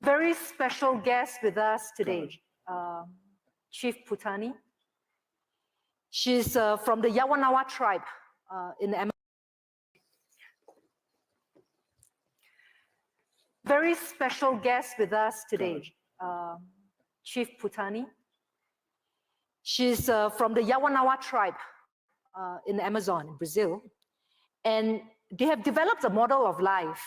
Very special guest with us today, Chief Putani. She's from the Yawanawa tribe in the Amazon. Very special guest with us today, Chief Putani. She's from the Yawanawa tribe in the Amazon, in Brazil. And they have developed a model of life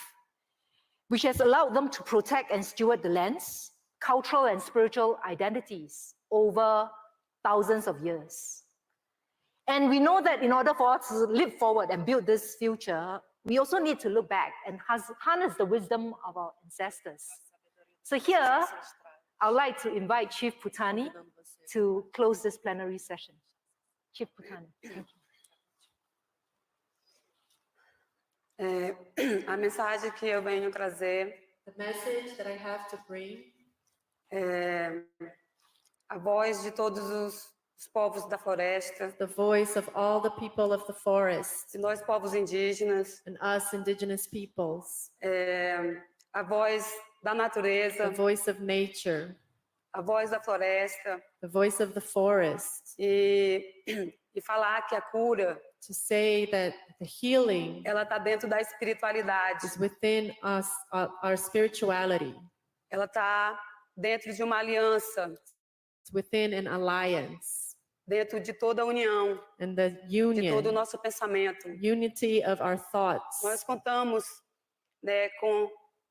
which has allowed them to protect and steward the lands, cultural and spiritual identities over thousands of years. And we know that in order for us to live forward and build this future, we also need to look back and harness the wisdom of our ancestors. So here, I would like to invite Chief Putani to close this plenary session. Chief Putani, thank you. A mensagem que eu venho trazer The message that I have to bring é a voz de todos os povos da floresta, the voice of all the people of the forest de nós povos indígenas, and us indigenous peoples, a voz da natureza, the voice of nature, a voz da floresta, the voice of the forest, e falar que a cura to say that the healing ela está dentro da espiritualidade, is within us, our spirituality. ela está dentro de uma aliança, It's within an alliance dentro de toda a união, and the de todo o union, nosso pensamento. unity of our thoughts. Nós contamos, né,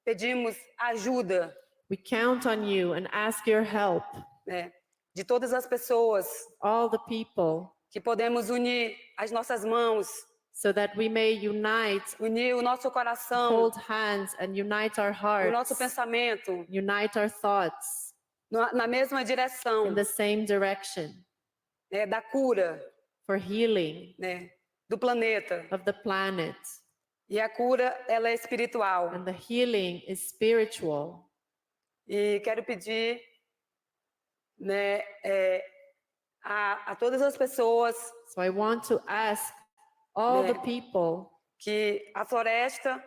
pedimos ajuda, We count on you and ask your help, né, de todas as pessoas, all the people, que podemos unir as nossas mãos, so that we may unite, unir o nosso coração, hold hands and unite our o nosso hearts, pensamento unite our thoughts na mesma direção, in the same direction né, da cura, for healing né, do planeta. of the planet. E a cura, ela é espiritual. And the healing is spiritual. E quero pedir, né, a todas as pessoas So I want to ask all the people que a floresta,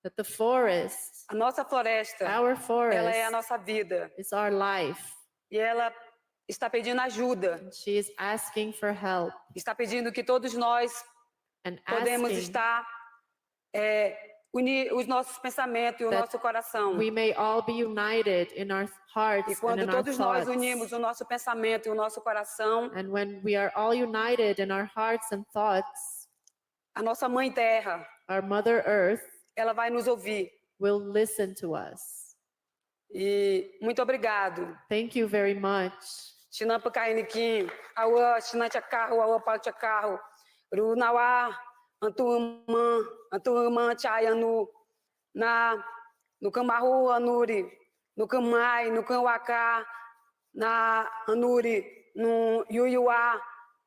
that the forest, a nossa floresta, our ela é a forest, nossa vida. is our life. E ela está pedindo ajuda, And she is asking for help está pedindo que todos nós and podemos asking estar, unir os nossos pensamentos e o that nosso coração. we may all be united in our E hearts and quando in our todos nós thoughts. unimos o nosso pensamento e o nosso coração, And when we are all united in our hearts and thoughts, a nossa Mãe Terra, our Mother Earth ela vai nos ouvir. will listen to us. E muito obrigado. Thank you very much. Chinampa Kainikim, Awa Chinachakahu, Awa Pachakahu, Runawa, Antuman Chaya no Camaru Anuri, no Camai, no Camwaka, na Anuri, no Yuyuá,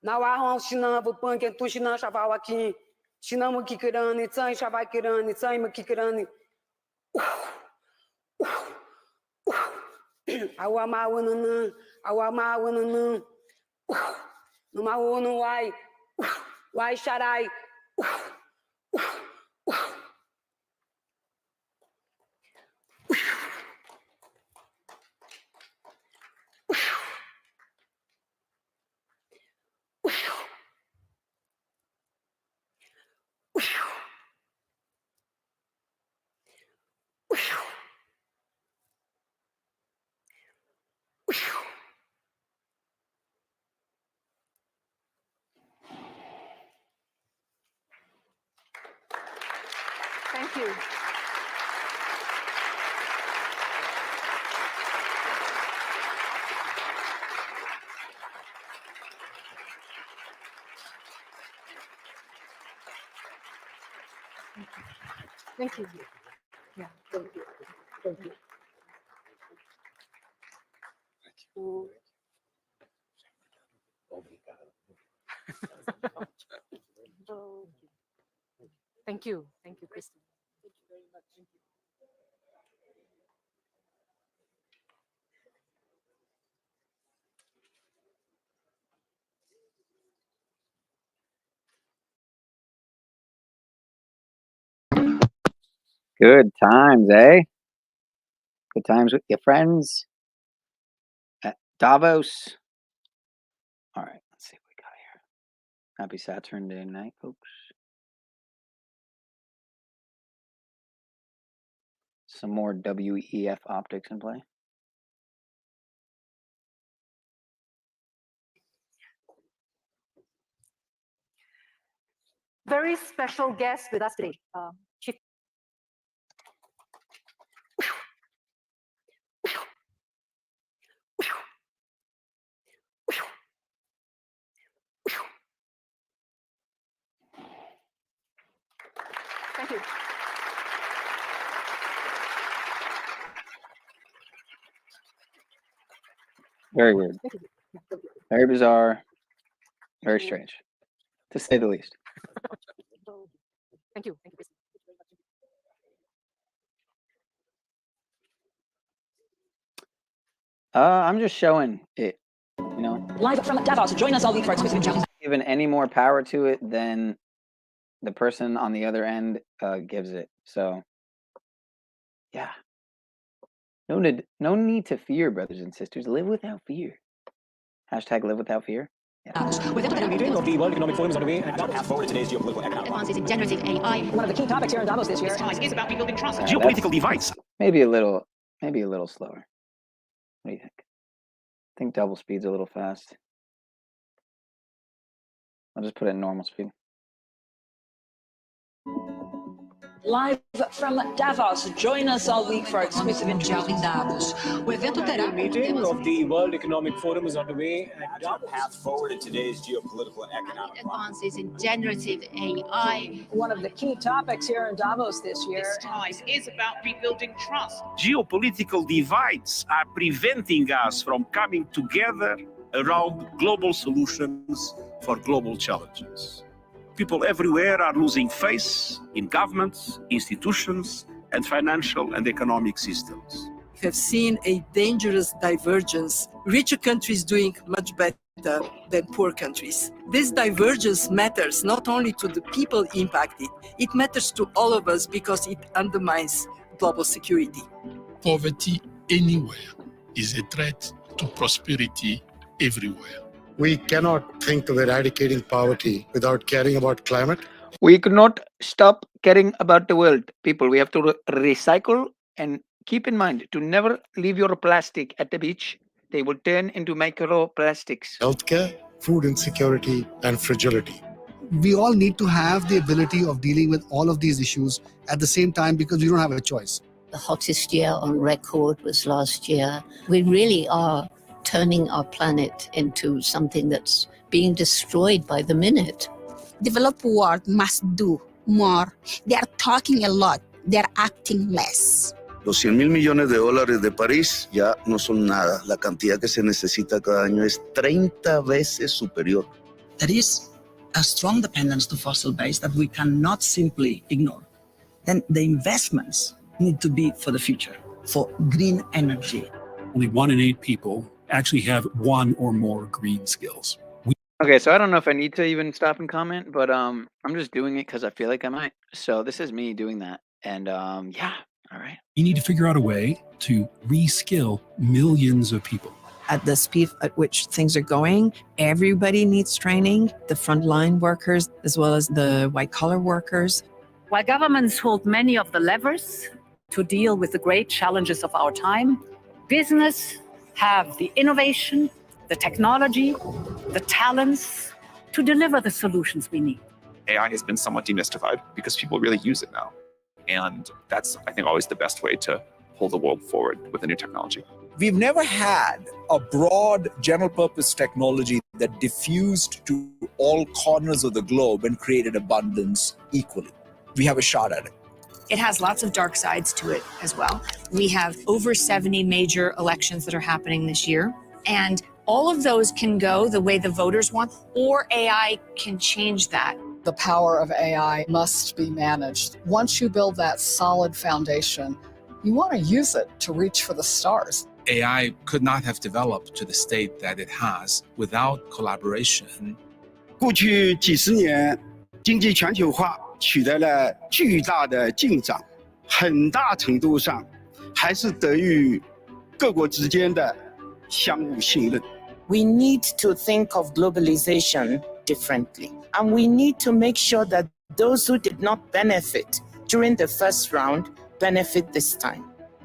na Warron Chinampa, Punk, Tu Chinan Chaval aqui, Chinamu Kikirani, Tsai Chavai Kirani, Tsai Makikirani. Awama Wananã, Awama Wananã, numa no Wai Charai. Thank you. Thank you. Yeah. Thank you. Thank you. Thank you. Thank you, Kristen. Thank you very much. Thank you. Good times, eh? Good times with your friends at Davos. All right, let's see what we got here. Happy Saturn Day night, folks. Some more WEF optics in play. Very special guest with us today, Chief. Thank you. Very weird. Very bizarre. Very strange, to say the least. Thank you. Thank you. I'm just showing it, you know. Live from Davos. Join us all week for exclusive challenges. Given any more power to it than the person on the other end gives it. So, yeah. No need to fear, brothers and sisters. Live without fear. Hashtag live without fear. Yeah. Meeting of the World Economic Forum is underway and path forward today's geopolitical economic Advances in generative AI. One of the key topics here in Davos this year is about rebuilding trust. geopolitical divides. Maybe a little slower. What do you think? I think double speed's a little fast. I'll just put it in normal speed. Live from Davos. Join us all week for exclusive interviews in Davos. O evento terá Meeting of the World Economic Forum is underway and path forward in today's geopolitical and economic advances in generative AI. one of the key topics here in Davos this year. This time is about rebuilding trust. Geopolitical divides are preventing us from coming together around global solutions for global challenges. People everywhere are losing faith in governments, institutions, and financial and economic systems. Have seen a dangerous divergence, richer countries doing much better than poor countries. This divergence matters not only to the people impacted, it matters to all of us because it undermines global security. Poverty anywhere is a threat to prosperity everywhere. We cannot think of eradicating poverty without caring about climate. We could not stop caring about the world, people. We have to recycle and keep in mind to never leave your plastic at the beach. They will turn into microplastics. Healthcare, food insecurity, and fragility. We all need to have the ability of dealing with all of these issues at the same time because we don't have a choice. The hottest year on record was last year. We really are turning our planet into something that's being destroyed by the minute. Developed world must do more. They are talking a lot. They are acting less. Los 100,000 millones de dólares de París ya no son nada. La cantidad que se necesita cada año es 30 veces superior. There is a strong dependence to fossil base that we cannot simply ignore. Then the investments need to be for the future, for green energy. Only 1 in 8 people actually have 1 or more green skills. Okay, so I don't know if I need to even stop and comment, but I'm just doing it because I feel like I might. So this is me doing that. And yeah, all right. You need to figure out a way to reskill millions of people. At the speed at which things are going, everybody needs training, the frontline workers as well as the white-collar workers. While governments hold many of the levers to deal with the great challenges of our time, business have the innovation, the technology, the talents to deliver the solutions we need. AI has been somewhat demystified because people really use it now. And that's, I think, always the best way to pull the world forward with a new technology. we've never had a broad general purpose technology that diffused to all corners of the globe and created abundance equally. We have a shot at it. It has lots of dark sides to it as well. We have over 70 major elections that are happening this year, and all of those can go the way the voters want, or AI can change that. The power of AI must be managed. Once you build that solid foundation, you want to use it to reach for the stars. AI could not have developed to the state that it has without collaboration. 过去几十年，经济全球化取得了巨大的进展，很大程度上还是得益于各国之间的相互信任。We need to think of globalization differently, and we need to make sure that those who did not benefit during the first round benefit this time.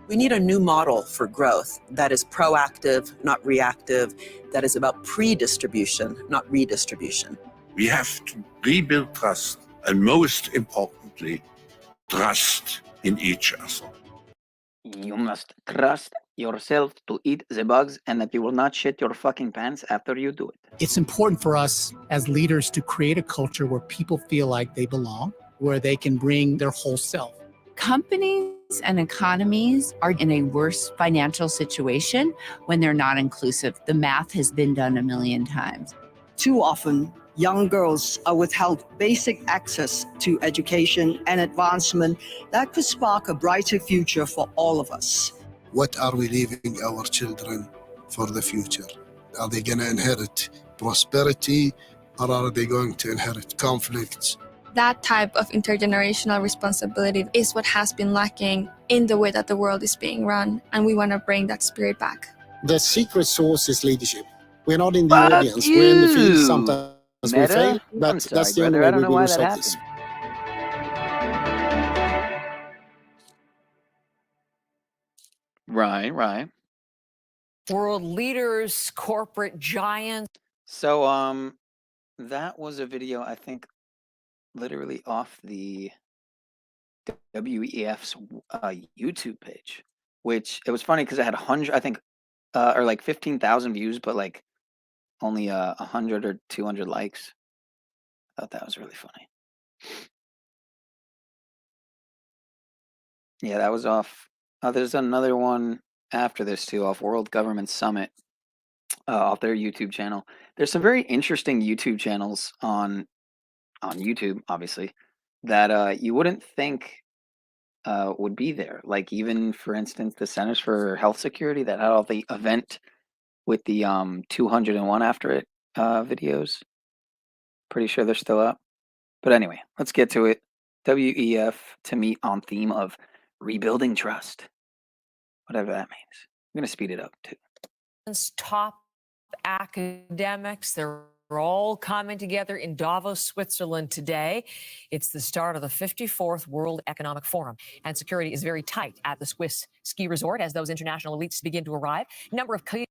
We need a new model for growth that is proactive, not reactive, that is about pre-distribution, not redistribution. We have to rebuild trust, and most importantly, trust in each other. You must trust yourself to eat the bugs and that you will not shit your fucking pants after you do it. It's important for us as leaders to create a culture where people feel like they belong, where they can bring their whole self. Companies and economies are in a worse financial situation when they're not inclusive. The math has been done a million times. Too often, young girls are withheld basic access to education and advancement that could spark a brighter future for all of us. What are we leaving our children for the future? Are they going to inherit prosperity, or are they going to inherit conflicts? That type of intergenerational responsibility is what has been lacking in the way that the world is being run, and we want to bring that spirit back. The secret sauce is leadership. We're not in the audience, we're in the field. Sometimes we fail, but that's the only way we will solve this. Right. World leaders, corporate giants. So, that was a video, I think, literally off the WEF's YouTube page, which it was funny because it had 100, I think, or like 15,000 views, but like only 100 or 200 likes. I thought that was really funny. Yeah, that was off. There's another one after this too, off World Government Summit, off their YouTube channel. There's some very interesting YouTube channels on YouTube, obviously, that you wouldn't think would be there. Like even, for instance, the Centers for Health Security that had all the event with the 201 after it videos. Pretty sure they're still up. But anyway, let's get to it. WEF to meet on theme of rebuilding trust. Whatever that means. I'm going to speed it up too. Top academics, they're all coming together in Davos, Switzerland today. It's the start of the 54th World Economic Forum, and security is very tight at the Swiss ski resort as those international elites begin to arrive. A number of key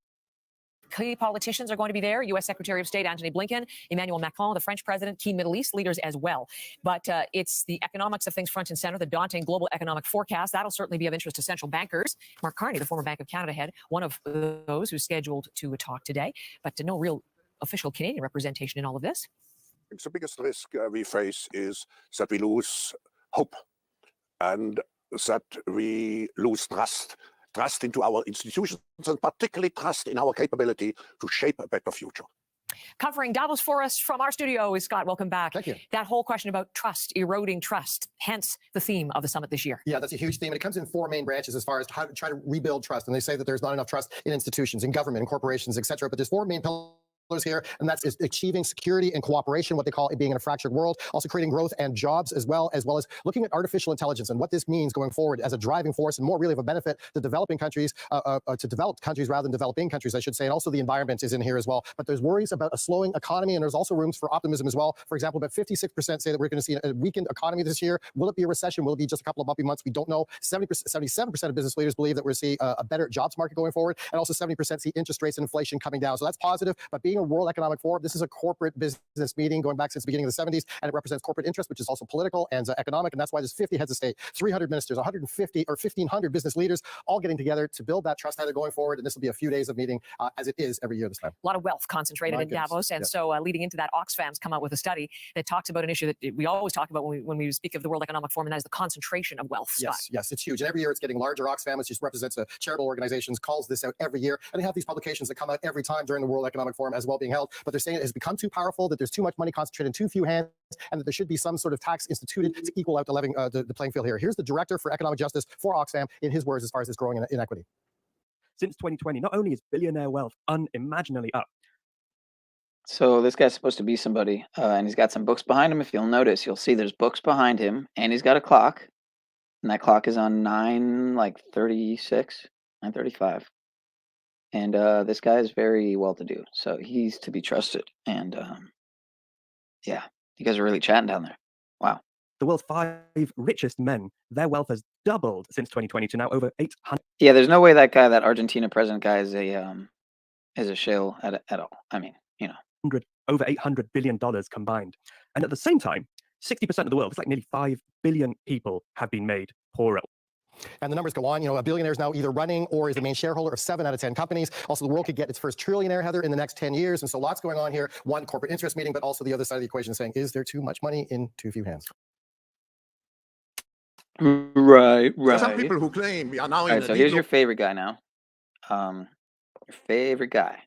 politicians are going to be there. U.S. Secretary of State Antony Blinken, Emmanuel Macron, the French president, key Middle East leaders as well. But it's the economics of things front and center, the daunting global economic forecast. That'll certainly be of interest to central bankers. Mark Carney, the former Bank of Canada head, one of those who's scheduled to talk today, but no real official Canadian representation in all of this. The biggest risk we face is that we lose hope and that we lose trust into our institutions, and particularly trust in our capability to shape a better future. Covering Davos for us from our studio is Scott. Welcome back. Thank you. That whole question about trust, eroding trust, hence the theme of the summit this year. Yeah, that's a huge theme. And it comes in four main branches as far as how to try to rebuild trust. And they say that there's not enough trust in institutions, in government, in corporations, et cetera. But there's four main pillars here, and that's achieving security and cooperation, what they call it being in a fractured world, also creating growth and jobs, as well as looking at artificial intelligence and what this means going forward as a driving force and more really of a benefit to developing countries, to developed countries rather than developing countries, I should say. And also the environment is in here as well. But there's worries about a slowing economy, and there's also rooms for optimism as well. For example, about 56% say that we're going to see a weakened economy this year. Will it be a recession? Will it be just a couple of bumpy months? We don't know. 77% of business leaders believe that we'll see a better jobs market going forward, and also 70% see interest rates and inflation coming down. So that's positive. But being a World Economic Forum, this is a corporate business meeting going back since the beginning of the 70s, and it represents corporate interest, which is also political and economic, and that's why there's 50 heads of state, 300 ministers, 150 or 1,500 business leaders, all getting together to build that trust either going forward, and this will be a few days of meeting, as it is every year this time. A lot of wealth concentrated in Davos, and so leading into that, Oxfam's come out with a study that talks about an issue that we always talk about when we speak of the World Economic Forum, and that is the concentration of wealth. Yes, it's huge, and every year it's getting larger. Oxfam, which just represents charitable organizations, calls this out every year, and they have these publications that come out every time during the World Economic Forum as well being held, but they're saying it has become too powerful, that there's too much money concentrated in too few hands, and that there should be some sort of tax instituted to equal out the playing field here. Here's the Director for Economic Justice for Oxfam in his words as far as this growing inequity. Since 2020, not only is billionaire wealth unimaginably up. So this guy's supposed to be somebody, and he's got some books behind him. If you'll notice, you'll see there's books behind him, and he's got a clock. And that clock is on 9:36, 9:35. And this guy is very well-to-do, so he's to be trusted. And yeah, you guys are really chatting down there. Wow. The world's 5 richest men, their wealth has doubled since 2020 to now over 800. Yeah, there's no way that guy, that Argentina president guy, is a shill at all. I mean, you know, over $800 billion combined. And at the same time, 60% of the world, it's like nearly 5 billion people, have been made poorer. And the numbers go on. You know, a billionaire is now either running or is the main shareholder of 7 out of 10 companies. Also, the world could get its first trillionaire, Heather, in the next 10 years. And so lots going on here. One, corporate interest meeting, but also the other side of the equation saying, is there too much money in too few hands? Right. There are some people who claim we are now All in right, a so here's your favorite guy now. Your favorite guy.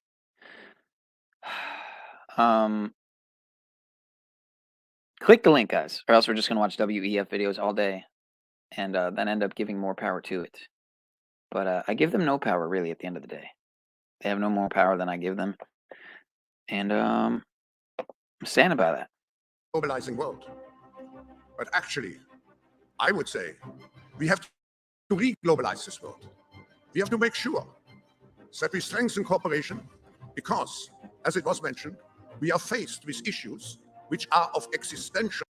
Click the link, guys, or else we're just gonna watch WEF videos all day, and then end up giving more power to it. But I give them no power, really, at the end of the day. They have no more power than I give them, and I'm standing by that. globalizing world. But actually, I would say we have to re-globalize this world. We have to make sure that we strengthen cooperation because, as it was mentioned, we are faced with issues which are of existential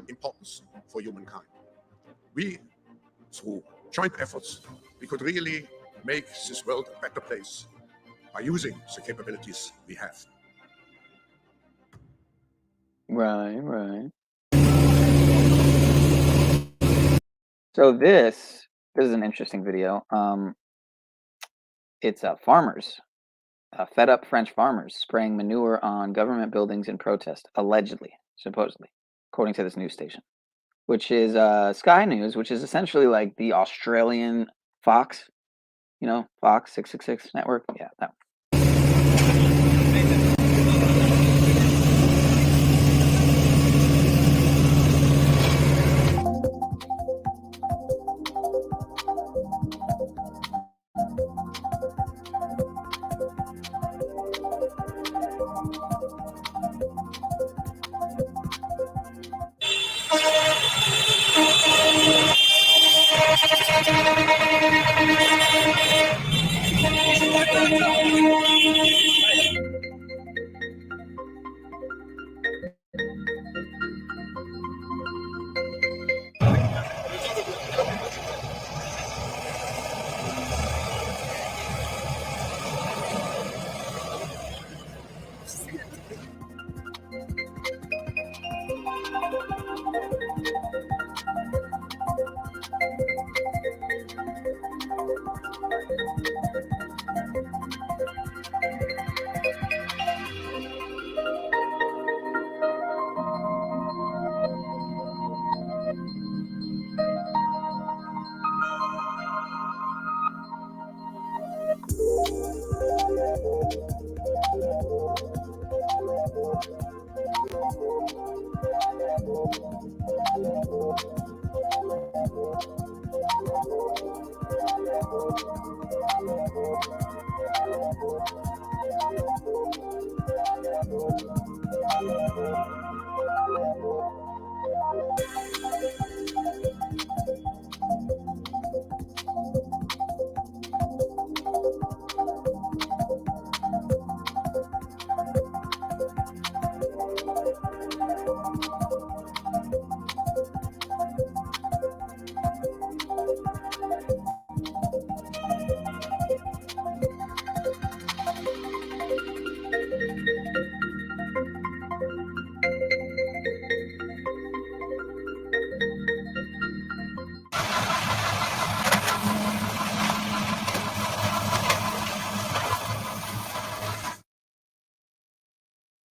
importance for humankind. We, through joint efforts, we could really make this world a better place by using the capabilities we have. Right. So this is an interesting video. It's farmers, fed up French farmers spraying manure on government buildings in protest, allegedly, supposedly, according to this news station, which is Sky News, which is essentially like the Australian Fox, you know, Fox 666 network. Yeah, that one.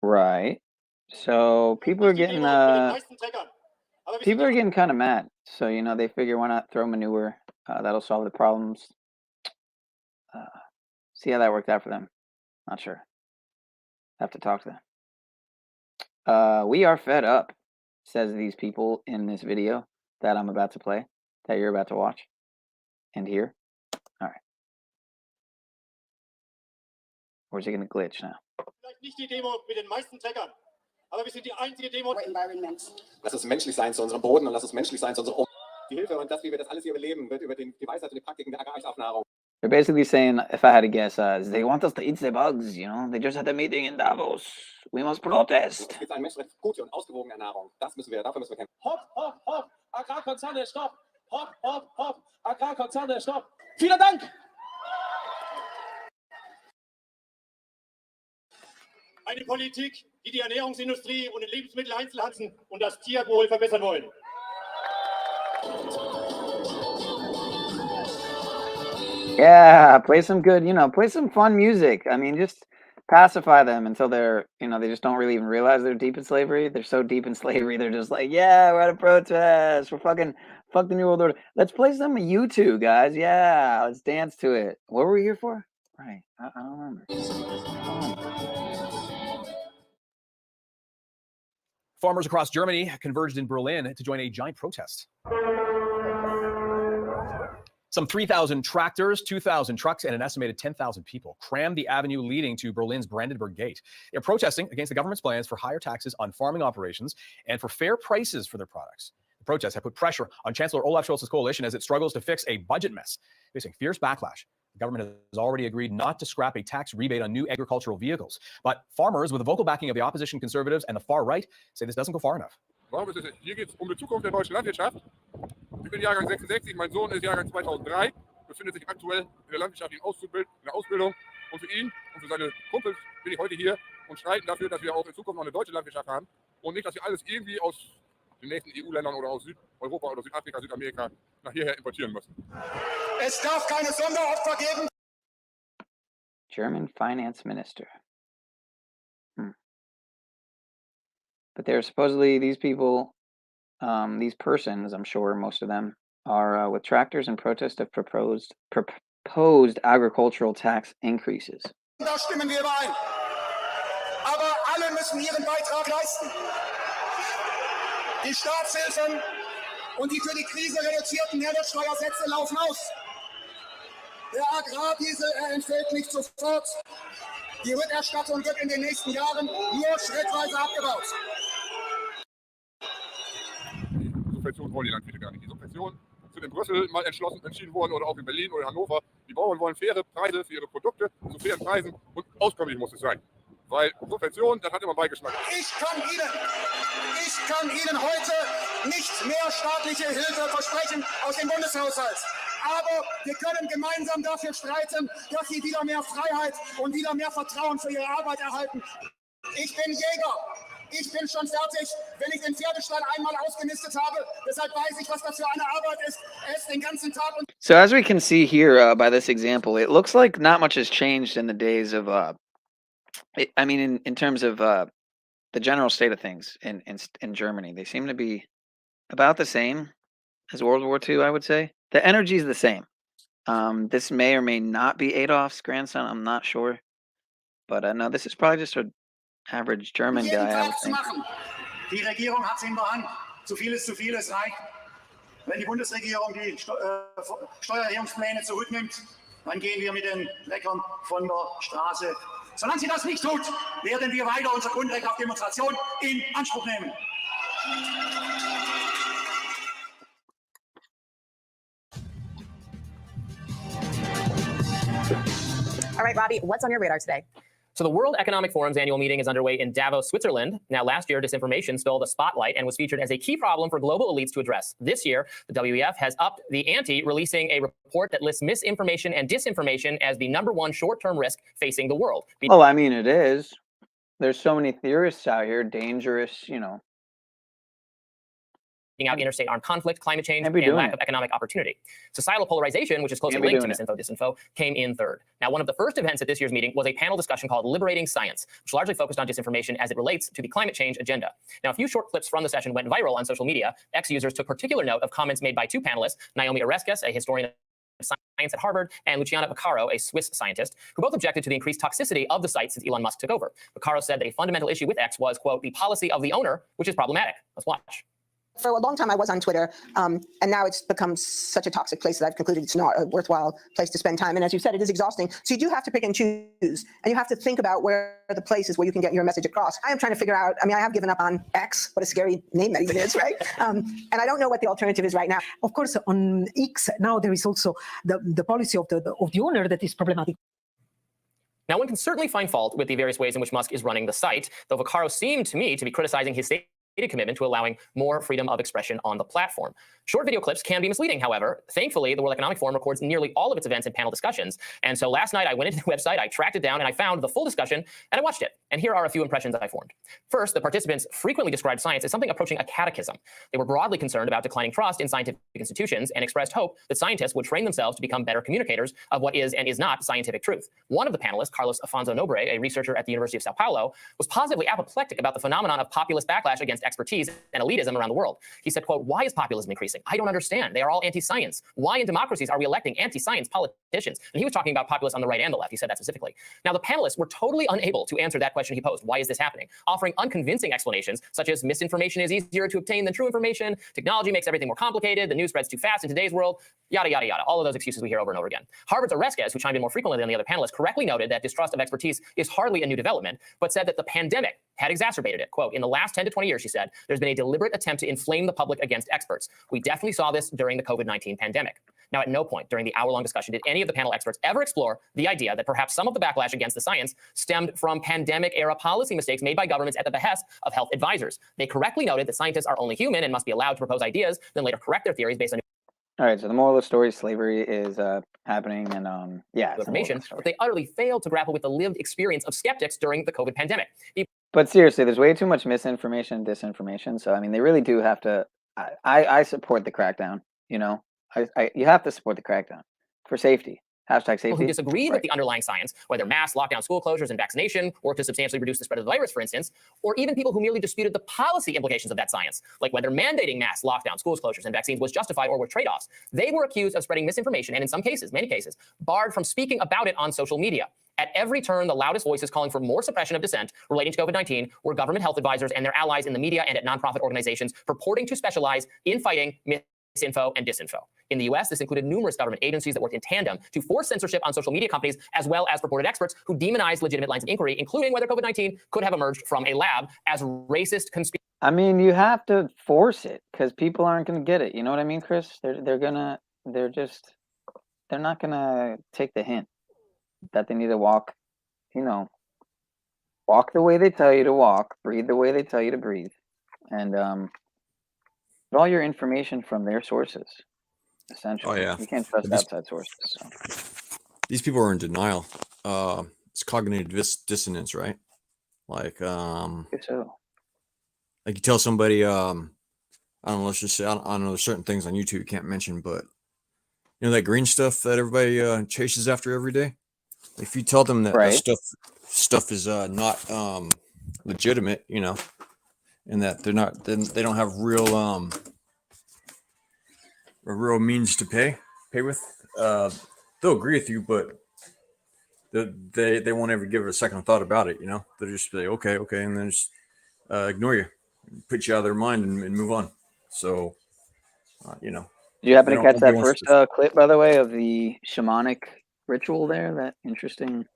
Right. So people are getting kind of mad. So, you know, they figure, why not throw manure? That'll solve the problems. See how that worked out for them. Not sure. Have to talk to them. We are fed up, says these people in this video that I'm about to play, that you're about to watch and hear. All right. Where's it going to glitch now? Nicht die Demo mit den meisten Treckern, aber wir sind die einzige Demo. Lass uns menschlich sein zu unserem Boden und lass uns menschlich sein zu unserem die Hilfe und das, wie wir das alles hier beleben, wird über die Weisheit und die Praktiken der Agraraufnahrung. They're basically saying, if I had to guess, they want us to eat the bugs, you know? They just had a meeting in Davos. We must protest. Es gibt ein Menschenrecht, gute und ausgewogene Ernährung. Dafür müssen wir kämpfen. Hopp, hopp, hopp, Agrarkonzerne, stopp! Hopp, hopp, hopp, Agrarkonzerne, stopp! Vielen Dank! Eine Politik, die die Ernährungsindustrie und den Lebensmitteleinzelhandel und das Tierwohl verbessern wollen. Yeah, play some good, play some fun music. I mean, just pacify them until they're, they just don't really even realize they're deep in slavery. They're so deep in slavery, they're just like, yeah, we're at a protest. We're fuck the New World Order. Let's play some of U2, guys. Yeah, let's dance to it. What were we here for? Right, I don't remember. Farmers across Germany converged in Berlin to join a giant protest. Some 3,000 tractors, 2,000 trucks, and an estimated 10,000 people crammed the avenue leading to Berlin's Brandenburg Gate. They're protesting against the government's plans for higher taxes on farming operations and for fair prices for their products. The protests have put pressure on Chancellor Olaf Scholz's coalition as it struggles to fix a budget mess. Facing fierce backlash, the government has already agreed not to scrap a tax rebate on new agricultural vehicles. But farmers, with the vocal backing of the opposition conservatives and the far right, say this doesn't go far enough. Hier geht es die Zukunft der deutschen Landwirtschaft. Ich bin Jahrgang 66, mein Sohn ist Jahrgang 2003, befindet sich aktuell in der landwirtschaftlichen Ausbildung. Und für ihn und für seine Kumpels bin ich heute hier und streiten dafür, dass wir auch in Zukunft noch eine deutsche Landwirtschaft haben und nicht, dass wir alles irgendwie aus den nächsten EU-Ländern oder aus Südeuropa oder Südafrika, Südamerika nach hierher importieren müssen. Es darf keine Sonderopfer geben. German finance minister. But they're supposedly, these people, these persons, I'm sure most of them, are with tractors in protest of proposed agricultural tax increases. Da stimmen wir überein. Aber alle müssen ihren Beitrag leisten. Die Staatshilfen und die für die Krise reduzierten Mehrwertsteuersätze laufen aus. Der Agrardiesel entfällt nicht sofort. Die Rückerstattung wird in den nächsten Jahren nur schrittweise abgebaut. Die Subventionen wollen die Landwirte gar nicht. Die Subventionen sind in Brüssel mal entschieden worden oder auch in Berlin oder Hannover. Die Bauern wollen faire Preise für ihre Produkte zu fairen Preisen und auskömmlich muss es sein. Weil Subventionen, das hat immer Beigeschmack. Ich kann Ihnen heute nicht mehr staatliche Hilfe versprechen aus dem Bundeshaushalt. Aber wir können gemeinsam dafür streiten, dass Sie wieder mehr Freiheit und wieder mehr Vertrauen für Ihre Arbeit erhalten. Ich bin Jäger. Ich bin schon fertig, wenn ich den Pferdestall einmal ausgemistet habe. Deshalb weiß ich, was das für eine Arbeit ist. Den ganzen Tag. So as we can see here by this example, it looks like not much has changed in the days of, in terms of the general state of things in Germany. They seem to be about the same as World War II, I would say. The energy is the same. This may or may not be Adolf's grandson. I'm not sure. But no, this is probably just an average German guy, I would think. Die Regierung hat es in der Hand. Zu viel ist reicht. Wenn die Bundesregierung die Steuererhöhungspläne zurücknimmt, dann gehen wir mit den Leckern von der Straße. Solange sie das nicht tut, werden wir weiter unser Grundrecht auf Demonstration in Anspruch nehmen. All right, Robbie, what's on your radar today? So the World Economic Forum's annual meeting is underway in Davos, Switzerland. Now, last year, disinformation stole the spotlight and was featured as a key problem for global elites to address. This year, the WEF has upped the ante, releasing a report that lists misinformation and disinformation as the #1 short-term risk facing the world. Well, I mean, it is. There's so many theorists out here, dangerous, out interstate armed conflict, climate change, and lack of economic opportunity. Societal polarization, which is closely linked to misinfo, disinfo, came in third. Now, one of the first events at this year's meeting was a panel discussion called Liberating Science, which largely focused on disinformation as it relates to the climate change agenda. Now, a few short clips from the session went viral on social media. X users took particular note of comments made by two panelists, Naomi Oreskes, a historian of science at Harvard, and Luciana Vaccaro, a Swiss scientist, who both objected to the increased toxicity of the site since Elon Musk took over. Vaccaro said that a fundamental issue with X was, quote, the policy of the owner, which is problematic. Let's watch. For a long time, I was on Twitter, and now it's become such a toxic place that I've concluded it's not a worthwhile place to spend time. And as you said, it is exhausting. So you do have to pick and choose, and you have to think about where are the places where you can get your message across. I am trying to figure out, I mean, I have given up on X, what a scary name that even is, right? And I don't know what the alternative is right now. Of course, on X, now there is also the policy of the owner that is problematic. Now, one can certainly find fault with the various ways in which Musk is running the site, though Vaccaro seemed to me to be criticizing his stated commitment to allowing more freedom of expression on the platform. Short video clips can be misleading, however. Thankfully, the World Economic Forum records nearly all of its events and panel discussions. And so last night, I went into the website, I tracked it down, and I found the full discussion, and I watched it. And here are a few impressions I formed. First, the participants frequently described science as something approaching a catechism. They were broadly concerned about declining trust in scientific institutions and expressed hope that scientists would train themselves to become better communicators of what is and is not scientific truth. One of the panelists, Carlos Afonso Nobre, a researcher at the University of Sao Paulo, was positively apoplectic about the phenomenon of populist backlash against expertise and elitism around the world. He said, quote, "Why is populism increasing? I don't understand. They are all anti-science. Why in democracies are we electing anti-science politicians?" And he was talking about populists on the right and the left. He said that specifically. Now, the panelists were totally unable to answer that question he posed. Why is this happening? Offering unconvincing explanations, such as misinformation is easier to obtain than true information, technology makes everything more complicated, the news spreads too fast in today's world, yada, yada, yada. All of those excuses we hear over and over again. Harvard's Oresquez, who chimed in more frequently than the other panelists, correctly noted that distrust of expertise is hardly a new development, but said that the pandemic had exacerbated it. Quote, "In the last 10 to 20 years," she said, "there's been a deliberate attempt to inflame the public against experts. We definitely saw this during the COVID-19 pandemic." Now, at no point during the hour-long discussion did any of the panel experts ever explore the idea that perhaps some of the backlash against the science stemmed from pandemic-era policy mistakes made by governments at the behest of health advisors. They correctly noted that scientists are only human and must be allowed to propose ideas, then later correct their theories based on All right, so the moral of the story, slavery is happening, and yeah, information, but they utterly failed to grapple with the lived experience of skeptics during the COVID pandemic. But seriously, there's way too much misinformation and disinformation. So I mean, they really do have to. I support the crackdown. You know, you have to support the crackdown for safety. Hashtag safety. People who disagreed with the underlying science, whether mass lockdown, school closures, and vaccination work to substantially reduce the spread of the virus, for instance, or even people who merely disputed the policy implications of that science, like whether mandating mass lockdown, schools closures, and vaccines was justified or were trade-offs. They were accused of spreading misinformation and in some cases, many cases, barred from speaking about it on social media. At every turn, the loudest voices calling for more suppression of dissent relating to COVID-19 were government health advisors and their allies in the media and at nonprofit organizations purporting to specialize in fighting misinfo and disinfo. In the US, this included numerous government agencies that worked in tandem to force censorship on social media companies, as well as purported experts who demonized legitimate lines of inquiry, including whether COVID-19 could have emerged from a lab as racist conspiracy. I mean, you have to force it because people aren't going to get it. You know what I mean, Chris? They're not gonna take the hint that they need to walk, you know, walk the way they tell you to walk, breathe the way they tell you to breathe, and get all your information from their sources. Essentially, Oh yeah, you can't trust outside sources. So. These people are in denial. It's cognitive dissonance, right? Like, So. like you tell somebody, I don't know, let's just say, I don't know, there's certain things on YouTube you can't mention, but you know that green stuff that everybody chases after every day. If you tell them that, that stuff is not legitimate, you know, and that they're not, then they don't have real a real means to pay with, they'll agree with you, but they won't ever give it a second thought about it. You know, they'll just say okay, and then just ignore you, put you out of their mind, and move on. So, you know. Did you happen to catch that first clip, by the way, of the shamanic ritual there? That interesting.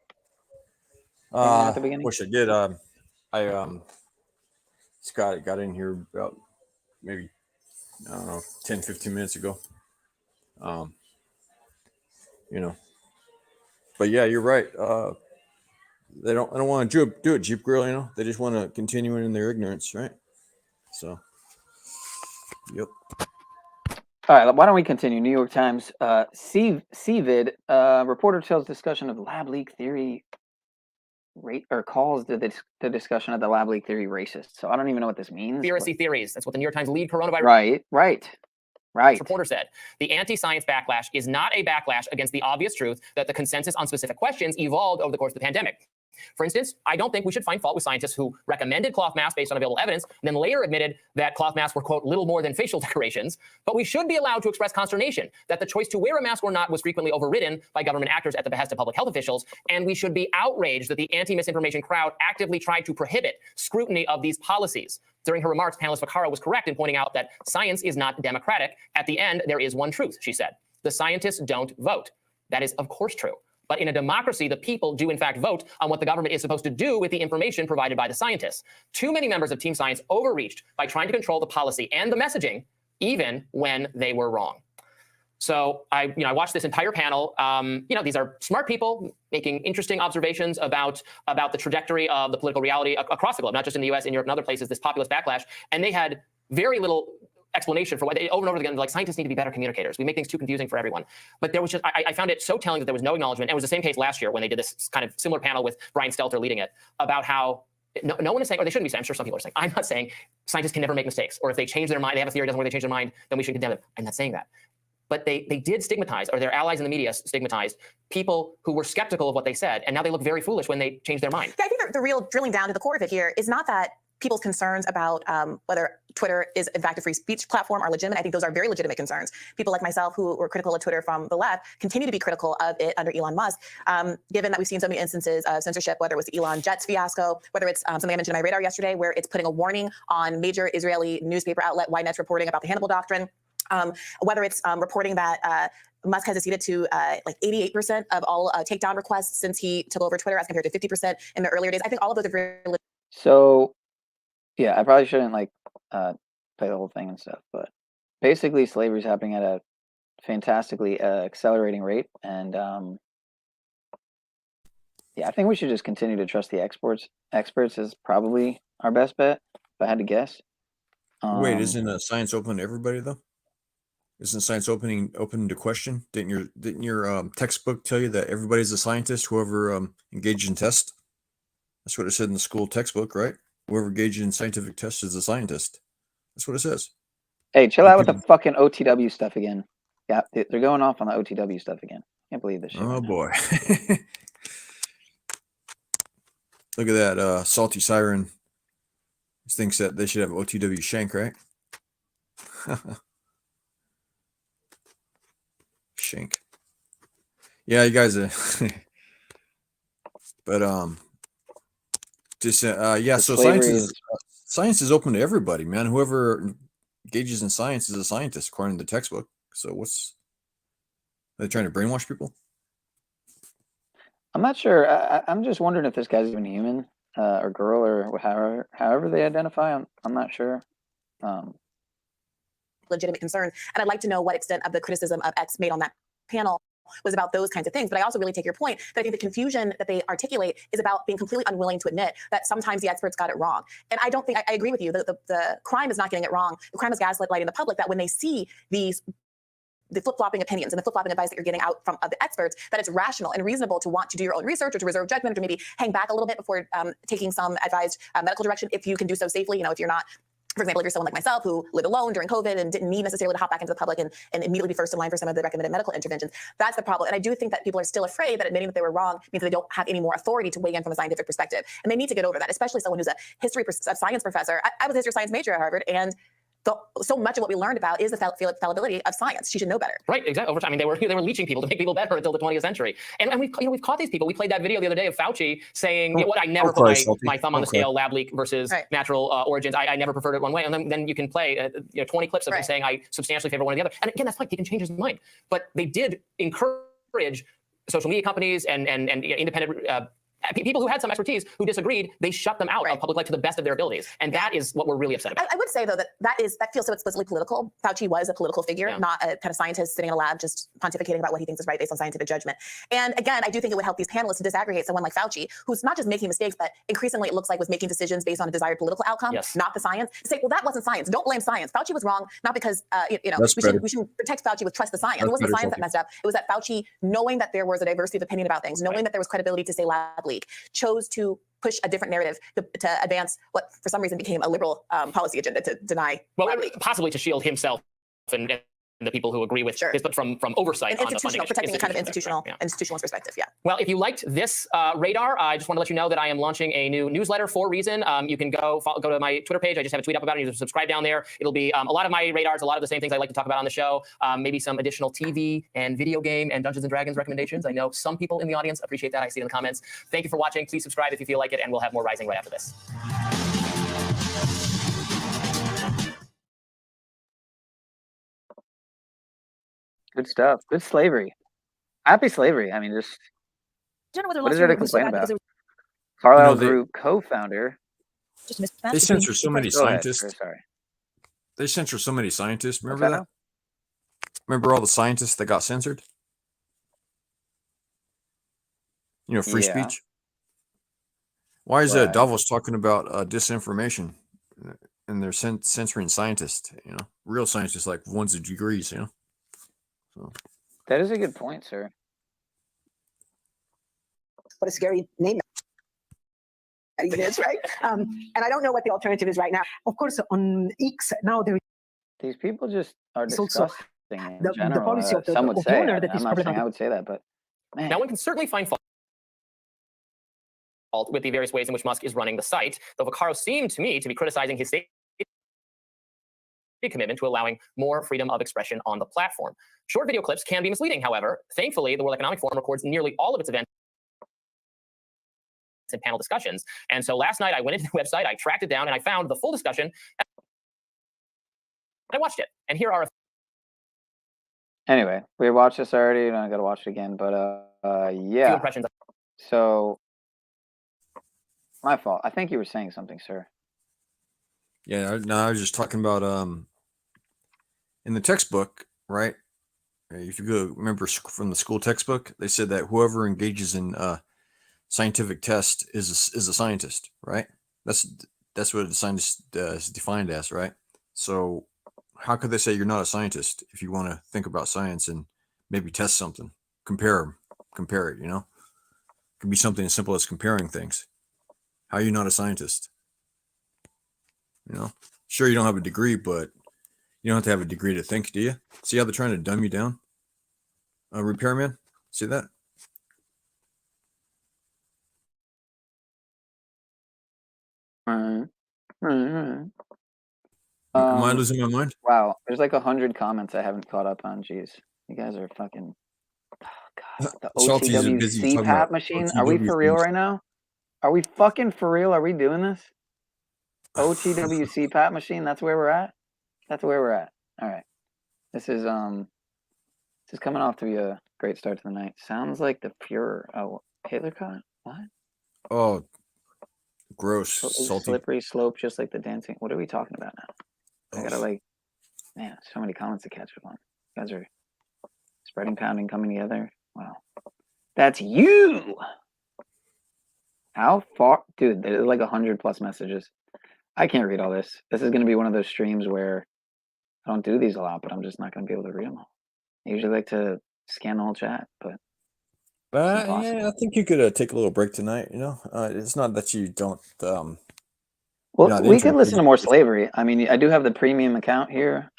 At the beginning. Wish I did. I got in here about maybe, I don't know, 10-15 minutes ago. You know, but yeah, you're right. They don't want to do it, Jeep Grill. You know, they just want to continue in their ignorance, right? So, yep. All right, why don't we continue? New York Times, CVID, reporter tells discussion of lab leak theory, calls the discussion of the lab leak theory racist. So I don't even know what this means. Conspiracy theories. That's what the New York Times lead coronavirus. Right. Reporter said, the anti-science backlash is not a backlash against the obvious truth that the consensus on specific questions evolved over the course of the pandemic. For instance, I don't think we should find fault with scientists who recommended cloth masks based on available evidence, and then later admitted that cloth masks were, quote, little more than facial decorations. But we should be allowed to express consternation that the choice to wear a mask or not was frequently overridden by government actors at the behest of public health officials. And we should be outraged that the anti-misinformation crowd actively tried to prohibit scrutiny of these policies. During her remarks, panelist Vaccaro was correct in pointing out that science is not democratic. At the end, there is one truth, she said. The scientists don't vote. That is, of course, true. But in a democracy, the people do, in fact, vote on what the government is supposed to do with the information provided by the scientists. Too many members of Team Science overreached by trying to control the policy and the messaging, even when they were wrong. So I watched this entire panel. These are smart people making interesting observations about the trajectory of the political reality across the globe, not just in the US, in Europe, and other places, this populist backlash. And they had very little explanation for what they over and over again, like, scientists need to be better communicators. We make things too confusing for everyone. But there was just, I found it so telling that there was no acknowledgement. And it was the same case last year when they did this kind of similar panel with Brian Stelter leading it, about how no one is saying, or they shouldn't be saying, I'm sure some people are saying, I'm not saying scientists can never make mistakes, or if they change their mind, they have a theory, doesn't work, they change their mind, then we should condemn them. I'm not saying that. But they did stigmatize, or their allies in the media stigmatized, people who were skeptical of what they said, and now they look very foolish when they change their mind. Yeah, I think the real drilling down to the core of it here is not that people's concerns about whether Twitter is in fact a free speech platform are legitimate. I think those are very legitimate concerns. People like myself who were critical of Twitter from the left continue to be critical of it under Elon Musk, given that we've seen so many instances of censorship, whether it was the Elon Jets fiasco, whether it's something I mentioned in my radar yesterday, where it's putting a warning on major Israeli newspaper outlet Ynet's reporting about the Hannibal Doctrine, whether it's reporting that Musk has acceded to like 88% of all takedown requests since he took over Twitter, as compared to 50% in the earlier days. I think all of those are really... So, yeah, I probably shouldn't play the whole thing and stuff, but basically slavery is happening at a fantastically accelerating rate, and yeah, I think we should just continue to trust the experts is probably our best bet, if I had to guess. Wait, isn't science open to everybody though? Isn't science open to question? Didn't your textbook tell you that everybody's a scientist? Whoever engaged in tests. That's what it said in the school textbook, right? Whoever engaged in scientific tests is a scientist. That's what it says. Hey, chill out with the fucking OTW stuff again. Yeah, they're going off on the OTW stuff again. Can't believe this shit. Oh boy. Look at that salty siren. Thinks that they should have OTW shank, right? Shank. Yeah, you guys are but just yeah, so science is open to everybody, man. Whoever engages in science is a scientist according to the textbook. So are they trying to brainwash people? I'm not sure. I'm just wondering if this guy's even human or girl or however they identify. I'm not sure. Legitimate concern, and I'd like to know what extent of the criticism of X made on that panel was about those kinds of things. But I also really take your point that I think the confusion that they articulate is about being completely unwilling to admit that sometimes the experts got it wrong. And I don't think, I agree with you, the crime is not getting it wrong. The crime is gaslighting the public, that when they see the flip-flopping opinions and the flip-flopping advice that you're getting out from the experts, that it's rational and reasonable to want to do your own research or to reserve judgment or maybe hang back a little bit before taking some advised medical direction if you can do so safely. If you're not, for example, if you're someone like myself who lived alone during COVID and didn't need necessarily to hop back into the public and immediately be first in line for some of the recommended medical interventions, that's the problem. And I do think that people are still afraid that admitting that they were wrong means that they don't have any more authority to weigh in from a scientific perspective. And they need to get over that, especially someone who's a history of science professor. I was a history of science major at Harvard, and so much of what we learned about is the fallibility of science. She should know better. Right, exactly. Over time, I mean, they were leeching people to make people better until the 20th century. And we've caught these people. We played that video the other day of Fauci saying, what I never put my thumb on the scale, lab leak versus natural origins. I never preferred it one way. And then you can play 20 clips of him saying I substantially favor one or the other. And again, that's fine. He can change his mind. But they did encourage social media companies and independent people who had some expertise who disagreed. They shut them out of public life to the best of their abilities, and that is what we're really upset about. I would say though that feels so explicitly political. Fauci was a political figure, not a kind of scientist sitting in a lab just pontificating about what he thinks is right based on scientific judgment. And again, I do think it would help these panelists to disaggregate someone like Fauci, who's not just making mistakes, but increasingly it looks like was making decisions based on a desired political outcome, not the science. To say, well, that wasn't science. Don't blame science. Fauci was wrong, not because we should protect Fauci with trust the science. It wasn't the science that messed up. It was that Fauci, knowing that there was a diversity of opinion about things, knowing that there was credibility to say lab leak, chose to push a different narrative to advance what for some reason became a liberal policy agenda to deny. Well, possibly to shield himself and the people who agree with this, but from oversight on the funding Institutional, protecting a kind of institutional perspective, yeah. Well, if you liked this radar, I just want to let you know that I am launching a new newsletter for Reason. You can go to my Twitter page. I just have a tweet up about it. You can subscribe down there. It'll be a lot of my radars, a lot of the same things I like to talk about on the show, maybe some additional TV and video game and Dungeons & Dragons recommendations. I know some people in the audience appreciate that. I see it in the comments. Thank you for watching. Please subscribe if you feel like it, and we'll have more Rising right after this. Good stuff. Good slavery. Happy slavery. I mean, just what is there to complain about? Carlisle Group co-founder. They censor so many scientists. Sorry. They censor so many scientists. Remember that? Remember all the scientists that got censored? You know, free speech. Why is Davos talking about disinformation? And they're censoring scientists, you know, real scientists like ones with degrees, you know. So. That is a good point, sir. What a scary name it is, right? And I don't know what the alternative is right now. Of course, on X now there. These people just are disgusting in the general. policy of the, some would of say. the owner that I'm is not saying I would say that, but man. Now one can certainly find fault with the various ways in which Musk is running the site, though Vaccaro seemed to me to be criticizing his state commitment to allowing more freedom of expression on the platform. Short video clips can be misleading, however. Thankfully, the World Economic Forum records nearly all of its events and panel discussions. And so last night I went into the website, I tracked it down, and I found the full discussion. I watched it, and here are Anyway, we watched this already, and I got to watch it again. But yeah. Few impressions. So my fault. I think you were saying something, sir. Yeah, no, I was just talking about in the textbook, right? If you go remember from the school textbook, they said that whoever engages in scientific test is a scientist, right? That's what a scientist is defined as, right? So how could they say you're not a scientist if you want to think about science and maybe test something, compare it, you know? It could be something as simple as comparing things. How are you not a scientist? You know, sure, you don't have a degree, but you don't have to have a degree to think, do you? See how they're trying to dumb you down? Repairman, see that? Am I losing my mind? Wow, there's like 100 comments I haven't caught up on. Jeez, you guys are fucking. Oh God, the OTW CPAP machine. Are we for real right now? Are we fucking for real? Are we doing this? OTW CPAP machine. That's where we're at. That's where we're at. All right. This is coming off to be a great start to the night. Sounds like the pure. Oh, Hitler caught what? Oh, gross, salty, slippery slope, just like the dancing. What are we talking about now? I gotta man, so many comments to catch up on. You guys are spreading, pounding, coming together. Wow, that's you. How far, dude? There's like 100+ messages. I can't read all this. This is gonna be one of those streams where I don't do these a lot, but I'm just not gonna be able to read them all. I usually like to scan the whole chat, but. Yeah, I think you could take a little break tonight. You know, it's not that you don't. Well, we could listen to more slavery. I mean, I do have the premium account here,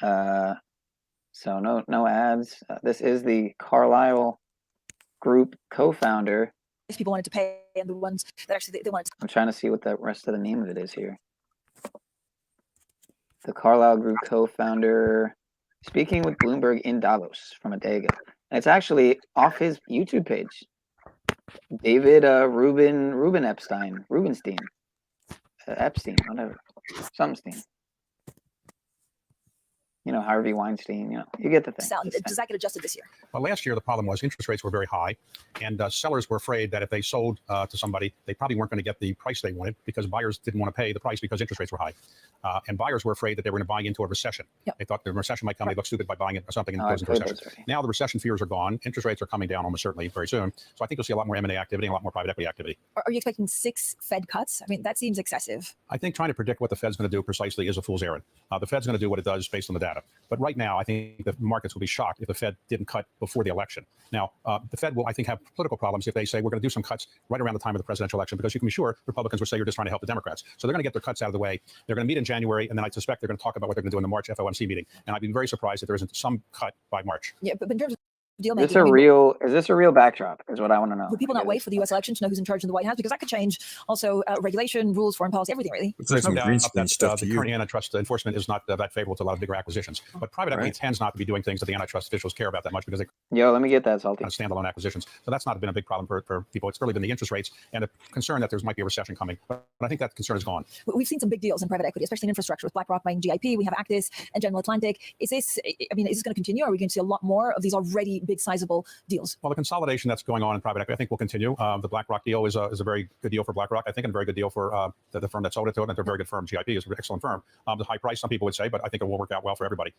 so no ads. This is the Carlisle Group co-founder. People wanted to pay, and the ones that actually they wanted to. I'm trying to see what the rest of the name of it is here. The Carlisle Group co-founder speaking with Bloomberg in Davos from a day ago. And it's actually off his YouTube page. David Rubenstein, Epstein, whatever, something. You know, Harvey Weinstein, you know, you get the thing. Does that get adjusted this year? Well, last year the problem was interest rates were very high, and sellers were afraid that if they sold to somebody, they probably weren't going to get the price they wanted because buyers didn't want to pay the price because interest rates were high. And buyers were afraid that they were going to buy into a recession. Yep. They thought the recession might come. They look stupid by buying it or something and it goes into recession. Now the recession fears are gone. Interest rates are coming down almost certainly very soon. So I think you'll see a lot more M&A activity and a lot more private equity activity. Are you expecting 6 Fed cuts? I mean, that seems excessive. I think trying to predict what the Fed's going to do precisely is a fool's errand. The Fed's going to do what it does based on the data. data. But right now, I think the markets will be shocked if the Fed didn't cut before the election. Now, the Fed will, I think, have political problems if they say we're going to do some cuts right around the time of the presidential election, because you can be sure Republicans will say you're just trying to help the Democrats. So they're going to get their cuts out of the way. They're going to meet in January, and then I suspect they're going to talk about what they're going to do in the March FOMC meeting. And I'd be very surprised if there isn't some cut by March. Yeah, but in terms of deal Is making, this a real backdrop? Is what I want to know. would people not wait for the U.S. election to know who's in charge in the White House? Because that could change also regulation, rules, foreign policy, everything, really. It's like some green screen stuff to the you. current antitrust enforcement is not that favorable to a lot of bigger acquisitions. But private equity tends not to be doing things that the antitrust officials care about that much, because they let me get that, Salty. Standalone acquisitions. So that's not been a big problem for people. It's really been the interest rates and the concern that there might be a recession coming. But I think that concern is gone. We've seen some big deals in private equity, especially in infrastructure, with BlackRock buying GIP. We have Actis and General Atlantic. Is this going to continue? Or are we going to see a lot more of these already big, sizable deals? Well, the consolidation that's going on in private equity, I think, will continue. The BlackRock deal is a very good deal for BlackRock, I think, and a very good deal for the firm that sold it to it. And they're a very good firm. GIP is an excellent firm. The high price, some people would say, but I think it will work out well for everybody.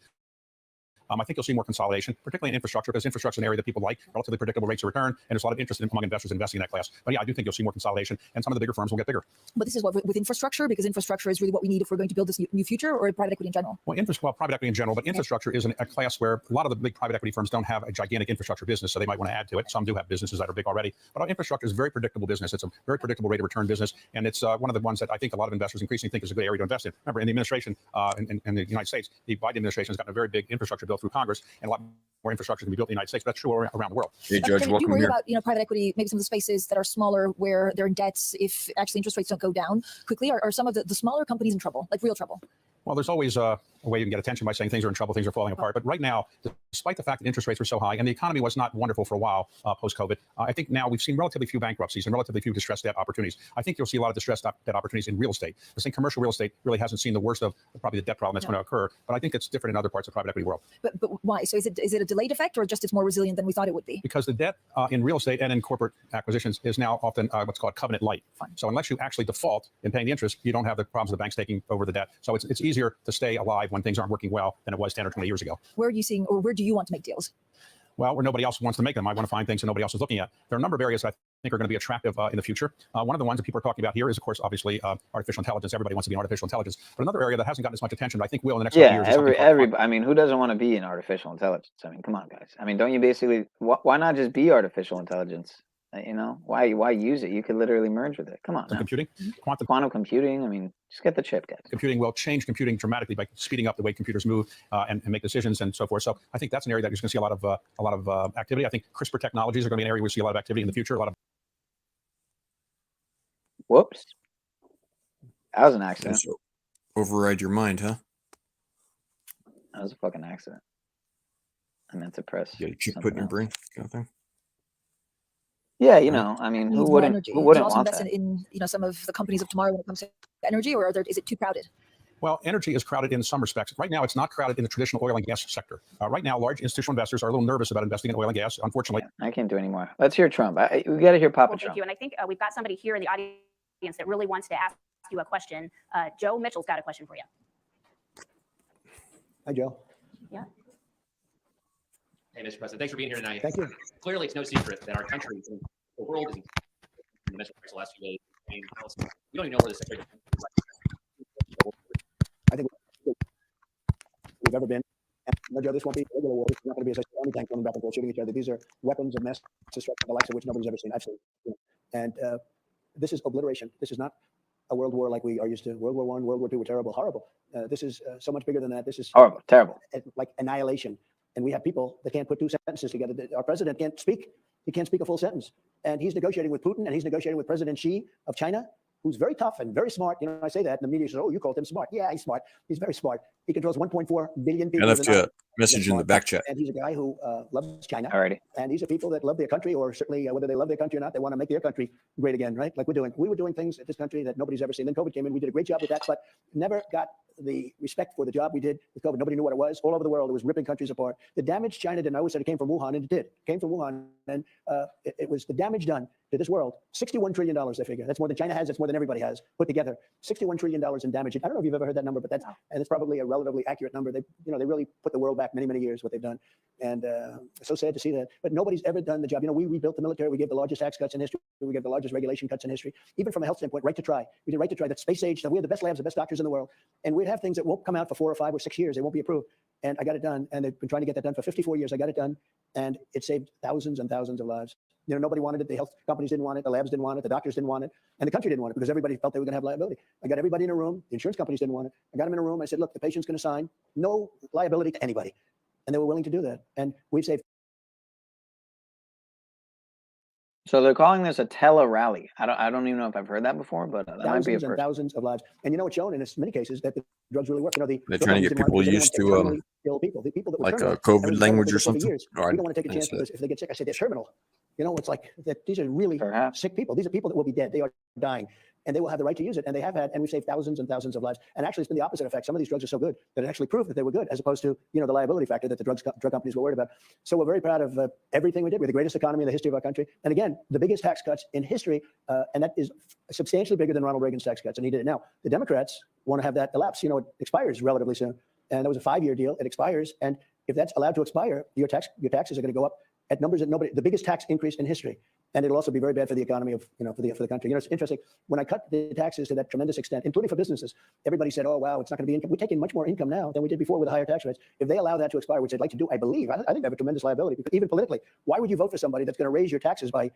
I think you'll see more consolidation, particularly in infrastructure, because infrastructure is an area that people like, relatively predictable rates of return, and there's a lot of interest among investors investing in that class. But yeah, I do think you'll see more consolidation, and some of the bigger firms will get bigger. But this is what with infrastructure, because infrastructure is really what we need if we're going to build this new future, or private equity in general? Well, private equity in general, but infrastructure is a class where a lot of the big private equity firms don't have a gigantic infrastructure business, so they might want to add to it. Some do have businesses that are big already, but infrastructure is a very predictable business. It's a very predictable rate of return business, and it's one of the ones that I think a lot of investors increasingly think is a good area to invest in. Remember, in the administration, in the United States, the Biden administration has gotten a very big infrastructure bill through Congress, and a lot more infrastructure can be built in the United States, but that's true around the world. Hey, Judge, do you worry about private equity, maybe some of the spaces that are smaller where they're in debts, if actually interest rates don't go down quickly? Are some of the smaller companies in trouble, like real trouble? Well, there's always a way you can get attention by saying things are in trouble, things are falling apart. But right now, despite the fact that interest rates were so high and the economy was not wonderful for a while post-COVID, I think now we've seen relatively few bankruptcies and relatively few distressed debt opportunities. I think you'll see a lot of distressed debt opportunities in real estate. I think commercial real estate really hasn't seen the worst of probably the debt problem that's going to occur. But I think it's different in other parts of the private equity world. But why? So is it a delayed effect, or just it's more resilient than we thought it would be? Because the debt in real estate and in corporate acquisitions is now often what's called covenant light. Fine. So unless you actually default in paying the interest, you don't have the problems of the banks taking over the debt. So it's easier to stay alive when things aren't working well than it was 10 or 20 years ago. Where are you seeing, or where do you want to make deals? Well, where nobody else wants to make them. I want to find things that nobody else is looking at. There are a number of areas that I think are going to be attractive in the future. One of the ones that people are talking about here is, of course, obviously artificial intelligence. Everybody wants to be in artificial intelligence. But another area that hasn't gotten as much attention, but I think will in the next couple of years. I mean, who doesn't want to be in artificial intelligence? I mean, come on, guys. I mean, don't you basically, why not just be artificial intelligence? You know, why use it? You could literally merge with it. Come on. Computing, quantum computing. I mean, just get the chip, guys. Computing will change computing dramatically by speeding up the way computers move and make decisions and so forth. So I think that's an area that you're going to see a lot of activity. I think CRISPR technologies are going to be an area we see a lot of activity in the future. Whoops. That was an accident. So override your mind, huh? That was a fucking accident. I meant to press. Yeah, you keep putting your brain kind of thing. Yeah, you know, I mean, who wouldn't want that? In some of the companies of tomorrow when it comes to energy, or is it too crowded? Well, energy is crowded in some respects. Right now, it's not crowded in the traditional oil and gas sector. Right now, large institutional investors are a little nervous about investing in oil and gas, unfortunately. Yeah, I can't do anymore. Let's hear Trump. We got to hear Papa Trump. Thank you. And I think we've got somebody here in the audience that really wants to ask you a question. Joe Mitchell's got a question for you. Hi, Joe. Yeah. Hey, Mr. President, thanks for being here tonight. Thank you. Clearly, it's no secret that our country, the world, is in the midst of the last few days. I mean, we don't even know where this is. I think we've ever been. And Joe, this won't be a regular war. It's not going to be, as I said, army tank going back and forth shooting each other. These are weapons of mass destruction, the likes of which nobody's ever seen. I've seen. And this is obliteration. This is not a world war like we are used to. World War I, World War II were terrible, horrible. This is so much bigger than that. This is horrible, terrible, like annihilation. And we have people that can't put two sentences together. Our president can't speak. He can't speak a full sentence. And he's negotiating with Putin, and he's negotiating with President Xi of China, who's very tough and very smart. You know, I say that, and the media says, "Oh, you called him smart." Yeah, he's smart. He's very smart. He controls 1.4 billion people. I left you a message in the back chat. And he's a guy who loves China. Alrighty. And these are people that love their country, or certainly whether they love their country or not, they want to make their country great again, right? Like we're doing. We were doing things at this country that nobody's ever seen. Then COVID came in. We did a great job with that, but never got the respect for the job we did with COVID. Nobody knew what it was. All over the world, it was ripping countries apart. The damage China did, I always said it came from Wuhan, and it did. It came from Wuhan, and it was the damage done to this world. $61 trillion, I figure. That's more than China has. That's more than everybody has put together. $61 trillion in damage. I don't know if you've ever heard that number, but that's and it's probably a relatively accurate number. They really put the world back many, many years, what they've done. And it's so sad to see that. But nobody's ever done the job. We rebuilt the military. We gave the largest tax cuts in history. We gave the largest regulation cuts in history. Even from a health standpoint, right to try. We did right to try. That's space age. So we have the best labs, the best doctors in the world. And we'd have things that won't come out for 4 or 5 or 6 years. They won't be approved. and I got it done. And they've been trying to get that done for 54 years. I got it done, and it saved thousands and thousands of lives. You know, nobody wanted it. The health companies didn't want it. The labs didn't want it. The doctors didn't want it. And the country didn't want it because everybody felt they were going to have liability. I got everybody in a room. The insurance companies didn't want it. I got them in a room. I said, look, the patient's going to sign no liability to anybody. And they were willing to do that. And we've saved. So they're calling this a tele-rally. I don't even know if I've heard that before, but that might be a Thousands and first. thousands of lives. And you know, it's shown in many cases that the drugs really work. You know, They're trying to get people used to ill people. The people that were like terminal, COVID language or something. Years, you don't want to take a chance because if they get sick, I say they're terminal. You know, it's like that. These are really sick people. These are people that will be dead. They are dying, and they will have the right to use it. And they have had, and we've saved thousands and thousands of lives. And actually, it's been the opposite effect. Some of these drugs are so good that it actually proved that they were good, as opposed to, you know, the liability factor that the drug companies were worried about. So we're very proud of everything we did. We're the greatest economy in the history of our country. And again, the biggest tax cuts in history, and that is substantially bigger than Ronald Reagan's tax cuts. And he did it. Now, the Democrats want to have that elapse. You know, it expires relatively soon. And that was a 5-year deal. It expires. And if that's allowed to expire, your taxes are going to go up at numbers that the biggest tax increase in history. And it'll also be very bad for the economy of, you know, for the country. You know, it's interesting. When I cut the taxes to that tremendous extent, including for businesses, everybody said, oh, wow, it's not going to be income. We're taking much more income now than we did before with the higher tax rates. If they allow that to expire, which they'd like to do, I believe, I think they have a tremendous liability. Because even politically, why would you vote for somebody that's going to raise your taxes by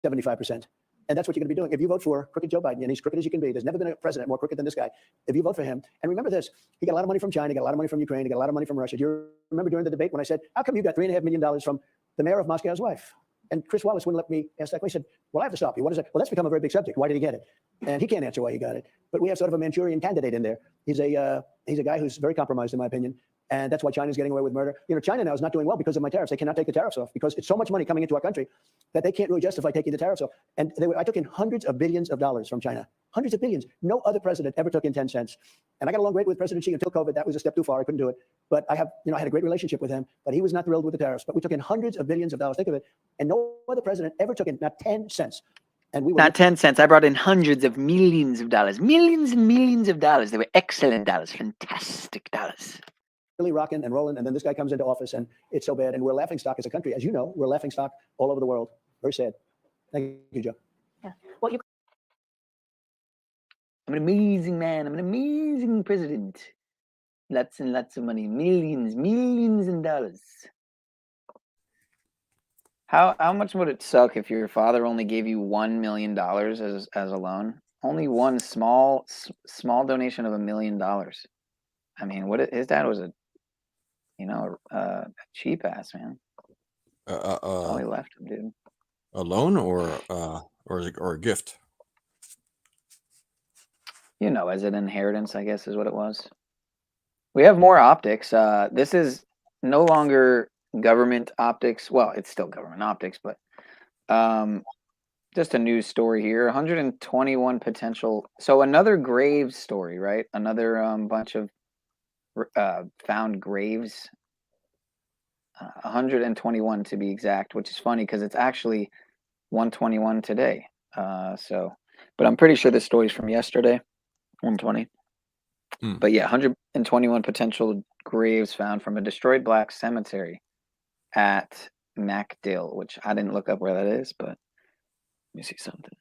75%? And that's what you're going to be doing. If you vote for crooked Joe Biden, and he's crooked as you can be, there's never been a president more crooked than this guy. If you vote for him, and remember this, he got a lot of money from China, he got a lot of money from Ukraine, he got a lot of money from Russia. Do you remember during the debate when I said, how come you got $3.5 million from the mayor of Moscow's wife? And Chris Wallace wouldn't let me ask that question. He said, well, I have to stop you. What is it? Well, that's become a very big subject. Why did he get it? And he can't answer why he got it. But we have sort of a Manchurian candidate in there. He's a guy who's very compromised, in my opinion. And that's why China's getting away with murder. You know, China now is not doing well because of my tariffs. They cannot take the tariffs off because it's so much money coming into our country that they can't really justify taking the tariffs off. And I took in hundreds of billions of dollars from China. Hundreds of billions. No other president ever took in 10 cents. And I got along great with President Xi until COVID. That was a step too far. I couldn't do it. But I had a great relationship with him. But he was not thrilled with the tariffs. But we took in hundreds of billions of dollars. Think of it. And no other president ever took in not 10 cents. And we were Not 10 cents. I brought in hundreds of millions of dollars. Millions and millions of dollars. They were excellent dollars. Fantastic dollars. Really rocking and rolling, and then this guy comes into office, and it's so bad. And we're laughing stock as a country, as you know. We're laughing stock all over the world. Very sad. Thank you, Joe. Yeah. Well, I'm an amazing man. I'm an amazing president. Lots and lots of money. Millions and dollars. How much would it suck if your father only gave you $1 million as a loan? Only one small donation of $1 million. I mean, his dad was a cheap ass, man. All he left him, dude. A loan or a gift? You know, as an inheritance, I guess is what it was. We have more optics. This is no longer government optics. Well, it's still government optics, but just a news story here. 121 potential. So another grave story, right? Another bunch of found graves. 121 to be exact, which is funny because it's actually 121 today. But I'm pretty sure this story's from yesterday. 120. But yeah, 121 potential graves found from a destroyed black cemetery at MacDill, which I didn't look up where that is, but let me see something.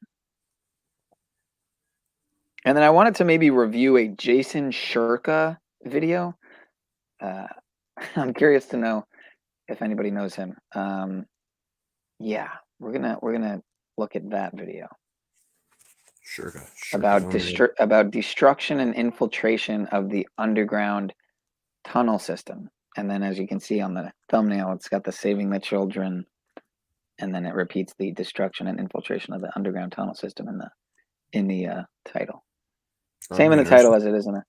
And then I wanted to maybe review a Jason Shurka video. I'm curious to know if anybody knows him. Yeah, we're gonna look at that video. Sure. About destruction and infiltration of the underground tunnel system. And then, as you can see on the thumbnail, it's got the saving the children, and then it repeats the destruction and infiltration of the underground tunnel system in the title. Same in the title as it is in the.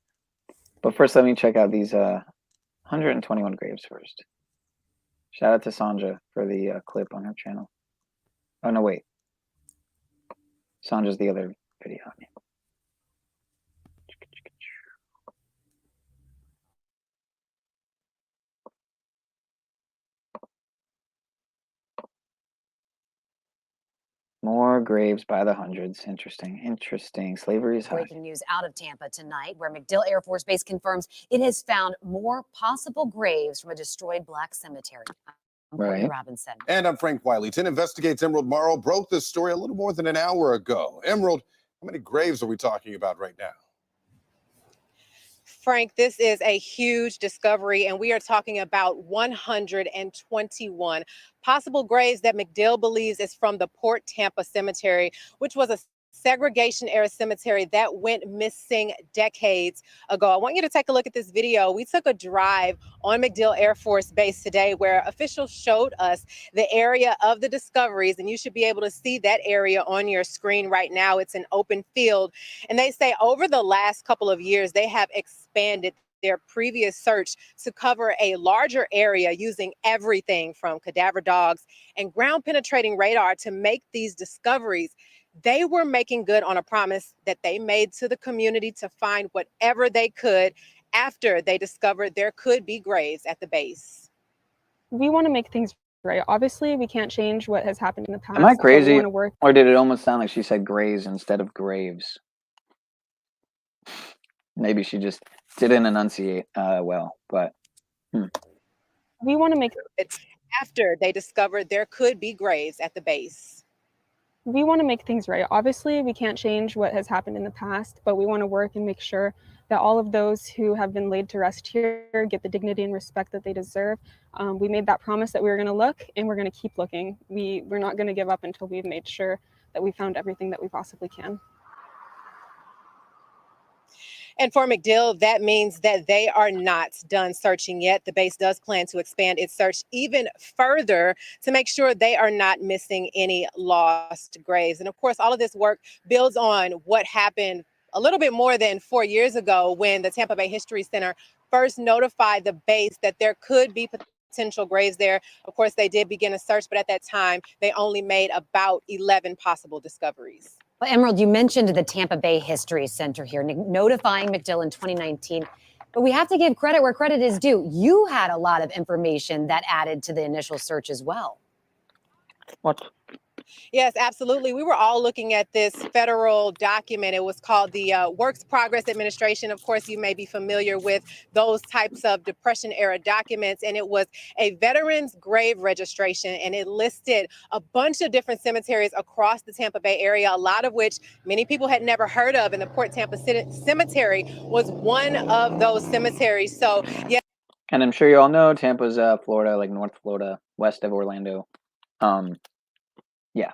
But first, let me check out these 121 graves first. Shout out to Sandra for the clip on her channel. Oh no, wait. Sandra's the other video. More graves by the hundreds. Interesting. Slavery is high. Breaking news out of Tampa tonight, where MacDill Air Force Base confirms it has found more possible graves from a destroyed black cemetery. I'm Courtney Robinson. And I'm Frank Wiley. 10 Investigates Emerald Morrow broke this story a little more than an hour ago. Emerald, how many graves are we talking about right now? Frank, this is a huge discovery, and we are talking about 121 possible graves that McDill believes is from the Port Tampa Cemetery, which was a segregation era cemetery that went missing decades ago. I want you to take a look at this video. We took a drive on MacDill Air Force Base today where officials showed us the area of the discoveries, and you should be able to see that area on your screen right now. It's an open field, and they say over the last couple of years they have expanded their previous search to cover a larger area using everything from cadaver dogs and ground penetrating radar to make these discoveries. They were making good on a promise that they made to the community to find whatever they could after they discovered there could be graves at the base. We want to make things right. Obviously, we can't change what has happened in the past. Am I but we crazy? want to work. Or did it almost sound like she said graves instead of graves? Maybe she just didn't enunciate well, but we want to make it after they discovered there could be graves at the base. We want to make things right. Obviously, we can't change what has happened in the past, but we want to work and make sure that all of those who have been laid to rest here get the dignity and respect that they deserve. We made that promise that we were going to look, and we're going to keep looking. We're not going to give up until we've made sure that we found everything that we possibly can. And for MacDill, that means that they are not done searching yet. The base does plan to expand its search even further to make sure they are not missing any lost graves. And of course, all of this work builds on what happened a little bit more than 4 years ago when the Tampa Bay History Center first notified the base that there could be potential graves there. Of course, they did begin a search, but at that time, they only made about 11 possible discoveries. Well, Emerald, you mentioned the Tampa Bay History Center here, notifying MacDill in 2019. But we have to give credit where credit is due. You had a lot of information that added to the initial search as well. What? Yes, absolutely. We were all looking at this federal document. It was called the Works Progress Administration. Of course, you may be familiar with those types of Depression era documents. And it was a veterans grave registration. And it listed a bunch of different cemeteries across the Tampa Bay area, a lot of which many people had never heard of. And the Port Tampa Cemetery was one of those cemeteries. So, yeah. And I'm sure you all know Tampa's Florida, like North Florida, west of Orlando. Yeah,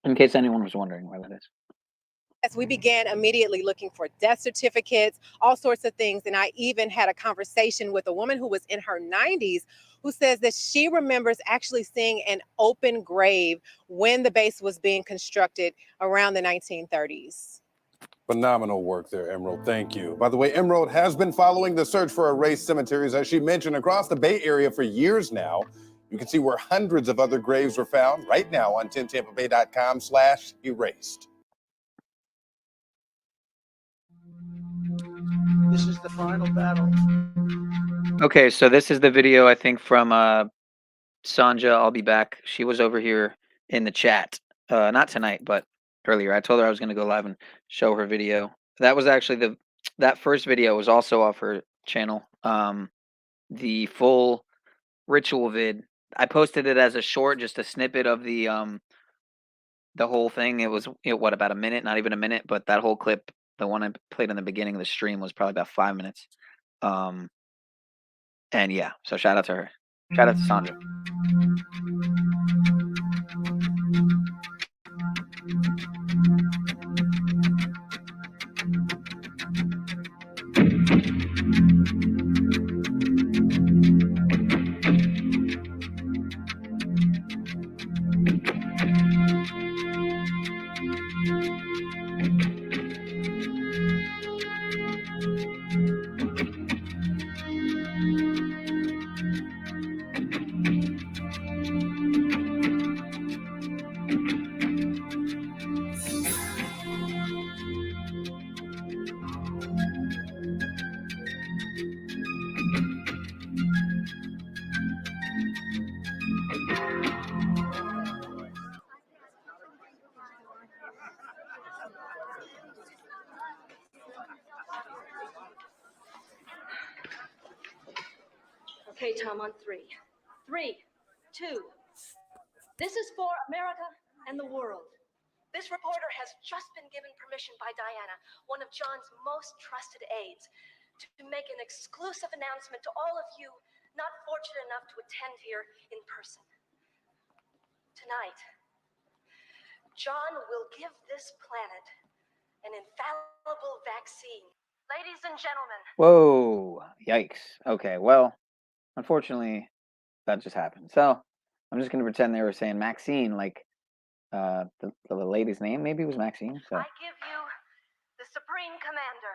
in case anyone was wondering where that is. Yes, we began immediately looking for death certificates, all sorts of things. And I even had a conversation with a woman who was in her 90s who says that she remembers actually seeing an open grave when the base was being constructed around the 1930s. Phenomenal work there, Emerald. Thank you. By the way, Emerald has been following the search for erased cemeteries, as she mentioned, across the Bay Area for years now. You can see where hundreds of other graves were found right now on 10tampabay.com/erased. This is the final battle. Okay, so this is the video, I think, from Sanja. I'll be back. She was over here in the chat. Not tonight, but earlier. I told her I was going to go live and show her video. That was actually that first video was also off her channel. The full ritual vid. I posted it as a short, just a snippet of the whole thing. It was what, about a minute, not even a minute, but that whole clip, the one I played in the beginning of the stream, was probably about 5 minutes. And yeah, so shout out to her. Shout out to Sandra. Okay, Tom, on 3. 3, 2. This is for America and the world. This reporter has just been given permission by Diana, one of John's most trusted aides, to make an exclusive announcement to all of you not fortunate enough to attend here in person. Tonight, John will give this planet an infallible vaccine. Ladies and gentlemen. Whoa, yikes. Okay, well, unfortunately, that just happened. So I'm just going to pretend they were saying Maxine, like the lady's name maybe was Maxine. So. I give you the Supreme Commander.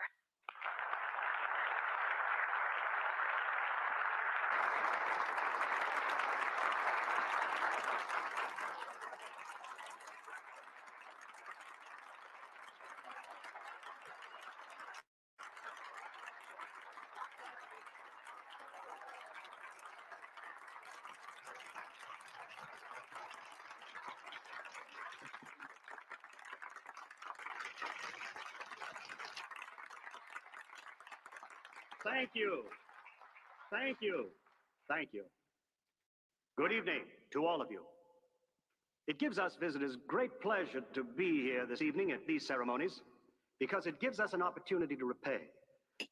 Thank you. Thank you. Thank you. Good evening to all of you. It gives us visitors great pleasure to be here this evening at these ceremonies because it gives us an opportunity to repay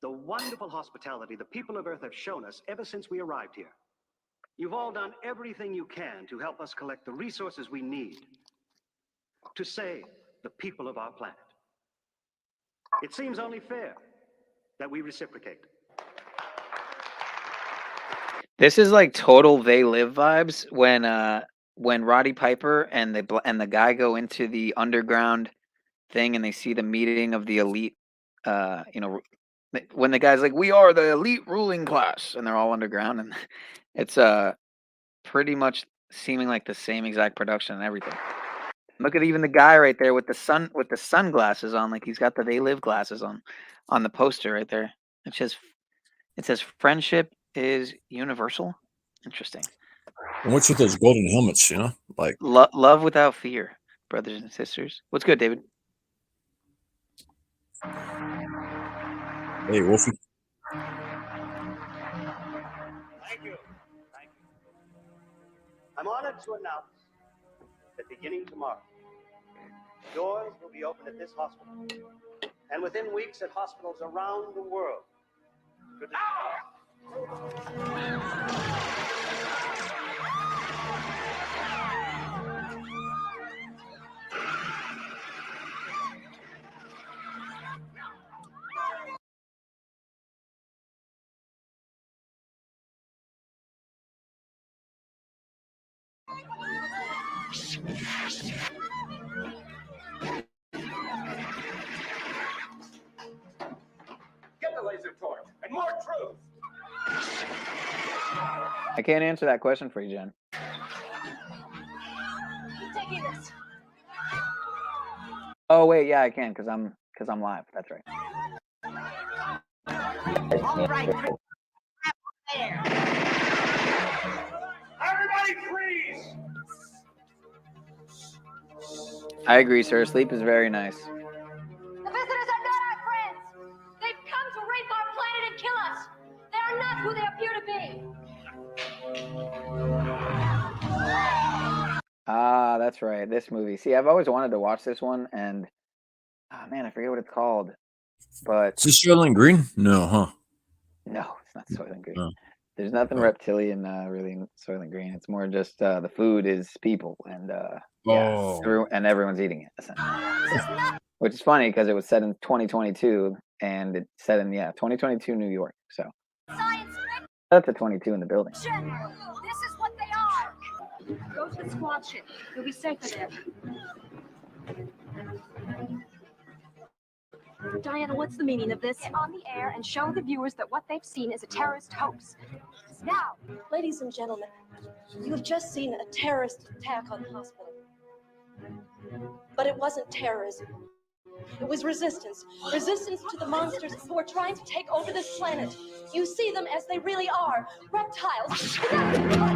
the wonderful hospitality the people of Earth have shown us ever since we arrived here. You've all done everything you can to help us collect the resources we need to save the people of our planet. It seems only fair that we reciprocate. This is like total They Live vibes when Roddy Piper and the guy go into the underground thing and they see the meeting of the elite. When the guy's like, "We are the elite ruling class," and they're all underground, and it's pretty much seeming like the same exact production and everything. Look at even the guy right there with the sunglasses on, like he's got the They Live glasses on the poster right there. It says friendship is universal. Interesting. And what's with those golden helmets, like love without fear, brothers and sisters. What's good, David? Hey, Wolfie. Thank you. Thank you. I'm honored to announce that beginning tomorrow, doors will be open at this hospital, and within weeks at hospitals around the world. Get the laser torch and more truth. I can't answer that question for you, Jen. Taking this. Oh wait, yeah, I can because I'm live. That's right. All right. There. Everybody freeze! I agree, sir. Sleep is very nice. The visitors are not our friends. They've come to rape our planet and kill us. They are not who they appear to be. Ah, that's right. This movie. See, I've always wanted to watch this one, and man, I forget what it's called. But is this Soylent Green? No, huh? No, it's not Soylent Green. Oh. There's nothing reptilian really in Soylent Green. It's more just the food is people, and and everyone's eating it, essentially. Which is funny because it was set in 2022, and it's set in 2022 New York. So that's a 22 in the building. This is what they are. Go to the squad ship. You'll be safer there. Diana, what's the meaning of this? Get on the air and show the viewers that what they've seen is a terrorist hoax. Now, ladies and gentlemen, you have just seen a terrorist attack on the hospital. But it wasn't terrorism. It was resistance. Resistance to the monsters who are trying to take over this planet. You see them as they really are. Reptiles.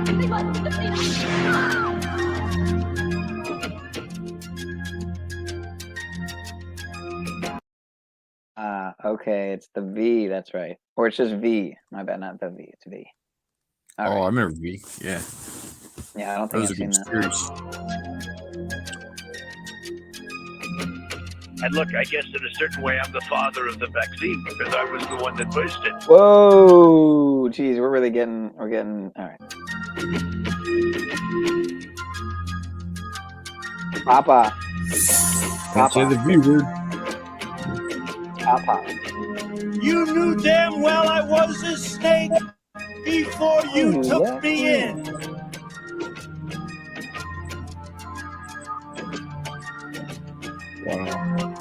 They must be defeated. Okay, it's the V. That's right. Or it's just V. My bad, not the V. It's V. All right. I remember V. Yeah. Yeah, I don't think I've seen that. And look, I guess in a certain way, I'm the father of the vaccine because I was the one that pushed it. Whoa, geez, we're getting, all right. Papa. Can't say the V word. Papa. You knew damn well I was a snake before you took me in. Wow.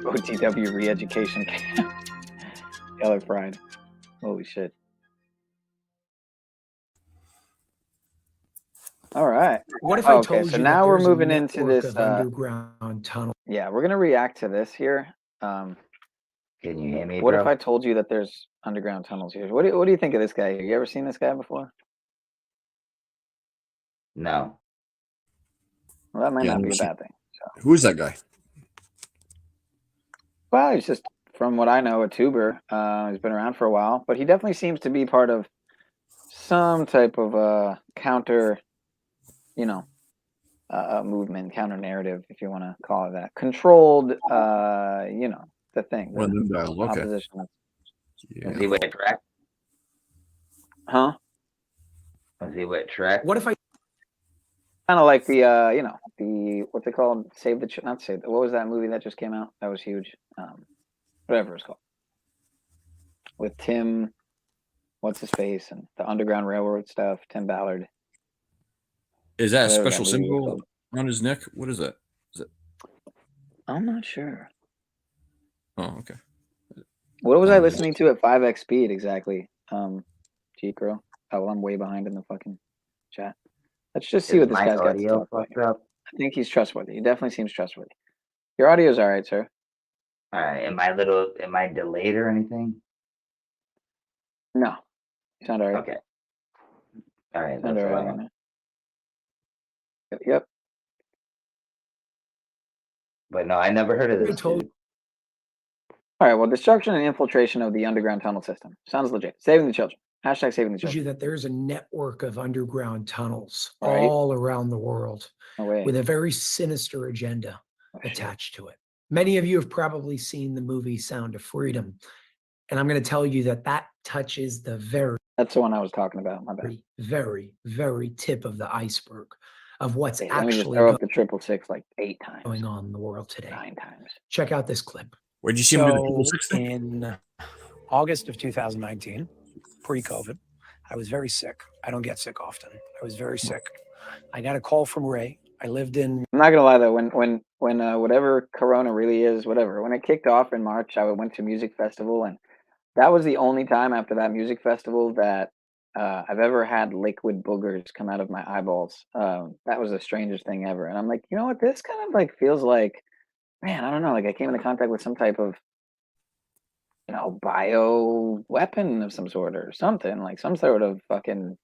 OTW re-education camp. Keller Pride. Holy shit. All right. What if I okay, told so you now that we're there's a moving into network this of underground tunnel? Yeah, we're gonna react to this here. Can you hear me, What bro? if I told you that there's underground tunnels here? What do you think of this guy here? You ever seen this guy before? No. Well, that might Yeah, not no be a shit. bad thing. So. Who is that guy? Well, he's just, from what I know, a tuber. He's been around for a while, but he definitely seems to be part of some type of counter, movement, counter narrative, if you want to call it that. Controlled, the thing. One of them dials. Okay. Opposition. Yeah. Is he with track? Huh? Is he with track? What if I Kind of like the, the, what's it called? Save the, not Save, what was that movie that just came out? That was huge. Whatever it's called. With Tim, what's his face, and the Underground Railroad stuff, Tim Ballard. Is that a Whatever special that movie was symbol called. on his neck? What is that? Is it? I'm not sure. Oh, okay. What was I listening to at 5x speed exactly? G-Crow. Oh, well, I'm way behind in the fucking chat. Let's just see Is what this my guy's got to audio talk about. fucked up? I think he's trustworthy. He definitely seems trustworthy. Your audio's all right, sir. All right. Am I delayed or anything? No. You sound all right. Okay. All right. Sound That's all all I right want. right now. Yep. But no, I never heard of this dude. All right. Well, destruction and infiltration of the underground tunnel system. Sounds legit. Saving the children. Hashtag saving the told you children. that there's a network of underground tunnels Right. all around the world No way. with a very sinister agenda attached to it. Many of you have probably seen the movie Sound of Freedom, and I'm going to tell you that that touches the very, That's the one I was talking about. My bad. very, very tip of the iceberg of what's Hey, let me just actually throw up the 666 like 8 times. going on in the world today. 9 times. Check out this clip. Where'd you see him do the So 666 thing? in August of 2019, pre-COVID, I was very sick. I don't get sick often. I was very sick. I got a call from Ray. I lived in. I'm not gonna lie though, when whatever Corona really is, whatever, when it kicked off in March, I went to a music festival, and that was the only time after that music festival that I've ever had liquid boogers come out of my eyeballs. That was the strangest thing ever. And I'm like, you know what? This kind of like feels like, man, I don't know, like I came into contact with some type of, bio weapon of some sort or something, like some sort of fucking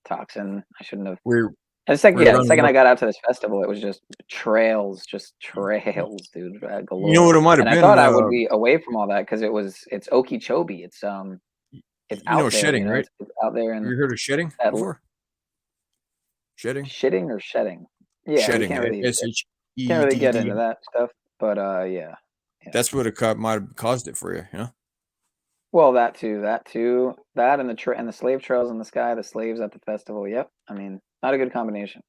toxin. I shouldn't have. We're And the second I got out to this festival, it was just trails, dude. Galore. You know what it might have and been? I thought I would be away from all that because it's Okeechobee. It's out there. shedding, right? It's out there. And you heard of shedding before? Shedding? Shitting or shedding? Yeah, shedding. we can't really, SHEDD. can't really get into that stuff. But yeah. That's what might have caused it for you, Well, that too, that and the slave trails in the sky, the slaves at the festival. Yep. I mean, not a good combination.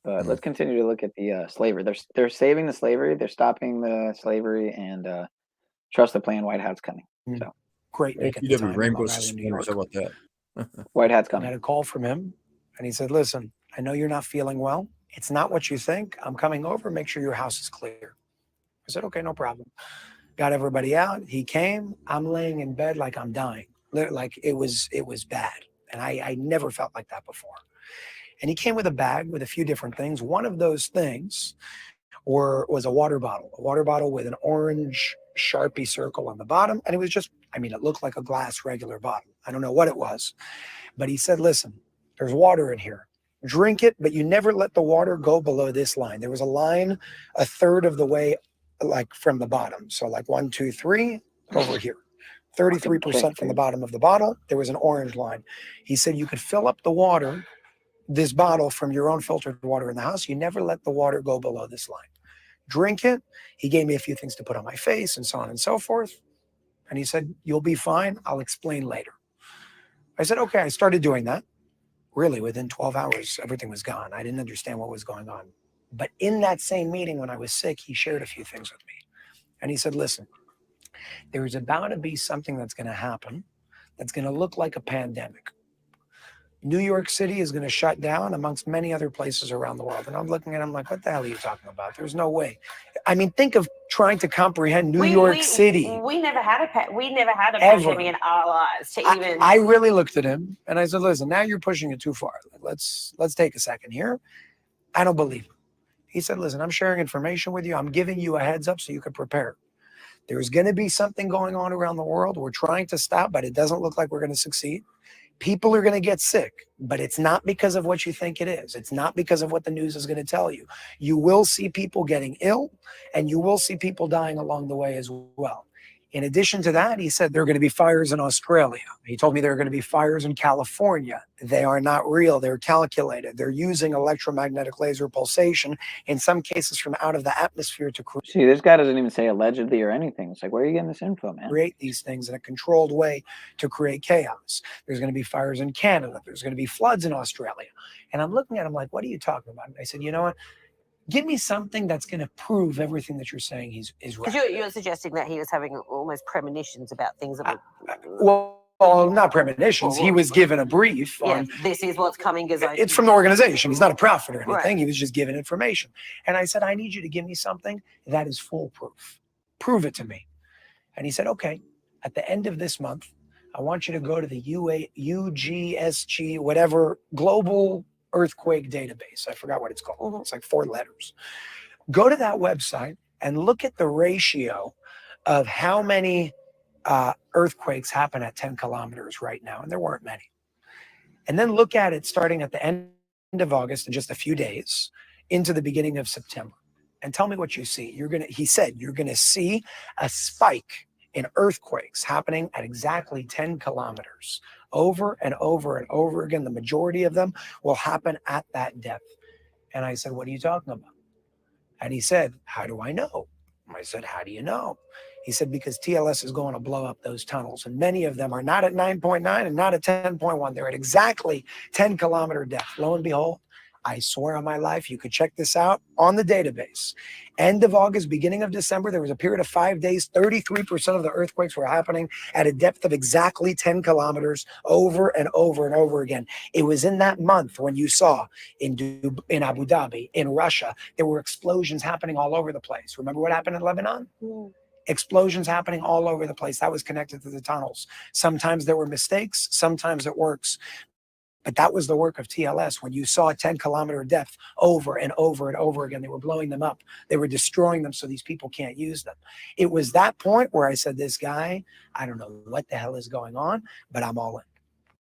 But let's continue to look at the slavery. They're saving the slavery. They're stopping the slavery, and trust the plan. White Hat's coming. So Great Nick at the time in Rainbow Long Island, New York. How about that? White Hat's I coming. had a call from him, and he said, "Listen, I know you're not feeling well. It's not what you think. I'm coming over. Make sure your house is clear." I said, "Okay, no problem." Got everybody out. He came. I'm laying in bed like I'm dying. Like it was bad, and I never felt like that before. And he came with a bag with a few different things. One of those things was a water bottle with an orange Sharpie circle on the bottom. And it was just, I mean, it looked like a glass regular bottle. I don't know what it was, but he said, listen, there's water in here. Drink it, but you never let the water go below this line. There was a line a third of the way, like from the bottom. So like 1, 2, 3 over here. 33% from the bottom of the bottle, there was an orange line. He said you could fill up the water, this bottle, from your own filtered water in the house. You never let the water go below this line. Drink it. He gave me a few things to put on my face and so on and so forth. And he said, you'll be fine. I'll explain later. I said, okay. I started doing that. Really, within 12 hours, everything was gone. I didn't understand what was going on. But in that same meeting when I was sick, he shared a few things with me. And he said, listen, there's about to be something that's going to happen that's going to look like a pandemic. New York City is going to shut down amongst many other places around the world. And I'm looking at him like, what the hell are you talking about? There's no way. I mean, think of trying to comprehend New York City. We never had a Ever. pandemic in our lives to even. I really looked at him and I said, listen, now you're pushing it too far. Let's take a second here. I don't believe him. He said, listen, I'm sharing information with you. I'm giving you a heads up so you can prepare. There's going to be something going on around the world. We're trying to stop, but it doesn't look like we're going to succeed. People are going to get sick, but it's not because of what you think it is. It's not because of what the news is going to tell you. You will see people getting ill, and you will see people dying along the way as well. In addition to that, he said there are going to be fires in Australia. He told me there are going to be fires in California. They are not real. They're calculated. They're using electromagnetic laser pulsation, in some cases from out of the atmosphere to See, this guy doesn't even say allegedly or anything. It's like, where are you getting this info, man? create these things in a controlled way to create chaos. There's going to be fires in Canada. There's going to be floods in Australia. And I'm looking at him like, what are you talking about? And I said, you know what? Give me something that's going to prove everything that you're saying is right. Because you're suggesting that he was having almost premonitions about things that Well, not premonitions. He was given a brief on this is what's coming. It's from the organization. He's not a prophet or anything. Right. He was just given information. And I said, I need you to give me something that is foolproof. Prove it to me. And he said, okay, at the end of this month, I want you to go to the UGSG, whatever, global earthquake database. I forgot what it's called. It's like 4 letters. Go to that website and look at the ratio of how many earthquakes happen at 10 kilometers right now. And there weren't many. And then look at it starting at the end of August in just a few days into the beginning of September. And tell me what you see. He said, you're going to see a spike in earthquakes happening at exactly 10 kilometers over and over and over again. The majority of them will happen at that depth. And I said, what are you talking about? And he said, how do I know? I said, how do you know? He said, because TLS is going to blow up those tunnels. And many of them are not at 9.9 and not at 10.1. They're at exactly 10 kilometer depth. Lo and behold, I swear on my life, you could check this out on the database. End of August, beginning of December, there was a period of 5 days, 33% of the earthquakes were happening at a depth of exactly 10 kilometers over and over and over again. It was in that month when you saw in Abu Dhabi, in Russia, there were explosions happening all over the place. Remember what happened in Lebanon? Explosions happening all over the place. That was connected to the tunnels. Sometimes there were mistakes, sometimes it works. But that was the work of TLS. When you saw a 10 kilometer depth over and over and over again, they were blowing them up. They were destroying them so these people can't use them. It was that point where I said, this guy, I don't know what the hell is going on, but I'm all in.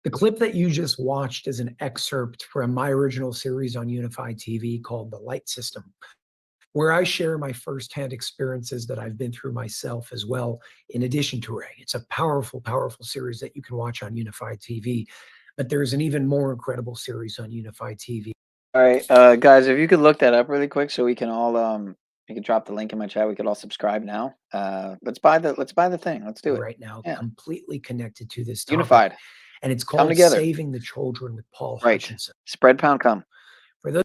The clip that you just watched is an excerpt from my original series on Unified TV called The Light System, where I share my firsthand experiences that I've been through myself as well, in addition to Ray. It's a powerful, powerful series that you can watch on Unified TV. But there's an even more incredible series on Unified TV. All right, guys, if you could look that up really quick so we can all you can drop the link in my chat. We could all subscribe now. Let's buy the thing. Let's do it right now. Completely connected to this topic. Unified. And it's Come called together. Saving the Children with Paul Right. Hutchinson. Spread pound come. For those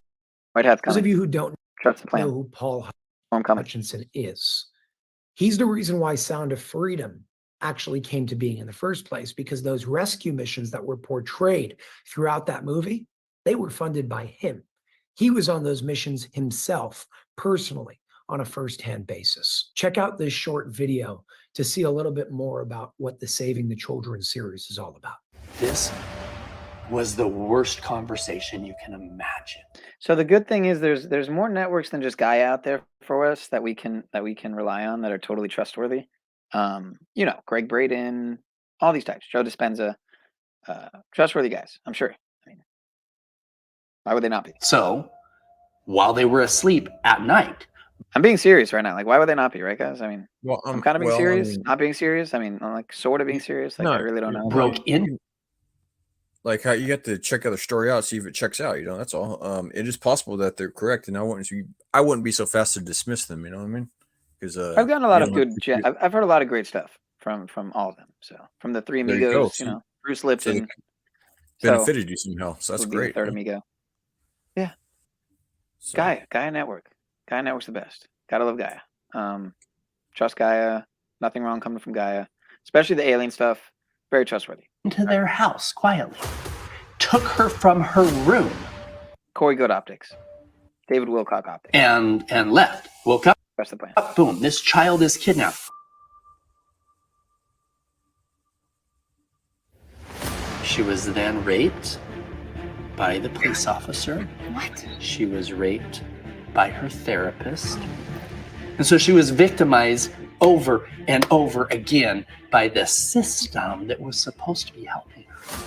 White Hat's coming. of you who don't Trust the plan. know who Paul I'm coming. Hutchinson is, he's the reason why Sound of Freedom actually came to being in the first place, because those rescue missions that were portrayed throughout that movie, they were funded by him. He was on those missions himself, personally, on a first-hand basis. Check out this short video to see a little bit more about what the Saving the Children series is all about. This was the worst conversation you can imagine. So the good thing is there's more networks than just Gaia out there for us that we can rely on that are totally trustworthy. You know, Greg Braden, all these types, Joe Dispenza, trustworthy guys, I'm sure. I mean, why would they not be? So while they were asleep at night, I'm being serious right now. Like, why would they not be, right, guys? I mean, Well, I'm kind of being serious, not being serious. I mean, I'm like sort of being serious. Like, I really don't know. broke in. Like how you have to check out the story out, see if it checks out. You know, that's all. It is possible that they're correct, and I wouldn't be so fast to dismiss them. You know what I mean? Because I've gotten a lot of good. I've heard a lot of great stuff from all of them. So from the three There you go. amigos, you know, Bruce Lipton. Benefited you somehow, so that's would be the great. third yeah. amigo. Yeah. Gaia Network. Gaia Network's the best. Gotta love Gaia. Trust Gaia. Nothing wrong coming from Gaia, especially the alien stuff. Very trustworthy. Into their house quietly, took her from her room, Corey Good Optics, David Wilcock Optics, and left. Woke up. That's the plan. Boom! This child is kidnapped. She was then raped by the police officer. What? She was raped by her therapist. And so she was victimized over and over again by the system that was supposed to be helping her.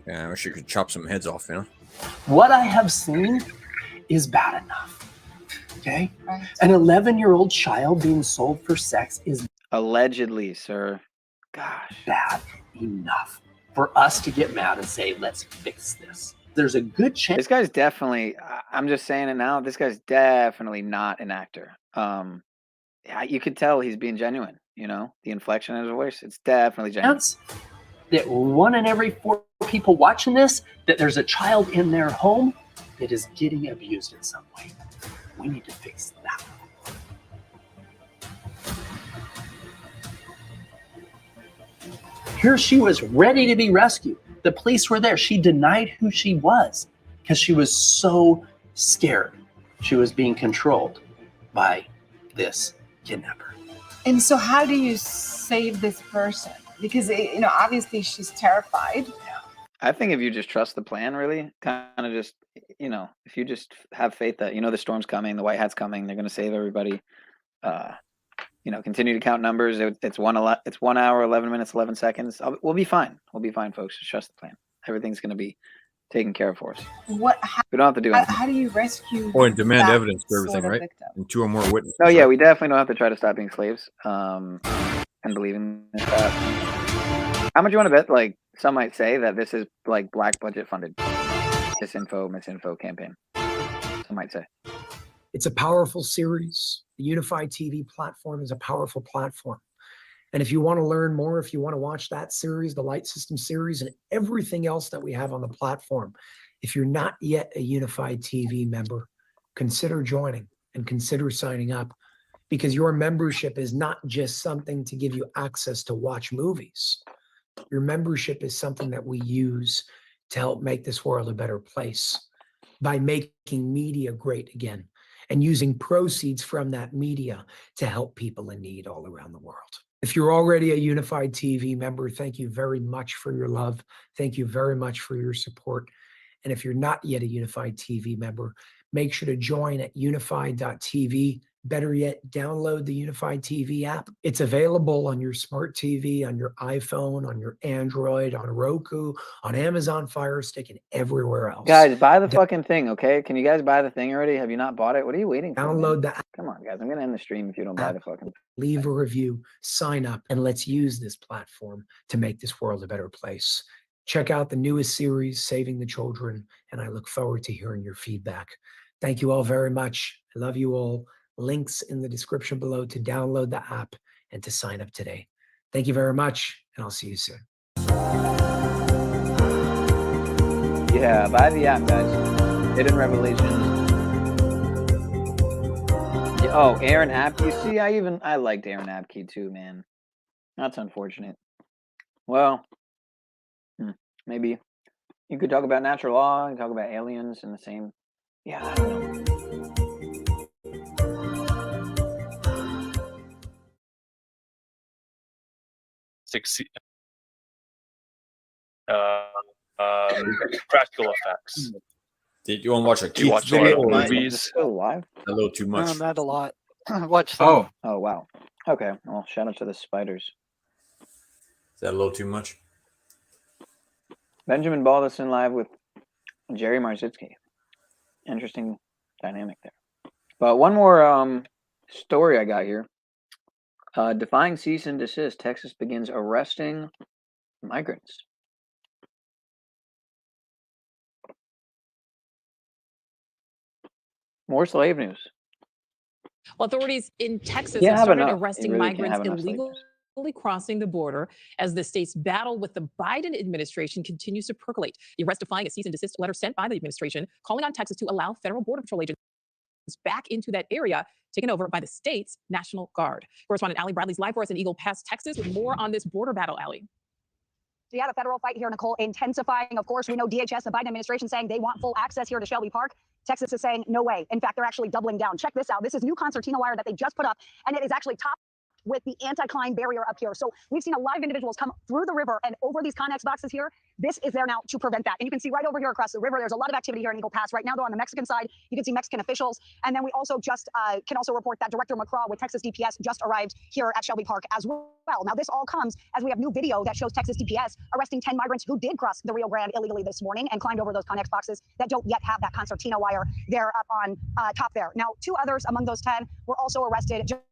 Yeah, I wish you could chop some heads off. You know. What I have seen is bad enough. Okay? Right. An 11-year-old child being sold for sex is allegedly, sir. Gosh. Bad enough for us to get mad and say, let's fix this. There's a good chance. This guy's definitely, I'm just saying it now, this guy's definitely not an actor. Yeah, you could tell he's being genuine, you know, the inflection in his voice. It's definitely genuine. That 1 in every 4 people watching this, that there's a child in their home that is getting abused in some way. We need to fix that. Here she was ready to be rescued. The police were there. She denied who she was because she was so scared. She was being controlled by this kidnapper. And so how do you save this person? Because, you know, obviously she's terrified. I think if you just trust the plan, really, kind of just, you know, if you just have faith that, you know, the storm's coming, the white hat's coming, they're going to save everybody. You know, continue to count numbers. It's 1 hour, 11 minutes, 11 seconds. We'll be fine. We'll be fine, folks. Just trust the plan. Everything's going to be taken care of for us. We don't have to do anything. How do you rescue? Or demand that evidence for everything, sort of right? victim? And 2 or more witnesses. Oh yeah, right? we definitely don't have to try to stop being slaves. And believing in that. How much you want to bet? Like some might say that this is like black budget funded misinfo campaign. Some might say. It's a powerful series. The Unified TV platform is a powerful platform. And if you want to learn more, if you want to watch that series, the Light System series, and everything else that we have on the platform, if you're not yet a Unified TV member, consider joining and consider signing up, because your membership is not just something to give you access to watch movies. Your membership is something that we use to help make this world a better place by making media great again and using proceeds from that media to help people in need all around the world. If you're already a Unified TV member, thank you very much for your love. Thank you very much for your support. And if you're not yet a Unified TV member, make sure to join at unified.tv. Better yet, download the Unified TV app. It's available on your smart TV, on your iPhone, on your Android, on Roku, on Amazon Fire Stick, and everywhere else. Guys, buy the fucking thing, okay? Can you guys buy the thing already? Have you not bought it? What are you waiting for? Download the app. Come on, guys. I'm going to end the stream if you don't buy the fucking thing. Leave a review, sign up, and let's use this platform to make this world a better place. Check out the newest series, Saving the Children, and I look forward to hearing your feedback. Thank you all very much. I love you all. Links in the description below to download the app and to sign up today. Thank you very much, and I'll see you soon. Yeah, buy the app, guys. Hidden Revelations. Oh, Aaron Apke. See, I liked Aaron Apke too, man. That's unfortunate. Well, maybe you could talk about natural law and talk about aliens in the same. Yeah, I don't know. Succeed. practical effects. Did you want to watch a Do you Keith watch a lot video? of or movies? Still live? A little too much. Not a lot. Watch some. Oh wow. Okay. Well, shout out to the spiders. Is that a little too much? Benjamin Balderson live with Jerry Marzitsky. Interesting dynamic there. But one more story I got here. Defying cease and desist, Texas begins arresting migrants. More slave news. Well, authorities in Texas Can't have have started enough. You arresting really can't migrants have enough slave illegally crossing the border as the state's battle with the Biden administration continues to percolate. The arrest defying a cease and desist letter sent by the administration calling on Texas to allow federal border patrol agents back into that area taken over by the state's National Guard. Correspondent Allie Bradley's live for us in Eagle Pass, Texas, with more on this border battle, Allie. Yeah, the federal fight here, Nicole, intensifying. Of course, we know DHS, the Biden administration, saying they want full access here to Shelby Park. Texas is saying no way. In fact, they're actually doubling down. Check this out. This is new concertina wire that they just put up, and it is actually topped with the anti-climb barrier up here. So we've seen a lot of individuals come through the river and over these Connex boxes here. This is there now to prevent that. And you can see right over here across the river, there's a lot of activity here in Eagle Pass. Right now, though, on the Mexican side, you can see Mexican officials. And then we also just can also report that Director McCraw with Texas DPS just arrived here at Shelby Park as well. Now, this all comes as we have new video that shows Texas DPS arresting 10 migrants who did cross the Rio Grande illegally this morning and climbed over those Connex boxes that don't yet have that concertina wire there up on top there. Now, 2 others among those 10 were also arrested just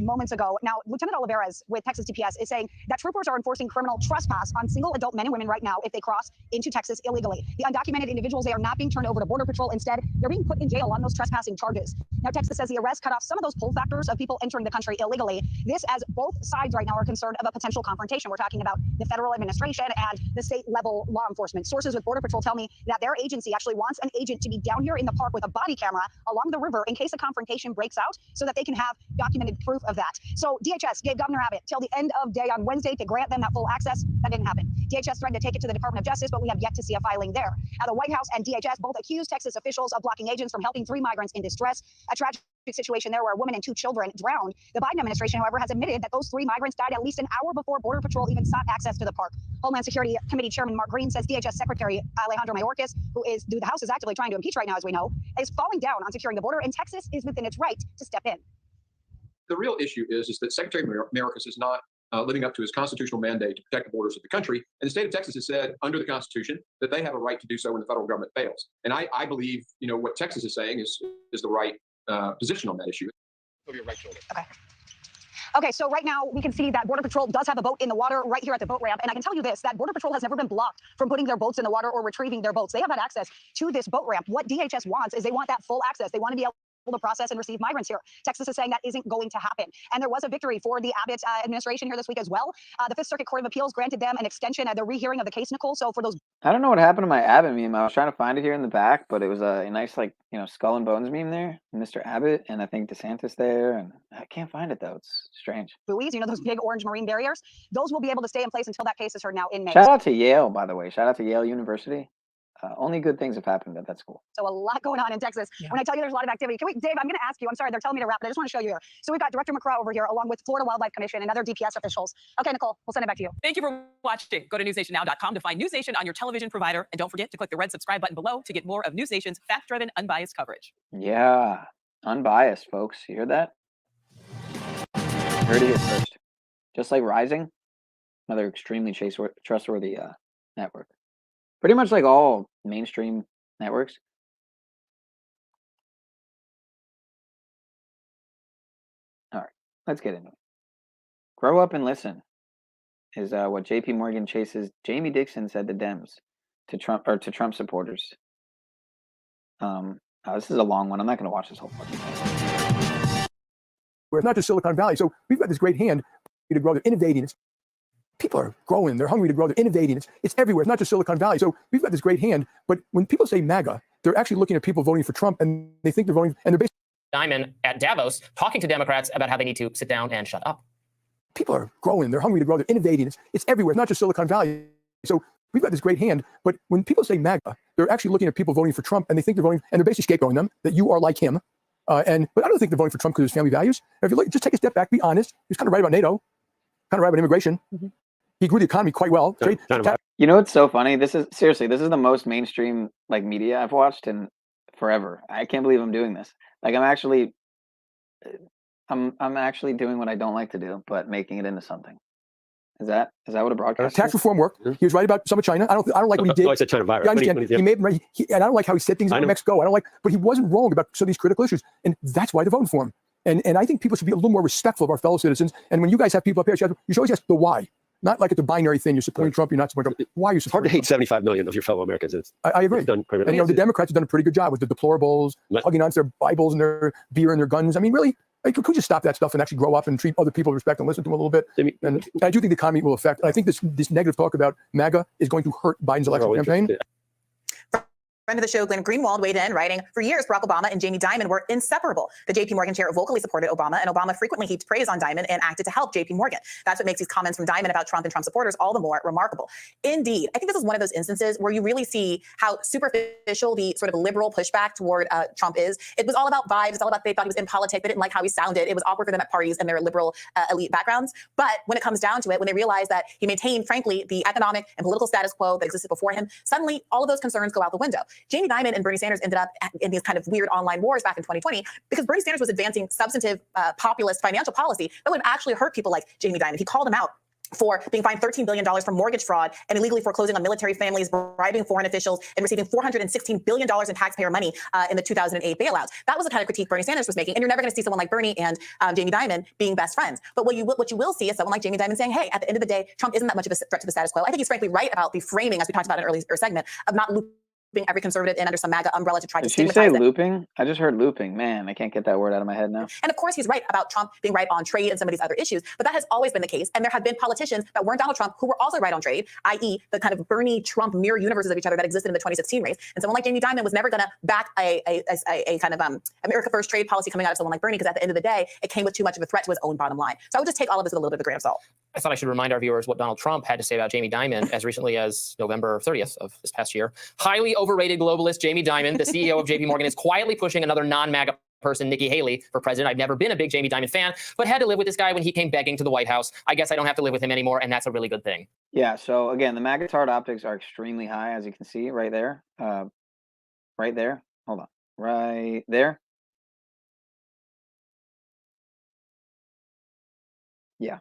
moments ago. Now, Lieutenant Olivares with Texas DPS is saying that troopers are enforcing criminal trespass on single adult men and women right now if they cross into Texas illegally. The undocumented individuals, they are not being turned over to Border Patrol. Instead, they're being put in jail on those trespassing charges. Now, Texas says the arrest cut off some of those pull factors of people entering the country illegally. This as both sides right now are concerned of a potential confrontation. We're talking about the federal administration and the state level law enforcement. Sources with Border Patrol tell me that their agency actually wants an agent to be down here in the park with a body camera along the river in case a confrontation breaks out so that they can have documented proof of that. So DHS gave Governor Abbott till the end of day on Wednesday to grant them that full access. That didn't happen. DHS threatened to take it to the Department of Justice, but we have yet to see a filing there. Now, the White House and DHS both accused Texas officials of blocking agents from helping 3 migrants in distress. A tragic situation there where a woman and 2 children drowned. The Biden administration, however, has admitted that those 3 migrants died at least an hour before Border Patrol even sought access to the park. Homeland Security Committee Chairman Mark Green says DHS Secretary Alejandro Mayorkas, who the House is actively trying to impeach right now, as we know, is falling down on securing the border, and Texas is within its right to step in. The real issue is that Secretary Mayorkas is not living up to his constitutional mandate to protect the borders of the country. And the state of Texas has said under the Constitution that they have a right to do so when the federal government fails. And I believe, what Texas is saying is the right position on that issue. Over your right shoulder. Okay, so right now we can see that Border Patrol does have a boat in the water right here at the boat ramp. And I can tell you this, that Border Patrol has never been blocked from putting their boats in the water or retrieving their boats. They have had access to this boat ramp. What DHS wants is they want that full access. They want to be able to process and receive migrants here. Texas is saying that isn't going to happen. And there was a victory for the Abbott administration here this week as well. The 5th Circuit Court of Appeals granted them an extension at the rehearing of the case, Nicole. So for those... I don't know what happened to my Abbott meme. I was trying to find it here in the back, but it was a nice, skull and bones meme there. Mr. Abbott, and I think DeSantis there, and I can't find it, though. It's strange. Buoys, those big orange marine barriers, those will be able to stay in place until that case is heard now in May. Shout out to Yale, by the way. Shout out to Yale University. Only good things have happened at that school. So a lot going on in Texas. Yeah. When I tell you there's a lot of activity, Dave, I'm going to ask you, I'm sorry, they're telling me to wrap, but I just want to show you here. So we've got Director McCraw over here, along with Florida Wildlife Commission and other DPS officials. Okay, Nicole, we'll send it back to you. Thank you for watching. Go to newsnationnow.com to find NewsNation on your television provider. And don't forget to click the red subscribe button below to get more of NewsNation's fact-driven, unbiased coverage. Yeah, unbiased, folks. You heard that? Heard it here first. Just like Rising, another extremely trustworthy network. Pretty much like all mainstream networks. All right, let's get into it. Grow up and listen is what J.P. Morgan Chase's Jamie Dixon said to Dems, to Trump supporters. This is a long one. I'm not going to watch this whole fucking thing. Where it's not just Silicon Valley. So we've got this great hand to grow. They're innovating. People are growing. They're hungry to grow. They're innovating. It's everywhere. It's not just Silicon Valley. So we've got this great hand. But when people say MAGA, they're actually looking at people voting for Trump, and they think they're voting, and they're basically... Diamond at Davos talking to Democrats about how they need to sit down and shut up. People are growing. They're hungry to grow. They're innovating. It's everywhere. It's not just Silicon Valley. So we've got this great hand. But when people say MAGA, they're actually looking at people voting for Trump, and they think they're voting, and they're basically scapegoating them, that you are like him. But I don't think they're voting for Trump because of his family values. And if you look, just take a step back, be honest. He was kind of right about NATO, kind of right about immigration. He grew the economy quite well. You know what's so funny? This is seriously, this is the most mainstream like media I've watched in forever. I can't believe I'm doing this. Like I'm actually doing what I don't like to do, but making it into something. Is that what a broadcast tax reform worked. He was right about some of China. I don't like what he did. I said China virus. Yeah, I understand. He made and I don't like how he said things about Mexico. I don't like, but he wasn't wrong about some of these critical issues, and that's why they're voting for him. And I think people should be a little more respectful of our fellow citizens. And when you guys have people up here, you should always ask the why. Not like it's a binary thing. You're supporting Trump. You're not supporting Trump. Why are you supporting Trump? It's hard to hate 75 million of your fellow Americans. I agree. And the Democrats have done a pretty good job with the deplorables, hugging onto their Bibles and their beer and their guns. I mean, really, like, could you stop that stuff and actually grow up and treat other people with respect and listen to them a little bit? And I do think the economy will affect. I think this negative talk about MAGA is going to hurt Biden's election campaign. Friend of the show, Glenn Greenwald, weighed in, writing, "For years, Barack Obama and Jamie Dimon were inseparable. The JP Morgan chair vocally supported Obama, and Obama frequently heaped praise on Dimon and acted to help JP Morgan. That's what makes these comments from Dimon about Trump and Trump supporters all the more remarkable." Indeed, I think this is one of those instances where you really see how superficial the sort of liberal pushback toward Trump is. It was all about vibes. It's all about they thought he was in politics. They didn't like how he sounded. It was awkward for them at parties and their liberal elite backgrounds. But when it comes down to it, when they realize that he maintained, frankly, the economic and political status quo that existed before him, suddenly all of those concerns go out the window. Jamie Dimon and Bernie Sanders ended up in these kind of weird online wars back in 2020 because Bernie Sanders was advancing substantive populist financial policy that would actually hurt people like Jamie Dimon. He called him out for being fined $13 billion for mortgage fraud and illegally foreclosing on military families, bribing foreign officials, and receiving $416 billion in taxpayer money in the 2008 bailouts. That was the kind of critique Bernie Sanders was making. And you're never going to see someone like Bernie and Jamie Dimon being best friends. But what you will see is someone like Jamie Dimon saying, hey, at the end of the day, Trump isn't that much of a threat to the status quo. I think he's frankly right about the framing, as we talked about in an earlier segment, of not looping every conservative in under some MAGA umbrella to try to stigmatize it. Did you say looping? I just heard looping. Man, I can't get that word out of my head now. And of course, he's right about Trump being right on trade and some of these other issues, but that has always been the case. And there have been politicians that weren't Donald Trump who were also right on trade, i.e. the kind of Bernie-Trump mirror universes of each other that existed in the 2016 race. And someone like Jamie Dimon was never going to back a kind of America First trade policy coming out of someone like Bernie, because at the end of the day, it came with too much of a threat to his own bottom line. So I would just take all of this with a little bit of a grain of salt. I thought I should remind our viewers what Donald Trump had to say about Jamie Dimon as recently as November 30th of this past year. Highly overrated globalist Jamie Dimon, the CEO of JP Morgan, is quietly pushing another non-MAGA person, Nikki Haley, for president. I've never been a big Jamie Dimon fan, but had to live with this guy when he came begging to the White House. I guess I don't have to live with him anymore, and that's a really good thing. Yeah, so again, the MAGA tard optics are extremely high, as you can see right there. Right there. Hold on. Right there. Yeah.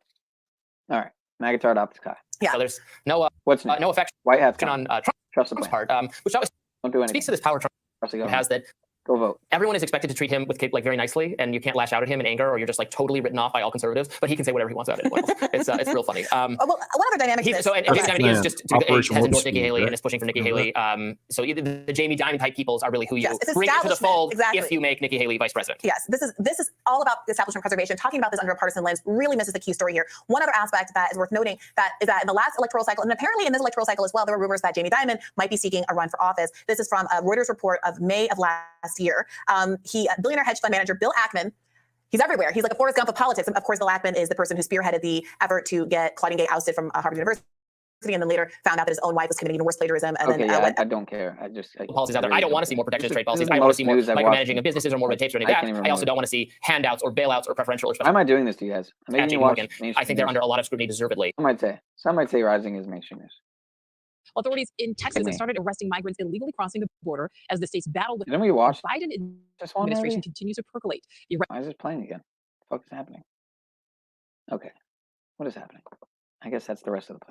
All right. MAGA tard optics high. Yeah. So there's no no effect White House on Trump's part, which always don't do anything. Speaks to this power Trump has that. Go vote. Everyone is expected to treat him with like very nicely, and you can't lash out at him in anger, or you're just like totally written off by all conservatives. But he can say whatever he wants about anyone else. It's real funny. Well, one other dynamic. So Jamie Dimon is just has endorsed Nikki Haley and is pushing for Nikki Haley. So either the Jamie Dimon type peoples are really who you bring into the fold if you make Nikki Haley vice president. Yes, this is all about establishment preservation. Talking about this under a partisan lens really misses the key story here. One other aspect that is worth noting is that in the last electoral cycle, and apparently in this electoral cycle as well, there were rumors that Jamie Dimon might be seeking a run for office. This is from a Reuters report of May of last year. Billionaire hedge fund manager Bill Ackman, he's everywhere. He's like a Forrest Gump of politics. And of course, Bill Ackman is the person who spearheaded the effort to get Claudine Gay ousted from Harvard University, and then later found out that his own wife was committing even worse plagiarism. And I don't care. Policies out there. I don't want to see more protectionist trade policies. I want to see more micromanaging of businesses or more red tapes or anything like that. I also don't want to see handouts or bailouts or preferential or special. Why am I doing this to you guys? I think they're under a lot of scrutiny deservedly. Some might say rising is mainstream news. Authorities in Texas have started arresting migrants illegally crossing the border as the state's battle with the Biden administration continues to percolate. Why is this playing again? What the fuck is happening? Okay. What is happening? I guess that's the rest of the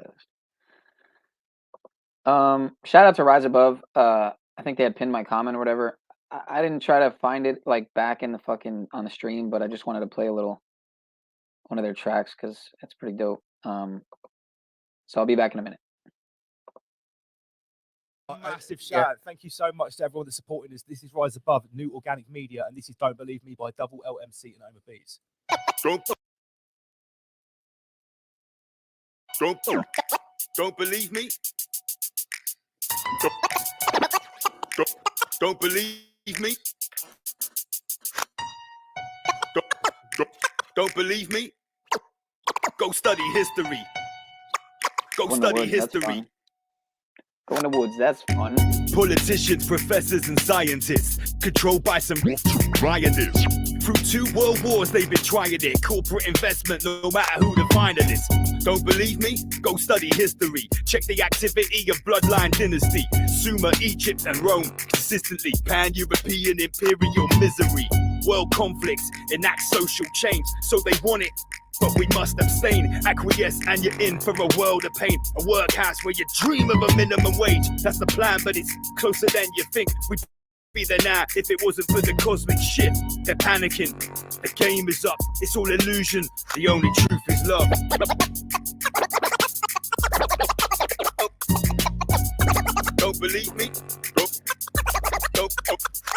playlist. Shout out to Rise Above. I think they had pinned my comment or whatever. I didn't try to find it like back in the fucking on the stream, but I just wanted to play a little one of their tracks because it's pretty dope. So I'll be back in a minute. Massive shout out. Thank you so much to everyone that's supporting us. This is Rise Above, new organic media, and this is Don't Believe Me by Double LMC and Oma Beats. Don't believe me? Don't believe me? Don't believe me? Go study history. Go study history. Go in the woods, that's fun. Politicians, professors, and scientists, controlled by some rioters. Through 2 world wars, they've been trying it. Corporate investment, no matter who the finalists. Don't believe me? Go study history. Check the activity of bloodline dynasty. Sumer, Egypt, and Rome. Consistently pan-European imperial misery. World conflicts enact social change, so they want it. But we must abstain, acquiesce, and you're in for a world of pain. A workhouse where you dream of a minimum wage. That's the plan, but it's closer than you think. We'd be there now if it wasn't for the cosmic shit. They're panicking, the game is up. It's all illusion, the only truth is love. Don't believe me?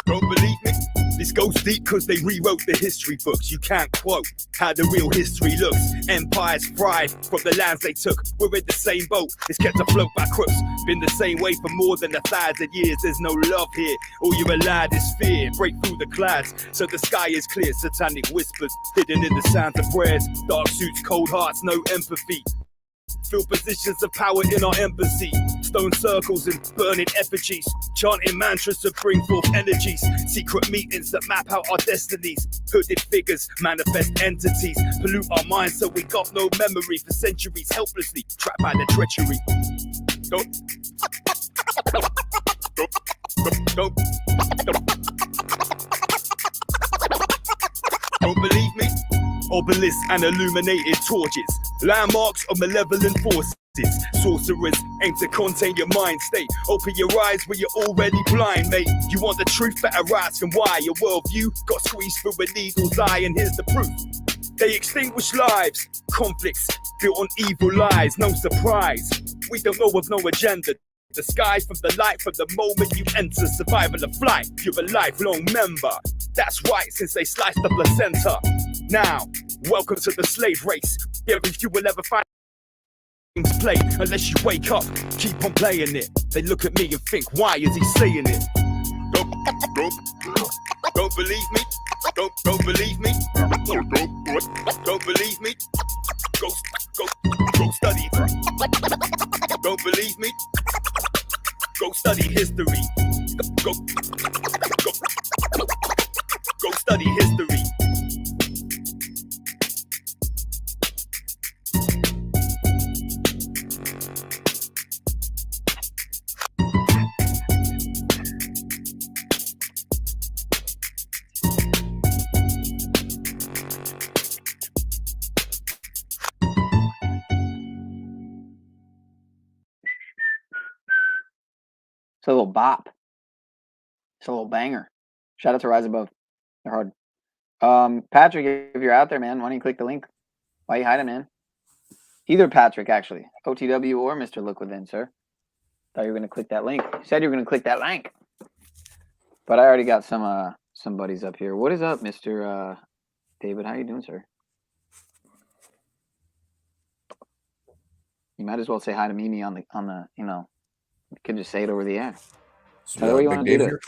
Don't believe me? This goes deep cause they rewrote the history books. You can't quote how the real history looks. Empires fried from the lands they took. We're in the same boat, it's kept afloat by crooks. Been the same way for more than 1,000 years. There's no love here, all you're allowed is fear. Break through the clouds so the sky is clear. Satanic whispers hidden in the sounds of prayers. Dark suits, cold hearts, no empathy. Fill positions of power in our embassy. Stone circles and burning effigies. Chanting mantras to bring forth energies. Secret meetings that map out our destinies. Hooded figures, manifest entities. Pollute our minds so we got no memory. For centuries helplessly trapped by the treachery. Don't believe me? Obelisks and illuminated torches. Landmarks of malevolent forces. Sorcerers aim to contain your mind state. Open your eyes where you're already blind, mate. You want the truth, better ask and why. Your worldview got squeezed through a needle's eye, and here's the proof. They extinguish lives. Conflicts built on evil lies. No surprise, we don't know of no agenda. Disguised from the light from the moment you enter. Survival of flight, you're a lifelong member. That's right, since they sliced the placenta. Now, welcome to the slave race. Very few will ever find games play unless you wake up, keep on playing it. They look at me and think, why is he saying it? Don't believe me? Don't believe me? Don't believe me? Go study. Don't believe me? Go study history. Go study history. It's a little bop. It's a little banger. Shout out to Rise Above. They're hard. Patrick, if you're out there, man, why don't you click the link? Why you hiding, man? Either Patrick, actually. OTW or Mr. Look Within, sir. Thought you were going to click that link. You said you were going to click that link. But I already got some buddies up here. What is up, Mr. David? How you doing, sir? You might as well say hi to Mimi on the you know, you could just say it over the air. So Tell her what you Big want to do Dave to here?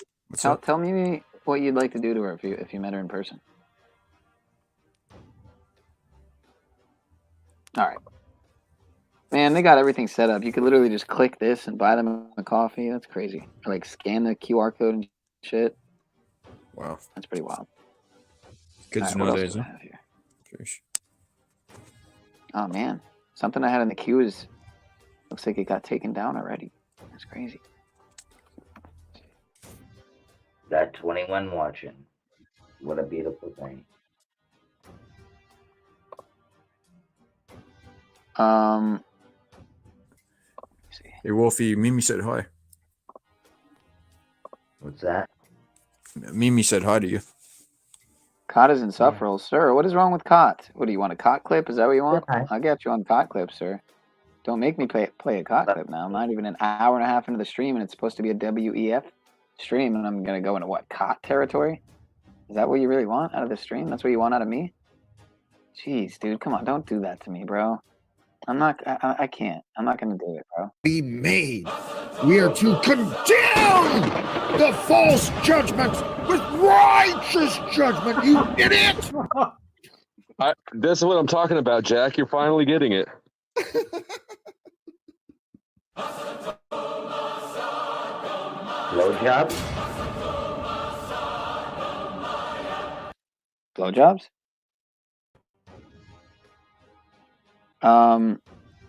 her. Tell Mimi what you'd like to do to her if you met her in person. All right. Man, they got everything set up. You could literally just click this and buy them a coffee. That's crazy. Or like scan the QR code and shit. Wow. That's pretty wild. Kids All right, what else nowadays, do we huh? have here? Sheesh. Oh man, something I had in the queue is looks like it got taken down already. That's crazy. That 21 watching. What a beautiful thing. Hey, Wolfie, Mimi said hi. What's that? Mimi said hi to you. Cot is insufferable, sir. What is wrong with Cot? What do you want, a Cot clip? Is that what you want? Yeah. I'll get you on Cot clip, sir. Don't make me play a Cot clip now. I'm not even an hour and a half into the stream, and it's supposed to be a WEF stream, and I'm gonna go into what, Cot territory? Is that what you really want out of the stream? That's what you want out of me? Jeez, dude, come on, don't do that to me, bro. I can't. I'm not gonna do it, bro. Be made. We are to condemn the false judgment with righteous judgment, you idiot! This is what I'm talking about, Jack. You're finally getting it. Blowjob? Blowjobs?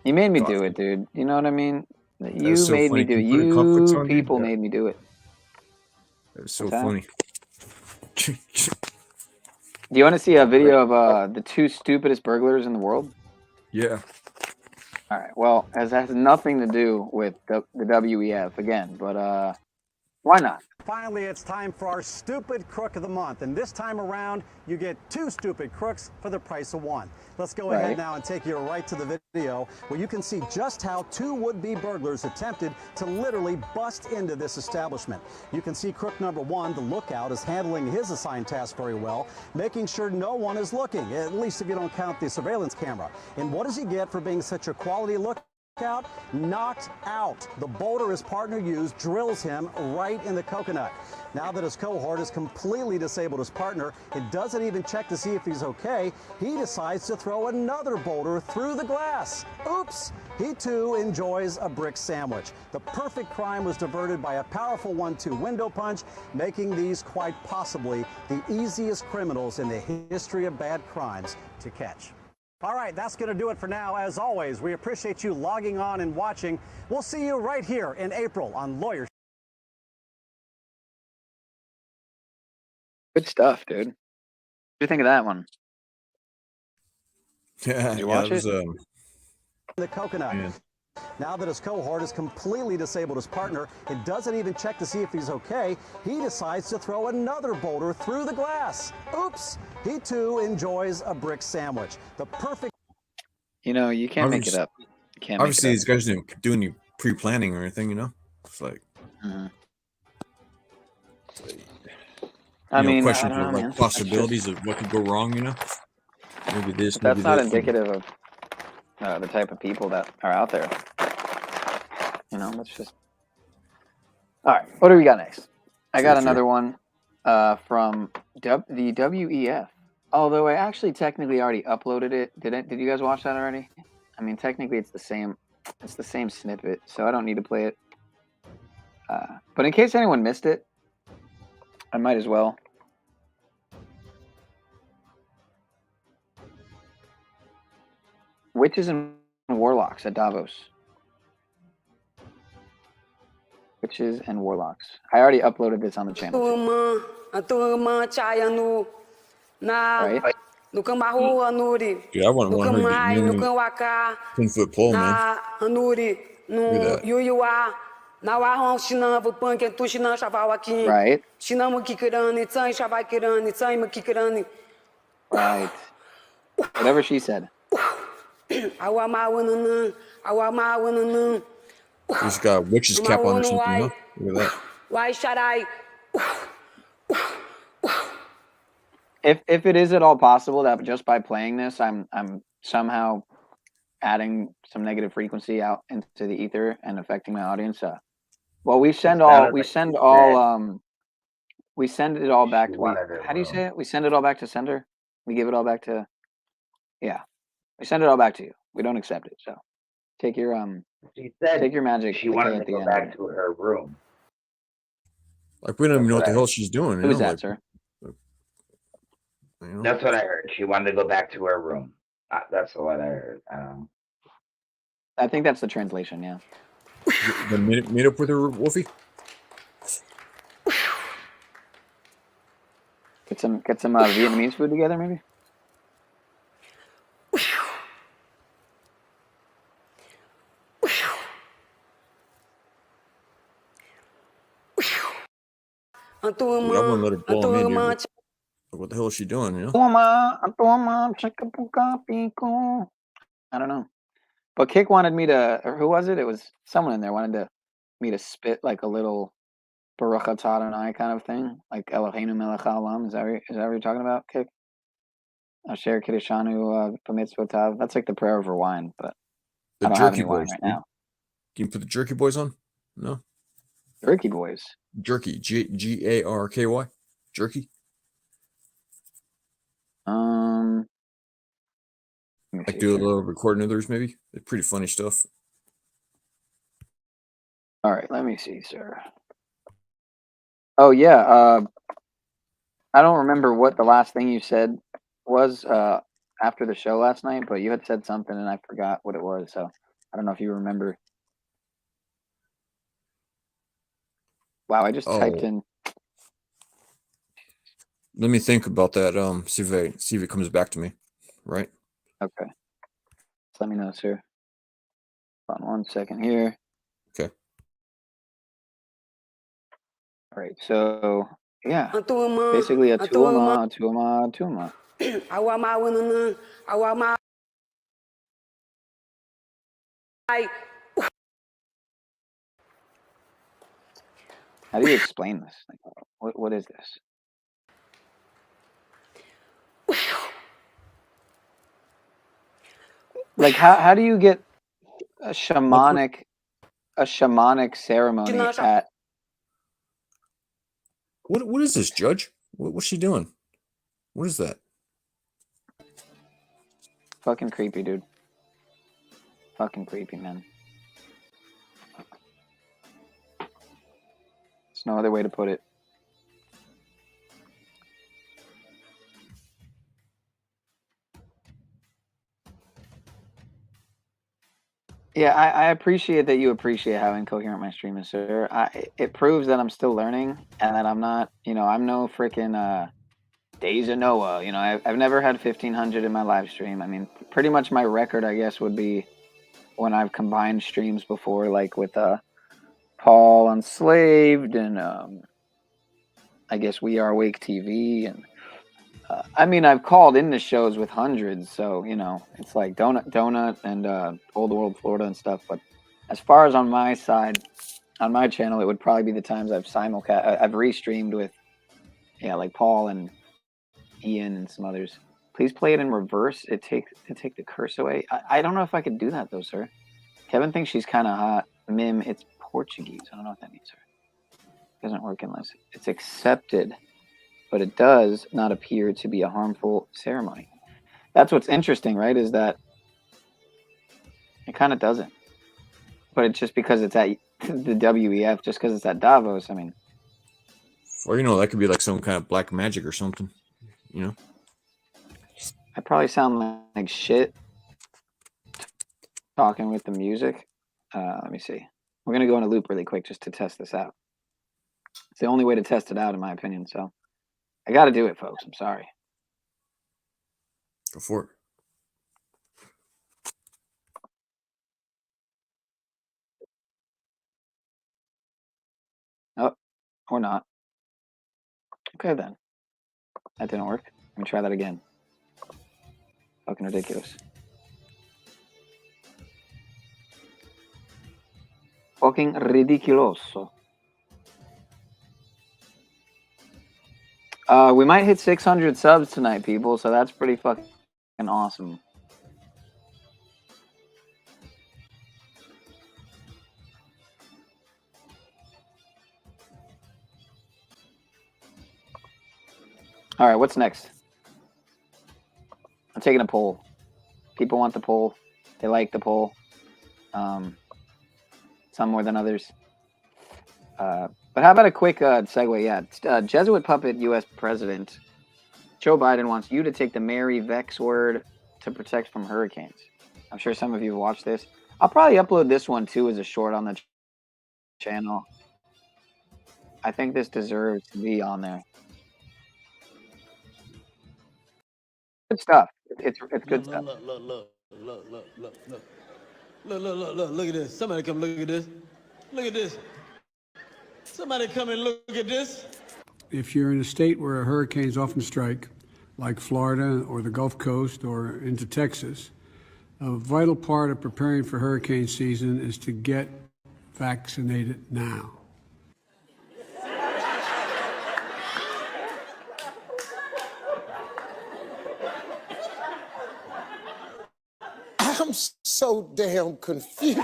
You made me do it, dude. You know what I mean? You so made funny. me do it. Can you put a conflict You on, dude? people made me do it. That was so What's that? funny. Do you want to see a video of the 2 stupidest burglars in the world? Yeah. All right. Well, it has nothing to do with the WEF again, but why not? Finally, it's time for our Stupid Crook of the Month. And this time around, you get 2 stupid crooks for the price of 1. Let's go ahead now and take you right to the video where you can see just how 2 would-be burglars attempted to literally bust into this establishment. You can see crook number 1, the lookout, is handling his assigned task very well, making sure no one is looking, at least if you don't count the surveillance camera. And what does he get for being such a quality lookout? Knocked out. The boulder his partner used drills him right in the coconut. Now that his cohort has completely disabled his partner and doesn't even check to see if he's okay, he decides to throw another boulder through the glass. Oops! He too enjoys a brick sandwich. The perfect crime was diverted by a powerful 1-2 window punch, making these quite possibly the easiest criminals in the history of bad crimes to catch. All right, that's going to do it for now. As always, we appreciate you logging on and watching. We'll see you right here in April on Lawyer. Good stuff, dude. What do you think of that one? Yeah, Did you watch it was, it? The coconut. Yeah. Now that his cohort has completely disabled his partner and doesn't even check to see if he's okay, he decides to throw another boulder through the glass. Oops! He too enjoys a brick sandwich. The perfect. You know, you can't make it up. You can't make Obviously, it these guys didn't do any pre-planning or anything, you know? It's like, up. you know, I questions don't know, of man. like That's possibilities just, of what could go wrong, you know? Maybe this, but that's maybe not this. indicative of the type of people that are out there. You know, let's just. All right, what do we got next? I got another one from the WEF. Although I actually technically already uploaded it. Did you guys watch that already? I mean, technically it's the same. It's the same snippet, so I don't need to play it. But in case anyone missed it, I might as well. Witches and warlocks at Davos. Witches and warlocks. I already uploaded this on the channel. Right? Dude, I want her to get near me. 10-foot pole, man. Look at that. Right. Whatever she said. She's got a witch's cap on or something, huh? Look at that. If it is at all possible that just by playing this, I'm somehow adding some negative frequency out into the ether and affecting my audience. Well, we send it all back. How do you say it? We send it all back to sender. We give it all back to. Yeah, we send it all back to you. We don't accept it. So take your She said take your magic. she wanted to go back to her room. Like, we don't even know what the hell she's doing. Who's that, like, sir? You know? That's what I heard. She wanted to go back to her room. That's what I heard. I think that's the translation. Yeah. Then meet up with her, Wolfie. Get some Vietnamese food together, maybe. Dude, I wouldn't let her blow me, dude. Like, what the hell is she doing, you know? I don't know. But Kick wanted me to, or who was it? It was someone in there wanted me to spit like a little Baruch Atah Adonai kind of thing, like Eloheinu melech haolam. Is that what you're talking about, Kick? Asher Kiddushanu b'mitzvotav. That's like the prayer over wine, but The I don't have Jerky any wine Boys. right Dude. now. Can you put the Jerky Boys on? No. Jerky Boys. Jerky. Garky. Jerky. Like do a little recording of theirs, maybe. They're pretty funny stuff. All right, let me see, sir. Oh yeah, I don't remember what the last thing you said was after the show last night, but you had said something and I forgot what it was. So I don't know if you remember. Wow, I just typed in. Let me think about that. See if it comes back to me. Right. Okay. Let me know, sir. Hold on 1 second here. Okay. All right. So yeah, basically a tuama. How do you explain this? Like, what is this? Like how do you get a shamanic ceremony at? What is this, Judge? What's she doing? What is that? Fucking creepy, dude. Fucking creepy, man. There's no other way to put it. Yeah, I appreciate that you appreciate how incoherent my stream is, sir. It proves that I'm still learning and that I'm not, I'm no freaking Deja Noah. I've never had 1,500 in my live stream. I mean, pretty much my record, I guess, would be when I've combined streams before, like with Paul Unslaved and I guess We Are Awake TV. And I mean, I've called into shows with hundreds, so, it's like Donut and Old World Florida and stuff. But as far as on my side, on my channel, it would probably be the times I've restreamed with, like Paul and Ian and some others. Please play it in reverse. It take the curse away. I don't know if I could do that though, sir. Kevin thinks she's kind of hot. Mim, it's Portuguese. I don't know what that means, sir. It doesn't work unless it's accepted, but it does not appear to be a harmful ceremony. That's what's interesting, right? Is that it kind of doesn't. But it's just because it's at the WEF, just because it's at Davos. I mean, or that could be like some kind of black magic or something. I probably sound like shit talking with the music. Let me see. We're gonna go in a loop really quick just to test this out. It's the only way to test it out, in my opinion. So I got to do it, folks. I'm sorry. Go for it. Oh, or not. Okay, then. That didn't work. Let me try that again. Fucking ridiculous. Fucking ridiculoso. We might hit 600 subs tonight, people, so that's pretty fucking awesome. All right, what's next? I'm taking a poll. People want the poll. They like the poll. Some more than others. But how about a quick segue? Yeah, Jesuit puppet U.S. president Joe Biden wants you to take the Mary Vex word to protect from hurricanes. I'm sure some of you have watched this. I'll probably upload this one too as a short on the channel. I think this deserves to be on there. Good stuff. It's good stuff. Look at this. Somebody come look at this. Look at this. Somebody come and look at this. If you're in a state where hurricanes often strike, like Florida or the Gulf Coast or into Texas, a vital part of preparing for hurricane season is to get vaccinated now. I'm so damn confused.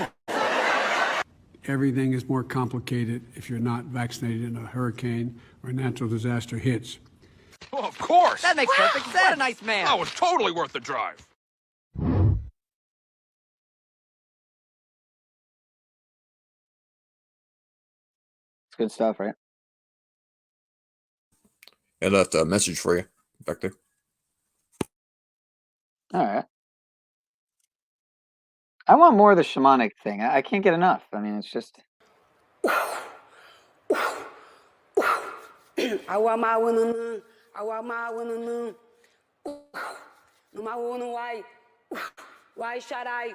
Everything is more complicated if you're not vaccinated and a hurricane or natural disaster hits. Well, of course. That makes perfect sense. What a nice man. That was totally worth the drive. It's good stuff, right? I left a message for you back there. All right. I want more of the shamanic thing. I can't get enough. I mean, it's just. I want my winner. I want my winner. No my winner. Why? Why should I?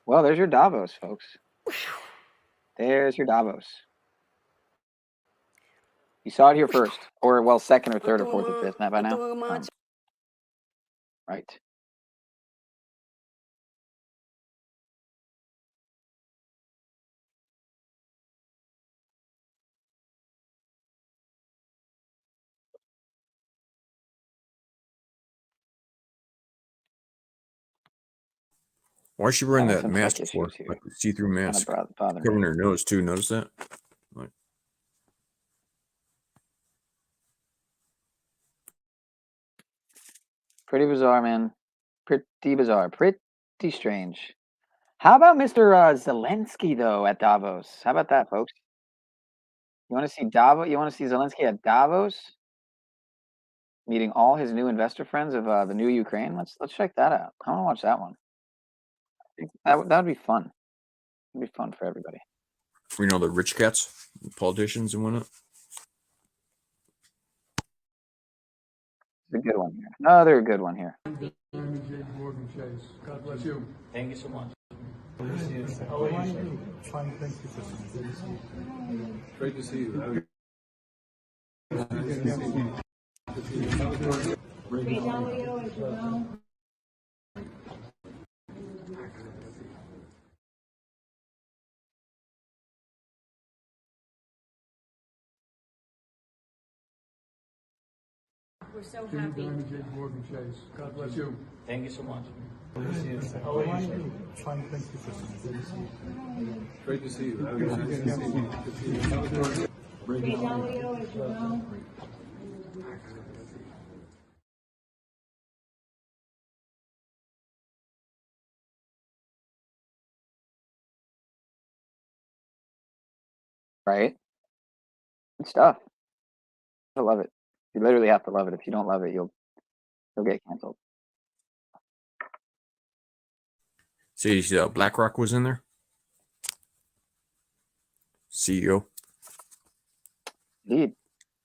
Well, there's your Davos, folks. There's your Davos. You saw it here first, or well, second or third or fourth or fifth, not by now. Right. Why is she wearing that some mask tech for? issues here. Like a see-through mask. Bother Covering me. her nose too. Notice that? Like, Pretty bizarre, man. Pretty bizarre. Pretty strange. How about Mr. Zelensky, though, at Davos? How about that, folks? You want to see Davos? You want to see Zelensky at Davos? Meeting all his new investor friends of the new Ukraine? Let's check that out. I want to watch that one. That would be fun. It'd be fun for everybody. you know, the rich cats, politicians and whatnot. It's a good one here. Another good one here. God bless you. Thank you so much. Great to see you. We're so happy. God bless you. Thank you so much. Great to see you. Right? Good stuff. I love it. You literally have to love it. If you don't love it, you'll get canceled. See, BlackRock was in there. CEO. Indeed.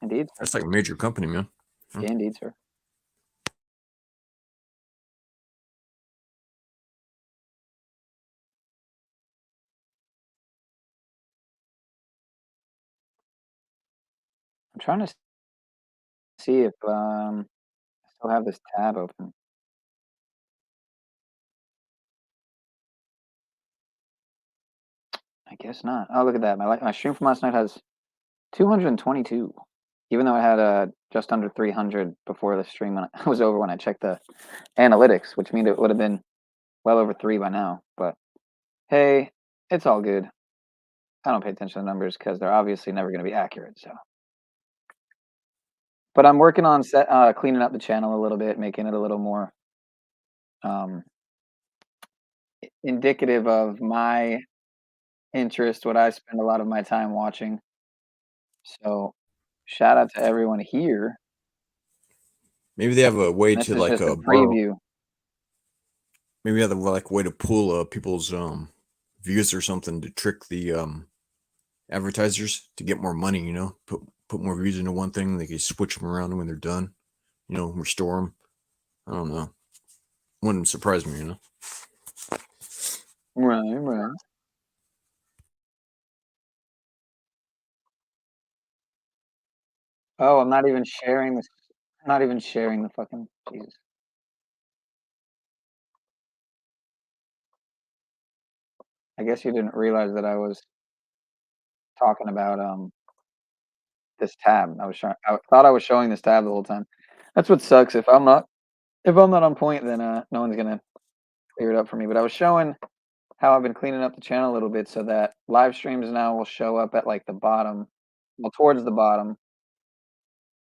Indeed. That's like a major company, man. Huh? Yeah, indeed, sir. I'm trying to see if I still have this tab open. I guess not. Oh, look at that. My stream from last night has 222, even though I had just under 300 before the stream when it was over when I checked the analytics, which means it would have been well over 3 by now. But hey, it's all good. I don't pay attention to numbers because they're obviously never going to be accurate. So, but I'm working on cleaning up the channel a little bit, making it a little more indicative of my interest, what I spend a lot of my time watching. So, shout out to everyone here. Maybe they have a way This to is like just a borrow. preview. Maybe they have a like way to pull people's views or something to trick the advertisers to get more money. You know, put more views into one thing. They can switch them around when they're done. You know, restore them. I don't know. Wouldn't surprise me. You know. Right. Oh, I'm not even sharing this. I'm not even sharing the fucking Jesus. I guess you didn't realize that I was talking about this tab. I thought I was showing this tab the whole time. That's what sucks. If I'm not on point, then no one's gonna clear it up for me. But I was showing how I've been cleaning up the channel a little bit so that live streams now will show up at like the bottom well, towards the bottom.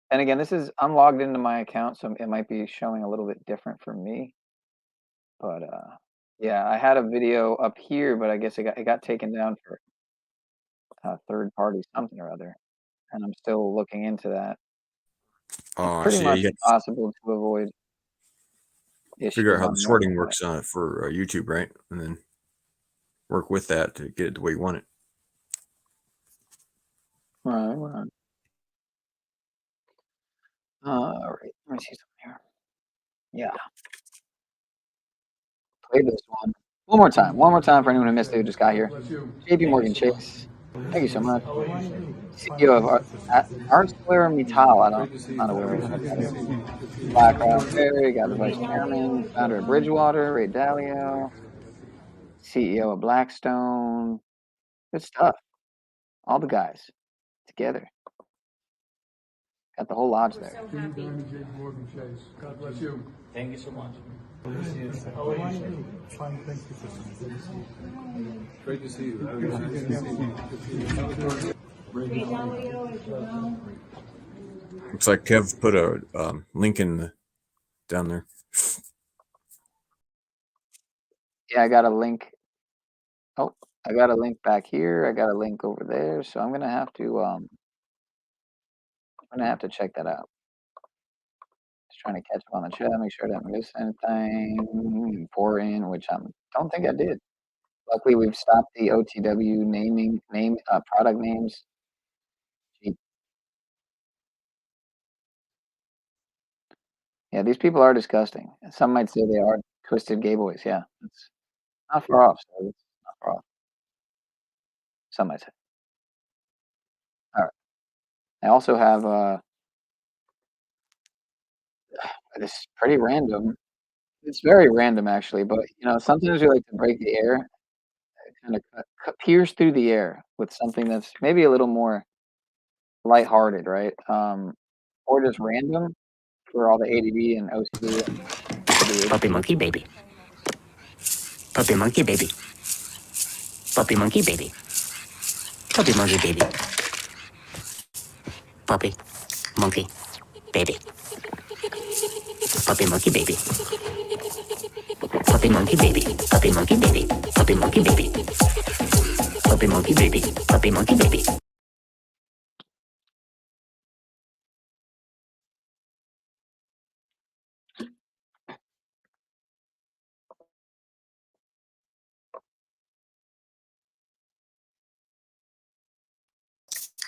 And again, I'm logged into my account, so it might be showing a little bit different for me. But yeah, I had a video up here, but I guess it got taken down for third party something or other, and I'm still looking into that. Oh, Pretty so much you have impossible to avoid to figure issues out how on the the sorting other works on it for YouTube, right? And then work with that to get it the way you want it. Right. All right. Let me see something here. Yeah. Play this one. One more time. One more time for anyone who missed it who just got here. JP Morgan Chase. Thank you so much. CEO of ArcelorMittal. I'm not aware of what that is. BlackRock Perry, got the vice chairman, founder of Bridgewater, Ray Dalio, CEO of Blackstone. Good stuff. All the guys together. Got the whole lodge there. God bless you. Thank you so much. Great to see you. Looks like Kev put a link in down there. Yeah, I got a link. Oh, I got a link back here. I got a link over there. So I'm gonna have to check that out. Just trying to catch up on the chat, make sure I didn't miss anything important, which I don't think I did. Luckily, we've stopped the OTW product names. Yeah, these people are disgusting. Some might say they are twisted gay boys. Yeah, it's not far off. So it's not far off. Some might say. All right. I also have this is pretty random. It's very random, actually, but sometimes we like to break the air, kind of pierce through the air with something that's maybe a little more lighthearted, right? Or just random for all the ADD and OCD. Puppy monkey baby. Puppy monkey baby. Puppy monkey baby. Puppy monkey baby. Puppy monkey baby. Puppy monkey baby. Puppy monkey baby. Puppy monkey baby. Puppy monkey baby. Puppy monkey baby. Puppy monkey baby.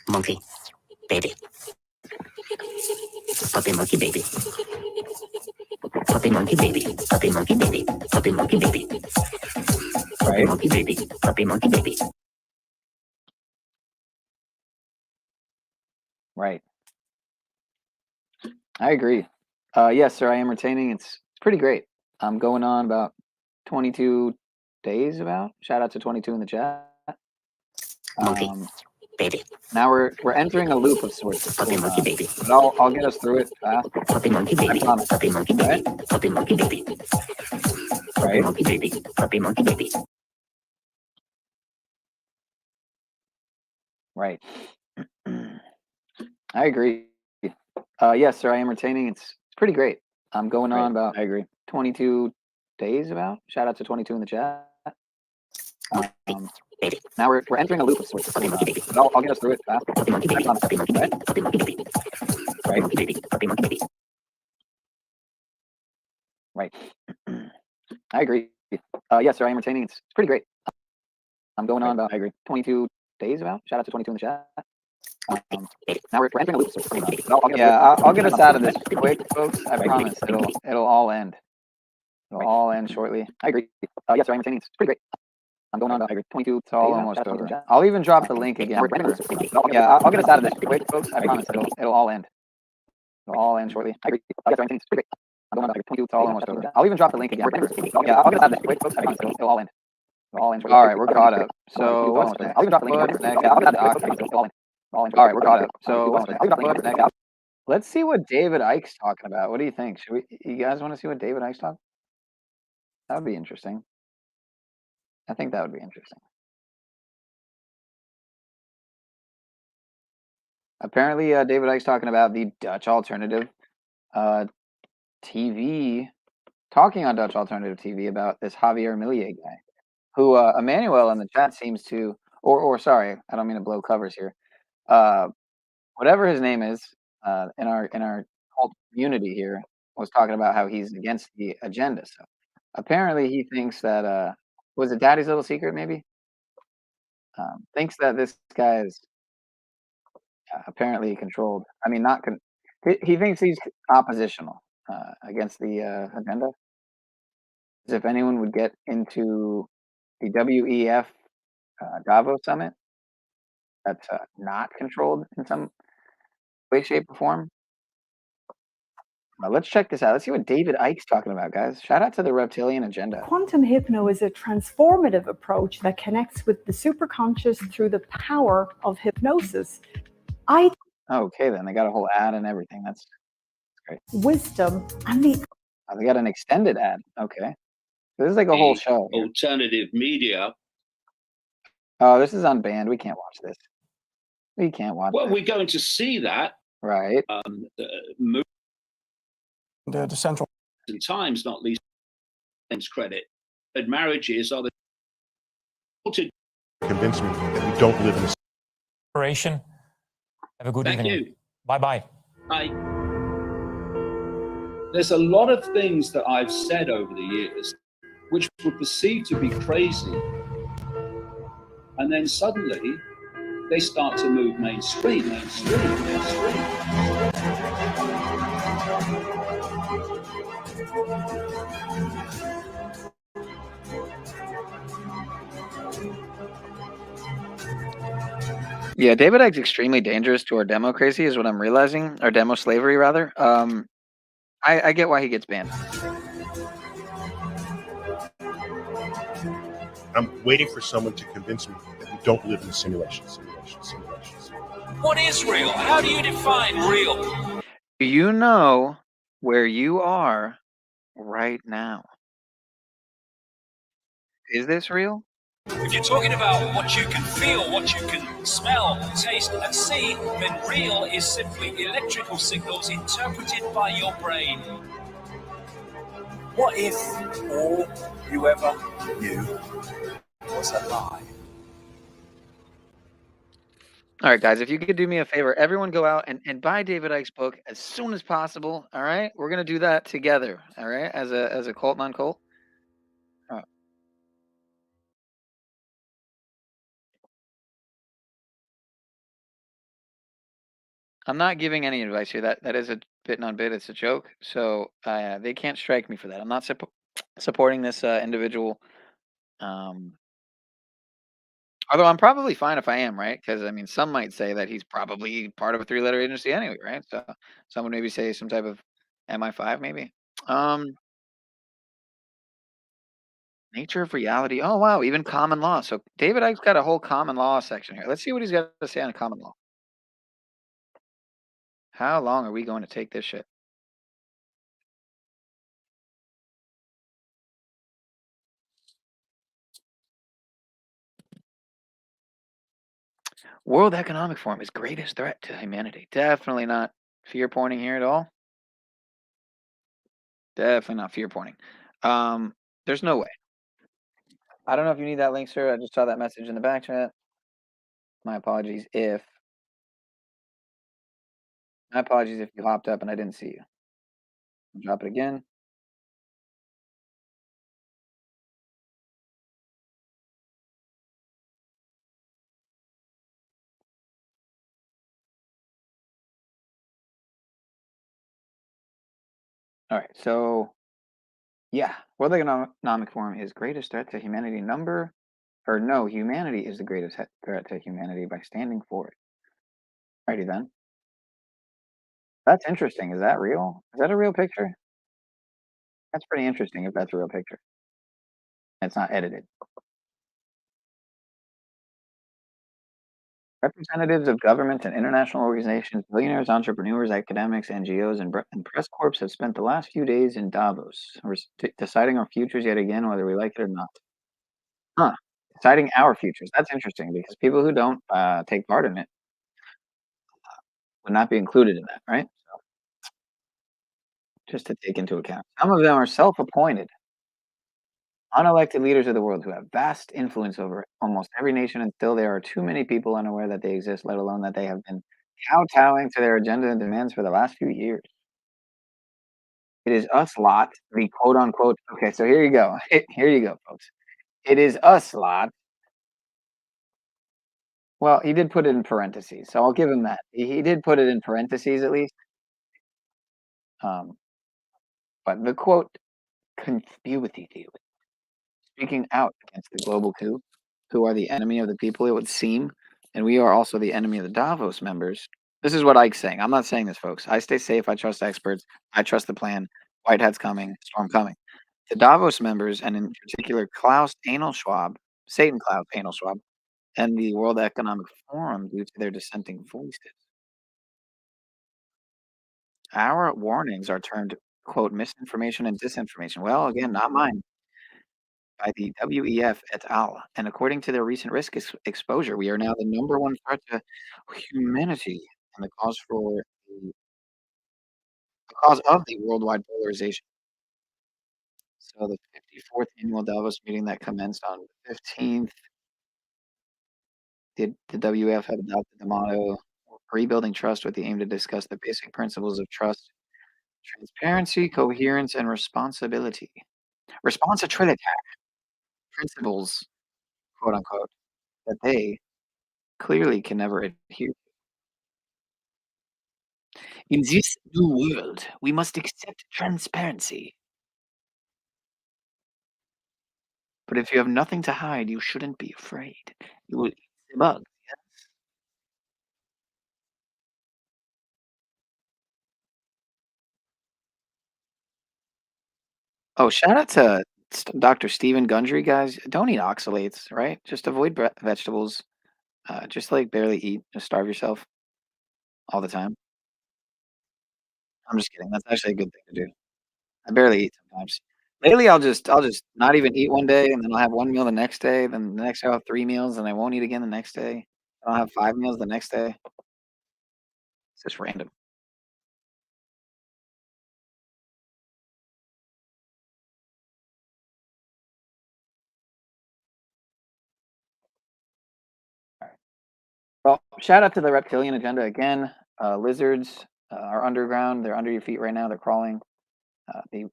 Monkey baby. Puppy monkey baby. Puppy monkey baby. Puppy monkey baby. Puppy monkey baby. Puppy monkey baby. Puppy monkey baby. Right. I agree. Yes, sir. I am retaining. It's pretty great. I'm going on about 22 days. About shout out to 22 in the chat. Monkey baby. Now we're entering a loop of sorts. Puppy monkey baby. But I'll get us through it fast. Puppy monkey baby. Puppy monkey baby. Puppy monkey baby. Puppy monkey baby. Puppy monkey baby. Right. I agree. Yes, sir. I am retaining. It's pretty great. I'm going on about 22 days. About shout out to 22 in the chat. Now we're entering a loop of sorts. But I'll get us through it fast. Puppy monkey baby. Puppy monkey baby. Puppy monkey baby. Puppy monkey baby. Puppy monkey baby. Right. I agree. Yes, sir. I am retaining. It's pretty great. I'm going on about 22 days. About shout out to 22 in the chat. Now we're entering a loop. I'll get us out of this quick, folks. I promise. It'll all end. It'll all end shortly. I agree. Yes, sir. I'm retaining. It's pretty great. I'm going on about 22. It's all almost over. I'll even drop the link again. Yeah, I'll get us out of this quick, folks. I promise. It'll all end. It'll all end shortly. I agree. Yes, sir. I'm retaining. It's pretty great. I'm going on about 22. It's all almost over. I'll even drop the link again. Yeah, I'll get us out of this quick, folks. I promise. It'll all end. It'll all end shortly. All right, we're caught up. So what's next? I'll even drop the link again. Yeah, I'll get us out of this quick, folks. All right, we're caught up. So what's next? Let's see what David Icke's talking about. What do you think? Should we? You guys want to see what David Icke's talking? That would be interesting. I think that would be interesting. Apparently, David Icke's talking about the Dutch alternative TV, talking on Dutch alternative TV about this Javier Milei guy, who Emmanuel in the chat seems to, or sorry, I don't mean to blow covers here. Whatever his name is, in our whole community here, was talking about how he's against the agenda. So apparently, he thinks that was it Daddy's Little Secret? Maybe thinks that this guy is apparently controlled. I mean, not he thinks he's oppositional against the agenda. As if anyone would get into the WEF Davos summit that's not controlled in some way, shape, or form. Let's check this out. Let's see what David Icke's talking about, guys. Shout out to the reptilian agenda. Quantum hypno is a transformative approach that connects with the superconscious through the power of hypnosis. Okay, then they got a whole ad and everything. That's great. Wisdom and the They got an extended ad. Okay, this is like a whole show. Alternative media. Oh, this is unbanned. We can't watch this. We can't watch. Well, this. we're going to see that. Right. The central times, not least, credit. And marriages are the to convince me that we don't live in a operation. Have a good Thank evening. you. Bye-bye. Bye. There's a lot of things that I've said over the years which were perceived to be crazy, and then suddenly they start to move mainstream. Yeah, David Icke's extremely dangerous to our democracy, is what I'm realizing, or demo slavery rather. I get why he gets banned. I'm waiting for someone to convince me that we don't live in a simulation. What is real? How do you define real? Do you know where you are right now? Is this real? If you're talking about what you can feel, what you can smell, taste, and see, then real is simply electrical signals interpreted by your brain. What if all you ever knew was a lie? All right, guys, if you could do me a favor, everyone go out and buy David Icke's book as soon as possible. All right, we're gonna do that together. All right, as a cult non-cult. All right. I'm not giving any advice here. That is a bit non-bit. It's a joke. So they can't strike me for that. I'm not supporting this individual. Although I'm probably fine if I am, right? Because I mean, some might say that he's probably part of a 3-letter agency anyway, right? So some would maybe say some type of MI5, maybe. Nature of reality. Oh wow, even common law. So David Icke's got a whole common law section here. Let's see what he's got to say on common law. How long are we going to take this shit? World Economic Forum is greatest threat to humanity. Definitely not fear pointing here at all. Definitely not fear pointing. There's no way. I don't know if you need that link, sir. I just saw that message in the back chat. My apologies if you hopped up and I didn't see you. I'll drop it again. All right, so yeah, World Economic Forum is greatest threat to humanity humanity is the greatest threat to humanity by standing for it. Alrighty then. That's interesting. Is that real? Is that a real picture? That's pretty interesting if that's a real picture. It's not edited. Representatives of government and international organizations, billionaires, entrepreneurs, academics, NGOs, and press corps have spent the last few days in Davos. We're deciding our futures yet again, whether we like it or not. Huh. Deciding our futures. That's interesting because people who don't take part in it would not be included in that, right? So, just to take into account. Some of them are self-appointed, unelected leaders of the world who have vast influence over almost every nation, and still there are too many people unaware that they exist, let alone that they have been kowtowing to their agenda and demands for the last few years. It is us lot, the quote-unquote. Okay, so here you go. Here you go, folks. It is us lot. Well, he did put it in parentheses, so I'll give him that. He did put it in parentheses at least. But the quote, conspiracy theory, speaking out against the global coup, who are the enemy of the people, it would seem, and we are also the enemy of the Davos members. This is what Ike's saying. I'm not saying this, folks. I stay safe. I trust experts. I trust the plan. White hat's coming. Storm coming. The Davos members, and in particular Klaus Anal Schwab, Satan Klaus Anal Schwab, and the World Economic Forum, due to their dissenting voices. Our warnings are termed, quote, misinformation and disinformation. Well, again, not mine. By the WEF et al. And according to their recent risk exposure, we are now the #1 threat to humanity and the cause of the worldwide polarization. So the 54th annual Davos meeting that commenced on the 15th, the WEF had adopted the motto, rebuilding trust, with the aim to discuss the basic principles of trust, transparency, coherence, and responsibility. Responsibility. Principles, quote unquote, that they clearly can never adhere to. In this new world, we must accept transparency. But if you have nothing to hide, you shouldn't be afraid. You will eat the bugs, yes? Oh, shout out to Dr. Stephen Gundry, guys. Don't eat oxalates, right? Just avoid vegetables. Just like barely eat. Just starve yourself all the time. I'm just kidding. That's actually a good thing to do. I barely eat sometimes. Lately, I'll just not even eat one day, and then I'll have one meal the next day. Then the next day I'll have 3 meals, and I won't eat again the next day. I'll have 5 meals the next day. It's just random. Well, shout out to the reptilian agenda again. Lizards are underground. They're under your feet right now. They're crawling.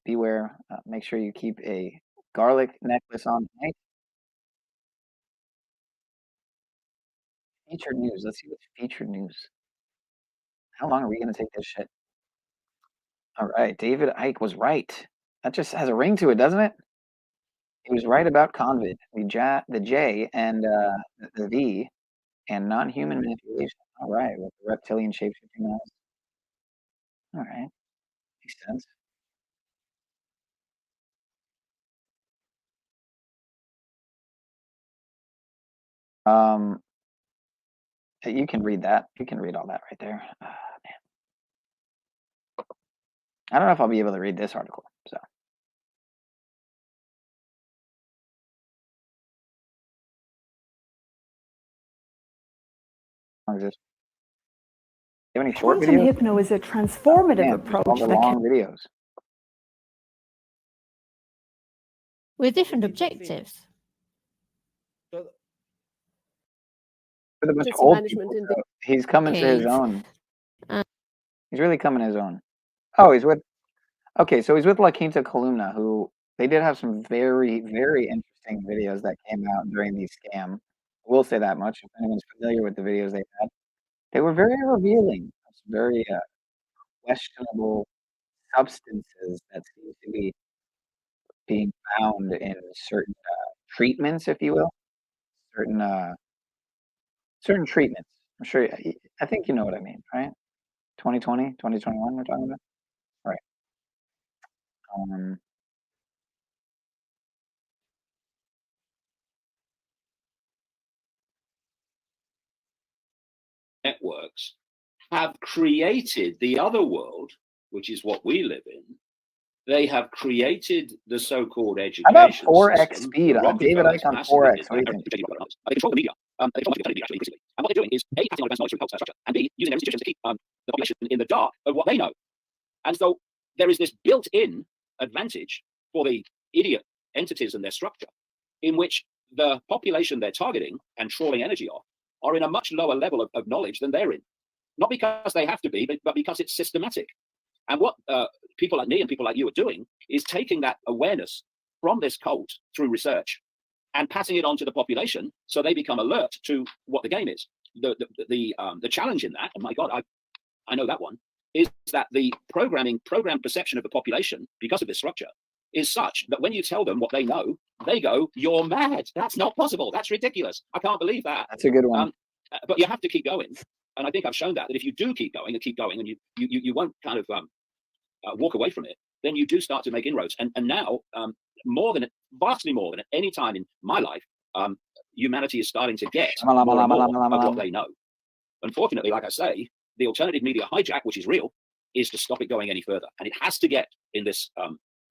Beware. Make sure you keep a garlic necklace on tonight. Featured news. Let's see what's featured news. How long are we going to take this shit? All right. David Icke was right. That just has a ring to it, doesn't it? He was right about convid, the J and the V, and non-human manipulation. All right. With the reptilian shapeshifting eyes. All right. Makes sense. You can read that. You can read all that right there. Man. I don't know if I'll be able to read this article. So. Do you have any short Quantum videos? hypno is a transformative approach all the that long videos. With different objectives. For the bunch of Just old management people, in so he's coming to his cave. own. He's really coming to his own. Oh, he's with. Okay, so he's with La Quinta Columna, who they did have some very, very interesting videos that came out during the scam. I will say that much. If anyone's familiar with the videos they had, they were very revealing. Some very questionable substances that seem to be being found in certain treatments, if you will, certain treatments. I'm sure. I think you know what I mean, right? 2020, 2021, we're talking about, right? Networks have created the other world, which is what we live in. They have created the so-called education How about 4x system. speed? David Icke on 4x. What do you think? They control the media. They control maternity actually increasingly. And what they're doing is A, passing on advanced knowledge through cult structure, and B, using their institutions to keep the population in the dark of what they know. And so there is this built-in advantage for the idiot entities and their structure, in which the population they're targeting and trawling energy off are in a much lower level of knowledge than they're in. Not because they have to be, but because it's systematic. And what people like me and people like you are doing is taking that awareness from this cult through research and passing it on to the population so they become alert to what the game is. The challenge in that, and my God, I know that one, is that the program perception of the population, because of this structure, is such that when you tell them what they know, they go, "You're mad. That's not possible. That's ridiculous. I can't believe that." That's a good one. But you have to keep going. And I think I've shown that if you do keep going, and you won't kind of walk away from it, then you do start to make inroads. And now, vastly more than at any time in my life, humanity is starting to get more and more of what they know. Unfortunately, like I say, the alternative media hijack, which is real, is to stop it going any further. And it has to get in this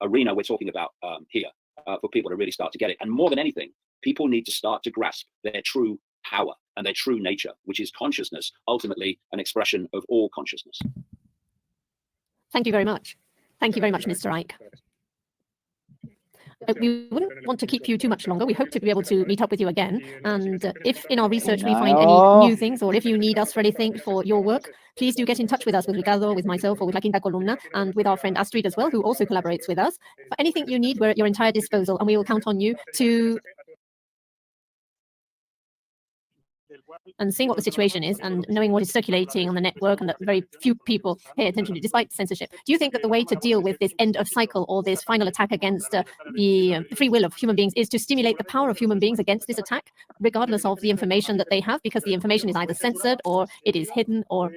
arena we're talking about here for people to really start to get it. And more than anything, people need to start to grasp their true power and their true nature, which is consciousness, ultimately an expression of all consciousness. Thank you very much. Thank you very much, Mr. Ike. We wouldn't want to keep you too much longer. We hope to be able to meet up with you again. And if in our research we find any new things, or if you need us for anything for your work, please do get in touch with us, with Ricardo, with myself, or with La Quinta Columna, and with our friend Astrid as well, who also collaborates with us. For anything you need, we're at your entire disposal, and we will count on you to and seeing what the situation is and knowing what is circulating on the network and that very few people pay attention to despite censorship. Do you think that the way to deal with this end of cycle or this final attack against the free will of human beings is to stimulate the power of human beings against this attack, regardless of the information that they have, because the information is either censored or it is hidden or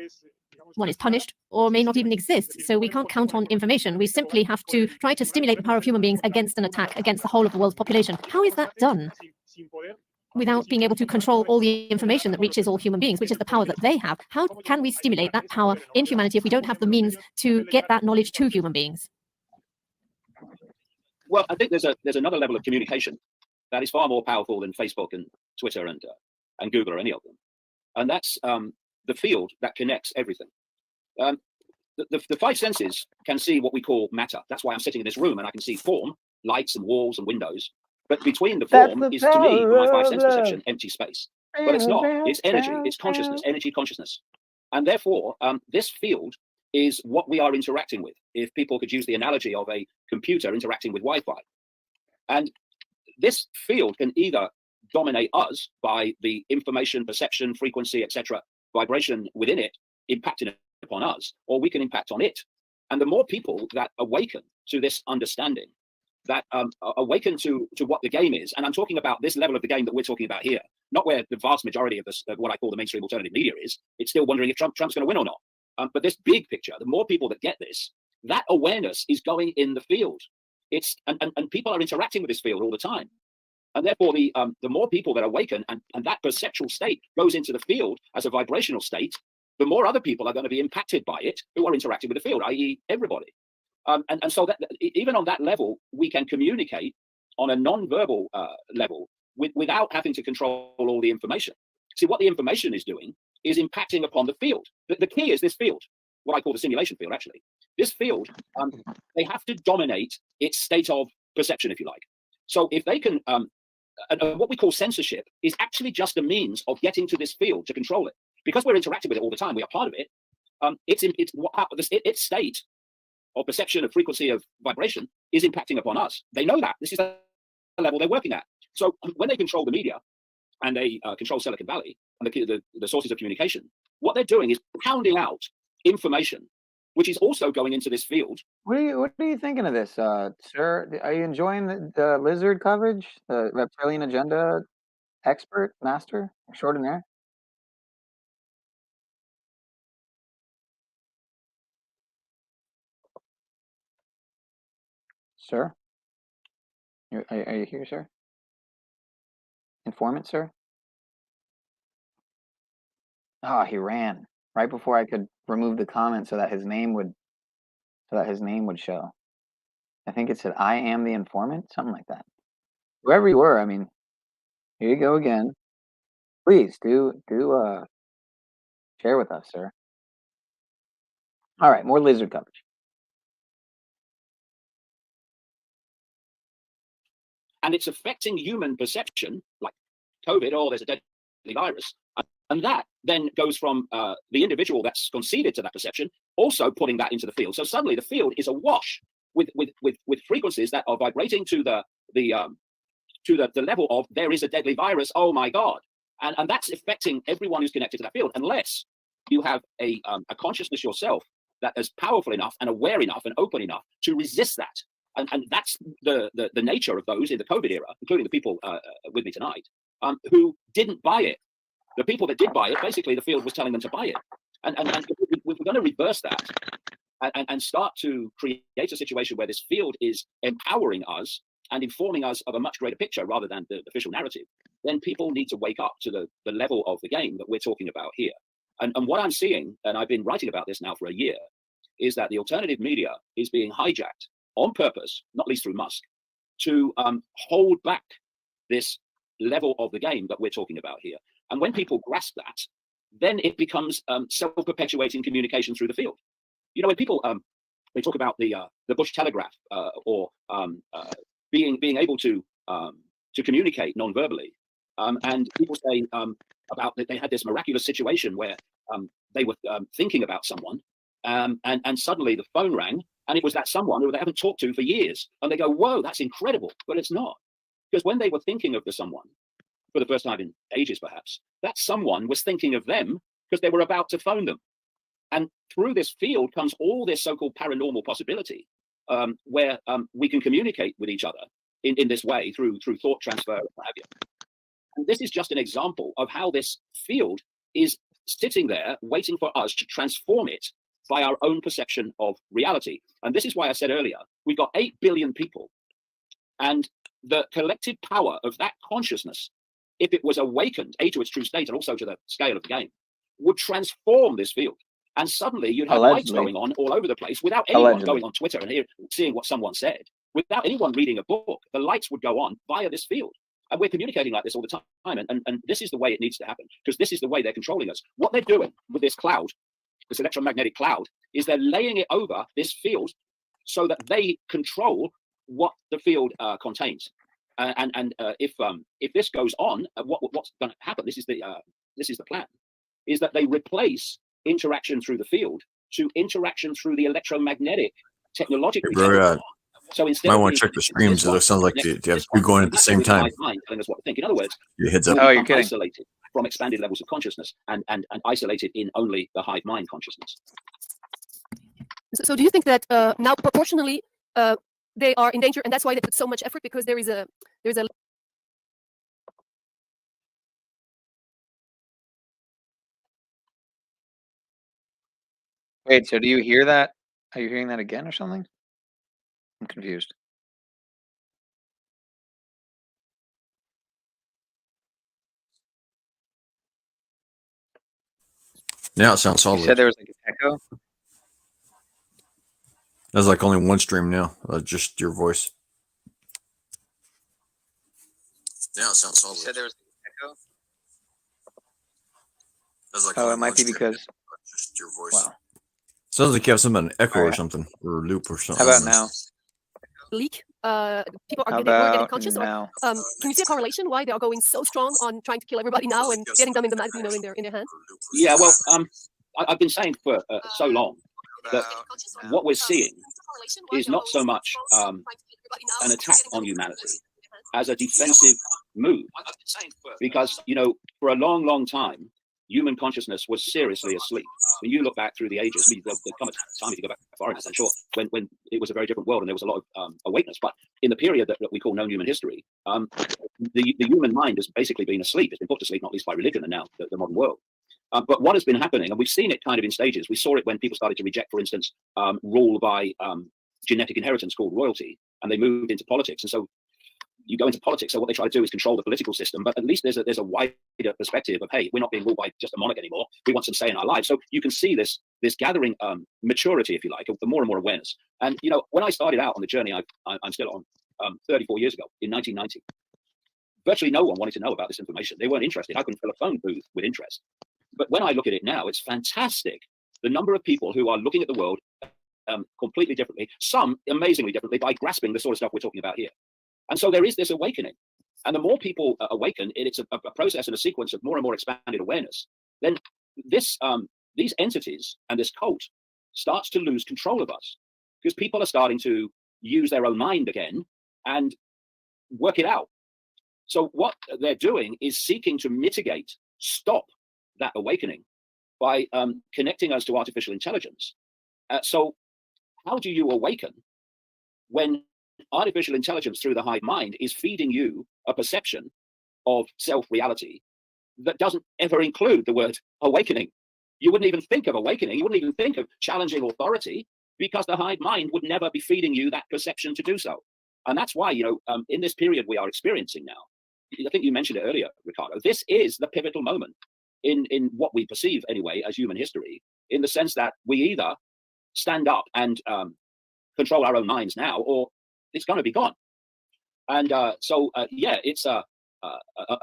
one is punished or may not even exist? So we can't count on information. We simply have to try to stimulate the power of human beings against an attack against the whole of the world's population. How is that done without being able to control all the information that reaches all human beings, which is the power that they have? How can we stimulate that power in humanity if we don't have the means to get that knowledge to human beings? Well, I think there's another level of communication that is far more powerful than Facebook and Twitter and Google or any of them, and that's the field that connects everything. The five senses can see what we call matter. That's why I'm sitting in this room and I can see form, lights and walls and windows. But between the form is, to me, my five sense perception, empty space. But it's not. It's energy. It's consciousness, energy, consciousness. And therefore, this field is what we are interacting with, if people could use the analogy of a computer interacting with Wi-Fi. And this field can either dominate us by the information, perception, frequency, etc., vibration within it, impacting upon us, or we can impact on it. And the more people that awaken to this understanding, that awaken to what the game is, and I'm talking about this level of the game that we're talking about here, not where the vast majority of this, of what I call the mainstream alternative media is. It's still wondering if Trump's going to win or not. But this big picture, the more people that get this, that awareness is going in the field. It's and people are interacting with this field all the time. And therefore, the more people that awaken and that perceptual state goes into the field as a vibrational state, the more other people are going to be impacted by it who are interacting with the field, i.e. everybody. And so that even on that level, we can communicate on a non-verbal level without having to control all the information. See, what the information is doing is impacting upon the field. The key is this field, what I call the simulation field, actually. This field, they have to dominate its state of perception, if you like. So if they can, what we call censorship is actually just a means of getting to this field to control it. Because we're interacting with it all the time, we are part of it. Its state or perception of frequency of vibration is impacting upon us. They know that. This is the level they're working at. So when they control the media and they control Silicon Valley and the sources of communication, what they're doing is pounding out information, which is also going into this field. What are you thinking of this, sir? Are you enjoying the lizard coverage? The reptilian agenda expert, master, extraordinaire? Sir? Are you here, sir? Informant, sir? Ah, he ran right before I could remove the comment so that his name would show. I think it said, "I am the informant," something like that. Whoever you were, I mean, here you go again. Please do share with us, sir. All right, more lizard coverage. And it's affecting human perception, like COVID, oh, there's a deadly virus. And that then goes from the individual that's conceded to that perception, also putting that into the field. So suddenly the field is awash with frequencies that are vibrating to the level of there is a deadly virus. Oh my God. And that's affecting everyone who's connected to that field, unless you have a consciousness yourself that is powerful enough and aware enough and open enough to resist that. And that's the nature of those in the COVID era, including the people with me tonight, who didn't buy it. The people that did buy it, basically the field was telling them to buy it. And if we're going to reverse that and start to create a situation where this field is empowering us and informing us of a much greater picture rather than the official narrative, then people need to wake up to the level of the game that we're talking about here. And what I'm seeing, and I've been writing about this now for a year, is that the alternative media is being hijacked on purpose, not least through Musk, to hold back this level of the game that we're talking about here. And when people grasp that, then it becomes self-perpetuating communication through the field. You know, when people they talk about the Bush telegraph or being able to communicate non-verbally, and people say about that they had this miraculous situation where they were thinking about someone, and suddenly the phone rang, and it was that someone who they haven't talked to for years, and they go, "Whoa, that's incredible!" But it's not, because when they were thinking of the someone for the first time in ages, perhaps, that someone was thinking of them because they were about to phone them. And through this field comes all this so-called paranormal possibility, where we can communicate with each other in this way through thought transfer and what have you. And this is just an example of how this field is sitting there waiting for us to transform it by our own perception of reality. And this is why I said earlier, we've got 8 billion people, and the collective power of that consciousness, if it was awakened, A, to its true state and also to the scale of the game, would transform this field. And suddenly you'd have lights going on all over the place without anyone going on Twitter and seeing what someone said, without anyone reading a book. The lights would go on via this field. And we're communicating like this all the time. And this is the way it needs to happen, because this is the way they're controlling us. What they're doing with this cloud, this electromagnetic cloud, is they're laying it over this field so that they control what the field contains. If this goes on, what's going to happen? This is the plan: is that they replace interaction through the field to interaction through the electromagnetic technologically. So instead, might want to check the streams. It sounds like you have two going at the same time. Telling us what to think. In other words, your heads up. Oh, you're kidding. Isolated from expanded levels of consciousness and isolated in only the hive mind consciousness. So do you think that now proportionally they are in danger, and that's why they put so much effort, because there's a Wait, so do you hear that? Are you hearing that again or something? I'm confused. Now it sounds solid. You said there was like an echo? There's like only one stream now, just your voice. Now it sounds solid. You said there was an echo? There's like it might be because just your voice. Wow. Sounds like you have something, an echo or something, or a loop or something. How about now? leak. People are getting conscious. Or, can you see a correlation why they are going so strong on trying to kill everybody now and getting them in the in their hands? Yeah, well, I've been saying for so long that what we're seeing is not so much an attack on humanity as a defensive move, because for a long, long time, human consciousness was seriously asleep. When you look back through the ages, there'll come a time if you go back far enough, I'm sure, when it was a very different world and there was a lot of awakeness. But in the period that we call known human history, the human mind has basically been asleep. It's been put to sleep, not least by religion and now the modern world. But what has been happening, and we've seen it kind of in stages. We saw it when people started to reject, for instance, rule by genetic inheritance called royalty, and they moved into politics. And so you go into politics, so what they try to do is control the political system, but at least there's a wider perspective of, hey, we're not being ruled by just a monarch anymore. We want some say in our lives. So you can see this gathering maturity, if you like, of the more and more awareness. And when I started out on the journey I'm still on 34 years ago, in 1990, virtually no one wanted to know about this information. They weren't interested. I couldn't fill a phone booth with interest. But when I look at it now, it's fantastic. The number of people who are looking at the world completely differently, some amazingly differently, by grasping the sort of stuff we're talking about here. And so there is this awakening. And the more people awaken, it's a process and a sequence of more and more expanded awareness, then this, these entities and this cult starts to lose control of us, because people are starting to use their own mind again and work it out. So what they're doing is seeking to mitigate, stop that awakening by connecting us to artificial intelligence. So how do you awaken when artificial intelligence through the hive mind is feeding you a perception of self-reality that doesn't ever include the word awakening? You wouldn't even think of awakening. You wouldn't even think of challenging authority, because the hive mind would never be feeding you that perception to do so. And that's why, you know, in this period we are experiencing now, I think you mentioned it earlier, Ricardo, this is the pivotal moment in what we perceive anyway as human history, in the sense that we either stand up and control our own minds now, or it's going to be gone. And yeah, it's a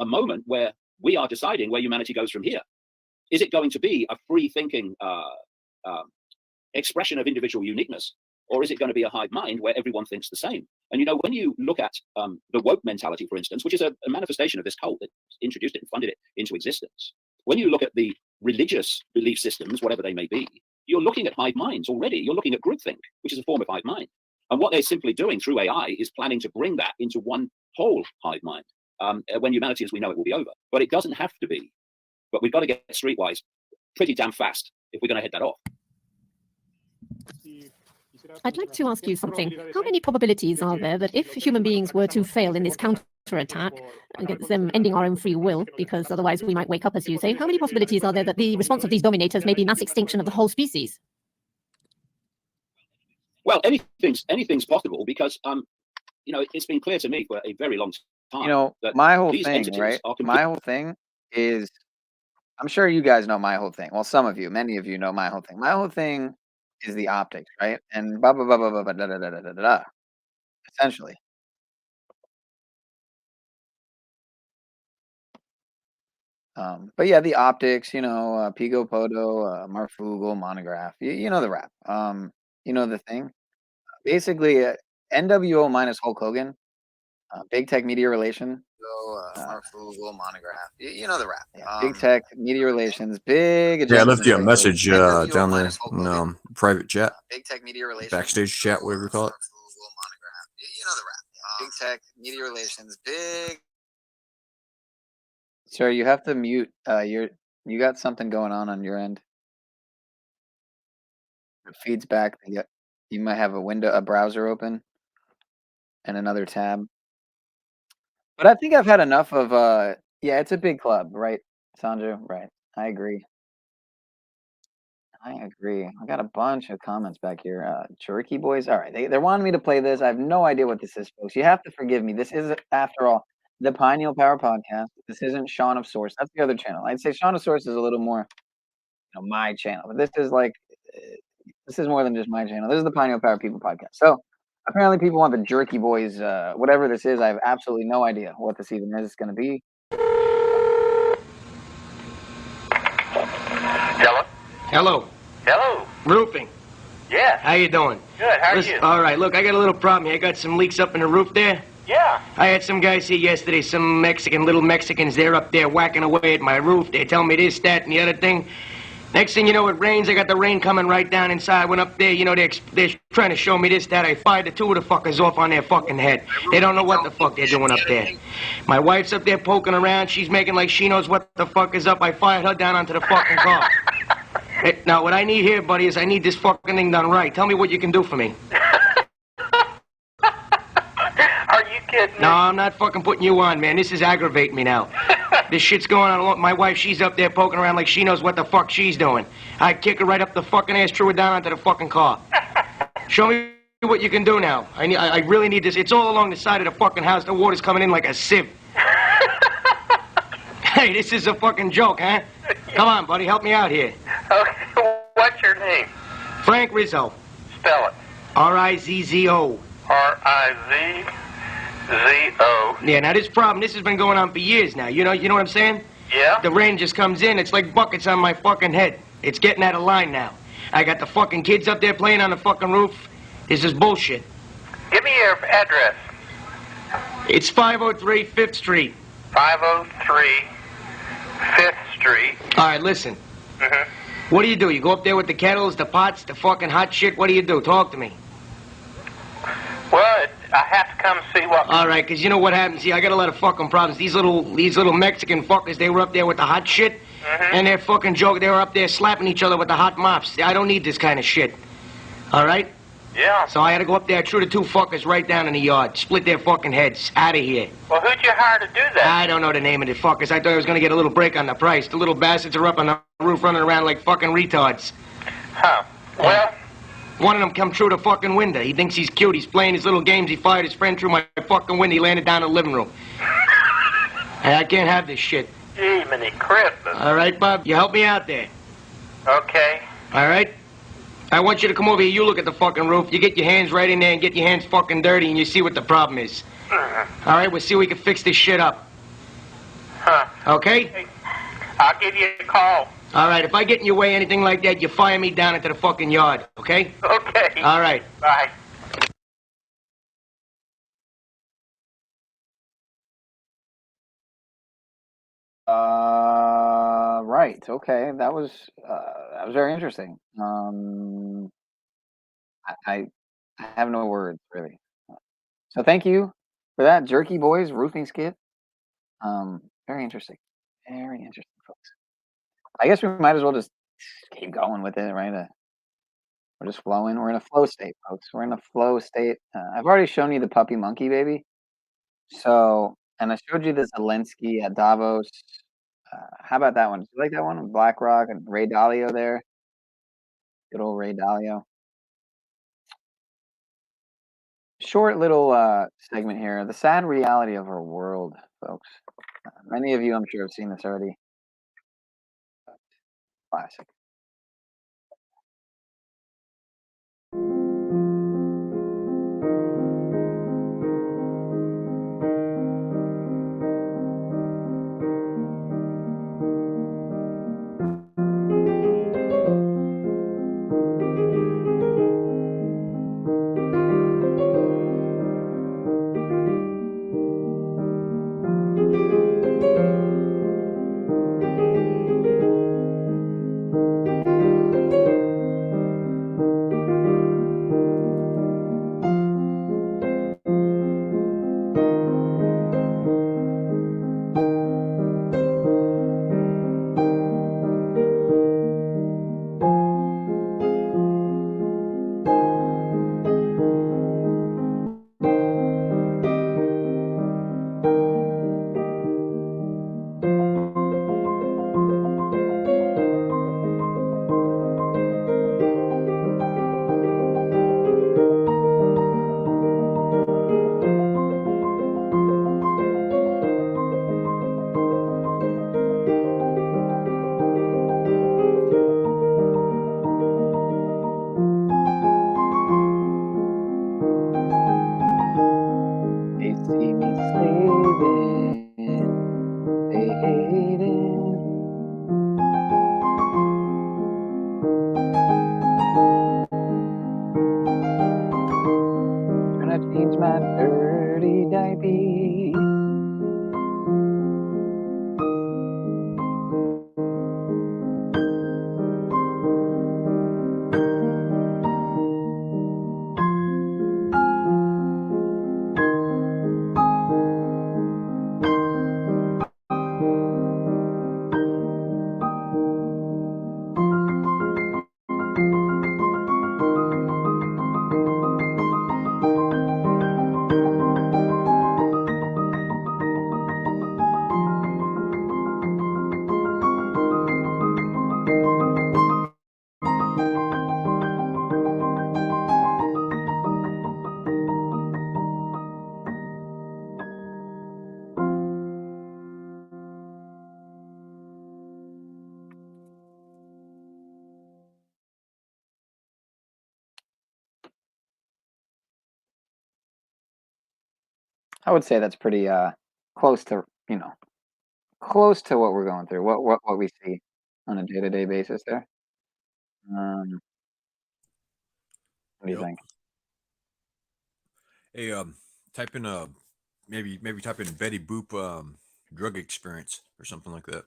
moment where we are deciding where humanity goes from here. Is it going to be a free thinking expression of individual uniqueness, or is it going to be a hive mind where everyone thinks the same? And you know, when you look at the woke mentality, for instance, which is a manifestation of this cult that introduced it and funded it into existence, when you look at the religious belief systems, whatever they may be, you're looking at hive minds already. You're looking at groupthink, which is a form of hive mind. And what they're simply doing through AI is planning to bring that into one whole hive mind. When humanity as we know it will be over. But it doesn't have to be. But we've got to get streetwise pretty damn fast if we're going to head that off. I'd like to ask you something. How many probabilities are there that if human beings were to fail in this counterattack against them ending our own free will, because otherwise we might wake up, as you say, how many possibilities are there that the response of these dominators may be mass extinction of the whole species? Well, anything's possible, because you know, it's been clear to me for a very long time. You know, that my whole these thing, entities right? are My whole thing is, I'm sure you guys know my whole thing. Well, some of you, many of you know my whole thing. My whole thing is the optics, right? And blah blah blah blah blah blah da da da da da da. Essentially. But yeah, the optics, you know, Pico Poto, Marfugal, Monograph, you know the rap. You know the thing. Basically, NWO minus Hulk Hogan, Big Tech Media Relation. Marfugal, Monograph, you know the rap. Yeah, Big Tech Media Relations, big. Yeah, I left you a message down there in private chat. Big Tech Media Relations. Backstage chat, whatever you call it. You know the rap. Big Tech Media Relations, big. Sir, you have to mute. You got something going on your end. It feeds back. You might have a browser open, and another tab. But I think I've had enough of. Yeah, it's a big club, right, Sandra? Right. I agree. I got a bunch of comments back here. Cherokee Boys. All right, they're wanting me to play this. I have no idea what this is, folks. You have to forgive me. This is, after all, the Pineal Power Podcast. This isn't Shaun of Source. That's the other channel. I'd say Shaun of Source is a little more, you know, my channel. But this is like, this is more than just my channel. This is the Pineal Power People Podcast. So apparently people want the Jerky Boys, whatever this is. I have absolutely no idea what this even is going to be. Hello? Hello. Hello. Roofing. Yeah. How you doing? Good. How are you? All right. Look, I got a little problem here. I got some leaks up in the roof there. Yeah. I had some guys here yesterday, some little Mexicans. They're up there whacking away at my roof. They tell me this, that, and the other thing. Next thing you know, it rains. I got the rain coming right down inside. I went up there, you know, they're trying to show me this, that. I fired the two of the fuckers off on their fucking head. They don't know what the fuck they're doing up there. My wife's up there poking around. She's making like she knows what the fuck is up. I fired her down onto the fucking car. Hey, now, what I need here, buddy, is I need this fucking thing done right. Tell me what you can do for me. Are you kidding me? No, I'm not fucking putting you on, man. This is aggravating me now. This shit's going on. My wife, she's up there poking around like she knows what the fuck she's doing. I kick her right up the fucking ass, threw her down onto the fucking car. Show me what you can do now. I really need this. It's all along the side of the fucking house. The water's coming in like a sieve. Hey, this is a fucking joke, huh? Come on, buddy, help me out here. Okay, what's your name? Frank Rizzo. Spell it. R-I-Z-Z-O. R-I-Z. Z-O. Yeah, now this has been going on for years now. You know what I'm saying? Yeah? The rain just comes in, it's like buckets on my fucking head. It's getting out of line now. I got the fucking kids up there playing on the fucking roof. This is bullshit. Give me your address. It's 503 5th Street. 503 5th Street. All right, listen. What do? You go up there with the kettles, the pots, the fucking hot shit? What do you do? Talk to me. Well, I have to come see what... All right, because you know what happens? See, I got a lot of fucking problems. These little Mexican fuckers, they were up there with the hot shit, and they're fucking joking. They were up there slapping each other with the hot mops. I don't need this kind of shit. All right? Yeah. So I had to go up there, threw the two fuckers right down in the yard, split their fucking heads. Out of here. Well, who'd you hire to do that? I don't know the name of the fuckers. I thought I was going to get a little break on the price. The little bastards are up on the roof running around like fucking retards. Huh. Well... One of them come through the fucking window. He thinks he's cute. He's playing his little games. He fired his friend through my fucking window. He landed down in the living room. Hey, I can't have this shit. Gee, many Christmas. All right, Bob, you help me out there. Okay. All right? I want you to come over here. You look at the fucking roof. You get your hands right in there and get your hands fucking dirty and you see what the problem is. All right, we'll see if we can fix this shit up. Huh. Okay? I'll give you a call. All right, if I get in your way, anything like that, you fire me down into the fucking yard, okay? Okay. All right. Bye. Right. Okay. That was very interesting. I have no words really. So thank you for that, Jerky Boys roofing skit. Very interesting. Very interesting, folks. I guess we might as well just keep going with it, right? We're just flowing. We're in a flow state, folks. We're in a flow state. I've already shown you the puppy monkey baby. So, and I showed you the Zelensky at Davos. How about that one? Do you like that one with BlackRock and Ray Dalio there? Good old Ray Dalio. Short little segment here. The sad reality of our world, folks. Many of you, I'm sure, have seen this already. Classic. I would say that's pretty close to, you know, close to what we're going through. What we see on a day-to-day basis there. What do you think? Hey, type in maybe type in Betty Boop drug experience or something like that.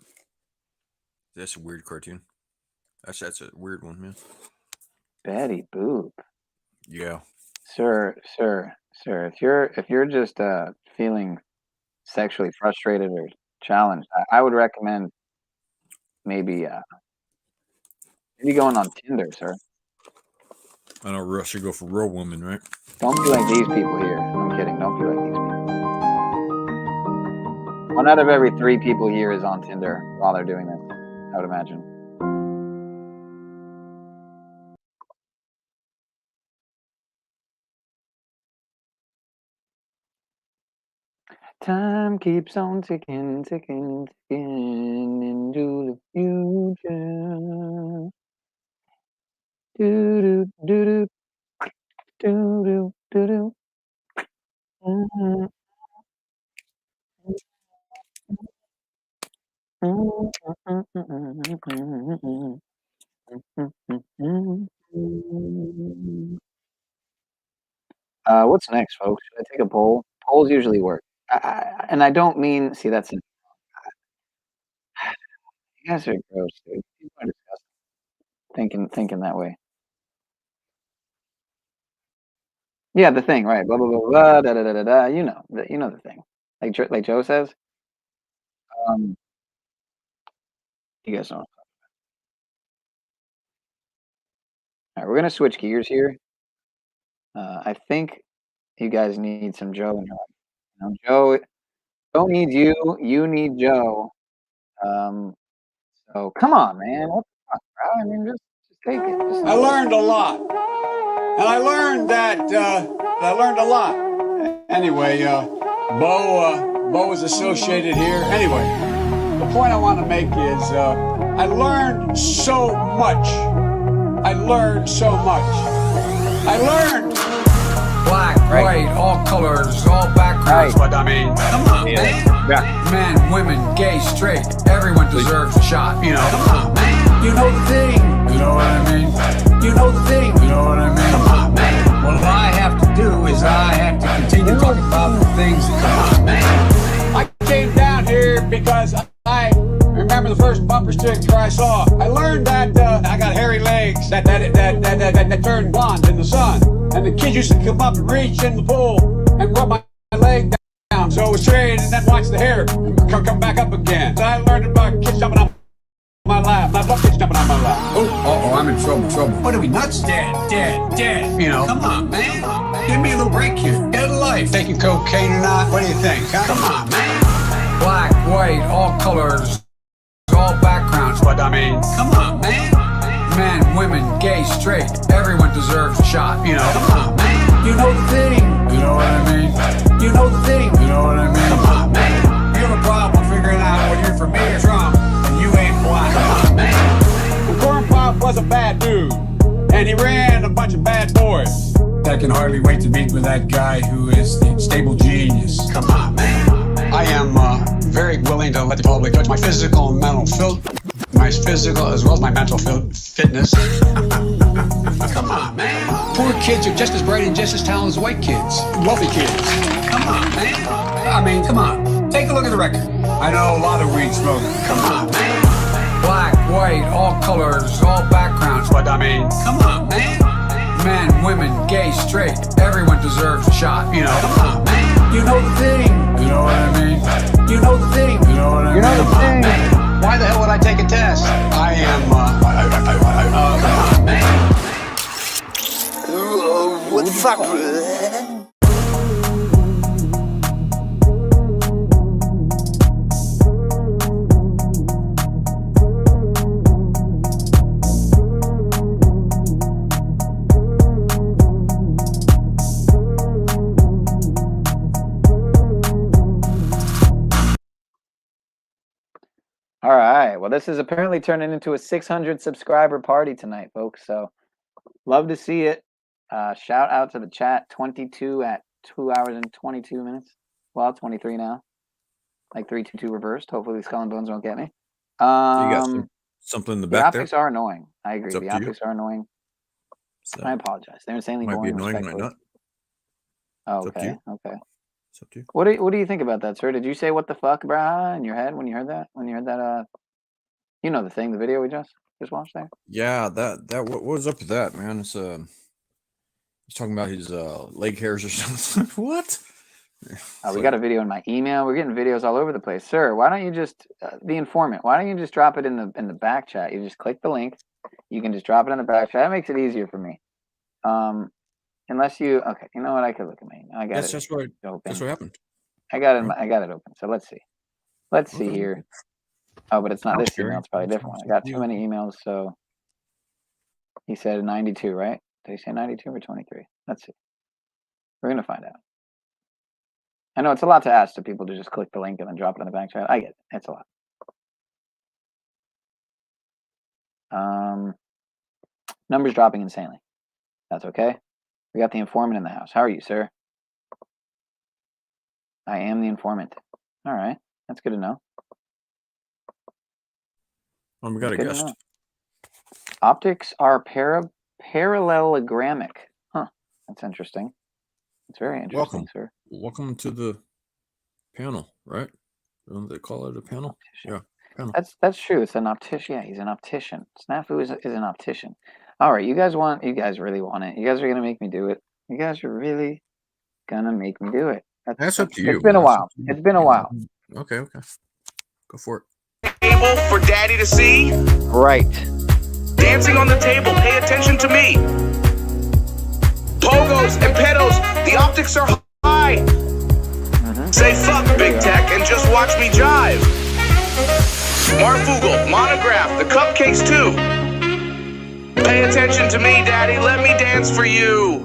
That's a weird cartoon. That's a weird one, man. Betty Boop. Yeah. Sir. If you're just feeling sexually frustrated or challenged, I would recommend maybe going on Tinder, sir. I know Russ should go for real woman, right? Don't be like these people here. I'm kidding. Don't be like these people. 1 out of every 3 people here is on Tinder while they're doing this, I would imagine. Time keeps on ticking, ticking, ticking into the future. Do do do do do do do do. What's next, folks? Should I take a poll? Polls usually work. And I don't mean, see, that's, you guys are gross, dude. People are disgusting. Thinking that way. Yeah, the thing, right? Blah blah blah blah. Da da da da da. You know the thing. Like Joe says. You guys don't. All right, we're gonna switch gears here. I think you guys need some Joe in your life. You know, Joe needs you. You need Joe. So come on, man. What the fuck, bro? I mean, just take it. I learned a lot, and I learned that I learned a lot. Anyway, Bo is associated here. Anyway, the point I want to make is I learned so much. I learned so much. I learned. Black, white, all colors, all backgrounds. But I mean, come on, man. Men, women, gay, straight, everyone deserves a shot. You know, come on, man. You know the thing. You know what I mean? You know the thing. You know what I mean? Come on, man. Well, what I have to do is I have to continue talking about the things that come on, man. I came down here because I remember the first bumper sticker I saw. I learned that I got hairy legs that turned blonde in the sun. And the kids used to come up and reach in the pool and rub my leg down. So it was straight and then watch the hair come back up again. So I learned about kids jumping on my lap. Not kids jumping on my lap. Oh, I'm in trouble. What are we, nuts? Dead. You know. Come on, man. Give me a little break here. Get a life. Taking cocaine or not? What do you think? Huh? Come on, man. Black, white, all colors, all backgrounds. But I mean, come on, man. Men, women, gay, straight, everyone deserves a shot. You know, come on, man. You know the thing. You know what I mean? You know the thing. You know what I mean? Come on, man. You have a problem figuring out whether you're from me or Trump, and you ain't black. Come on, man. The Corn Pop was a bad dude, and he ran a bunch of bad boys. I can hardly wait to meet with that guy who is the stable genius. Come on, man. I am very willing to let the public judge my physical and mental my physical as well as my mental fitness. Come on, man. Poor kids are just as bright and just as talented as white kids. Wealthy kids. Come on, man. I mean, come on. Take a look at the record. I know a lot of weed smokers. Come on, man. Black, white, all colors, all backgrounds. But I mean, come on, man. Men, women, gay, straight, everyone deserves a shot. You know, come on, man. You know the thing. You know what I mean? You know the thing. You know what I mean? You know the thing. Why the hell would I take a test? I am, come on, man. What the fuck? All right. Well, this is apparently turning into a 600 subscriber party tonight, folks. So love to see it. Shout out to the chat. 22 at 2 hours and 22 minutes. Well, 23 now. Like 3-2-2 reversed. Hopefully the skull and bones won't get me. You got something in the back there? optics are annoying. I agree. It's up The to you. optics are annoying. So, I apologize. They're insanely might be boring, annoying, might respectfully. not. Oh, It's up to okay. you. Okay. It's up to you. What do you think about that, sir? Did you say what the fuck, brah, in your head when you heard that? When you heard that, you know the thing, the video we just watched there? Yeah, what was up with that, man? It's he's talking about his leg hairs or something. What? We got a video in my email. We're getting videos all over the place, sir. Why don't you just the informant? Why don't you just drop it in the back chat? You just click the link. You can just drop it in the back chat. That makes it easier for me. Unless you okay, you know what? I could look at my email. I got it. That's what open. That's what happened. I got it. I got it open. So let's see. Let's see Okay. here. Oh, but it's not I'm this scary. email. It's probably a different one. I got too many emails. So he said 92, right? Did he say 92 or 23? Let's see. We're gonna find out. I know it's a lot to ask to people to just click the link and then drop it in the back chat. I get it. It's a lot. Numbers dropping insanely. That's okay. We got the informant in the house. How are you, sir? I am the informant. All right. That's good to know. We got a guest. Optics are parallelogramic. Huh. That's interesting. It's very interesting, Welcome, sir. welcome to the panel, right? Don't they call it a panel? Yeah, panel. That's true. It's an optician. Yeah, he's an optician. Snafu is an optician. All right, you guys really want it. You guys are gonna make me do it. You guys are really gonna make me do it. That's up to you. It's been a while. It's been a while. Okay, go for it. Table for daddy to see. Right. Dancing on the table. Pay attention to me. Pogos and pedos. The optics are high. Say fuck big tech and just watch me jive. Marfugel, monograph, the cupcakes too. Pay attention to me, daddy. Let me dance for you.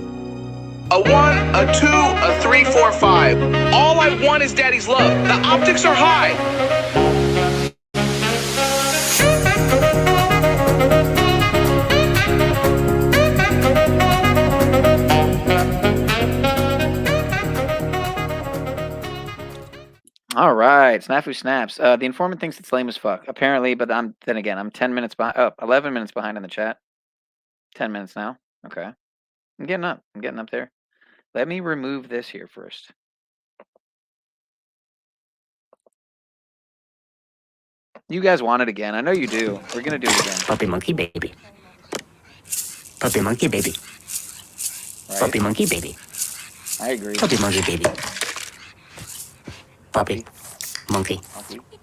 A 1, a 2, a 3, 4, 5. All I want is daddy's love. The optics are high. All right, Snafu snaps. The informant thinks it's lame as fuck, apparently, but I'm 10 minutes behind. Oh, 11 minutes behind in the chat. 10 minutes now. Okay, I'm getting up. I'm getting up there. Let me remove this here first. You guys want it again? I know you do. We're gonna do it again. Puppy monkey baby. Puppy monkey baby. Right? Puppy monkey baby. I agree. Puppy monkey baby. Puppy monkey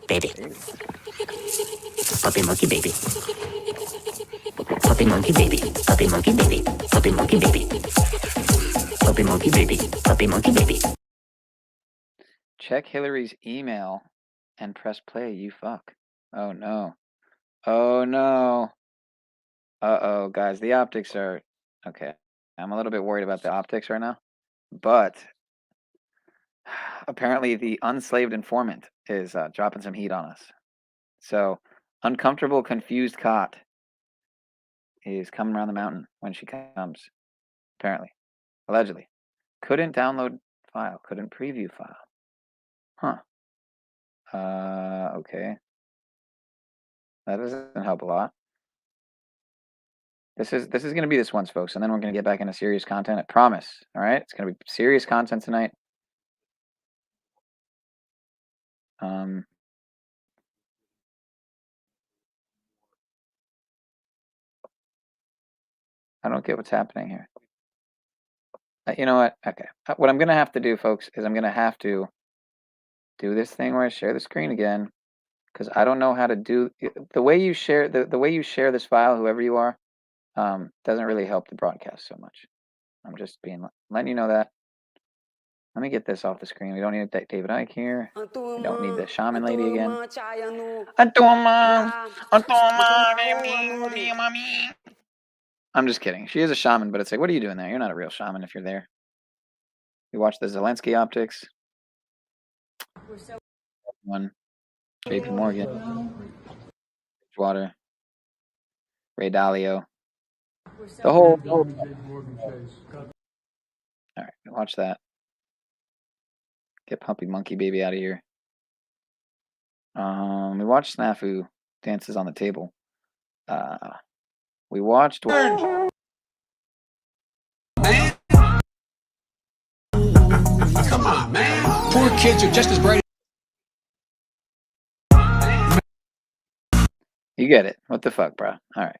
baby. Puppy monkey baby. Puppy monkey baby. Puppy monkey baby. Puppy monkey baby. Puppy monkey baby. Puppy monkey baby. Check Hillary's email and press play. You fuck. Oh no. Oh no. Uh-oh, guys. The optics are okay. I'm a little bit worried about the optics right now, but apparently the unslaved informant is dropping some heat on us. So, uncomfortable, confused cot is coming around the mountain when she comes. Apparently. Allegedly. Couldn't download file. Couldn't preview file. Huh. Okay. That doesn't help a lot. This is going to be this once, folks, and then we're going to get back into serious content. I promise. All right? It's going to be serious content tonight. I don't get what's happening here. You know what? Okay. What I'm going to have to do, folks, is I'm going to have to do this thing where I share the screen again, because I don't know how to do the way you share the way you share this file, whoever you are, doesn't really help the broadcast so much. I'm just letting you know that. Let me get this off the screen. We don't need David Icke here. We don't need the shaman lady again. I'm just kidding. She is a shaman, but it's like, what are you doing there? You're not a real shaman if you're there. We watch the Zelensky optics. One, JP Morgan, Water, Ray Dalio. The whole all right, watch that. Get Puppy Monkey Baby out of here. We watched Snafu dances on the table. We watched. Come on, man. Poor kids are just as bright. You get it. What the fuck, bro? All right.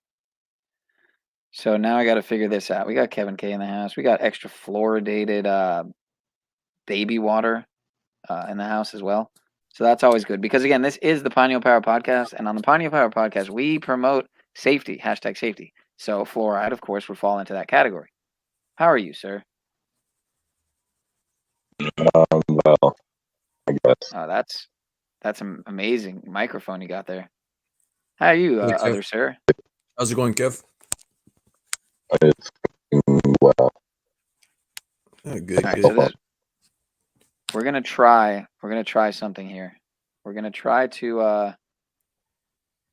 So now I got to figure this out. We got Kevin K in the house. We got extra fluoridated baby water in the house as well. So that's always good because, again, this is the Pineal Power Podcast. And on the Pineal Power Podcast, we promote safety, #safety. So fluoride, of course, would fall into that category. How are you, sir? Well, I guess. Oh, that's an amazing microphone you got there. How are you, Thanks, other Kev. sir? How's it going, Kev? It's well. Good, All right, good. so we're gonna try something here. We're gonna try to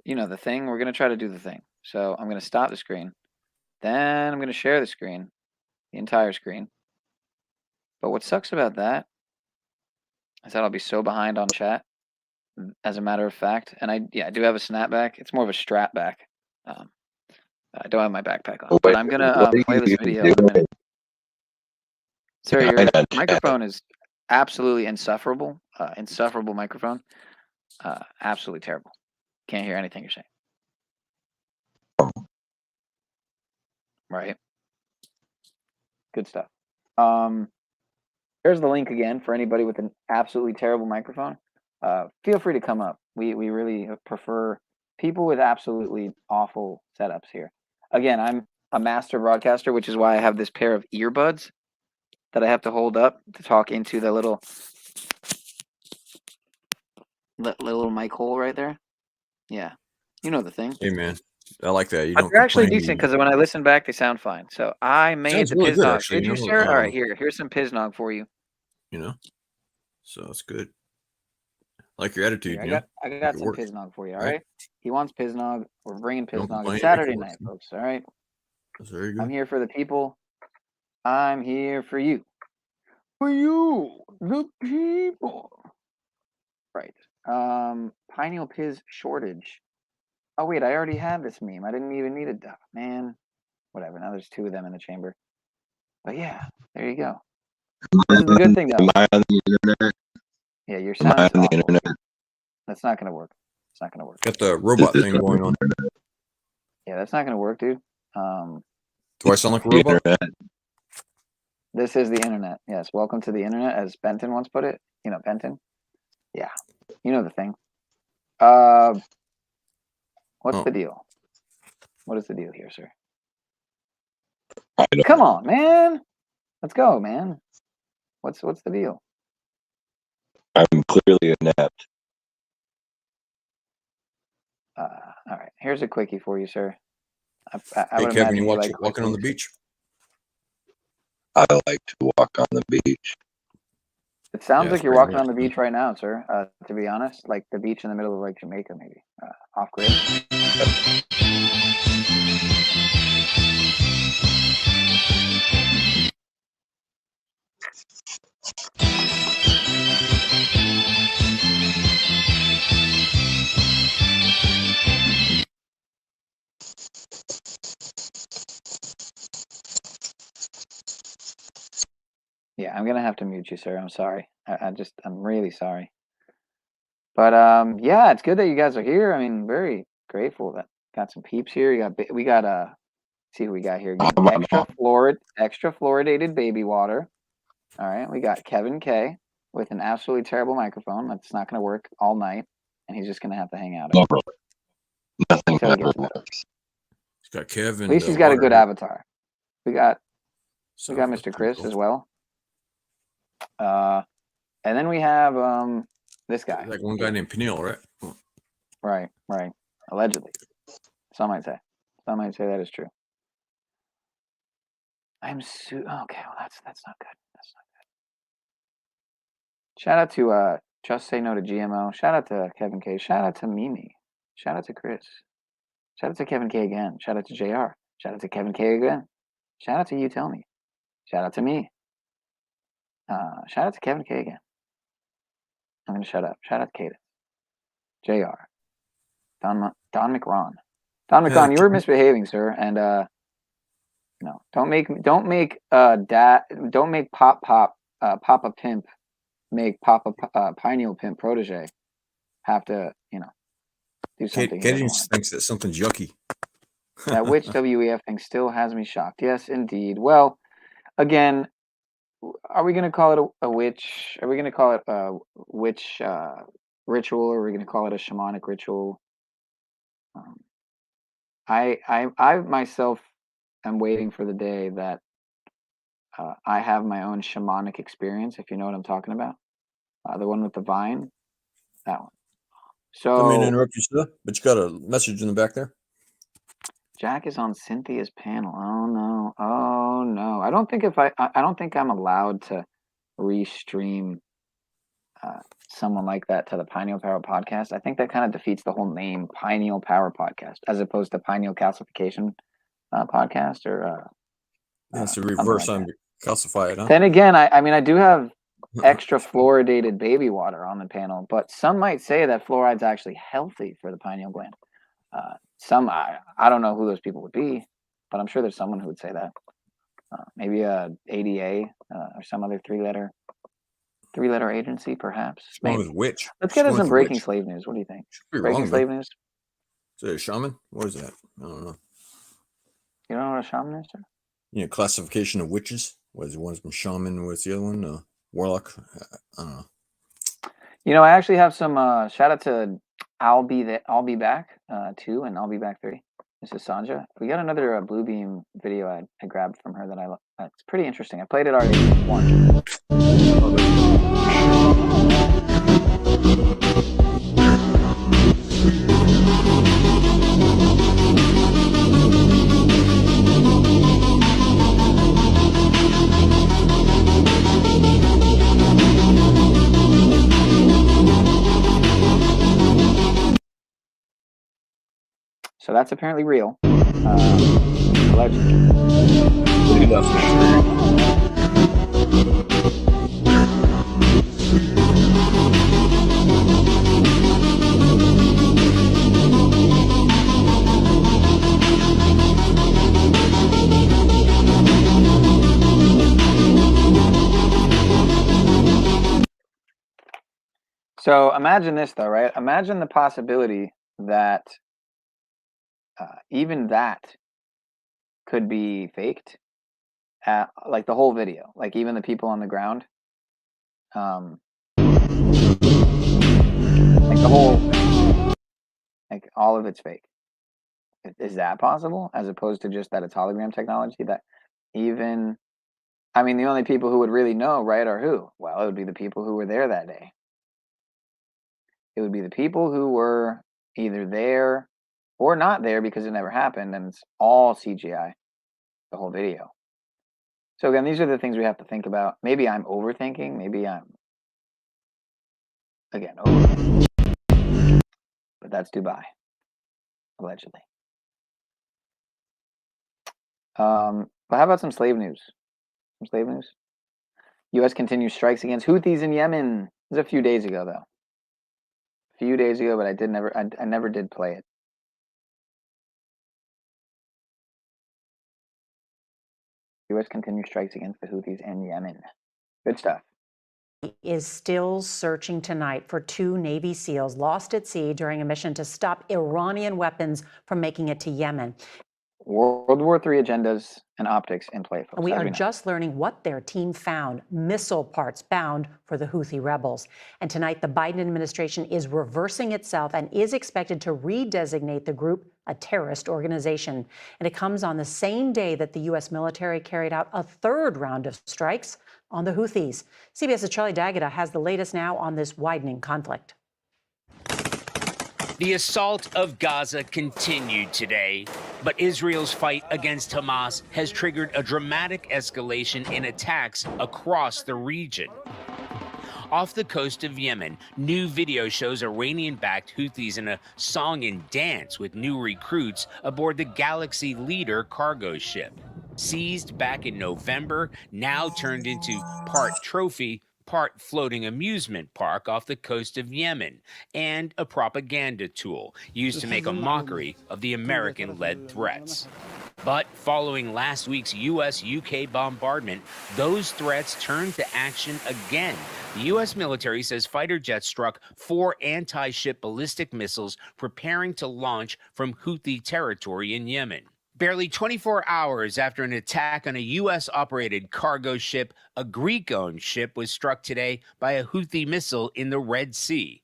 the thing. We're gonna try to do the thing. So I'm gonna stop the screen. Then I'm gonna share the screen, the entire screen. But what sucks about that is that I'll be so behind on chat, as a matter of fact. And I do have a snapback. It's more of a strap back. I don't have my backpack on. But I'm gonna play this video in a minute. Sir, your microphone is absolutely insufferable. Insufferable microphone. Absolutely terrible. Can't hear anything you're saying. Right. Good stuff. There's the link again for anybody with an absolutely terrible microphone. Feel free to come up. We really prefer people with absolutely awful setups here. Again, I'm a master broadcaster, which is why I have this pair of earbuds that I have to hold up to talk into the little mic hole right there. Yeah, you know the thing. Hey, man. I like that. You But don't they're actually complain. decent because when I listen back, they sound fine. So I made Sounds the really good, Piznog. actually, Did you you, know, sir? All right, here's some Piznog for you. You know? So that's good. Like your attitude, Here, you know? I got Like it some works, Piznog for you. All right? right. He wants Piznog. We're bringing Don't Piznog. complain, It's you make it Saturday work, night, man. folks. All right. That's very I'm good. here for the people. I'm here for you. For you, the people. Right. Pineal Piz shortage. Oh wait, I already had this meme. I didn't even need it. Man, whatever. Now there's two of them in the chamber. But yeah, there you go. This is the good thing, though. Am I on the internet? Yeah, your Am I sound's on the awful. internet? That's not gonna work. It's not gonna work. Got the robot thing going on. Yeah, that's not gonna work, dude. Do I sound like a The robot? internet. This is the internet. Yes, welcome to the internet, as Benton once put it. You know, Benton. Yeah, you know the thing. What's the deal? What is the deal here, sir? Come on, man. Let's go, man. What's the deal? I'm clearly inept. All right. Here's a quickie for you, sir. I Hey, would Kevin, imagine you you watch like walking on the quickies. beach? I like to walk on the beach. It sounds Yeah, like it's you're pretty walking nice. on the beach right now, sir. To be honest, like the beach in the middle of Lake Jamaica, maybe off grid. Yeah, I'm gonna have to mute you, sir. I'm sorry. I'm really sorry. But yeah, it's good that you guys are here. I mean, very grateful that got some peeps here. We got see who we got here. Again. Extra fluoridated baby water. All right, we got Kevin K with an absolutely terrible microphone that's not gonna work all night, and he's just gonna have to hang out. Nothing Until he ever gets better. works. It's got Kevin. At least he's got a good avatar. We got Mr. Chris as well. And then we have this guy. Like one guy named Peniel, right? Right. Allegedly. Some might say. Some might say that is true. Okay, well that's not good. That's not good. Shout out to Just Say No to GMO. Shout out to Kevin K. Shout out to Mimi. Shout out to Chris. Shout out to Kevin K again. Shout out to JR. Shout out to Kevin K again. Shout out to You Tell Me. Shout out to me. Shout out to Kevin K again. I'm gonna shut up. Shout out Cadence, JR, Don McRon. Don McRon, you were misbehaving, sir, and no, don't make Papa Pimp make Papa Pineal Pimp protege have to, do something. Cadence thinks that something's yucky. That witch WEF thing still has me shocked. Yes, indeed. Well, again, are we going to call it a witch? Are we going to call it a witch ritual, or are we going to call it a shamanic ritual? I myself am waiting for the day that I have my own shamanic experience, if you know what I'm talking about. The one with the vine, that one. So, I mean, interrupt you, sir, but you got a message in the back there. Jack is on Cynthia's panel. Oh no! Oh no! I don't think I'm allowed to restream someone like that to the Pineal Power Podcast. I think that kind of defeats the whole name, Pineal Power Podcast, as opposed to Pineal Calcification Podcast, or that's a reverse on calcify it, huh? Then again, I mean, I do have extra fluoridated baby water on the panel, but some might say that fluoride's actually healthy for the pineal gland. I don't know who those people would be, but I'm sure there's someone who would say that. Maybe ADA or some other three-letter agency, perhaps. Maybe. Witch. Let's get into some breaking slave news. What do you think? Breaking slave news? Is it a shaman? What is that? I don't know. You don't know what a shaman is, sir? Yeah, classification of witches. Was one's from shaman? What's the other one? Warlock. I don't know. I actually have some shout out to I'll be back 2 and I'll be back 3. This is Sanja. We got another Bluebeam video I grabbed from her that I love. It's pretty interesting. I played it already once. So that's apparently real. Allegedly. So imagine this, though, right? Imagine the possibility that even that could be faked, like the whole video, like even the people on the ground, like the whole, like all of it's fake. Is that possible? As opposed to just that it's hologram technology? That even, I mean, the only people who would really know, right, are who? Well, it would be the people who were there that day. It would be the people who were either there or not there because it never happened, and it's all CGI, the whole video. So again, these are the things we have to think about. Maybe I'm overthinking. Maybe I'm, again, overthinking. But that's Dubai, allegedly. But how about some slave news? Some slave news? U.S. continues strikes against Houthis in Yemen. This is a few days ago, though. A few days ago, but I never did play it. U.S. continues strikes against the Houthis in Yemen. Good stuff. Is still searching tonight for 2 Navy SEALs lost at sea during a mission to stop Iranian weapons from making it to Yemen. World War III agendas and optics in play, folks. We are just learning what their team found, missile parts bound for the Houthi rebels. And tonight, the Biden administration is reversing itself and is expected to redesignate the group a terrorist organization. And it comes on the same day that the U.S. military carried out a 3rd round of strikes on the Houthis. CBS's Charlie D'Agata has the latest now on this widening conflict. The assault of Gaza continued today, but Israel's fight against Hamas has triggered a dramatic escalation in attacks across the region. Off the coast of Yemen, new video shows Iranian-backed Houthis in a song and dance with new recruits aboard the Galaxy Leader cargo ship. Seized back in November, now turned into part trophy, part floating amusement park off the coast of Yemen, and a propaganda tool used to make a mockery of the American-led threats. But following last week's U.S.-UK bombardment, those threats turned to action again. The U.S. military says fighter jets struck 4 anti-ship ballistic missiles preparing to launch from Houthi territory in Yemen. Barely 24 hours after an attack on a U.S.-operated cargo ship, a Greek-owned ship was struck today by a Houthi missile in the Red Sea.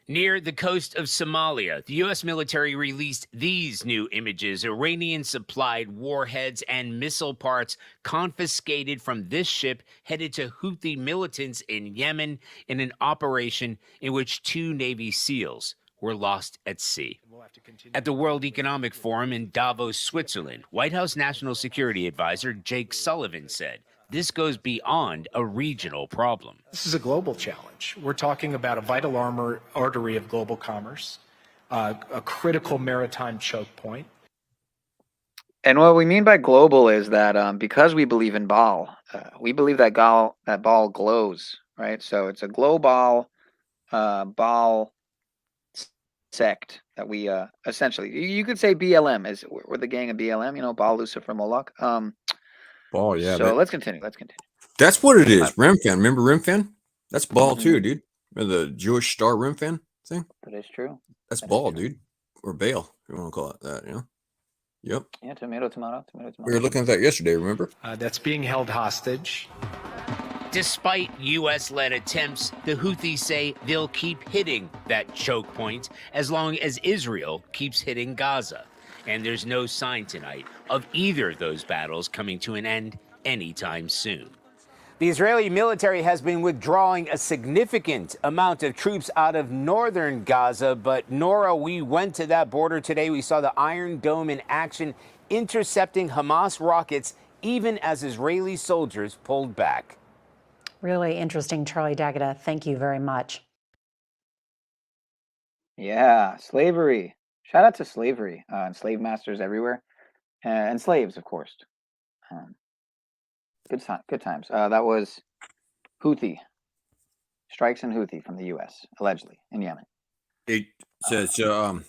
Near the coast of Somalia, the U.S. military released these new images: Iranian-supplied warheads and missile parts confiscated from this ship headed to Houthi militants in Yemen in an operation in which 2 Navy SEALs were lost at sea. At the World Economic Forum in Davos, Switzerland, White House National Security Advisor Jake Sullivan said, this goes beyond a regional problem. This is a global challenge. We're talking about a vital artery of global commerce, a critical maritime choke point. And what we mean by global is that because we believe in Baal, we believe that Baal glows, right? So it's a global Baal sect that we essentially, you could say BLM is, we're the gang of BLM, you know, Baal, Lucifer, Moloch. Oh yeah. So let's continue. That's what it is. Rimfan. Remember Rimfan? That's Baal too, dude. Remember the Jewish star Rimfan thing? That is true. That's Baal, dude. Or Baal, if you want to call it that, you know? Yep. Yeah, tomato. We were looking at that yesterday, remember? That's being held hostage. Despite U.S.-led attempts, the Houthis say they'll keep hitting that choke point as long as Israel keeps hitting Gaza. And there's no sign tonight of either of those battles coming to an end anytime soon. The Israeli military has been withdrawing a significant amount of troops out of northern Gaza, but Nora, we went to that border today. We saw the Iron Dome in action, intercepting Hamas rockets, even as Israeli soldiers pulled back. Really interesting, Charlie D'Agata. Thank you very much. Yeah, slavery. Shout out to slavery and slave masters everywhere, and slaves, of course. Good times. That was Houthi strikes in Houthi from the U.S. allegedly in Yemen. It says you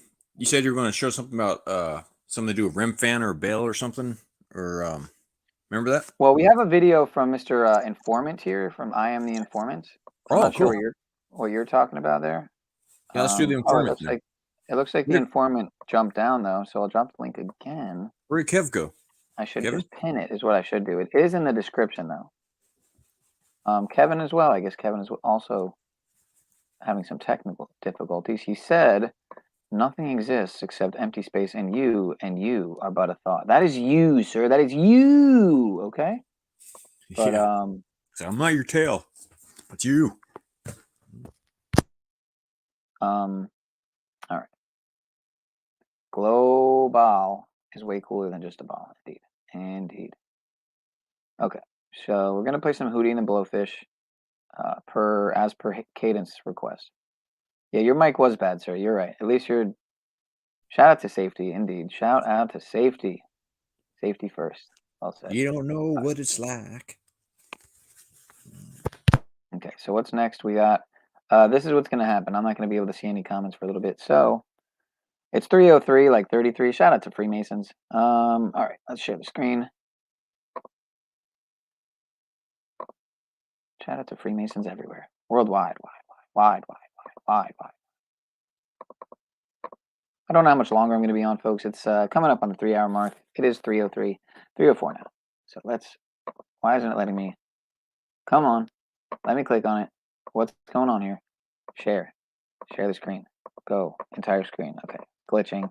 said you were going to show something about something to do with Rimfan or Baal or something, or remember that? Well, we have a video from Mr. Informant here from I Am the Informant. I'm not sure what you're talking about there. Yeah, let's do the Informant. It looks like the informant jumped down, though, so I'll drop the link again. Where did Kev go? I should just pin it, is what I should do. It is in the description, though. Kevin as well. I guess Kevin is also having some technical difficulties. He said, nothing exists except empty space, and you are but a thought. That is you, sir. That is you, okay? But, yeah. So I'm not your tail. It's you. All right. Global is way cooler than just a ball, indeed. Okay, so we're gonna play some Hootie and the Blowfish, as per Cadence request. Yeah, your mic was bad, sir. You're right. At least you're. Shout out to safety, indeed. Shout out to safety. Safety first. Well said. You don't know what it's like. Okay, so what's next? We got. This is what's gonna happen. I'm not gonna be able to see any comments for a little bit, so. It's 303, like 33. Shout out to Freemasons. All right, let's share the screen. Shout out to Freemasons everywhere. Worldwide, wide. I don't know how much longer I'm going to be on, folks. It's coming up on the 3-hour mark. It is 303, 304 now. So why isn't it letting me? Come on. Let me click on it. What's going on here? Share the screen. Go. Entire screen. Okay. Glitching.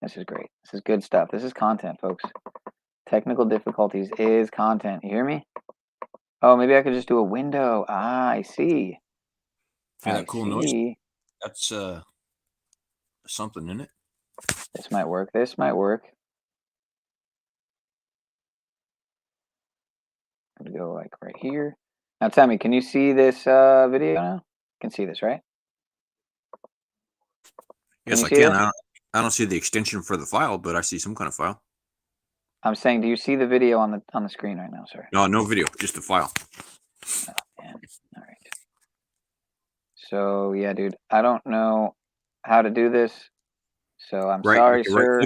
This is great. This is good stuff. This is content, folks. Technical difficulties is content. You hear me? Oh, maybe I could just do a window. Ah, I see. Feel that cool noise? That's something, isn't it? This might work. I'm gonna go like right here. Now tell me, can you see this video now? You can see this, right? Yes, I can. I don't see the extension for the file, but I see some kind of file. I'm saying, do you see the video on the screen right now, sir? No video, just the file. Oh, man. All right. So yeah, dude, I don't know how to do this. So I'm Right. sorry, Okay, sir.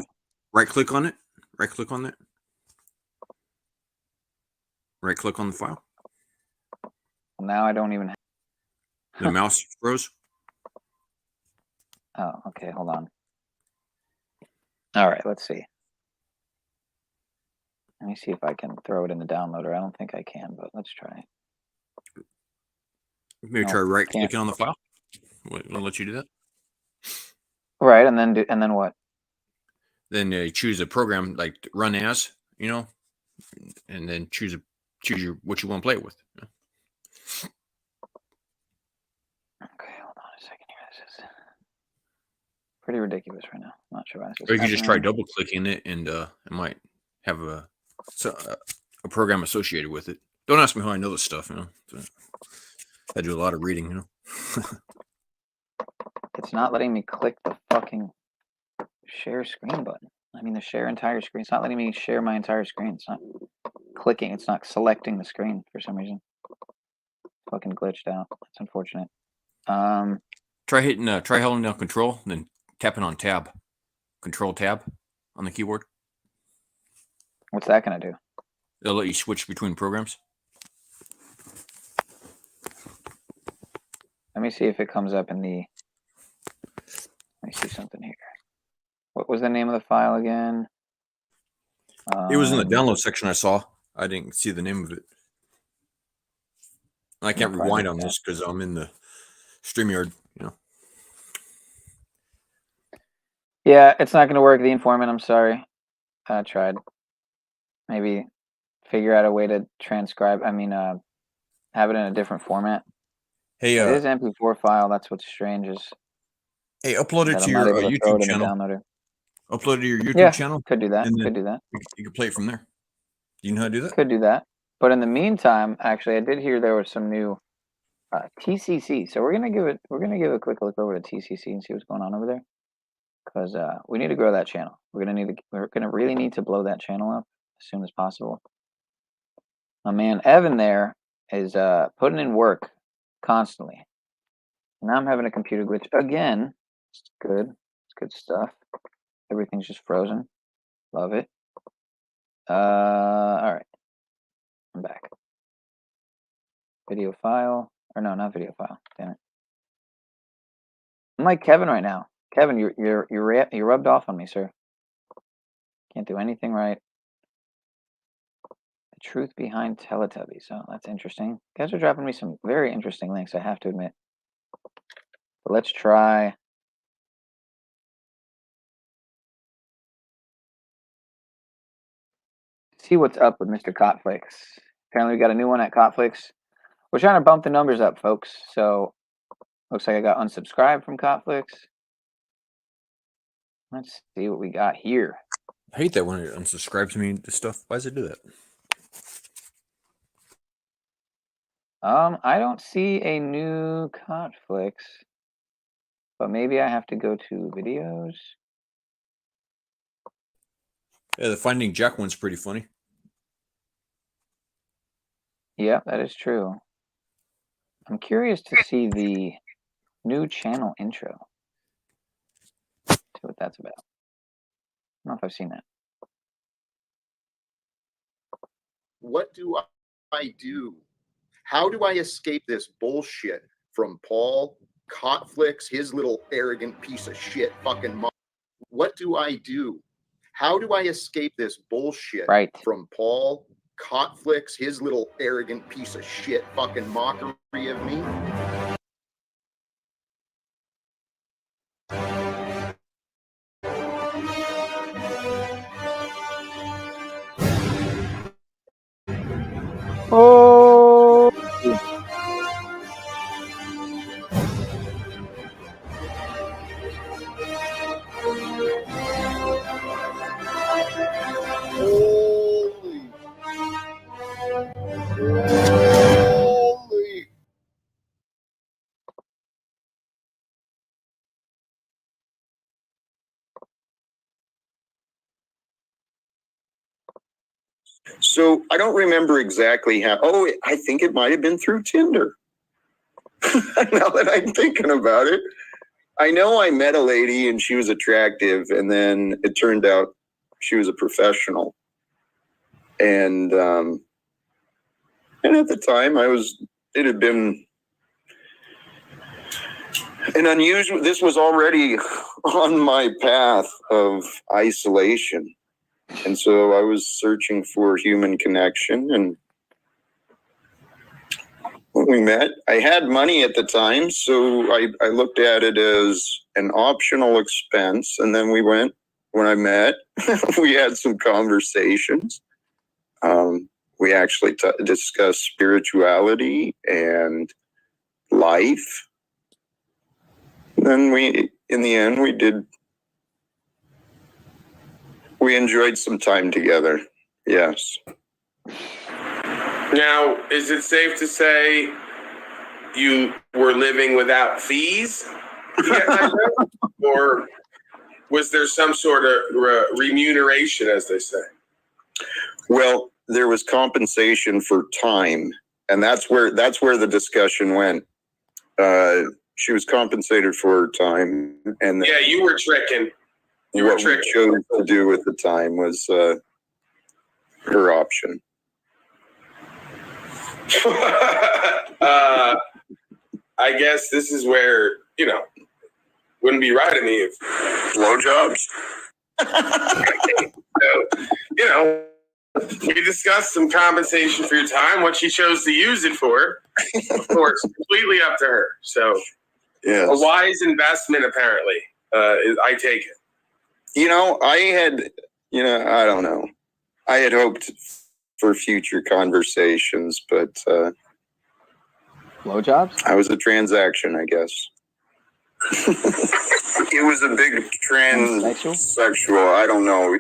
right click on it. Right click on it. Right click on the file. Now I don't even. The mouse froze. Oh, okay. Hold on. All right, let's see. Let me see if I can throw it in the downloader. I don't think I can, but let's try. Maybe No, try right can't. clicking on the file. I'll let you do that. Right, and then what? Then you choose a program like run as, you know, and then choose what you want to play it with. Okay, hold on a second here. This is pretty ridiculous right now. Not sure why this is Or you can just try happening. double clicking it, and it might have a program associated with it. Don't ask me how I know this stuff. You know, I do a lot of reading. You know, It's not letting me click the fucking share screen button. I mean, the share entire screen. It's not letting me share my entire screen. It's not clicking. It's not selecting the screen for some reason. Fucking glitched out. That's unfortunate. try holding down Control, and then tapping on Tab, Control Tab on the keyboard. What's that gonna do? It'll let you switch between programs. Let me see if it comes up in the. Let me see something here. What was the name of the file again? It was in the download section I saw. I didn't see the name of it. I can't rewind on this because I'm in the StreamYard, you know. Yeah, it's not going to work. The informant, I'm sorry. I tried. Maybe figure out a way to transcribe. I mean, have it in a different format. Hey, it is MP4 file. That's what's strange is. Hey, upload it to your YouTube channel. Upload it to your YouTube channel. Could do that. And Could do that. You can play it from there. Do you know how to do that? Could do that. But in the meantime, actually, I did hear there was some new TCC. So we're gonna give a quick look over to TCC and see what's going on over there, because we need to grow that channel. We're gonna really need to blow that channel up as soon as possible. My man Evan there is putting in work constantly. Now I'm having a computer glitch again. It's good. It's good stuff. Everything's just frozen. Love it. All right. I'm back. Video file. Or no, not video file. Damn it. I'm like Kevin right now. Kevin, you rubbed off on me, sir. Can't do anything right. The truth behind Teletubbies. Oh, that's interesting. You guys are dropping me some very interesting links, I have to admit. But let's try. See what's up with Mr. Cotflix. Apparently we got a new one at Cotflix. We're trying to bump the numbers up, folks. So looks like I got unsubscribed from Cotflix. Let's see what we got here. I hate that when it unsubscribes me to stuff. Why does it do that? I don't see a new Cotflix, but maybe I have to go to videos. Yeah, the Finding Jack one's pretty funny. Yeah, that is true. I'm curious to see the new channel intro. See what that's about. I don't know if I've seen that. What do I do? How do I escape this bullshit from Paul Cotflix, his little arrogant piece of shit fucking mom? What do I do? How do I escape this bullshit from Paul Cotflix, his little arrogant piece of shit fucking mockery of me? Oh. Holy. So I don't remember exactly how. Oh, I think it might have been through Tinder. Now that I'm thinking about it, I know I met a lady and she was attractive, and then it turned out she was a professional. And at the time it had been an unusual, this was already on my path of isolation. And so I was searching for human connection, and when we met, I had money at the time, so I looked at it as an optional expense. And then when I met, we had some conversations. We actually discussed spirituality and life. And then in the end, we enjoyed some time together. Yes. Now, is it safe to say you were living without fees to get my job? Or was there some sort of remuneration, as they say? Well, there was compensation for time, and that's where the discussion went. She was compensated for her time, and yeah, you were tricking. What we chose to do at the time was her option. I guess this is where, wouldn't be right of me if blowjobs. So, we discussed some compensation for your time. What she chose to use it for, of course, completely up to her. So, yes. A wise investment, apparently. I take it. I don't know. I had hoped for future conversations, but blowjobs? I was a transaction, I guess. It was a big transsexual. I don't know.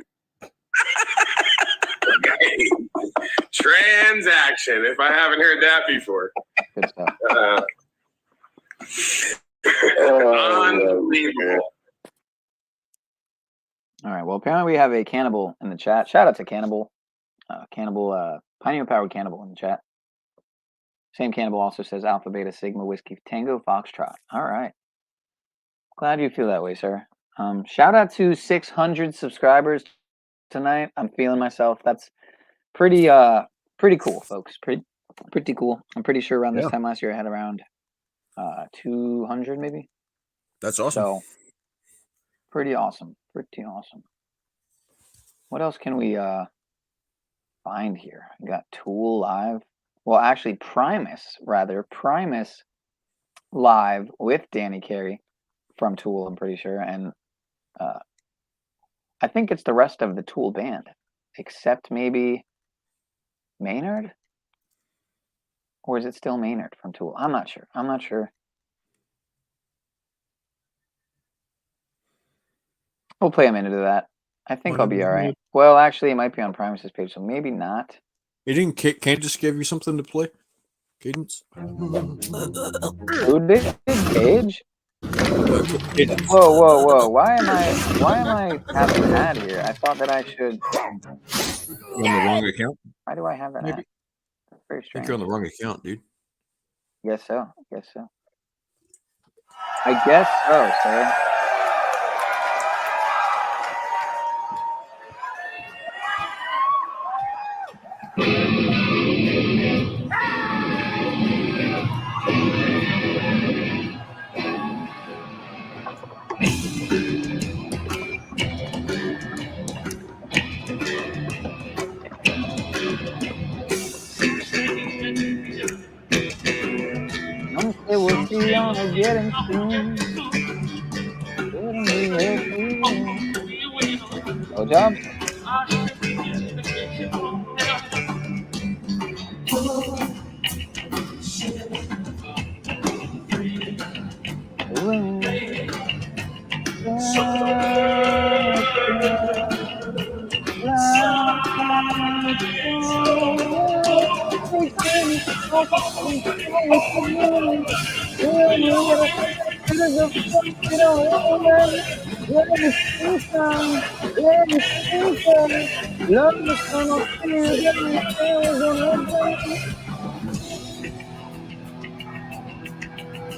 Transaction, if I haven't heard that before. Good stuff. Unbelievable. All right. Well, apparently we have a cannibal in the chat. Shout out to Cannibal. Pioneer Powered Cannibal in the chat. Same Cannibal also says Alpha, Beta, Sigma, Whiskey, Tango, Foxtrot. All right. Glad you feel that way, sir. Shout out to 600 subscribers tonight. I'm feeling myself. That's pretty cool, folks. Pretty cool. I'm pretty sure around this time last year I had around 200 maybe. That's awesome. So pretty awesome. Pretty awesome. What else can we find here? We got Tool live. Well, actually Primus live with Danny Carey from Tool, I'm pretty sure. And I think it's the rest of the Tool band, except maybe Maynard? Or is it still Maynard from Tool? I'm not sure. We'll play a minute of that. I think I'll be all right. Well, actually, it might be on Primus's page, so maybe not. Can't just give you something to play? Cadence? Who did? Cage? Whoa. Why am I having an ad here? I thought that I should. You're on the wrong account? Why do I have that ad? That's very I think strange. you're on the wrong account, dude. Guess so. I guess so, sir. It will be on a getting soon. No job.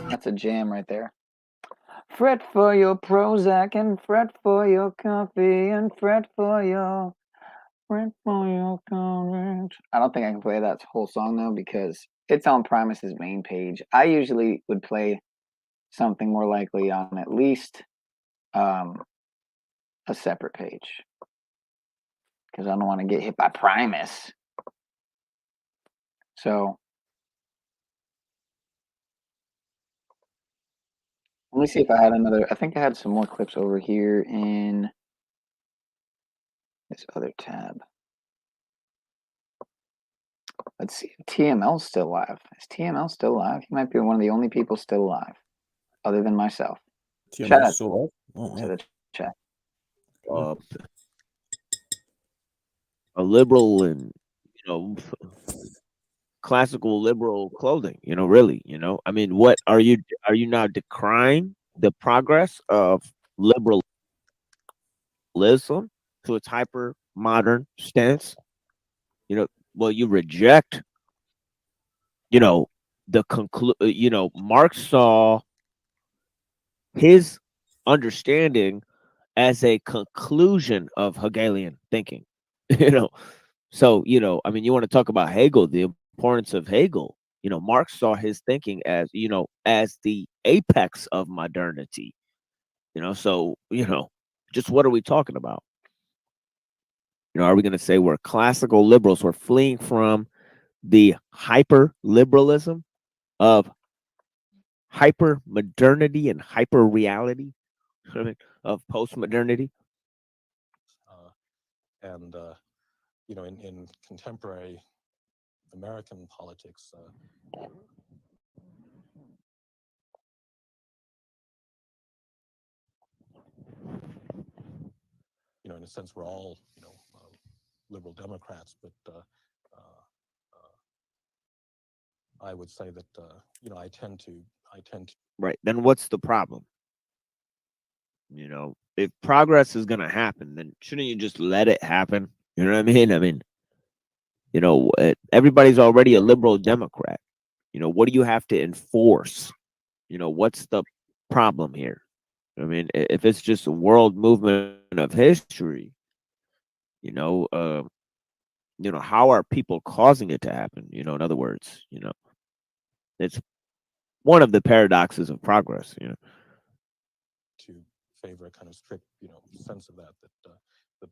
That's a jam right there. Fret for your Prozac and fret for your coffee and fret for your courage. I don't think I can play that whole song though because it's on Primus's main page. I usually would play something more likely on at least a separate page because I don't want to get hit by Primus. So let me see if I had another. I think I had some more clips over here in this other tab. Let's see if TML's still live. Is TML still live? He might be one of the only people still alive, other than myself. Shout TML out still to the chat. A liberal and classical liberal clothing. Really. I mean, what are you now decrying the progress of liberalism to its hyper modern stance? Well, you reject the Marx saw his understanding as a conclusion of Hegelian thinking. So I mean, you want to talk about Hegel, the importance of Hegel. Marx saw his thinking as as the apex of modernity. So just what are we talking about? Are we going to say we're classical liberals? We're fleeing from the hyper liberalism of hyper modernity and hyper reality of post modernity. And in contemporary American politics, in a sense, we're all liberal Democrats, but I would say that I tend to. Right. Then what's the problem? If progress is going to happen, then shouldn't you just let it happen? You know what I mean? I mean, everybody's already a liberal Democrat. What do you have to enforce? What's the problem here? I mean, if it's just a world movement of history, how are people causing it to happen? In other words, it's one of the paradoxes of progress. To favor a kind of strict, sense of that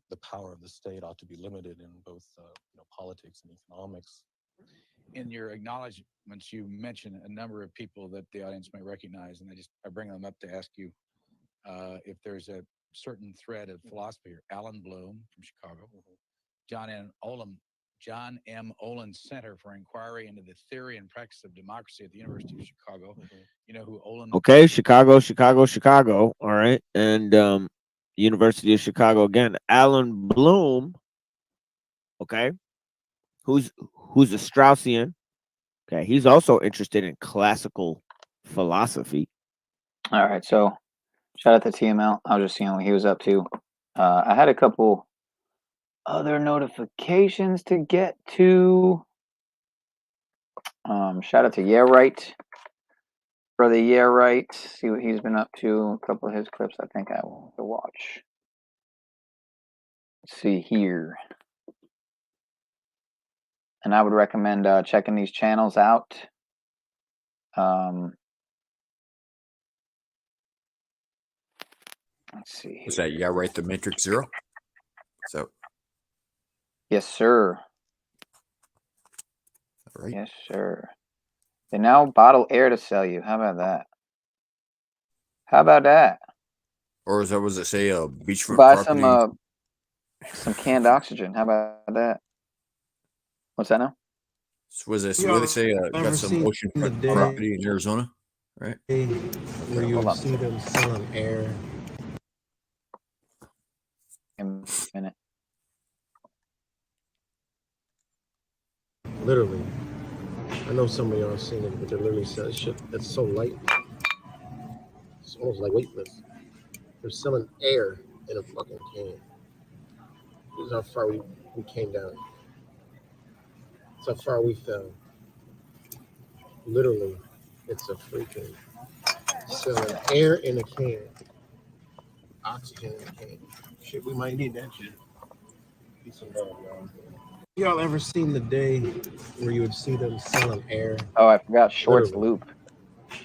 the power of the state ought to be limited in both, politics and economics. In your acknowledgments, you mentioned a number of people that the audience may recognize, and I bring them up to ask you if there's a certain thread of philosophy here. Alan Bloom from Chicago, John M. Olin Center for Inquiry into the Theory and Practice of Democracy at the University of Chicago. You know who Olin? Okay, Chicago. All right, and University of Chicago again. Alan Bloom. Okay, who's a Straussian. Okay, he's also interested in classical philosophy. All right, so shout out to TML. I was just seeing what he was up to. I had a couple other notifications to get to. Shout out to Yeah Right. Brother Yeah Right. See what he's been up to. A couple of his clips I think I will watch. Let's see here. And I would recommend checking these channels out. Let's see here. What's that? Yeah, right. The Matrix Zero. So. Yes, sir. All right. Yes, sir. They now bottle air to sell you. How about that? How about that? Or is that, was it say beachfront Buy property? some canned oxygen. How about that? What's that now? So was this? What do they say? Got some oceanfront property in Arizona, right? Where you see them selling air. A minute. Literally. I know some of y'all have seen it, but they're literally selling shit that's so light. It's almost like weightless. They're selling air in a fucking can. This is how far we came down. It's how far we fell. Literally, it's a freaking Selling air in a can. Oxygen in a can. Shit, we might need that shit. Peace and love, y'all. Y'all ever seen the day where you would see them selling air? Oh, I forgot shorts Literally. loop.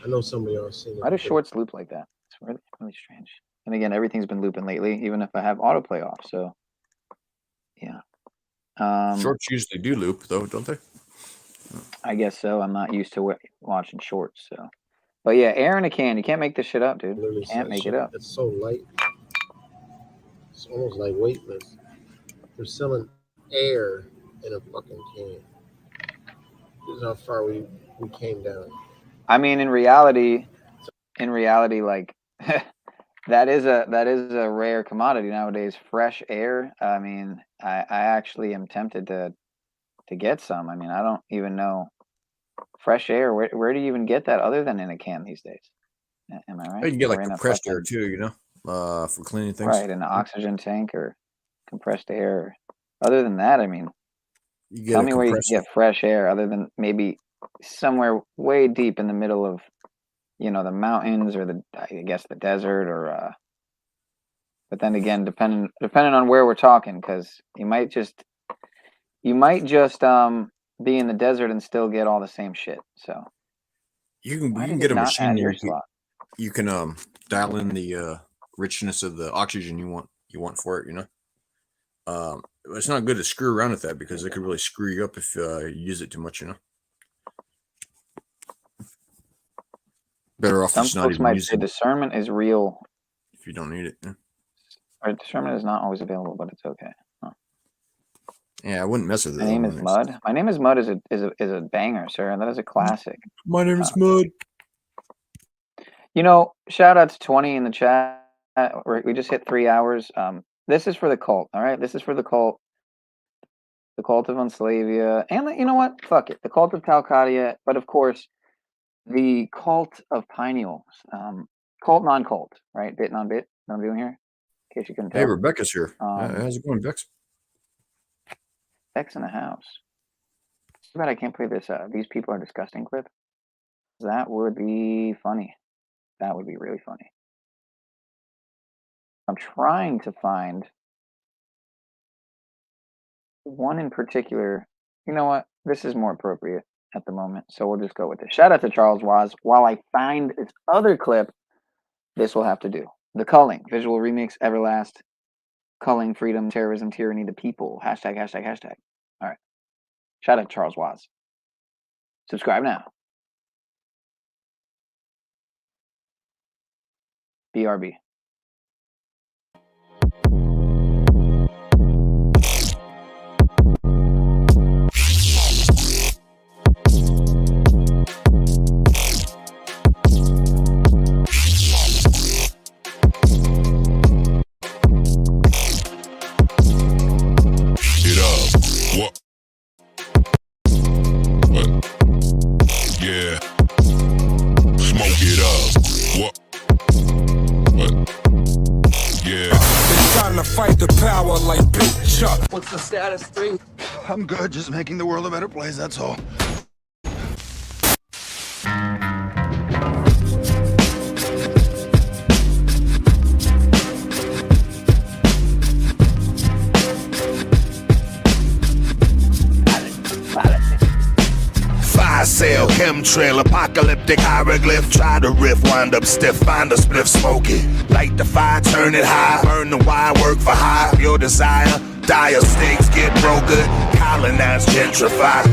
I know some of y'all seen it. Why do shorts loop like that? It's really, really strange. And again, everything's been looping lately, even if I have autoplay off. So, yeah. Shorts usually do loop, though, don't they? I guess so. I'm not used to watching shorts, so. But yeah, air in a can. You can't make this shit up, dude. You can't make it up. It's so light. It's almost like weightless. They're selling air in a fucking can. This is how far we came down. I mean, in reality, like that is a rare commodity nowadays. Fresh air. I mean, I actually am tempted to get some. I mean, I don't even know fresh air. Where do you even get that other than in a can these days? Am I right? You can get Or like in a compressed air fucking- too, you know, for cleaning things. Right, in an oxygen tank or compressed air. Other than that, I mean, You get tell a me where you compressor. can get fresh air other than maybe somewhere way deep in the middle of, you know, the mountains or I guess the desert or. But then again, depending on where we're talking, because you might just be in the desert and still get all the same shit. So You can why you can did get it a not machine add there. your slot? You can dial in the richness of the oxygen you want for it. You know, it's not good to screw around with that because it could really screw you up if you use it too much. You know, better off Some just not folks even might say using it discernment is real, if you don't need it. Yeah. or discernment is not always available, but it's okay. Huh. Yeah, I wouldn't mess with it. My name is Mud. My name is Mud is a banger, sir. That is a classic. My name is Mud. You know, shout out to 20 in the chat. We just hit 3 hours. This is for the cult. All right, this is for the cult. The cult of Unslavia, and you know what? Fuck it. The cult of Talcadia, but of course, the cult of Pineals. Cult non-cult, right? Bit non-bit. What I'm doing here, in case you couldn't tell. Hey, Rebecca's here. How's it going, Bex? Bex in the house. Too bad I can't play this. These people are disgusting clip. That would be funny. That would be really funny. I'm trying to find one in particular. You know what? This is more appropriate at the moment, so we'll just go with this. Shout out to Charles Waz. While I find this other clip, this will have to do. The culling, visual remix, Everlast, culling, freedom, terrorism, tyranny, the people. Hashtag, hashtag, hashtag. All right. Shout out to Charles Waz. Subscribe now. BRB. It up. What? Yeah. Smoke it up. What? Yeah. It's time to fight the power like Big Chuck. What's the status, 3? I'm good, just making the world a better place, that's all. Fire sale, chemtrail, apocalyptic hieroglyph. Try to riff, wind up stiff, find a spliff, smoke it. Light the fire, turn it high, burn the wire, work for hire. Your desire, dire stakes, get brokered, colonize, gentrify.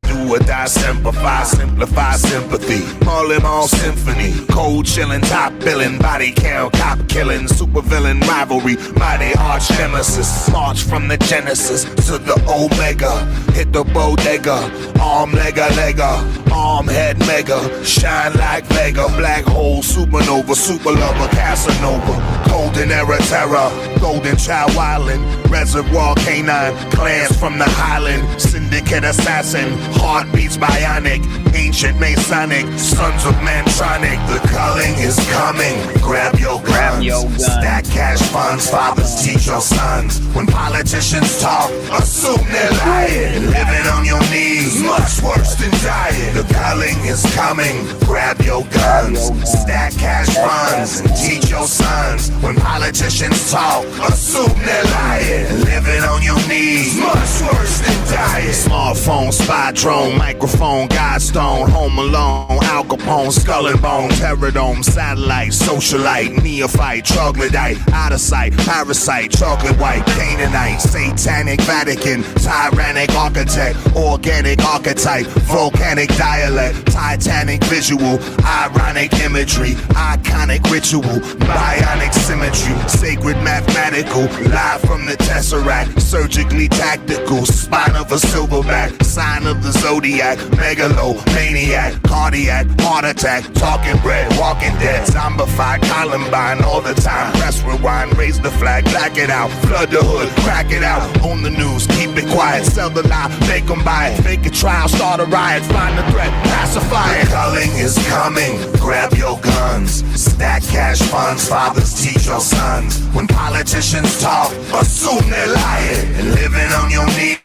Do or die, simplify sympathy. All in all symphony, cold chillin', top billin', body count, cop killin', super villain rivalry, mighty arch nemesis. March from the genesis to the omega, hit the bodega, arm lega, arm head mega, shine like Vega, black hole, supernova, super lover, Casanova, cold golden era terror, golden child wildin', reservoir canine, clans from the highland, syndicate assassin, heartbeats bionic, ancient masonic, sons of mantronic. The culling is coming, grab your guns, stack cash funds, fathers teach your sons. When politicians talk, assume they're lying, living on your knees, much worse than dying. The culling is coming, grab your guns, stack cash funds, and teach your sons. When politicians talk, assume they're lying, living on your knees, much worse than dying. Smartphone, spy drone, microphone, Godstone, Home Alone, Al Capone, Skull and Bone, Terradome, satellite, socialite, neophyte, troglodyte, out of sight, parasite, chocolate white, Canaanite, satanic Vatican, tyrannic architect, organic archetype, volcanic dialect, titanic visual, ironic imagery, iconic ritual, bionic symmetry, sacred mathematical, live from the tesseract, surgically tactical, spine of a silverback, sign of the zodiac, megalomaniac, cardiac, heart attack, talking bread, walking dead, zombified, Columbine all the time, press rewind, raise the flag, black it out, flood the hood, crack it out, on the news, keep it quiet, sell the lie, make them buy it, fake a trial, start a riot, find the threat, pacify it. Culling is coming, grab your guns, stack cash funds, fathers teach your sons. When politicians talk, assume they're lying, and living on your knees,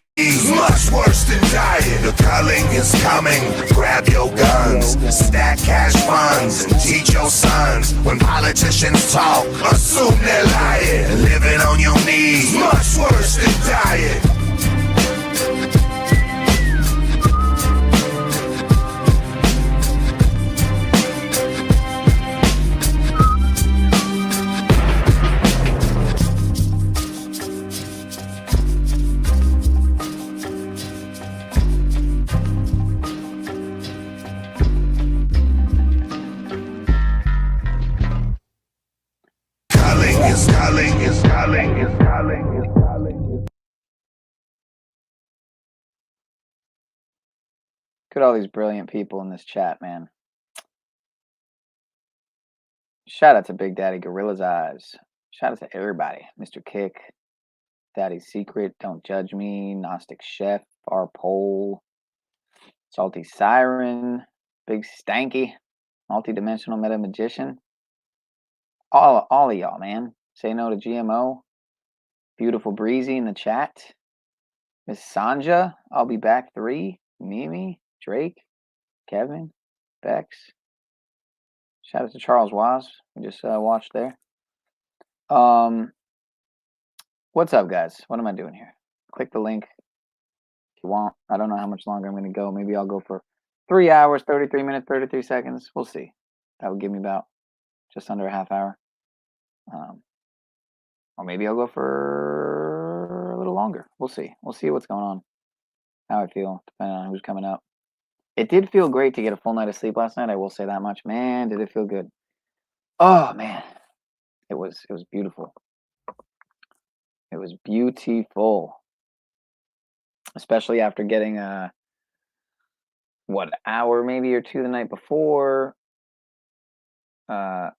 much worse than dying. The culling is coming, grab your guns, stack cash funds, and teach your sons. When politicians talk, assume they're lying, and living on your knees, much worse than dying. Look at all these brilliant people in this chat, man. Shout out to Big Daddy Gorilla's Eyes. Shout out to everybody. Mr. Kick, Daddy's Secret, Don't Judge Me, Gnostic Chef, Our Pole, Salty Siren, Big Stanky, Multidimensional Meta Magician. All of y'all, man. Say No to GMO. Beautiful Breezy in the chat. Miss Sanja, I'll Be Back 3. Mimi, Drake, Kevin, Bex. Shout out to Charles Waz. We just watched there. What's up, guys? What am I doing here? Click the link if you want. I don't know how much longer I'm going to go. Maybe I'll go for 3 hours, 33 minutes, 33 seconds. We'll see. That would give me about just under a half hour. Or maybe I'll go for a little longer. We'll see. We'll see what's going on. How I feel, depending on who's coming up. It did feel great to get a full night of sleep last night. I will say that much. Man, did it feel good. Oh, man. It was beautiful. It was beautiful. Especially after getting hour maybe or two the night before. Or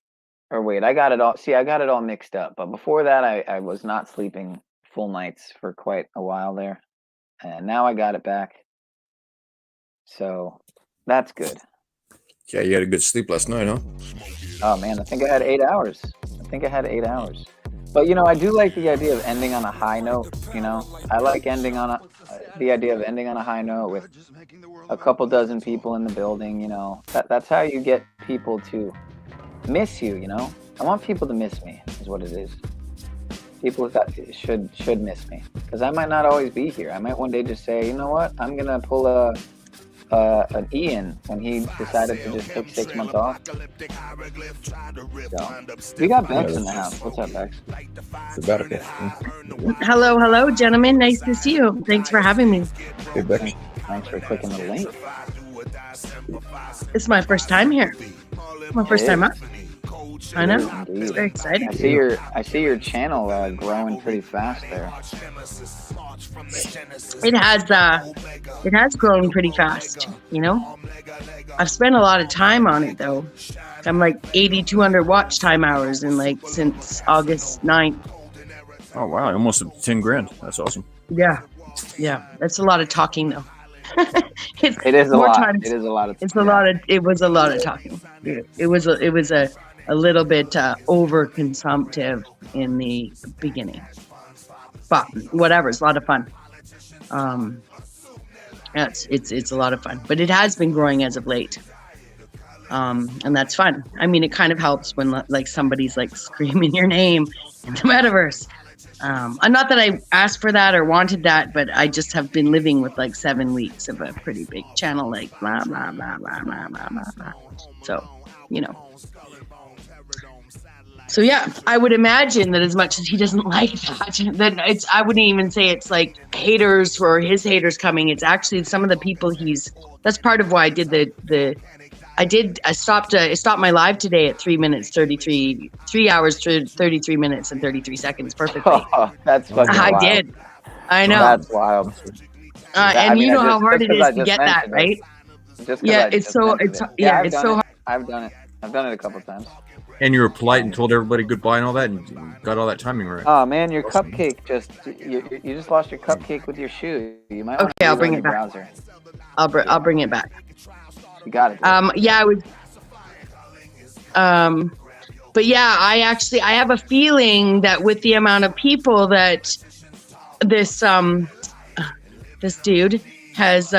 wait, I got it all. See, I got it all mixed up. But before that, I was not sleeping full nights for quite a while there. And now I got it back. So that's good. Yeah, you had a good sleep last night, huh? Oh, man, I think I had 8 hours. But, you know, I do like the idea of ending on a high note, you know. I like ending on the idea of ending on a high note with a couple dozen people in the building, you know. That's how you get people to miss you, you know. I want people to miss me, is what it is. People that should miss me, because I might not always be here. I might one day just say, you know what, I'm gonna pull an Ian when he decided to just take 6 months off. So, we got Bex in the house. What's up, Bex? Hello, gentlemen. Nice to see you. Thanks for having me. Hey, Bex. Thanks for clicking the link. It's my first time here. My first time up. I know. It's very exciting. I see your channel growing pretty fast there. It has grown pretty fast, you know. I've spent a lot of time on it though. I'm like 8,200 watch time hours in like since August 9th. Oh wow, almost 10 grand. That's awesome. Yeah, yeah, that's a lot of talking though. It is a more lot. times. It is a lot of. It's a lot of. It was a lot of talking. It was a little bit over consumptive in the beginning, but whatever. It's a lot of fun. Yeah, it's a lot of fun, but it has been growing as of late. And that's fun. I mean, it kind of helps when like somebody's like screaming your name in the metaverse. And not that I asked for that or wanted that, but I just have been living with like 7 weeks of a pretty big channel, like blah, blah, blah, blah, blah, blah, blah, blah. So, you know. So yeah, I would imagine that as much as he doesn't like that it's, I wouldn't even say it's like haters or his haters coming. It's actually some of the people that's part of why I did I stopped my live today at 3 hours 33 minutes and 33 seconds perfectly. Oh, that's fucking wild. I did. I know. That's wild. And you know how hard it is to get that, right? Yeah, it's so hard. I've done it. I've done it a couple times. And you were polite and told everybody goodbye and all that, and got all that timing right. Oh man, your cupcake you just lost your cupcake with your shoe. You might. Okay, I'll bring it back. Browser. I'll bring it back. You got it. Yeah, I would. But yeah, I have a feeling that with the amount of people that this dude has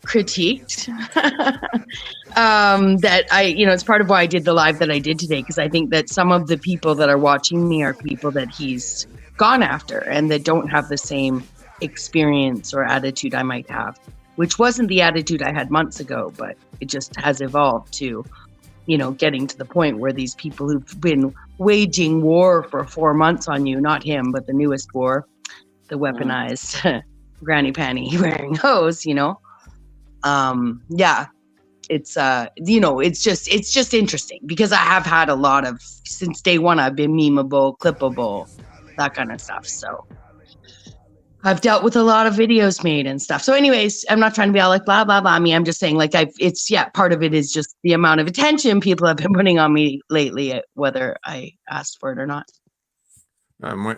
critiqued, that it's part of why I did the live that I did today, because I think that some of the people that are watching me are people that he's gone after and that don't have the same experience or attitude I might have, which wasn't the attitude I had months ago, but it just has evolved to, getting to the point where these people who've been waging war for 4 months on you, not him, but the newest war, the weaponized granny panty wearing hose, yeah, it's, it's just interesting because I have had a lot of, since day one, I've been memeable, clippable, that kind of stuff. So I've dealt with a lot of videos made and stuff. So anyways, I'm not trying to be all like blah, blah, blah. I'm just saying like part of it is just the amount of attention people have been putting on me lately, whether I asked for it or not.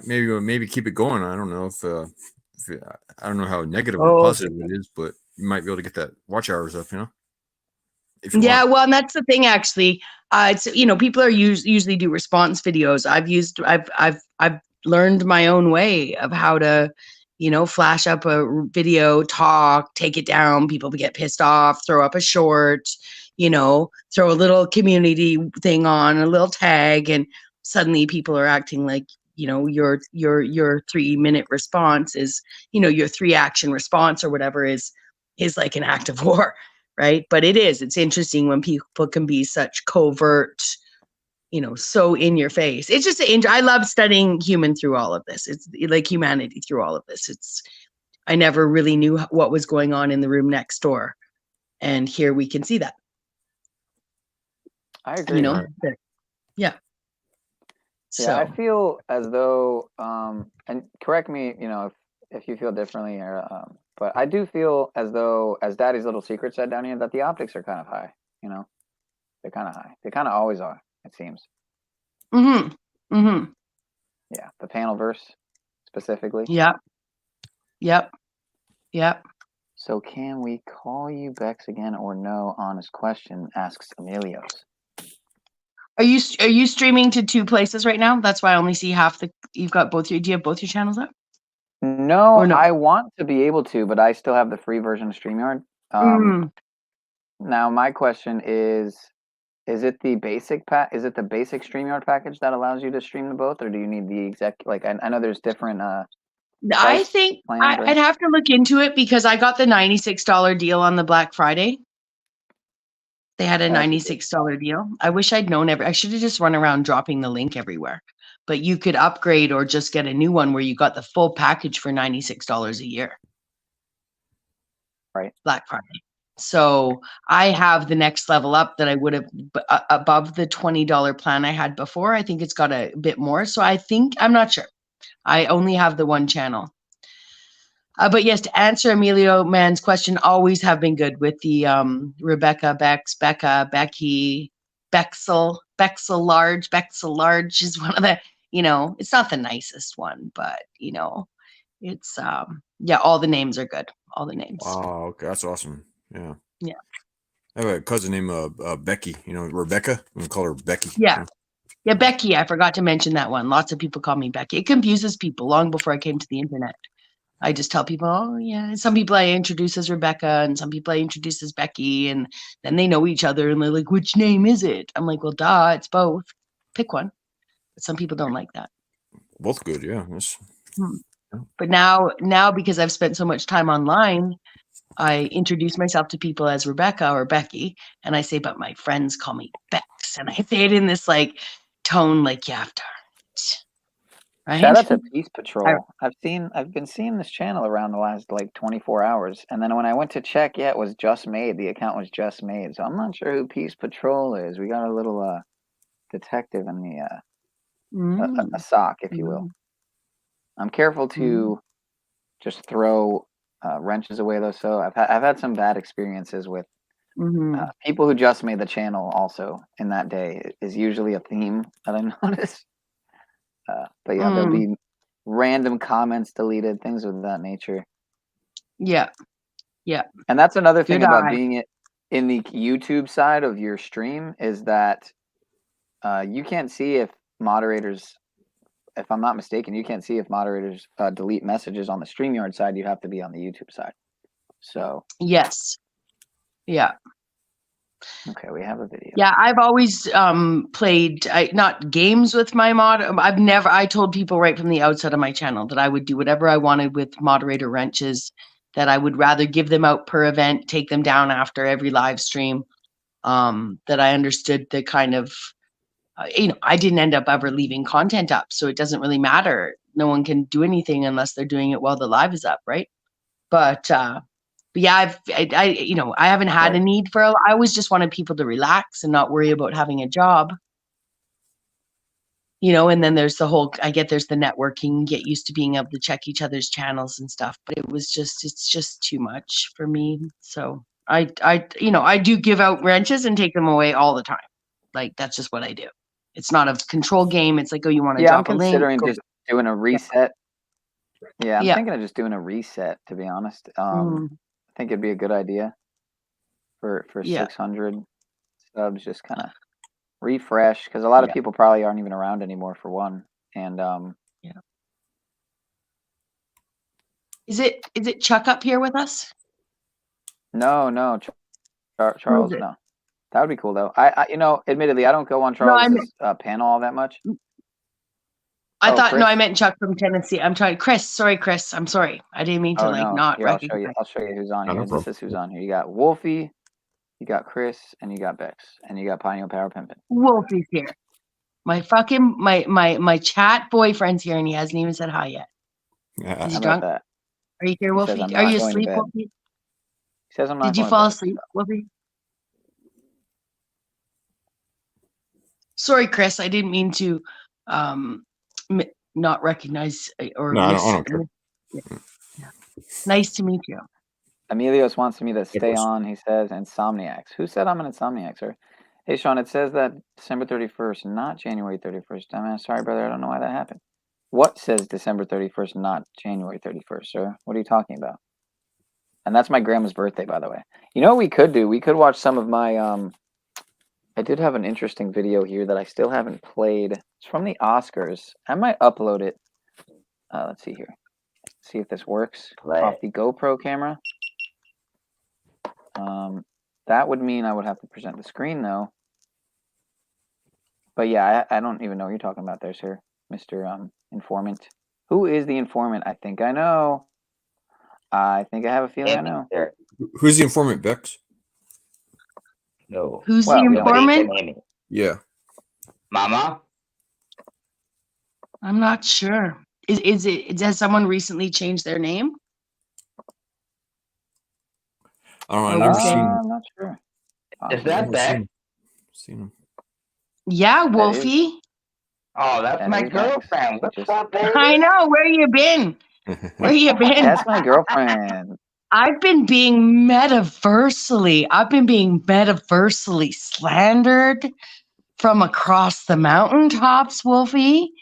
Maybe keep it going. I don't know if I don't know how negative or positive it is, but you might be able to get that watch hours up, Yeah, well, and that's the thing actually. It's people are usually do response videos. I've learned my own way of how to flash up a video, talk, take it down. People get pissed off, throw up a short, throw a little community thing on, a little tag, and suddenly people are acting like, your 3-minute response is, your 3-action response or whatever is like an act of war, right? But it's interesting when people can be such covert, so in your face. It's just, I love studying human through all of this. It's like humanity through all of this. I never really knew what was going on in the room next door. And here we can see that. I agree. Yeah. So I feel as though, and correct me, if you feel differently, or, but I do feel as though, as Daddy's Little Secret said down here, that the optics are kind of high, they're kind of high. They kind of always are, it seems. Mm-hmm. Mm-hmm. Yeah, the panel verse specifically. Yep. Yep. Yep. So can we call you Bex again or no? Honest question, asks Emilios. Are you streaming to 2 places right now? That's why I only see half you've got both do you have both your channels up? No, I want to be able to, but I still have the free version of StreamYard. Now my question is it the basic is it the basic StreamYard package that allows you to stream to both, or do you need the I know there's different I think I'd have to look into it because I got the $96 deal on the Black Friday. They had a $96 deal. I wish I'd known I should have just run around dropping the link everywhere. But you could upgrade or just get a new one where you got the full package for $96 a year. Right. Black Friday. So I have the next level up that I would have above the $20 plan I had before. I think it's got a bit more. So I'm not sure. I only have the one channel. But yes, to answer Emilio Man's question, always have been good with the Rebecca, Bex, Becca, Becky, Bexel Large. Bexel Large is one of the, you know, it's not the nicest one, but you know, it's yeah, all the names are good. All the names. Wow, okay, that's awesome. Yeah. Yeah. I have a cousin named Becky. You know, Rebecca. We call her Becky. Yeah. Yeah, Becky. I forgot to mention that one. Lots of people call me Becky. It confuses people long before I came to the internet. I just tell people, oh yeah. And some people I introduce as Rebecca, and some people I introduce as Becky, and then they know each other and they're like, which name is it? I'm like, well, duh, it's both. Pick one. But some people don't like that. Both good, yeah. That's... But now because I've spent so much time online, I introduce myself to people as Rebecca or Becky, and I say, but my friends call me Bex, and I say it in this like tone, like, yeah, darn it. Right? Shout out to Peace Patrol. I've been seeing this channel around the last like 24 hours, and then when I went to check, yeah, it was just made. The account was just made, so I'm not sure who Peace Patrol is. We got a little detective in the a sock, if you will. I'm careful to just throw wrenches away though. So I've had some bad experiences with people who just made the channel. Also, in that day is usually a theme that I notice. But yeah, there'll be random comments deleted, things of that nature. Yeah, yeah. And that's another thing about being in the YouTube side of your stream is that you can't see if moderators. If I'm not mistaken, you can't see if moderators delete messages on the StreamYard side. You have to be on the YouTube side. So yes, yeah. Okay, we have a video. Yeah, I've always played not games with my mod. I told people right from the outset of my channel that I would do whatever I wanted with moderator wrenches. That I would rather give them out per event, take them down after every live stream. That I understood the kind of. You know, I didn't end up ever leaving content up, so it doesn't really matter. No one can do anything unless they're doing it while the live is up, right? But yeah, you know, I haven't had a need for. I always just wanted people to relax and not worry about having a job. You know, and then there's the whole. There's the networking, get used to being able to check each other's channels and stuff. But it's just too much for me. So you know, I do give out wrenches and take them away all the time. Like that's just what I do. It's not a control game. It's like, oh, you want to drop a link? I'm considering just doing a reset. Yeah, I'm thinking of just doing a reset, to be honest. I think it'd be a good idea for 600 subs, just kind of refresh, because a lot of people probably aren't even around anymore, for one. And is it Chuck up here with us? No, Charles, no. That would be cool, though. I you know, admittedly, I don't go on Charles' panel all that much. I thought, Chris? No, I meant Chuck from Tennessee. I'm trying, Chris. Sorry, Chris. I'm sorry. I didn't mean to not here, I'll show you who's on here. This is who's on here. You got Wolfie, you got Chris, and you got Bex, and you got Pineal Power Pimpin'. Wolfie's here. My fucking my chat boyfriend's here, and he hasn't even said hi yet. Yeah, is he drunk? Are you here, Wolfie? Are you asleep, Wolfie? He says I'm not. Did you fall asleep, Wolfie? Sorry, Chris. I didn't mean to not recognize or. No, I don't care. Yeah. Nice to meet you. Emilios wants me to stay on. He says Insomniacs. Who said I'm an Insomniac, sir? Hey, Sean. It says that December 31st, not January 31st. I'm sorry, brother. I don't know why that happened. What says December 31st, not January 31st, sir? What are you talking about? And that's my grandma's birthday, by the way. You know what we could do? We could watch some of my I did have an interesting video here that I still haven't played. It's from the Oscars. I might upload it. Let's see here. See if this works. Off the GoPro camera. That would mean I would have to present the screen, though. But yeah, I don't even know what you're talking about there, sir. Mr. Informant. Who is the informant? I think I know. I think I have a feeling I know. Who's the informant, Bex? No. Who's the informant? Yeah. Mama? I'm not sure. Has someone recently changed their name? I don't know. I'm not sure. Is that Beck? Seen him. Yeah, Wolfie. Oh, that's my girlfriend. What's up, baby? I know. Where you been? Where you been? That's my girlfriend. I've been being metaversally slandered from across the mountaintops, Wolfie.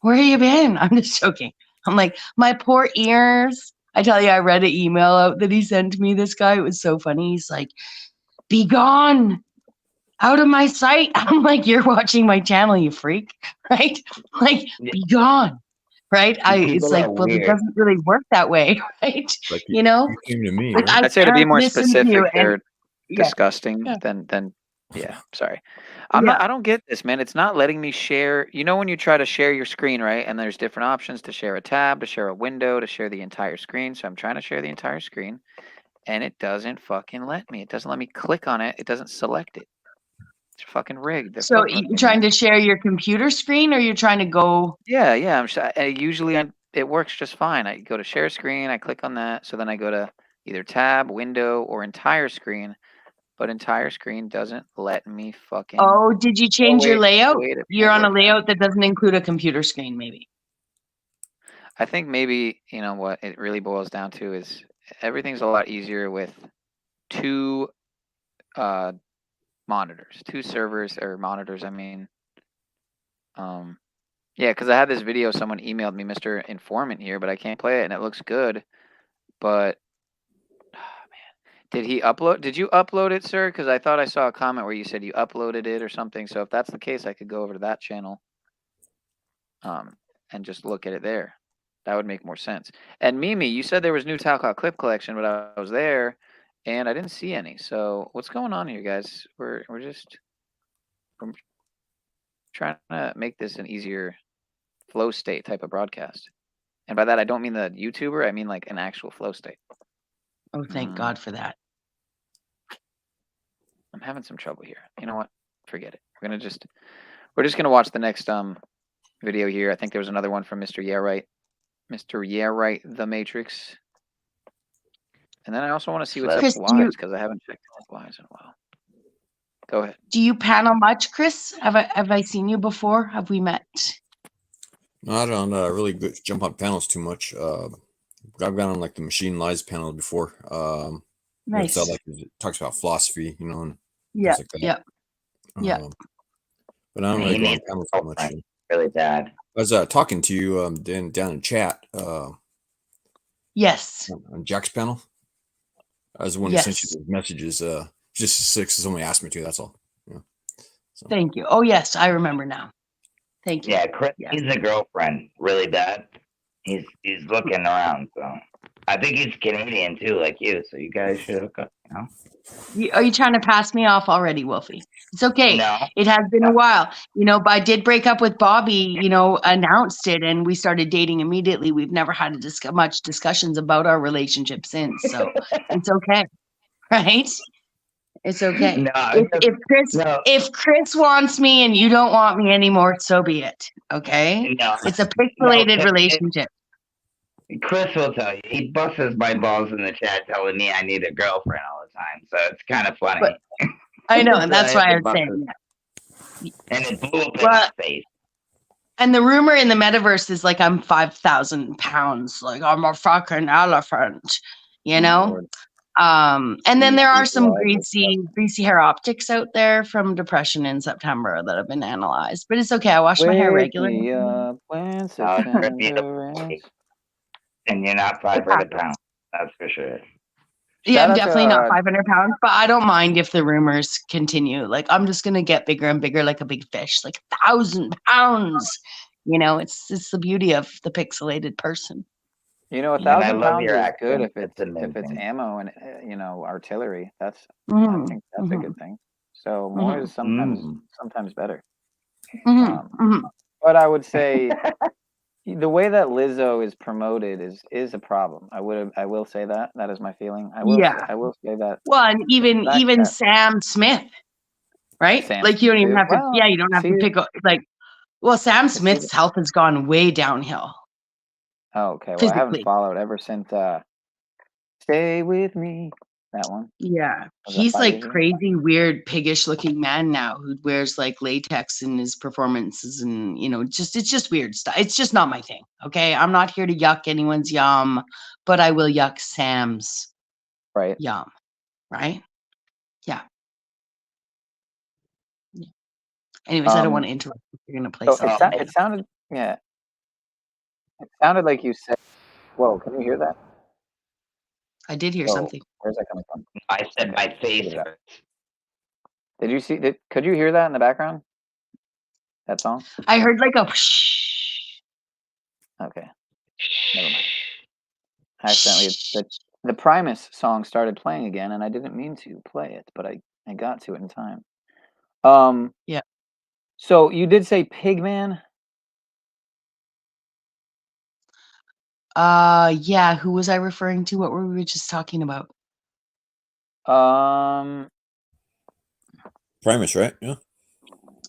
Where you been? I'm just joking. I'm like, my poor ears. I tell you, I read an email out that he sent me, this guy. It was so funny. He's like, be gone. Out of my sight. I'm like, you're watching my channel, you freak. Right? Like, be gone. Right? It's like, well, it doesn't really work that way, right? Like You know? you came to me, Like, right? I I'd say to be can't more listen to specific, you and they're yeah. disgusting Yeah. than yeah, sorry. Yeah. I don't get this, man. It's not letting me share. You know when you try to share your screen, right? And there's different options to share a tab, to share a window, to share the entire screen. So I'm trying to share the entire screen and it doesn't fucking let me. It doesn't let me click on it. It doesn't select it. It's fucking rigged. They're So fucking with you're me, trying man. to share your computer screen or you're trying to go? Yeah, yeah. It works just fine. I go to share screen, I click on that. So then I go to either tab, window, or entire screen. But entire screen doesn't let me fucking. Oh, did you change your layout? wait, it You're might on a work now. layout that doesn't include a computer screen, maybe. I think maybe, you know what it really boils down to is everything's a lot easier with two monitors, two servers or monitors, I mean. Yeah, because I had this video, someone emailed me, Mr. Informant here, but I can't play it and it looks good. But did you upload it, sir? Because I thought I saw a comment where you said you uploaded it or something. So if that's the case, I could go over to that channel and just look at it there. That would make more sense. And Mimi, you said there was new THANQ clip collection, but I was there and I didn't see any. So what's going on here, guys? We're trying to make this an easier flow state type of broadcast. And by that, I don't mean the YouTuber. I mean like an actual flow state. Oh, thank God for that. I'm having some trouble here. You know what? Forget it. We're just gonna watch the next video here. I think there was another one from Mr. Yeah Right. Mr. Yeah Right, The Matrix. And then I also want to see what's up Chris, with Wives because I haven't checked Wives in a while. Go ahead. Do you panel much, Chris? Have I seen you before? Have we met? No, I don't really jump on panels too much. I've gone on like the Machine Lies panel before. Nice. Like it talks about philosophy, you know, and Yeah, things like that. yeah. But I don't really go on panels too much. Really bad. I was talking to you down in chat. Yes. On Jack's panel. I was the one who sent you the messages. Just six. Somebody asked me to. That's all. Yeah. So. Thank you. Oh yes, I remember now. Thank you. Yeah, Chris needs a girlfriend really bad. He's looking around. So I think he's Canadian too, like you. So you guys should hook up. You know. Are you trying to pass me off already, Wolfie? It's okay. No. It has been a while. You know, but I did break up with Bobby, you know, announced it and we started dating immediately. We've never had much discussions about our relationship since. So it's okay. Right? It's okay. No, if Chris wants me and you don't want me anymore, so be it. Okay? No. It's a pixelated relationship. Chris will tell you. He busts my balls in the chat telling me I need a girlfriend all the time. So it's kind of funny. But, I know, and that's why I was saying that. And it blew up in his face. And the rumor in the metaverse is like I'm 5,000 pounds. Like I'm a fucking elephant. You know? And then there are some greasy hair optics out there from depression in September that have been analyzed. But it's okay. I wash my hair regularly. And you're not 500 pounds. That's for sure. Yeah, I'm definitely not 500 pounds, but I don't mind if the rumors continue. Like I'm just gonna get bigger and bigger, like a big fish, like 1,000 pounds. You know, it's the beauty of the pixelated person. You know, 1,000 pounds is good if it's ammo and you know artillery. I think that's a good thing. So more is sometimes better. But I would say the way that Lizzo is promoted is a problem. I will say that is my feeling. I will say that. Well, and even Sam Smith, right? Like you don't even have to. Yeah, you don't have to pick up. Like, well, Sam Smith's health has gone way downhill. Oh, okay. Well, I haven't followed ever since "Stay With Me." That one. Yeah, he's like crazy, weird, piggish looking man now who wears like latex in his performances, and you know, it's just weird stuff. It's just not my thing. Okay, I'm not here to yuck anyone's yum, but I will yuck Sam's yum. Right? Yeah. Anyways, I don't want to interrupt if you're going to play So something. it sounded, yeah. It sounded like you said, whoa, can you hear that? I did hear Whoa, something. where's that coming from? I said my face Figure it out. hurts. Did you see, could you hear that in the background? That song? I heard like a whoosh. Okay. Never mind. I accidentally, the Primus song started playing again, and I didn't mean to play it, but I got to it in time. Yeah. So you did say Pigman? Yeah, who was I referring to? What were we just talking about? Primus, right? Yeah.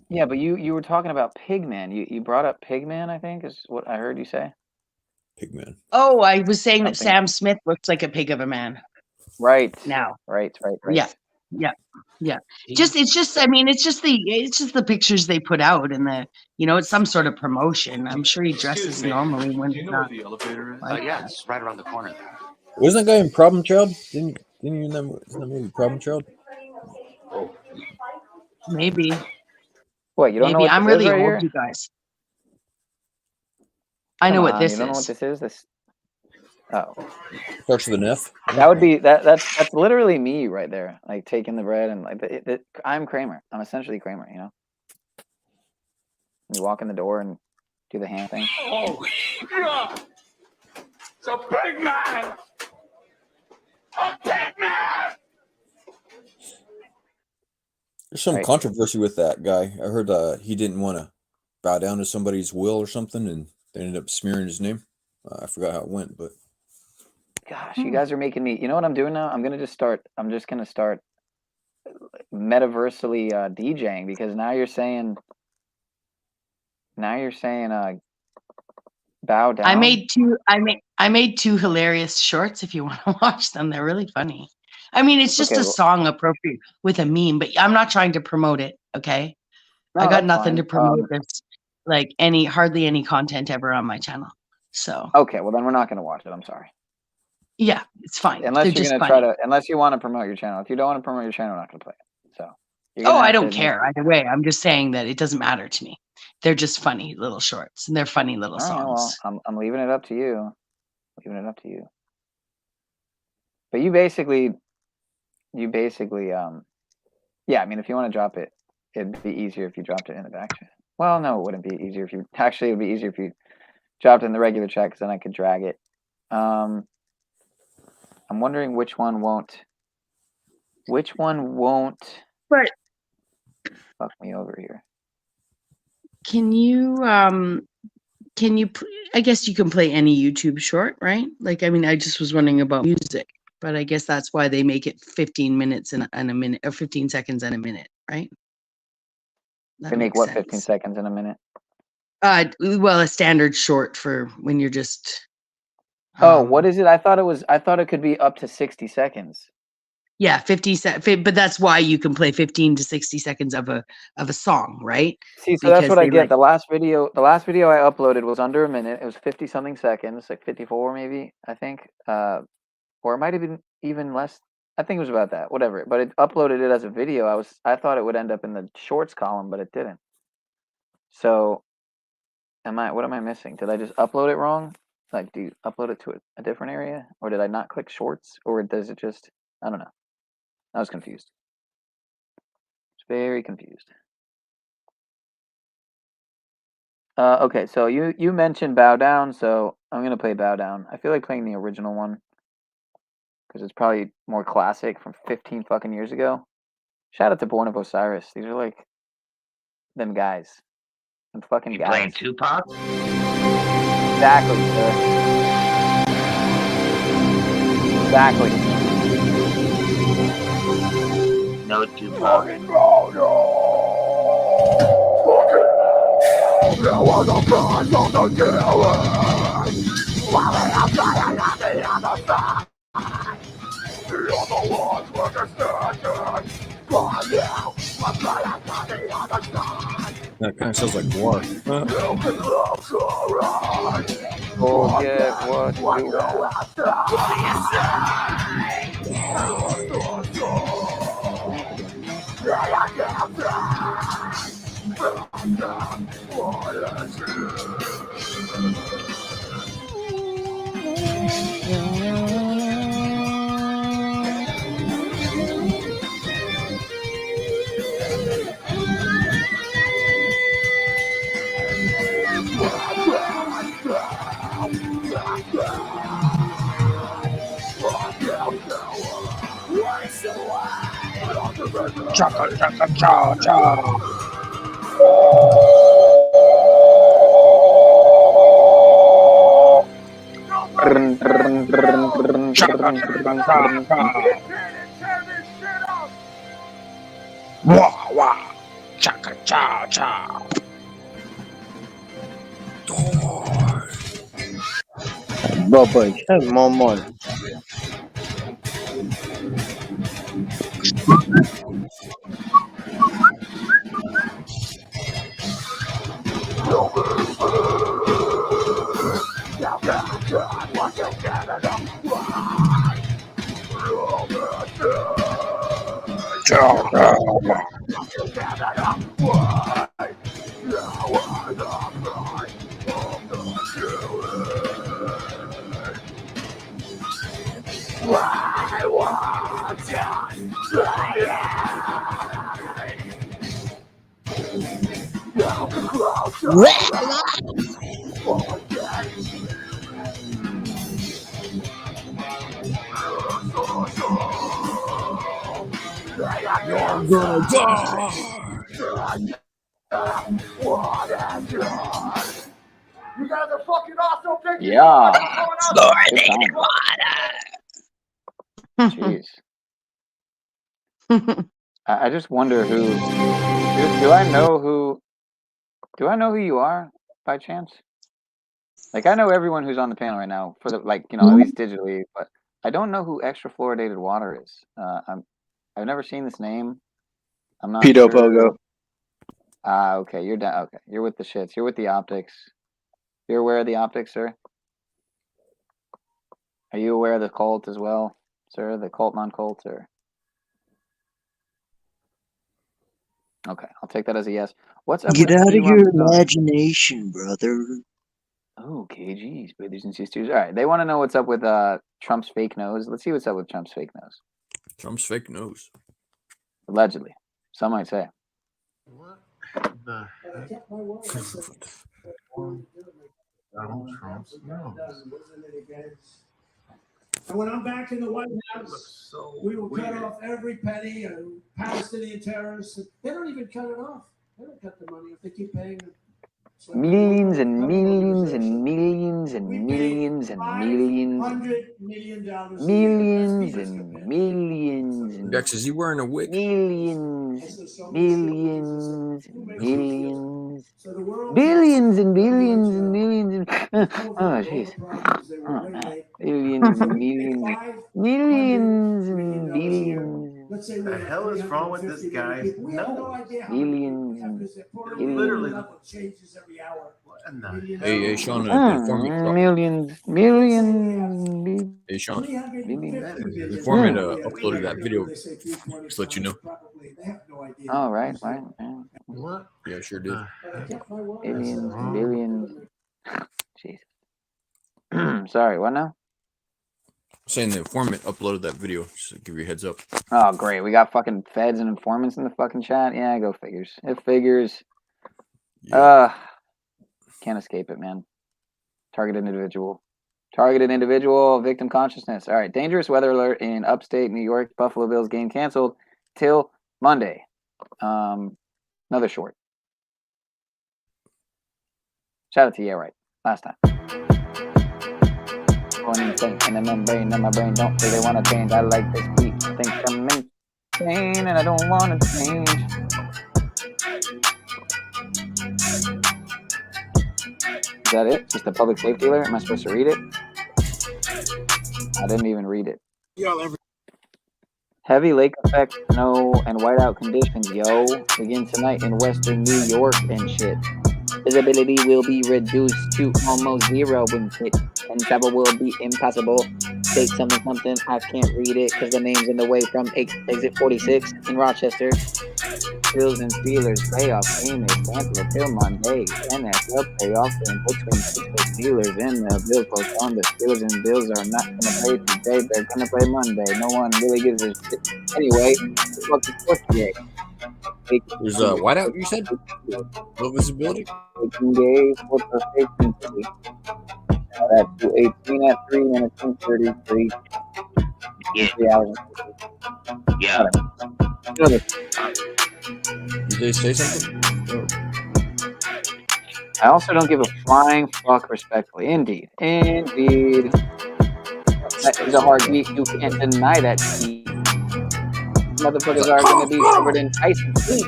Yeah, but you were talking about Pigman. You brought up Pigman, I think, is what I heard you say. Pigman. Oh, I was saying that Something. Sam Smith looks like a pig of a man. Right. Now. Right. Yeah. It's just the pictures they put out and it's some sort of promotion. I'm sure he dresses normally when Do you it's know not. where the elevator is? Like Yeah, it's right around the corner. Wasn't that guy in Problem Child? Didn't you in that movie Problem Child? Maybe. What, you don't know Maybe what I'm this is really right old, here? you guys. I know Come what on, this you don't know what is. this is? This Oh. Starts with an F. That would be that's literally me right there. Like taking the bread and like I'm Kramer. I'm essentially Kramer, you know? You walk in the door and do the hand thing. Oh, yeah. It's a big man. A big man. There's some controversy with that guy. I heard he didn't want to bow down to somebody's will or something, and they ended up smearing his name. I forgot how it went, but Gosh, you guys are making me. You know what I'm doing now? I'm just gonna start metaversally DJing, because now you're saying bow down. I made two hilarious shorts if you want to watch them. They're really funny. I mean, it's just Okay, a well- song appropriate with a meme, but I'm not trying to promote it, okay? No, I got that's nothing to fine. promote this, like hardly any content ever on my channel. So Okay, well then we're not gonna watch it. I'm sorry. yeah, it's fine. Unless They're you're just gonna funny. unless you want to promote your channel. If you don't want to promote your channel, we're not gonna play it. So. you're Oh, gonna I have don't to care either way. I'm just saying that it doesn't matter to me. They're just funny little shorts, and they're funny little All right, songs. well, I'm leaving it up to you. Leaving it up to you. But you basically, yeah. I mean, if you want to drop it, it'd be easier if you dropped it in the back chat. Well, no, it wouldn't be easier if you actually. It'd be easier if you dropped it in the regular chat, because then I could drag it. I'm wondering which one won't. Which one won't But fuck me over here? can you I guess you can play any YouTube short, right? Like, I mean, I just was wondering about music, but I guess that's why they make it 15 minutes and a minute, or 15 seconds and a minute, right? That They make makes what, sense. 15 seconds in a minute? Well, a standard short for when you're just. Oh, what is it? I thought it could be up to 60 seconds. Yeah, 50 but that's why you can play 15 to 60 seconds of a song, right? See, so that's Because what I they get. like- The last video I uploaded was under a minute. It was 50 something seconds, like 54 maybe, I think. Or it might have been even less. I think it was about that, whatever. But it uploaded it as a video. I thought it would end up in the shorts column, but it didn't. So what am I missing? Did I just upload it wrong? Like, do you upload it to a different area? Or did I not click shorts? Or does it just, I don't know. I was confused. Very confused. Okay, so you mentioned Bow Down, so I'm gonna play Bow Down. I feel like playing the original one because it's probably more classic from 15 fucking years ago. Shout out to Born of Osiris. These are like them guys. Them fucking You guys. playing Tupac? Exactly, sir. Exactly. No Tupac. There was a prize on the killing. While we are trying on the other side. The other ones were deserted. But now, I'm trying on the other side. that kind of sounds like war. You can love so right. Forget what you have done. Chaka chaka cha cha. Chaka chaka cha cha. Wah wah. Chaka cha cha. Baba, hey, mama. You're gonna die. You guys are fucking awesome. Thank you Yeah. so much for coming out. Good time. Jeez. I just wonder who. Do I know who? Do I know who you are by chance? Like I know everyone who's on the panel right now for the at least digitally, but I don't know who extra fluoridated water is. I've never seen this name. I'm not Pedo sure. Pogo. Okay, you're down. Okay, you're with the shits. You're with the optics. You're aware of the optics, sir? Are you aware of the cult as well, sir? The cult, non-cult, or? Okay, I'll take that as a yes. What's up Get with out of you your on the phone? imagination, brother. Okay, geez, brothers and sisters. All right, they want to know what's up with Trump's fake nose. Let's see what's up with Trump's fake nose. Trump's fake nose. Allegedly, some might say. What the heck? Donald Trump's nose. And when I'm back in the White House, we will cut off every penny of Palestinian terrorists. They don't even cut it off. They don't cut the money if they keep paying them. Millions and millions and millions and millions and millions. $500 million Millions and millions and Dex, is he wearing a wig? millions, millions, millions, billions and billions and millions. Oh, jeez. Oh, man. Billions and millions, millions and billions. Let's say the hell is wrong with this guy's nose? Billions and Literally. billions. Changes every hour. Hey, Sean, the Millions, millions. Hey, Sean. Millions. The informant uploaded that video. Just to let you know. Oh, right. What? Yeah, sure did. Billions, billions. Jeez. Sorry, what now? Saying the informant uploaded that video. Just to give you a heads up. Oh, great. We got fucking feds and informants in the fucking chat. Yeah, go figures. It figures. Yeah. Can't escape it, man. Targeted individual. Targeted individual, victim consciousness. All right. Dangerous weather alert in upstate New York. Buffalo Bills game canceled till Monday. Another short. Shout out to right. Last time. Going insane in the membrane, and my brain don't say they want to change. I like this beat. I think I'm insane, and I don't want to change. Is that it? Just a public safety alert? Am I supposed to read it? I didn't even read it. Heavy lake effect, snow, and whiteout conditions, yo. Begin tonight in western New York and shit. Visibility will be reduced to almost zero when hit, and travel will be impossible. State something, I can't read it because the name's in the way from exit 46 in Rochester. Bills and Steelers playoff game is canceled till Monday. NFL playoff game between Pittsburgh Steelers and the Bills postponed. The Steelers and Bills are not going to play today. They're going to play Monday. No one really gives a shit. Anyway, it's fucking sports today. There's a whiteout, you said? Low visibility? Taking day for perfection today. That's 2:18 at 3 minutes and 33. Yeah. 3 hours. Yeah. Did they say something? I also don't give a flying fuck, respectfully. Indeed. That is a hard beat. You can't deny that beat. Motherfuckers are going to be covered in ice and sleet.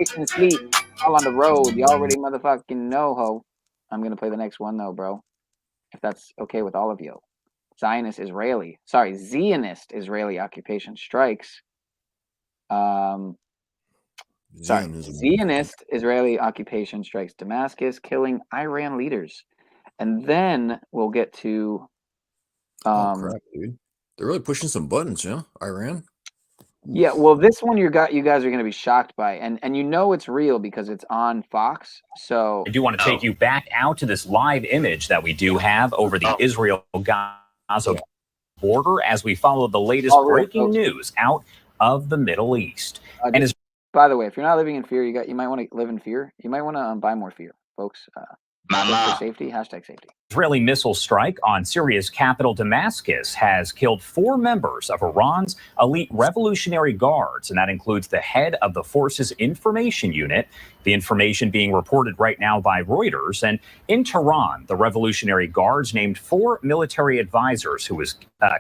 Ice and sleet. All on the road. You already motherfucking know, ho. I'm going to play the next one, though, bro. If that's okay with all of you. Zionist Israeli occupation strikes. Zionist Israeli occupation strikes Damascus, killing Iran leaders. And then we'll get to oh crap, dude. They're really pushing some buttons, yeah? Iran. Yeah, well, this one you guys are going to be shocked by, and you know it's real because it's on Fox. So I do want to take you back out to this live image that we do have over the Israel-Gaza border as we follow the latest breaking news out of the Middle East. And as by the way, if you're not living in fear, you might want to live in fear. You might want to buy more fear, folks. Safety, #safety. Israeli missile strike on Syria's capital Damascus has killed 4 members of Iran's elite Revolutionary Guards, and that includes the head of the force's information unit. The information being reported right now by Reuters. And in Tehran, the Revolutionary Guards named 4 military advisors who was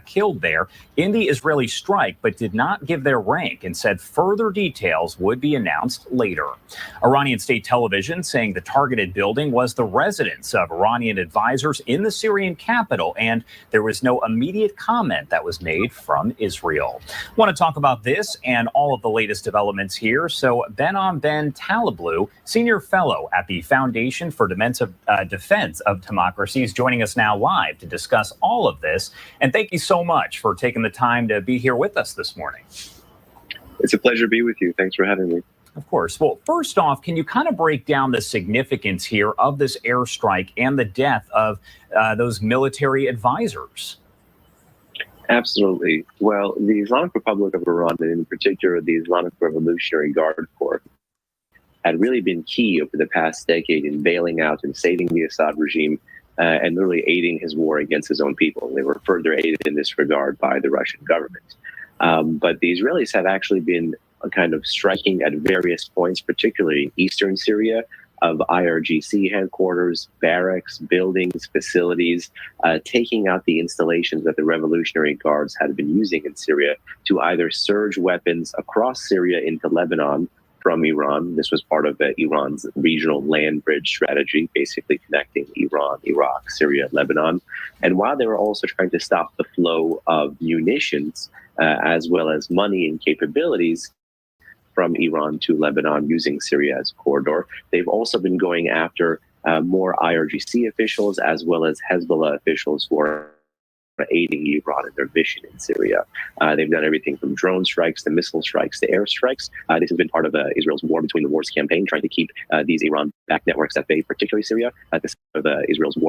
killed there in the Israeli strike, but did not give their rank and said further details would be announced later. Iranian state television saying the targeted building was the residence of Iranian advisors in the Syrian capital, and there was no immediate comment that was made from Israel. Want to talk about this and all of the latest developments here. So Behnam Ben Taleblu, Senior Fellow at the Foundation for Defense of Democracy, is joining us now live to discuss all of this. And thank you so much for taking the time to be here with us this morning. It's a pleasure to be with you. Thanks for having me. Of course. Well, first off, can you kind of break down the significance here of this airstrike and the death of those military advisors? Absolutely. Well, the Islamic Republic of Iran, and in particular the Islamic Revolutionary Guard Corps, had really been key over the past decade in bailing out and saving the Assad regime and literally aiding his war against his own people. They were further aided in this regard by the Russian government. But the Israelis have actually been kind of striking at various points, particularly in eastern Syria, of IRGC headquarters, barracks, buildings, facilities, taking out the installations that the Revolutionary Guards had been using in Syria to either surge weapons across Syria into Lebanon from Iran. This was part of Iran's regional land bridge strategy, basically connecting Iran, Iraq, Syria, Lebanon. And while they were also trying to stop the flow of munitions, as well as money and capabilities from Iran to Lebanon using Syria as a corridor, they've also been going after more IRGC officials as well as Hezbollah officials who are aiding Iran in their mission in Syria. They've done everything from drone strikes to missile strikes to airstrikes. This has been part of Israel's war between the wars campaign, trying to keep these Iran-backed networks at bay, particularly Syria, at the center of Israel's war.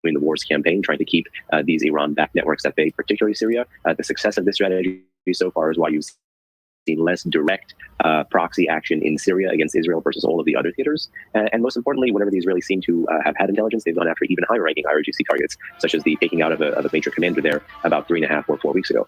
Between the wars campaign, trying to keep these Iran-backed networks at bay, particularly Syria. The success of this strategy so far is why you've seen less direct proxy action in Syria against Israel versus all of the other theaters. And most importantly, whenever the Israelis seem to have had intelligence, they've gone after even higher-ranking IRGC targets, such as the taking out of a major commander there about 3.5 or 4 weeks ago.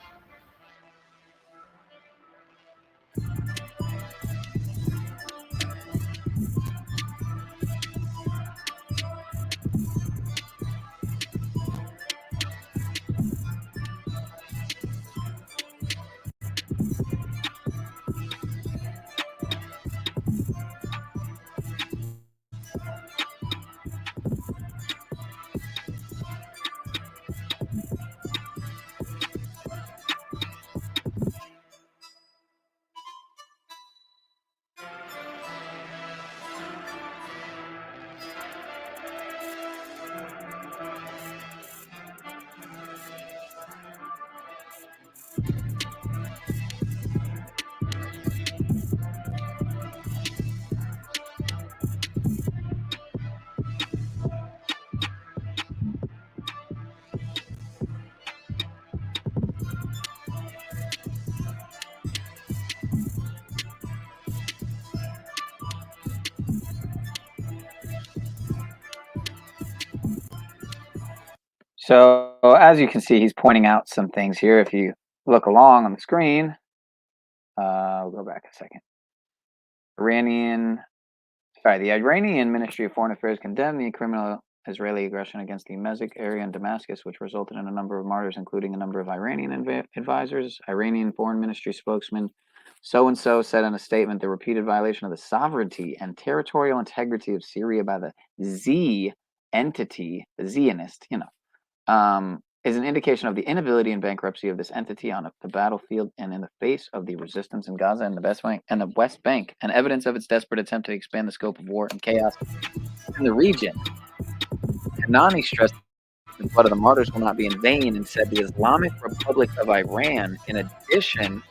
So as you can see, he's pointing out some things here. If you look along on the screen, we'll go back a second. The Iranian Ministry of Foreign Affairs condemned the criminal Israeli aggression against the Mesik area in Damascus, which resulted in a number of martyrs, including a number of Iranian advisors. Iranian Foreign Ministry spokesman so-and-so said in a statement, the repeated violation of the sovereignty and territorial integrity of Syria by the Z entity, the Zionist, is an indication of the inability and bankruptcy of this entity on the battlefield and in the face of the resistance in Gaza and the West Bank, and evidence of its desperate attempt to expand the scope of war and chaos in the region. Kanani stressed the blood of the martyrs will not be in vain and said the Islamic Republic of Iran, in addition,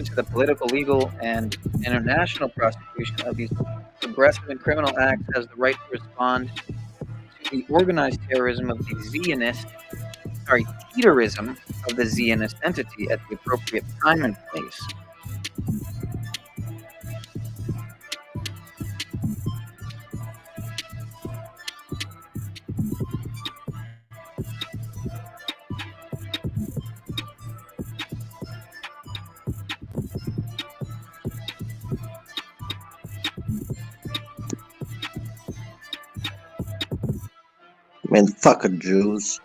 to the political, legal, and international prosecution of these aggressive and criminal acts, has the right to respond to the organized terrorism of the terrorism of the Zionist entity at the appropriate time and place. Man, fucking Jews.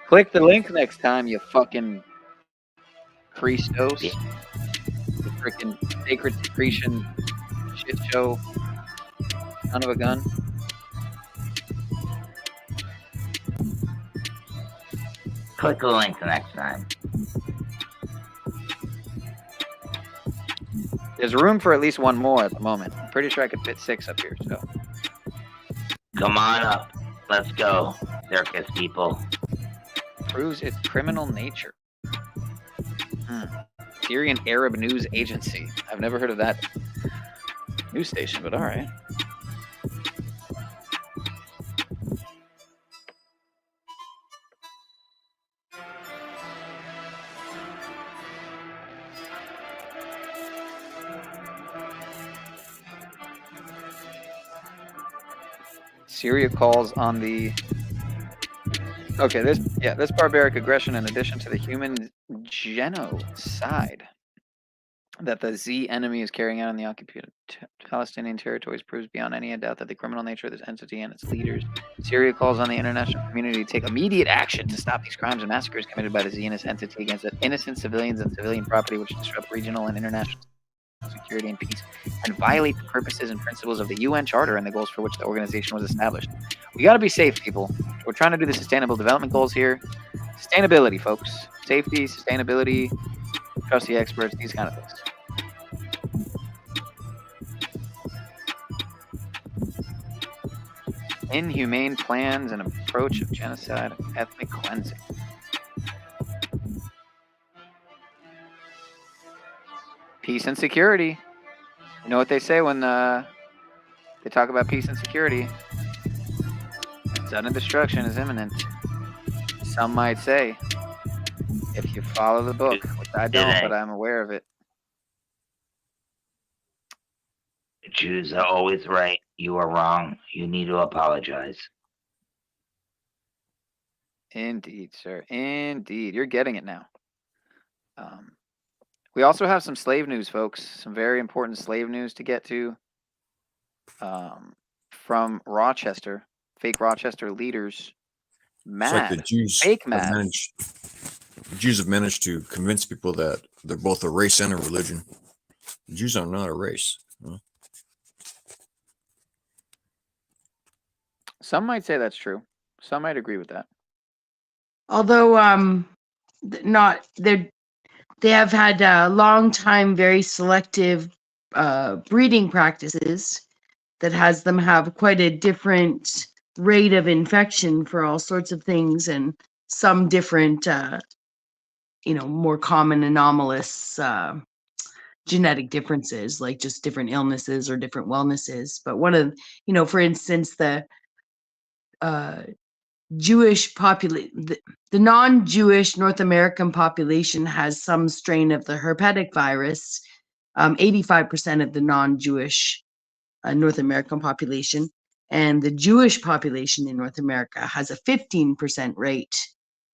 Click the link next time, you fucking Christos. The freaking sacred secretion shit show. Son of a gun. Click the link next time. There's room for at least one more at the moment. I'm pretty sure I could fit 6 up here, so. Come on up. Let's go, circus people. Proves its criminal nature. Syrian Arab News Agency. I've never heard of that news station, but all right. Syria calls on the this barbaric aggression, in addition to the human genocide that the Z enemy is carrying out in the occupied Palestinian territories, proves beyond any doubt that the criminal nature of this entity and its leaders. Syria calls on the international community to take immediate action to stop these crimes and massacres committed by the Zionist entity against innocent civilians and civilian property, which disrupt regional and international security and peace, and violate the purposes and principles of the UN Charter and the goals for which the organization was established. We got to be safe, people. We're trying to do the Sustainable Development Goals here. Sustainability, folks. Safety, sustainability, trust the experts, these kind of things. Inhumane plans and approach of genocide and ethnic cleansing. Peace and security. You know what they say when they talk about peace and security? Sudden destruction is imminent. Some might say, if you follow the book, which I don't, but I'm aware of it. The Jews are always right. You are wrong. You need to apologize. Indeed, sir. Indeed. You're getting it now. We also have some slave news, folks. Some very important slave news to get to. From Rochester, fake Rochester leaders. Mad. Like the Jews fake mad. The Jews have managed to convince people that they're both a race and a religion. The Jews are not a race. Huh? Some might say that's true. Some might agree with that. Although not they have had a long time very selective breeding practices that has them have quite a different rate of infection for all sorts of things, and some different more common anomalous genetic differences, like just different illnesses or different wellnesses. But one of for instance, the Jewish population, the non-Jewish North American population has some strain of the herpetic virus. 85% of the non-Jewish North American population, and the Jewish population in North America has a 15% rate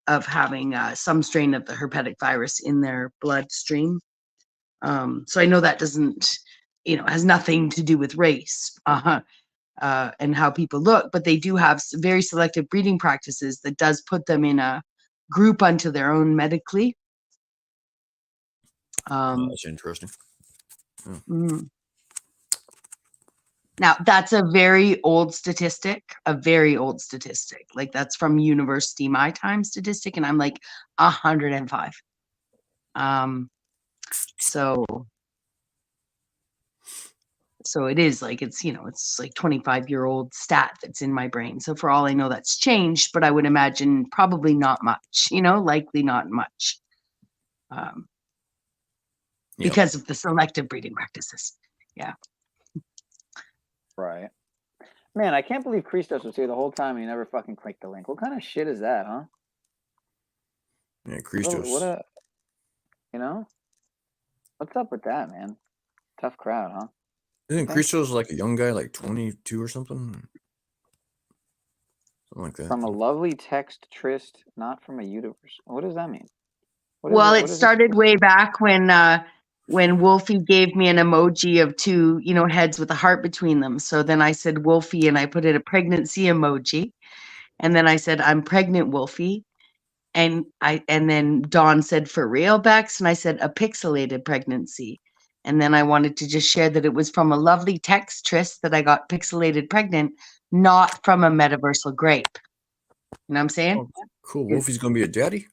of having some strain of the herpetic virus in their bloodstream. So I know that doesn't, has nothing to do with race and how people look, but they do have very selective breeding practices that does put them in a group unto their own medically. That's interesting. Now, that's a very old statistic, Like that's from University My Time statistic, and I'm like 105. So it is like it's like 25-year-old stat that's in my brain. So for all I know, that's changed, but I would imagine probably not much. Likely not much, because of the selective breeding practices. Yeah. Right. Man, I can't believe Christos was here the whole time and he never fucking clicked the link. What kind of shit is that, huh? Yeah, Christos. What a, what's up with that, man? Tough crowd, huh? Isn't Christos like a young guy, like 22 or something? Something like that. From a lovely text tryst, not from a universe. What does that mean? It started way back when Wolfie gave me an emoji of two, heads with a heart between them. So then I said Wolfie, and I put in a pregnancy emoji, and then I said I'm pregnant, Wolfie, and then Dawn said for real, Bex, and I said a pixelated pregnancy, and then I wanted to just share that it was from a lovely text tryst that I got pixelated pregnant, not from a metaversal grape. You know what I'm saying? Oh, cool. Wolfie's gonna be a daddy.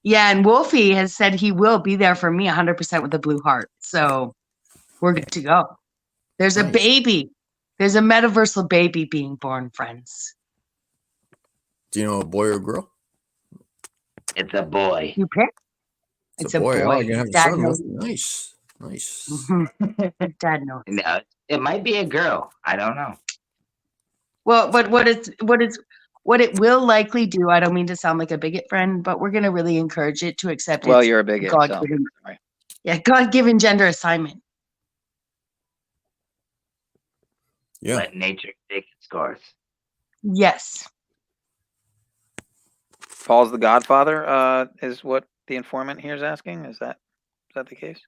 Yeah, and Wolfie has said he will be there for me 100% with a blue heart. So we're good to go. There's a baby. There's a metaversal baby being born, friends. Do you know a boy or girl? It's a boy. You pick? It's a boy. Oh, you're gonna have a son. Knows. Nice. Dad knows. No, it might be a girl. I don't know. Well, but what it will likely do, I don't mean to sound like a bigot, friend, but we're going to really encourage it to accept it. Well, you're a bigot. God-given gender assignment. Yeah. Let nature take its course. Yes. Paul's the godfather, is what the informant here is asking. Is that the case?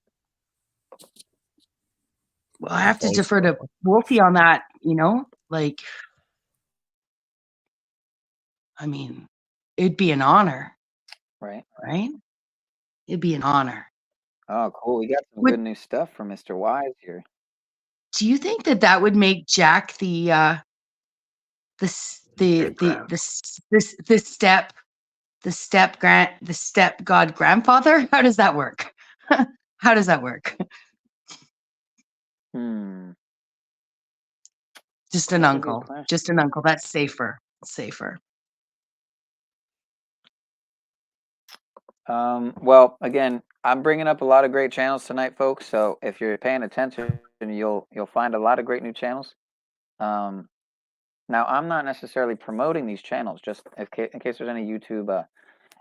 Well, I have to defer to Wolfie on that, I mean, it'd be an honor. Right. It'd be an honor. Oh, cool. We got some good new stuff from Mr. Wise here. Do you think that would make Jack the step god grandfather? How does that work? How does that work? Just an uncle. Just an uncle. That's safer. Well, again, I'm bringing up a lot of great channels tonight, folks. So if you're paying attention, you'll find a lot of great new channels. Now, I'm not necessarily promoting these channels, just in case there's any YouTube,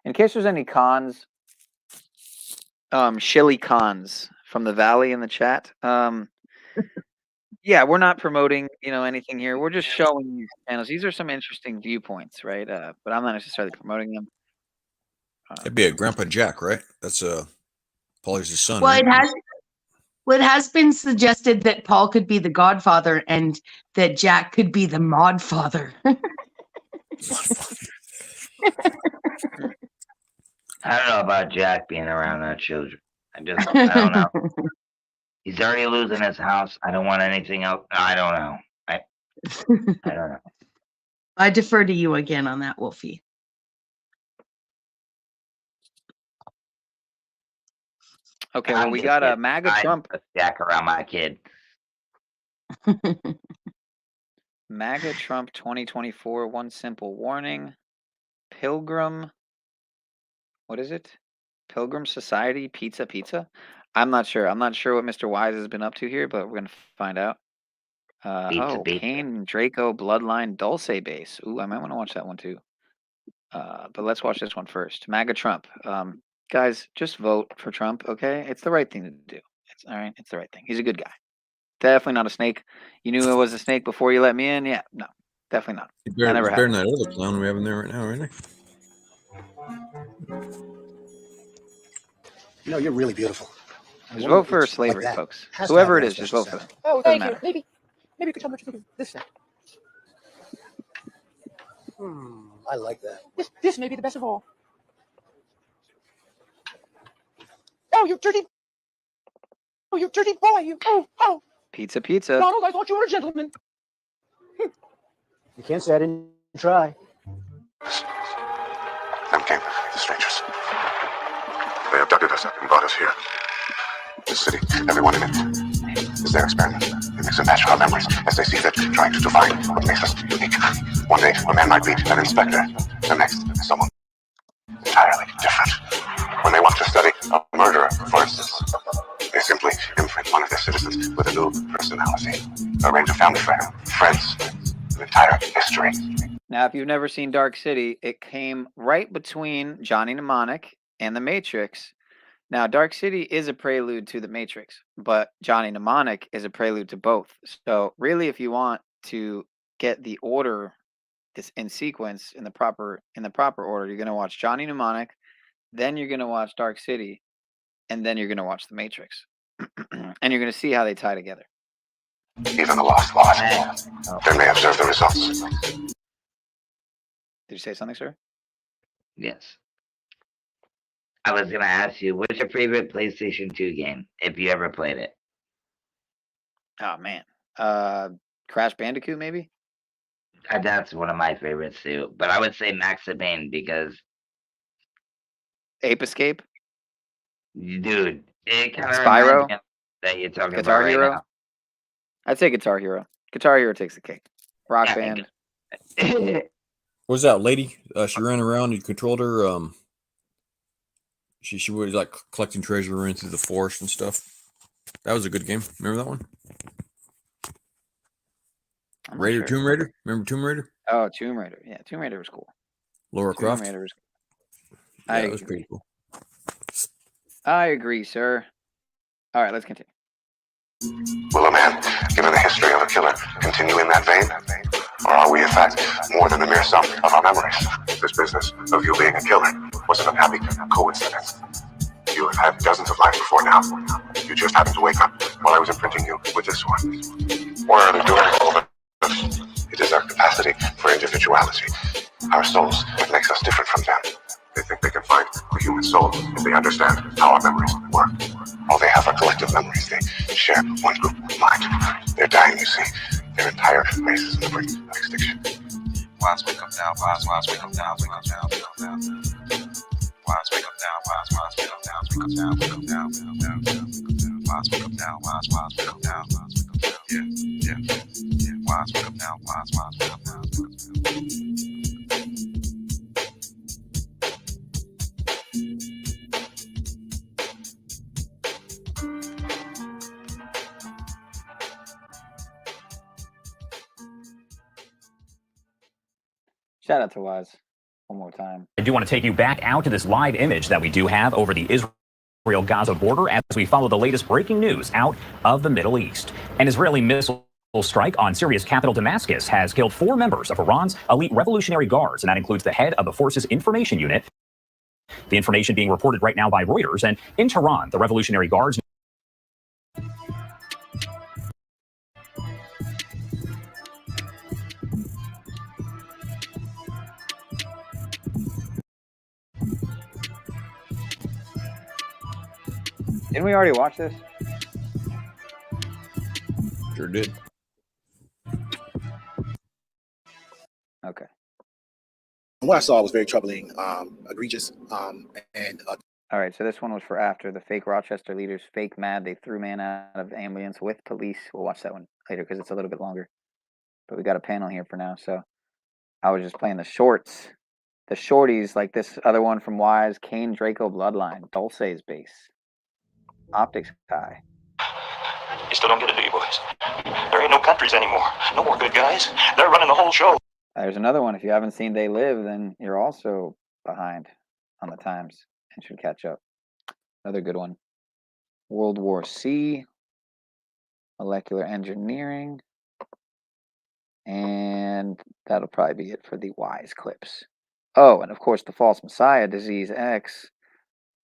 in case there's any cons, shilly cons from the Valley in the chat. Yeah, we're not promoting, anything here. We're just showing these channels. These are some interesting viewpoints, right? But I'm not necessarily promoting them. It'd be a Grandpa Jack, right? That's Paul's son. Well, right? it has been suggested that Paul could be the godfather and that Jack could be the mod father. I don't know about Jack being around our children. I don't know. He's already losing his house. I don't want anything else. I don't know. I don't know. I defer to you again on that, Wolfie. Okay, well, we got a MAGA Trump. A stack around my kid. MAGA Trump 2024. One simple warning. Pilgrim. What is it? Pilgrim Society Pizza. I'm not sure. I'm not sure what Mr. Wise has been up to here, but we're gonna find out. Pizza. Kane Draco Bloodline Dulce base. Ooh, I might want to watch that one too. But let's watch this one first. MAGA Trump. Guys, just vote for Trump, okay? It's the right thing to do. It's all right. It's the right thing. He's a good guy. Definitely not a snake. You knew it was a snake before you let me in? Yeah, no, definitely not. He's better than that other clown we have in there right now, really. You know, you're really beautiful. Just vote for slavery, folks. Whoever it is, just vote for them. Oh, Doesn't thank you. matter. Maybe you could tell me what you think of this snack. I like that. This may be the best of all. Oh, you dirty boy! You. Oh. Pizza. Donald, I thought you were a gentleman. You can't say I didn't try. Them came, the strangers. They abducted us and brought us here. This city, everyone in it, is their experiment. They mix and match our memories as they see fit, trying to define what makes us unique. One day, a man might be an inspector. The next, someone entirely different. When they want to study a murderer, for instance, they simply imprint one of their citizens with a new personality, a range of family friends, an entire history. Now, if you've never seen Dark City, it came right between Johnny Mnemonic and The Matrix. Now, Dark City is a prelude to The Matrix, but Johnny Mnemonic is a prelude to both. So really, if you want to get the order in sequence in the proper order, you're going to watch Johnny Mnemonic, then you're going to watch Dark City, and then you're going to watch The Matrix. And you're going to see how they tie together. Even the lost they may observe the results. Did you say something, sir? Yes. I was going to ask you, what's your favorite PlayStation 2 game, if you ever played it? Oh, man. Crash Bandicoot, maybe? That's one of my favorites, too. But I would say Max Payne because... Ape Escape? Dude, it kind of Spyro? reminds me of that you're talking Guitar about Hero? right now. I'd say Guitar Hero. Guitar Hero takes the cake. Rock Band. What was that lady? She ran around. You controlled her. She was like collecting treasure, running through the forest and stuff. That was a good game. Remember that one? Tomb Raider. Remember Tomb Raider? Oh, Tomb Raider. Yeah, Tomb Raider was cool. Lara Croft. Tomb Raider was cool. Yeah, that was pretty cool. I agree, sir. All right, let's continue. Will a man, given the history of a killer, continue in that vein? Or are we, in fact, more than the mere sum of our memories? This business of you being a killer was an unhappy coincidence. You have had dozens of lives before now. You just happened to wake up while I was imprinting you with this one. Or during all of this, it is our capacity for individuality, our souls, that makes us different from them. They think they can find the human soul if they understand how our memories work. All they have are collective memories. They share one group of mind. They're dying, you see. Their entire race is on the brink of extinction. Wise wake up now, wise wake up now, wake up now, wake up now. Wise wake up now, wise wake up now, wake up now, wake up now, wake up now, wise wake up now, wise wake up now, wise wake up now, yeah. Wise wake up now, wise wake up now, wake up now. Shout out to Wise one more time. I do want to take you back out to this live image that we do have over the Israel-Gaza border as we follow the latest breaking news out of the Middle East. An Israeli missile strike on Syria's capital Damascus has killed 4 members of Iran's elite revolutionary guards, and that includes the head of the force's information unit. The information being reported right now by Reuters. And in Tehran, the Revolutionary Guards Didn't we already watch this? Sure did. Okay. from what I saw, it was very troubling, egregious, and All right, so this one was for after the fake Rochester leaders, fake mad. They threw man out of ambulance with police. We'll watch that one later because it's a little bit longer. But we got a panel here for now. So I was just playing the shorts. The shorties, like this other one from Wise, Kane Draco Bloodline, Dulce's base, Optics Kai. You still don't get it, do you, boys? There ain't no countries anymore. No more good guys. They're running the whole show. There's another one. If you haven't seen They Live, then you're also behind on the times and should catch up. Another good one. World War C, molecular engineering, and that'll probably be it for the Wise clips. Oh, and of course, the False Messiah, Disease X,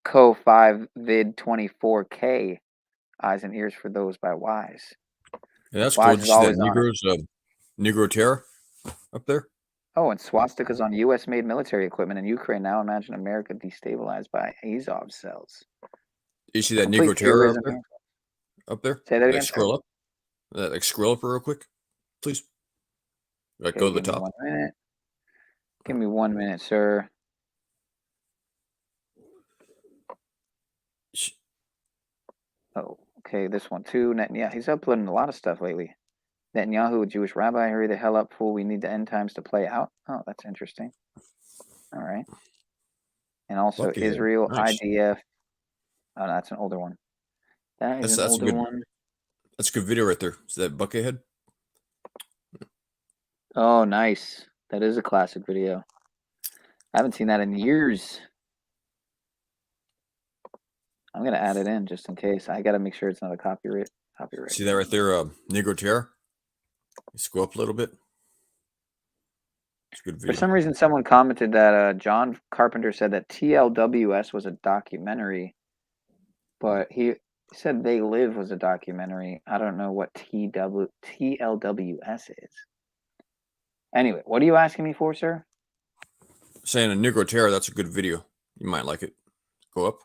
Co5 Vid 24K, Eyes and Ears for Those by Wise. Yeah, that's Wise cool. is Did you see always that on it. Negro Terror up there? Oh, and swastikas on U.S.-made military equipment in Ukraine. Now imagine America destabilized by Azov cells. You see that Complete Negro Terror up tourism. there? Up there? Say that again, Like scroll up. Like scroll up real quick, please. Like Okay, go to the give me top. 1 minute. Give me 1 minute, sir. Oh, okay, this one too. Netanyahu, he's uploading a lot of stuff lately. Netanyahu, a Jewish rabbi, hurry the hell up, fool. We need the end times to play out. Oh, that's interesting. All right. And also Buckethead. Israel, Nice. IDF. Oh, no, that's an older one. That is an That's a older good. one. That's a good video right there. Is that Buckethead? Oh, nice. That is a classic video. I haven't seen that in years. I'm going to add it in just in case. I got to make sure it's not a copyright. See that right there, Negro Terror? Let's go up a little bit. It's a good For video. some reason, someone commented that John Carpenter said that TLWS was a documentary, but he said They Live was a documentary. I don't know what TLWS is. Anyway, what are you asking me for, sir? Saying a Negro Terror, that's a good video. You might like it. Go up.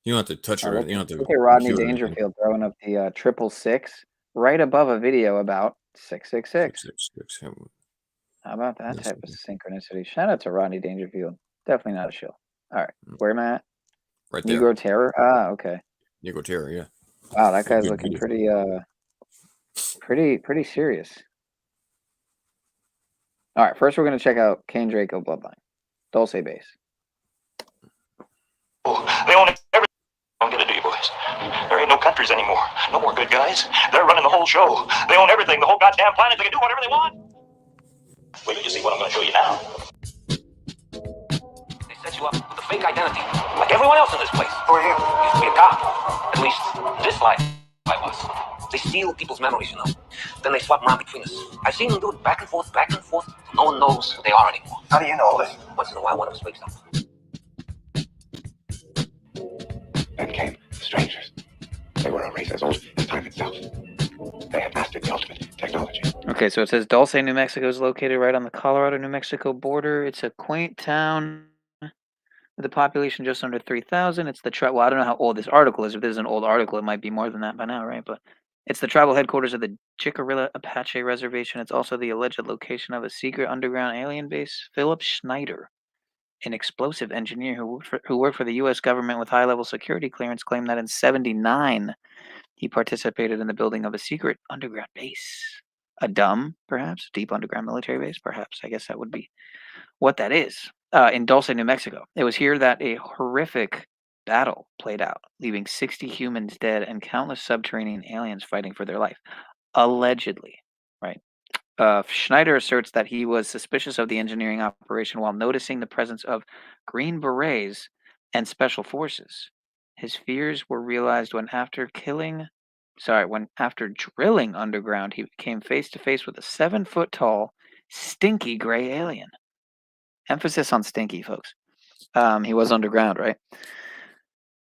You don't have to touch it. Right? You don't have to. Look at Rodney cue it or anything. Dangerfield throwing up the 666 right above a video about 666. 666. How about that type of synchronicity? Shout out to Rodney Dangerfield. Definitely not a shill. All right, where am I at? Right there. Negro Terror. Ah, okay. Negro Terror, yeah. Wow, that It's a guy's good looking video. pretty serious. All right, first we're gonna check out Kane Draco Bloodline, Dulce base. They own everything. Don't get it, do you, boys? There ain't no countries anymore. No more good guys. They're running the whole show. They own everything, the whole goddamn planet. They can do whatever they want. Wait till you see what I'm going to show you now. They set you up with a fake identity, like everyone else in this place. Who are you? Used to be a cop. At least this life I was. They steal people's memories, you know. Then they swap them around between us. I've seen them do it back and forth, till no one knows who they are anymore. How do you know all this? Once in a while, one of us wakes up. Then came the strangers. They were a race as old as time itself. They had mastered the ultimate technology. Okay, so it says Dulce, New Mexico is located right on the Colorado-New Mexico border. It's a quaint town with a population just under 3,000. It's the well, I don't know how old this article is. If this is an old article, it might be more than that by now, right? But it's the tribal headquarters of the Jicarilla Apache Reservation. It's also the alleged location of a secret underground alien base. Philip Schneider, an explosive engineer who worked for the U.S. government with high-level security clearance, claimed that in '79 he participated in the building of a secret underground base. A dumb, perhaps, deep underground military base, perhaps. I guess that would be what that is. In Dulce, New Mexico. It was here that a horrific battle played out, leaving 60 humans dead and countless subterranean aliens fighting for their life. Allegedly, right? Schneider asserts that he was suspicious of the engineering operation while noticing the presence of Green Berets and Special Forces. His fears were realized when after drilling underground, he came face to face with a 7-foot-tall, stinky gray alien. Emphasis on stinky, folks. He was underground, right?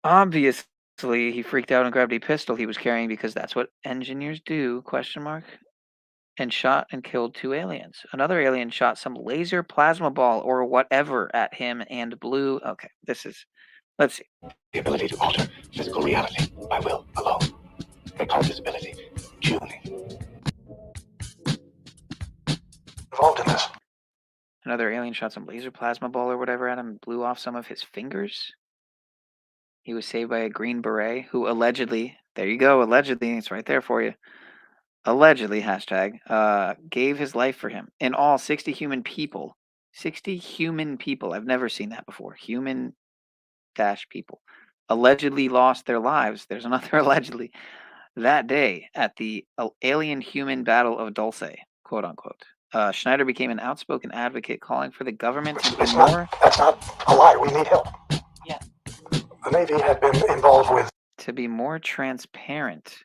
Obviously, he freaked out and grabbed a pistol he was carrying because that's what engineers do, ? And shot and killed 2 aliens. Another alien shot some laser plasma ball or whatever at him and blew. Okay, let's see. The ability to alter physical reality by will alone. They call this ability tuning. Involved in this. Another alien shot some laser plasma ball or whatever at him and blew off some of his fingers. He was saved by a Green Beret who allegedly, there you go, allegedly, it's right there for you. Allegedly, hashtag, gave his life for him. In all, 60 human people. 60 human people. I've never seen that before. Human dash people. Allegedly lost their lives. There's another allegedly. That day at the alien-human battle of Dulce, quote unquote. Schneider became an outspoken advocate calling for the government to do more. That's not a lie. We need help. Yeah. The Navy had been involved with. To be more transparent.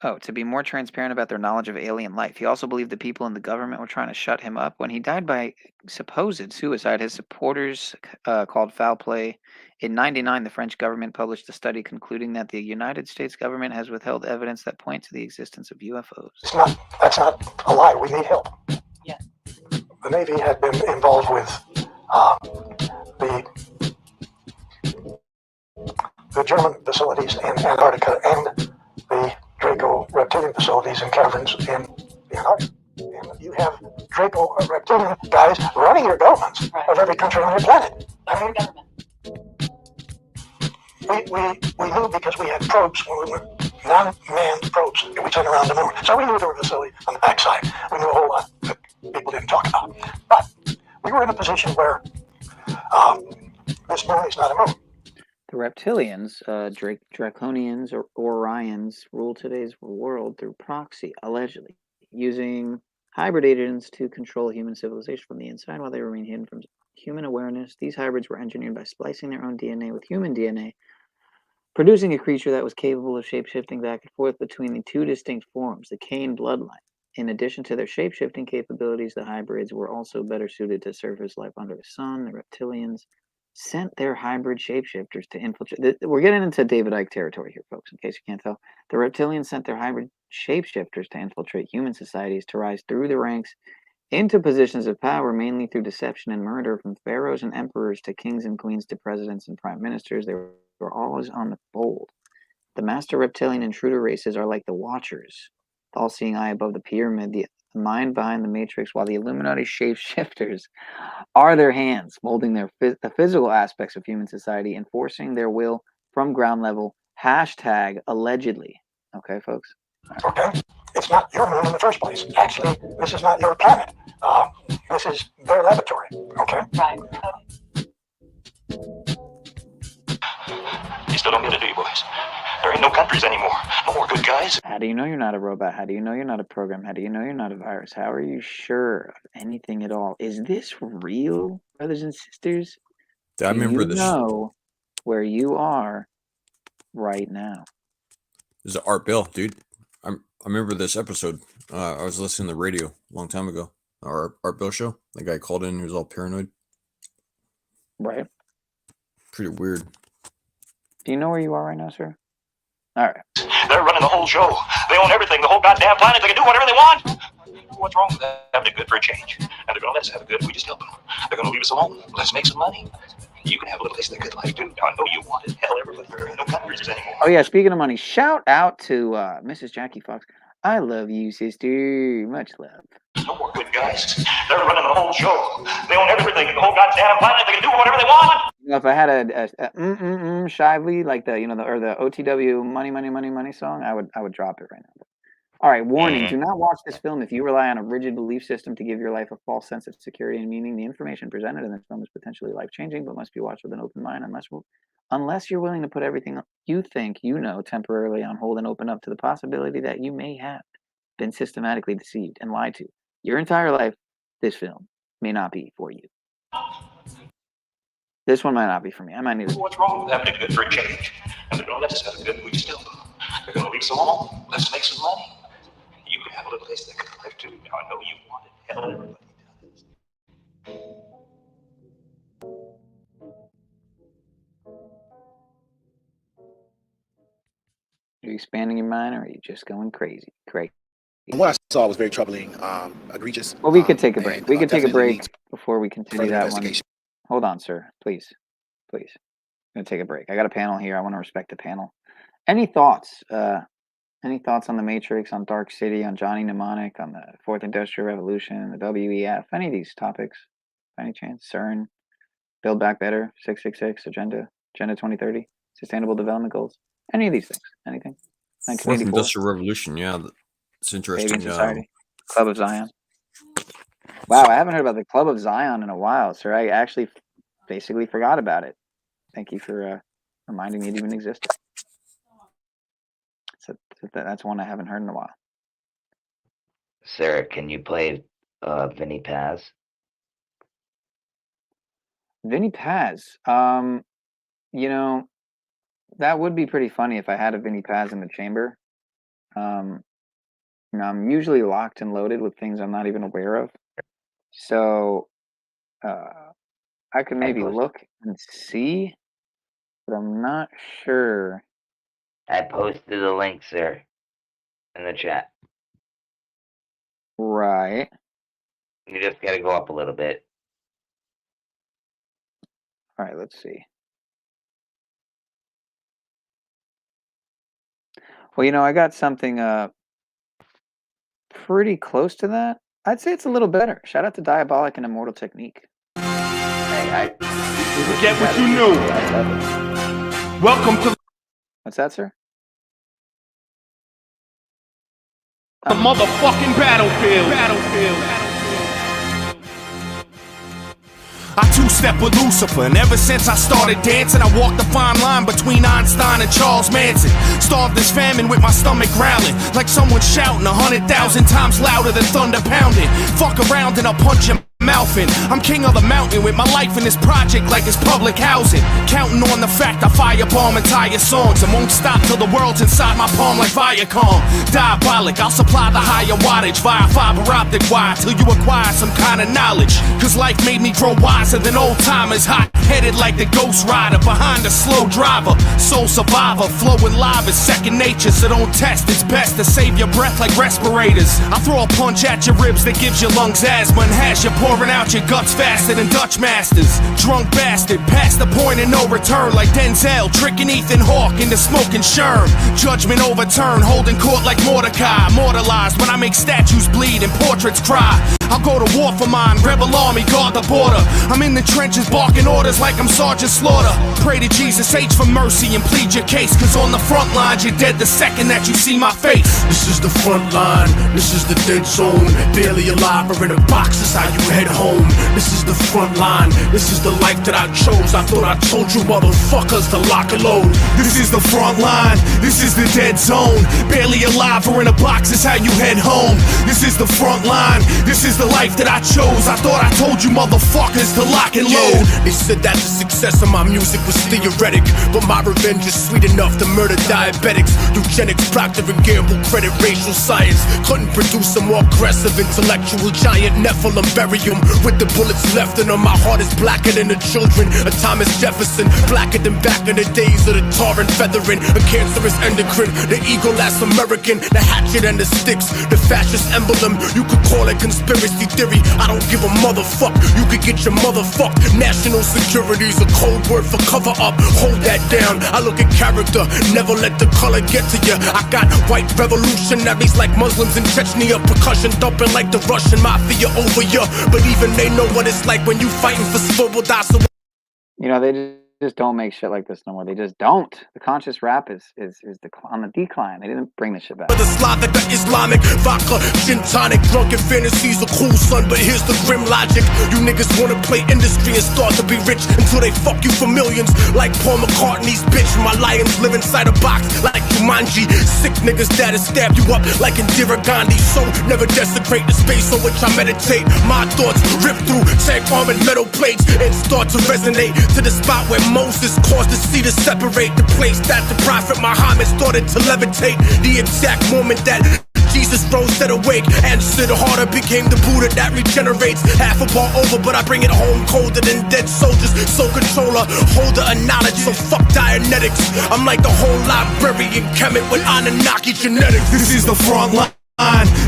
Oh, to be more transparent about their knowledge of alien life. He also believed the people in the government were trying to shut him up. When he died by supposed suicide, his supporters called foul play. In '99, the French government published a study concluding that the United States government has withheld evidence that point to the existence of UFOs. That's not a lie. We need help. Yeah. The Navy had been involved with the German facilities in Antarctica and the Draco reptilian facilities and caverns in the Antarctica. And you have Draco reptilian guys running your governments of every country on your planet. Every government. We knew because we had probes when we were non-manned probes that we turned around the moon. So we knew there were facilities on the backside. We knew a whole lot that people didn't talk about. But we were in a position where this moon is not a moon. The reptilians, Draconians, or Orions, rule today's world through proxy, allegedly, using hybrid agents to control human civilization from the inside while they remain hidden from human awareness. These hybrids were engineered by splicing their own DNA with human DNA, producing a creature that was capable of shape-shifting back and forth between the two distinct forms, the Cain bloodline. In addition to their shape-shifting capabilities, the hybrids were also better suited to surface life under the sun. The reptilians sent their hybrid shapeshifters to infiltrate. We're getting into David Icke territory here, folks, in case you can't tell. The reptilians sent their hybrid shapeshifters to infiltrate human societies to rise through the ranks into positions of power, mainly through deception and murder, from pharaohs and emperors to kings and queens to presidents and prime ministers. They were always on the bold. The master reptilian intruder races are like the Watchers, the all-seeing eye above the pyramid, the mind behind the matrix, while the Illuminati shapeshifters are their hands, molding the physical aspects of human society, enforcing their will from ground level. Hashtag allegedly. Okay, folks? Okay? It's not your moon in the first place. Actually, this is not your planet. This is their laboratory. Okay? Right. You still don't get it, do you, boys? There ain't no countries anymore. No more good guys. How do you know you're not a robot? How do you know you're not a program? How do you know you're not a virus? How are you sure of anything at all? Is this real, brothers and sisters? I remember this. Do you know where you are right now? This is Art Bell, dude. I remember this episode. I was listening to the radio a long time ago. Our Art Bell show. The guy called in. He was all paranoid. Right. Pretty weird. Do you know where you are right now, sir? All right. They're running the whole show. They own everything, the whole goddamn planet. They can do whatever they want. What's wrong with that? Having it good for a change. And they're going to let us have it good if we just help them. They're going to leave us alone. Let's make some money. You can have a little taste of the good life, too. I know you want it. Hell, everybody. There are no countries anymore. Oh, yeah. Speaking of money, shout out to Mrs. Jackie Fox. I love you, sister. Much love. No more good guys. They're running the whole show. They own everything, the whole goddamn planet. They can do whatever they want. You know, if I had a Shively, like the the OTW money song, I would drop it right now. All right, warning: do not watch this film if you rely on a rigid belief system to give your life a false sense of security and meaning. The information presented in this film is potentially life-changing, but must be watched with an open mind unless you're willing to put everything you think you know temporarily on hold and open up to the possibility that you may have been systematically deceived and lied to your entire life. This film may not be for you. This one might not be for me. I might need it. What's wrong with having it good for a change? And they're going to let us have it good if we just help them. They're going to leave us alone. Let's make some money. You can have a little taste of that good life, too. I know you want it. Hell, everybody does. Are you expanding your mind, or are you just going crazy? What I saw was very troubling, egregious. Well, we could take a break. We could take a break needs before we continue further that one. investigation. Hold on, sir. Please. I'm going to take a break. I got a panel here. I want to respect the panel. Any thoughts? Any thoughts on the Matrix, on Dark City, on Johnny Mnemonic, on the Fourth Industrial Revolution, the WEF? Any of these topics? By any chance? CERN, Build Back Better, 666, Agenda 2030, Sustainable Development Goals. Any of these things? Anything? Fourth Industrial Revolution. Yeah, it's interesting. Fabian Society, Club of Zion. Wow, I haven't heard about the Club of Zion in a while, sir. I actually basically forgot about it. Thank you for reminding me it even existed. So that's one I haven't heard in a while. Sarah, can you play Vinny Paz? Vinny Paz. You know, that would be pretty funny if I had a Vinny Paz in the chamber. You know, I'm usually locked and loaded with things I'm not even aware of. So I could maybe look and see, but I'm not sure. I posted a link, sir, in the chat. Right. You just got to go up a little bit. All right, let's see. Well, you know, I got something pretty close to that. I'd say it's a little better. Shout out to Diabolic and Immortal Technique. Hey, Get what you knew. Welcome to What's that, sir? the motherfucking battlefield. I two-step with Lucifer, and ever since I started dancing, I walked the fine line between Einstein and Charles Manson. Starved this famine with my stomach growling, like someone shouting 100,000 times louder than thunder pounding. Fuck around and I'll punch him mouth in. I'm king of the mountain with my life in this project like it's public housing. Counting on the fact I firebomb entire songs and won't stop till the world's inside my palm like Viacom. Diabolic, I'll supply the higher wattage via fiber optic wire till you acquire some kind of knowledge. Cause life made me grow wiser than old timers, hot headed like the Ghost Rider behind a slow driver. Soul survivor, flowing live is second nature, so don't test. It's best to save your breath like respirators. I throw a punch at your ribs that gives your lungs asthma and has you pouring out your guts faster than Dutch masters. Drunk bastard, past the point of no return like Denzel, tricking Ethan Hawke into smoking Sherm. Judgment overturned, holding court like Mordecai. Immortalized when I make statues bleed and portraits cry. I'll go to war for mine, rebel army, guard the border. I'm in the trenches barking orders like I'm Sergeant Slaughter. Pray to Jesus H for mercy and plead your case, cause on the front lines you're dead the second that you see my face. This is the front line, this is the dead zone. Barely alive or in a box, is how you head home. This is the front line, this is the life that I chose. I thought I told you motherfuckers to lock and load. This is the front line, this is the dead zone. Barely alive or in a box, is how you head home. This is the front line, this is the life that I chose. I thought I told you motherfuckers to lock and load. They said that the success of my music was theoretic, but my revenge is sweet enough to murder diabetics. Eugenics, Procter & Gamble, credit racial science. Couldn't produce a more aggressive intellectual giant. Nephilim, bury him with the bullets left in him. My heart is blacker than the children of Thomas Jefferson, blacker than back in the days of the tar and feathering. A cancerous endocrine, the eagle last American, the hatchet and the sticks, the fascist emblem. You could call it conspiracy theory, I don't give a motherfuck. You could get your motherfucked. National security's a code word for cover up. Hold that down, I look at character, never let the color get to you. I got white revolutionaries like Muslims in Chechnya, percussion thumping like the Russian mafia over you. But even they know what it's like when you fighting for svoboda. So you know, they just don't make shit like this no more. They just don't. The conscious rap is on the decline. They didn't bring this shit back. the Slavic, the Islamic, vodka, gin tonic, drunken fantasies are cool, son, but here's the grim logic. You niggas wanna play industry and start to be rich until they fuck you for millions. Like Paul McCartney's bitch. My lions live inside a box like Jumanji. Sick niggas that'll stab you up like Indira Gandhi. So never desecrate the space on which I meditate. My thoughts rip through tank armored metal plates and start to resonate to the spot where Moses caused the sea to separate. The place that the prophet Muhammad started to levitate. The exact moment that Jesus rose set awake, and Siddhartha became the Buddha that regenerates. Half a bar over, but I bring it home colder than dead soldiers. So controller, holder of knowledge, so fuck Dianetics. I'm like the whole librarian, chemist with Anunnaki genetics. This is the front line,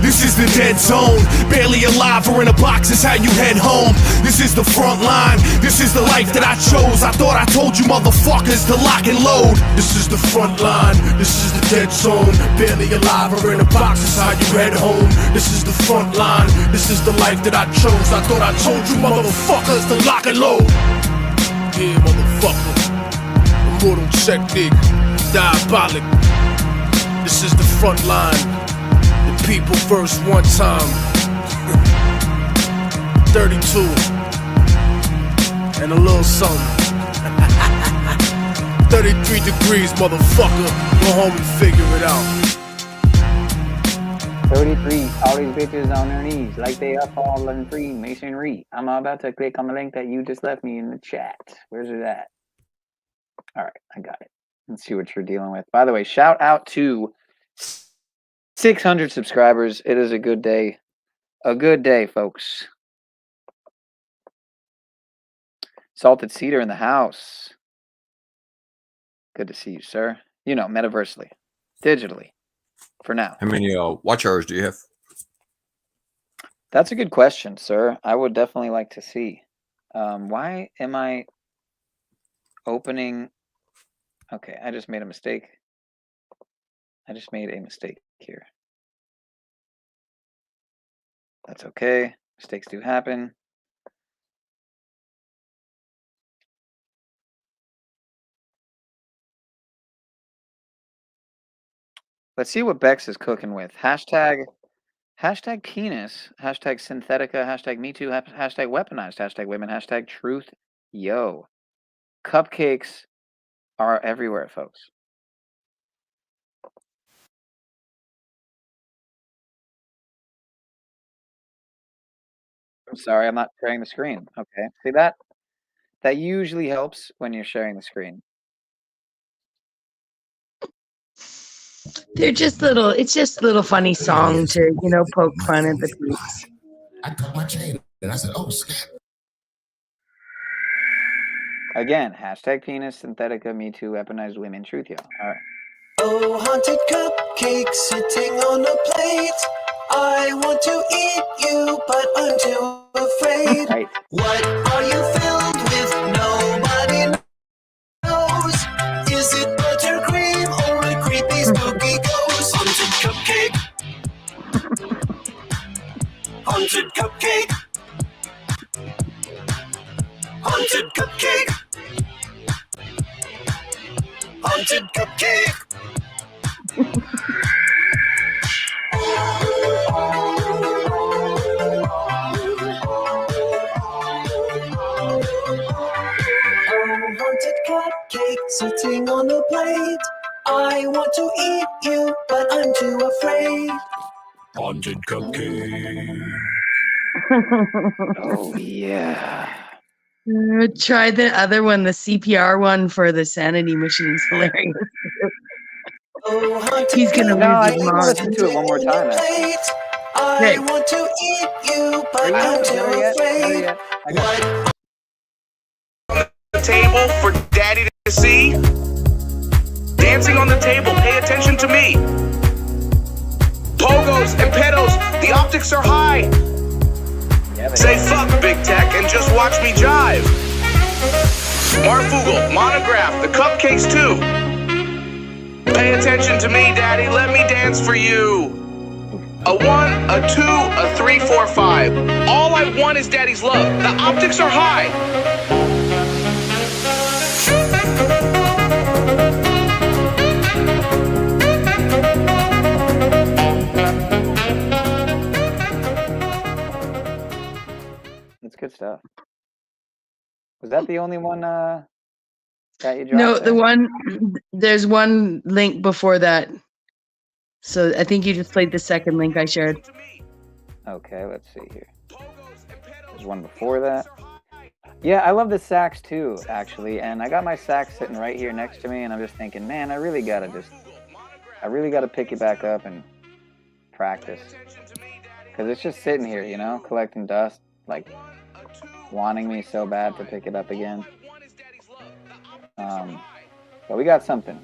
this This is the dead zone. Barely alive or in a box is how you head home. This is the front line. This is the life that I chose. I thought I told you motherfuckers to lock and load. This is the front line. This is the dead zone. Barely alive or in a box is how you head home. This is the front line. This is the life that I chose. I thought I told you motherfuckers to lock and load. Yeah, motherfucker. Immortal technique. Diabolic. This is the front line. The people first one time. 32 and a little something. 33 degrees, motherfucker. Go home and figure it out. 33, all these bitches on their knees, like they up all and free masonry. I'm about to click on the link that you just left me in the chat. Where's it at? All right, I got it. Let's see what you're dealing with. By the way, shout out to 600 subscribers. It is a good day. A good day, folks. Salted Cedar in the house. Good to see you, sir. You know, metaversely, digitally, for now. How many watch hours do you have? That's a good question, sir. I would definitely like to see. Why am I opening? Okay, I just made a mistake. I just made a mistake here. That's okay. Mistakes do happen. Let's see what Bex is cooking with. Hashtag penis, hashtag synthetica, hashtag me too, hashtag weaponized, hashtag women, hashtag truth. Yo. Cupcakes are everywhere, folks. I'm sorry, I'm not sharing the screen. Okay. See that? That usually helps when you're sharing the screen. They're just little, it's just a little funny song to, you know, poke fun at the peeps. I cut my chain and I said, oh, snap. Again, hashtag penis, synthetica, me too, weaponized women, truth, yo. All right. Oh, haunted cupcake sitting on a plate. I want to eat you, but I'm too afraid. Right. What are you filled with? Nobody knows. Is it buttercream or a creepy spooky ghost? Haunted cupcake. Haunted cupcake. Haunted cupcake. Haunted cupcake. Haunted cupcake sitting on a plate. I want to eat you, but I'm too afraid. Haunted cupcake. Oh, yeah. Try the other one, the CPR one for the sanity machine is hilarious. He's gonna No, I lose his think I'll mind. listen to it one more time. Actually. I want to eat you, but I'm too afraid. What? Table for daddy to see. Dancing on the table, pay attention to me. Pogos and pedos, the optics are high. Say fuck big tech and just watch me jive. Marfugel, monograph, the cupcakes too. Pay attention to me, daddy, let me dance for you. A 1, a 2, a 3, 4, 5. All I want is daddy's love. The optics are high. That's good stuff. Was that the only one that you dropped? No, there? the one, there's one link before that. So I think you just played the second link I shared. Okay, let's see here. There's one before that. Yeah, I love the sax too, actually. And I got my sax sitting right here next to me, and I'm just thinking, man, I really gotta pick it back up and practice. Because it's just sitting here, you know, collecting dust, like wanting me so bad to pick it up again. But we got something.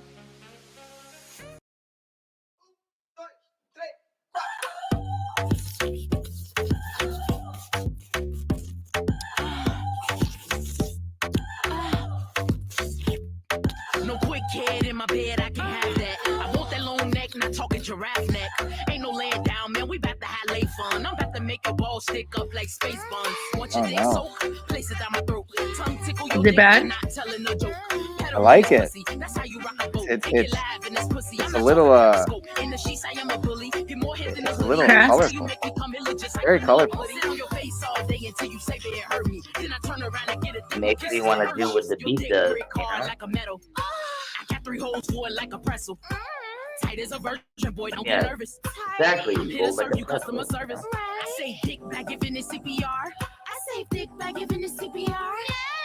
dead, I can have that. I want that long neck, not talking giraffe neck. Ain't no laying down, man, we about to have lay fun. I'm about to make your balls stick up like space buns. Want your dick soak, place it down my throat. Tongue tickle your Is it dick, bad? but not telling no joke. I like it. It's a little it's a little colorful. Very colorful. Makes me want to do what the beat does. I got 3 holes for it like a pretzel. Tight as a virgin, boy, don't get nervous. Exactly. I'm here to serve you customer service. I say dick back giving it CPR. I say dick back giving it CPR.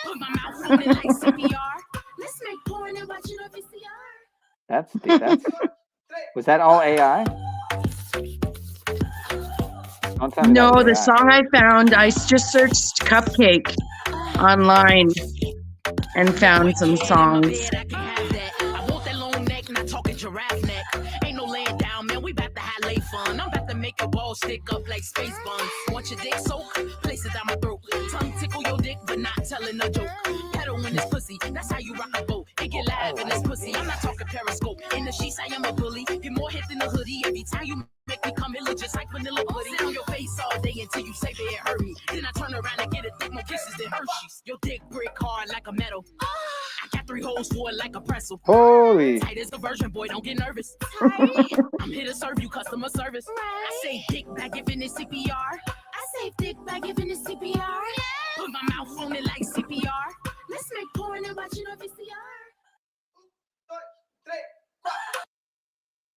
Put my mouth on it like CPR. Let's make porn and watch it on VCR. That's was that all AI? Don't tell me that No, was the AI. song I found, I just searched Cupcake online and found some songs. I want that long neck, not talking giraffe neck. Ain't no laying down, man, we about to have lay fun. I'm about to make your balls stick up like space buns. Want your dick soak, place it down my throat. Tongue tickle your dick, but not telling a joke. Pedal in this pussy, that's how you rock a boat. It get live in this pussy, I'm not talking periscope. In the sheets, I am a bully. Get more hit than a hoodie. Every time you make me come, it look just like vanilla pudding. Sit on your face all day until you say that it hurt me. Then I turn around and get it, take more kisses than Hershey's. Your dick brick hard like a metal. I got 3 holes for it like a pretzel. Holy. Tight as a virgin, boy, don't get nervous. I'm here to serve you customer service. I say dick back giving it CPR. I say dick back giving it CPR. Put my mouth on it like CPR. Let's make porn and watch it on VCR.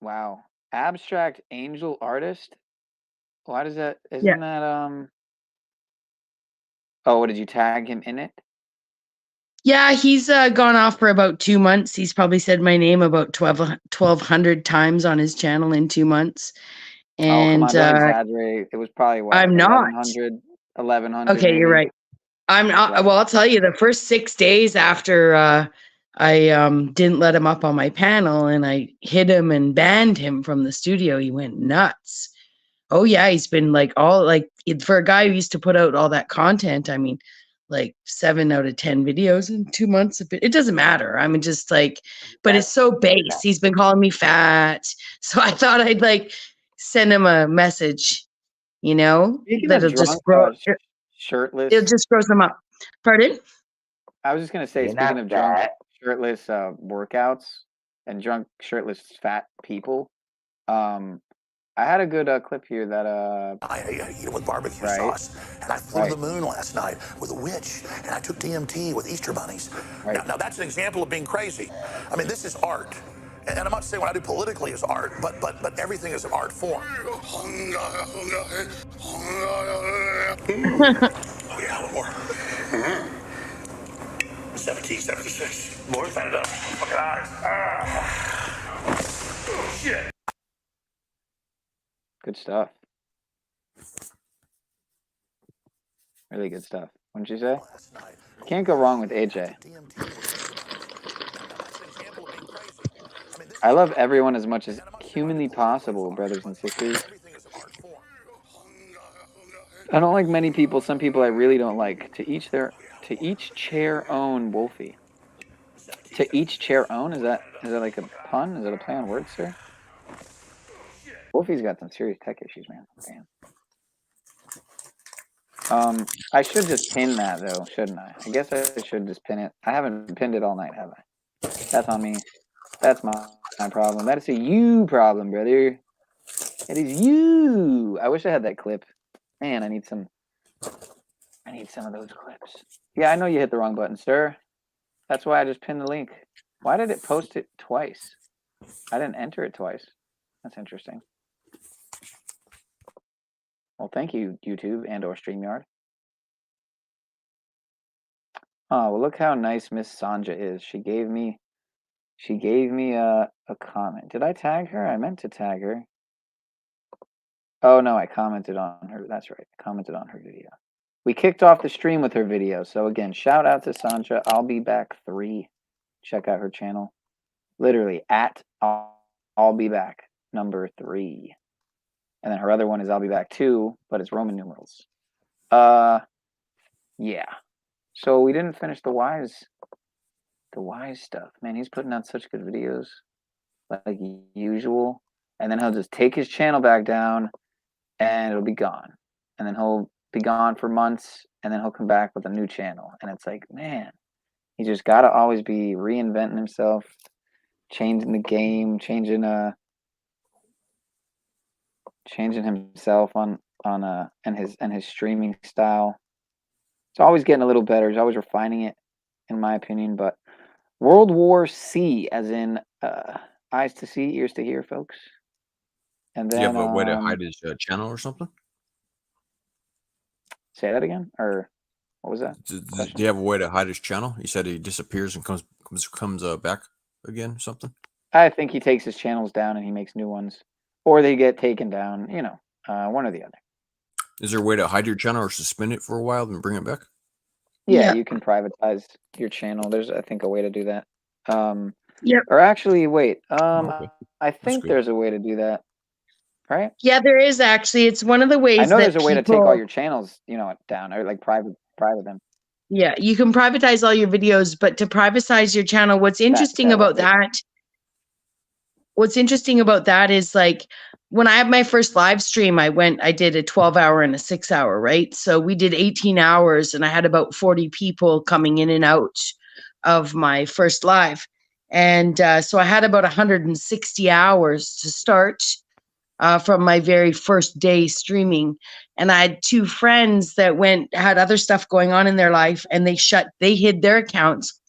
Wow. Abstract angel artist? Why does that isn't that oh, what did you tag him in it? Yeah, he's gone off for about 2 months. He's probably said my name about 1,200 times on his channel in 2 months. Oh, come And on, don't exaggerate. It was probably what, I'm like not. 1100 Okay, you're maybe? right. I'm not. Well, I'll tell you, the first 6 days after I didn't let him up on my panel and I hit him and banned him from the studio, he went nuts. Oh yeah, he's been like for a guy who used to put out all that content, I mean, like 7 out of 10 videos in 2 months. It doesn't matter. I mean, just like, but it's so base. He's been calling me fat, so I thought I'd like send him a message, Speaking of that'll just drunk, grow. shirtless. It just grows them up. Pardon? I was just gonna say, You're speaking not of drunk, fat. shirtless workouts and drunk, shirtless, fat people, I had a good clip here that I eat it with barbecue right. sauce, and I flew to the moon last night with a witch, and I took DMT with Easter bunnies. Right. Now that's an example of being crazy. I mean, this is art, and I'm not saying what I do politically is art, but everything is an art form. Oh yeah, one more. 17, 76. More, fan it up. Fucking eyes. Oh, shit. Good stuff. Really good stuff. Wouldn't you say? Can't go wrong with AJ. I love everyone as much as humanly possible, brothers and sisters. I don't like many people. Some people I really don't like. To each chair own, Wolfie. To each chair own? Is that like a pun? Is that a play on words, sir? Wolfie's got some serious tech issues, man. Damn. I should just pin that though, shouldn't I? I guess I should just pin it. I haven't pinned it all night, have I? That's on me. That's my problem. That is a you problem, brother. It is you. I wish I had that clip. Man, I need some of those clips. Yeah, I know you hit the wrong button, sir. That's why I just pinned the link. Why did it post it twice? I didn't enter it twice. That's interesting. Well, thank you, YouTube and or StreamYard. Oh, well, look how nice Miss Sanja is. She gave me a comment. Did I tag her? I meant to tag her. Oh, no, I commented on her. That's right. I commented on her video. We kicked off the stream with her video. So, again, shout out to Sanja. I'll be back 3. Check out her channel. Literally, at I'll be back number 3. And then her other one is I'll be back 2, but it's Roman numerals. Yeah. So we didn't finish the The wise stuff, man. He's putting out such good videos, like usual. And then he'll just take his channel back down, and it'll be gone. And then he'll be gone for months, and then he'll come back with a new channel. And it's like, man, he just got to always be reinventing himself, changing the game, changing himself on and his streaming style. It's always getting a little better. He's always refining it, in my opinion. But World War C, as in eyes to see, ears to hear, folks. And then Do you have a way to hide his channel or something? Say that again, or what was that? Do you have a way to hide his channel? You said he disappears and comes back again or something? I think he takes his channels down and he makes new ones, or they get taken down. You know, one or the other. Is there a way to hide your channel or suspend it for a while and bring it back? Yeah, you can privatize your channel. There's, I think, a way to do that. Yep. Or actually, wait. Okay. I think there's a way to do that. Right? Yeah, there is actually. It's one of the ways. I know that there's a way to take all your channels, you know, down or like private them. Yeah, you can privatize all your videos, but to privatize your channel, what's interesting about that? What's interesting about that is like when I had my first live stream, I did a 12-hour and a 6-hour, right? So we did 18 hours and I had about 40 people coming in and out of my first live. And so I had about 160 hours to start from my very first day streaming. And I had 2 friends that had other stuff going on in their life and they hid their accounts.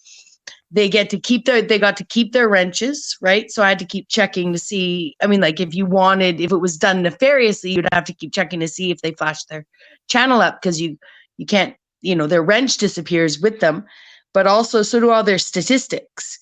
They got to keep their wrenches, right? So I had to keep checking to see. I mean, like if it was done nefariously, you'd have to keep checking to see if they flashed their channel up because you can't, their wrench disappears with them, but also so do all their statistics.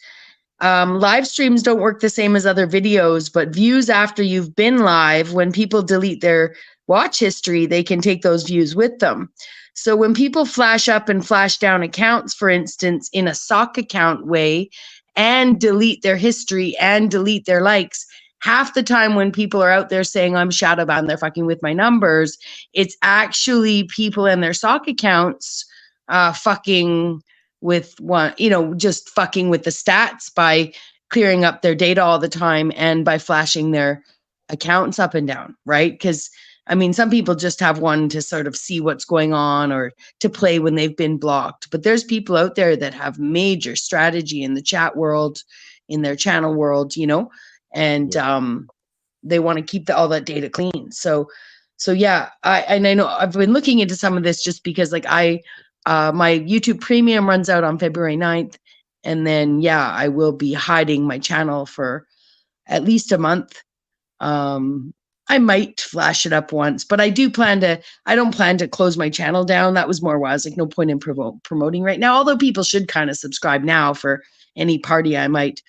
Live streams don't work the same as other videos, but views after you've been live, when people delete their watch history, they can take those views with them. So when people flash up and flash down accounts, for instance, in a sock account way, and delete their history and delete their likes, half the time when people are out there saying I'm shadow bound, they're fucking with my numbers, it's actually people in their sock accounts fucking with just fucking with the stats by clearing up their data all the time and by flashing their accounts up and down, right? Because I mean, some people just have one to sort of see what's going on or to play when they've been blocked. But there's people out there that have major strategy in the chat world, in their channel world, and they want to keep all that data clean. So yeah, I know I've been looking into some of this just because like my YouTube Premium runs out on February 9th. And then, yeah, I will be hiding my channel for at least a month. I might flash it up once, but I don't plan to close my channel down. That was more why I was like, no point in promoting right now. Although people should kind of subscribe now for any party I might,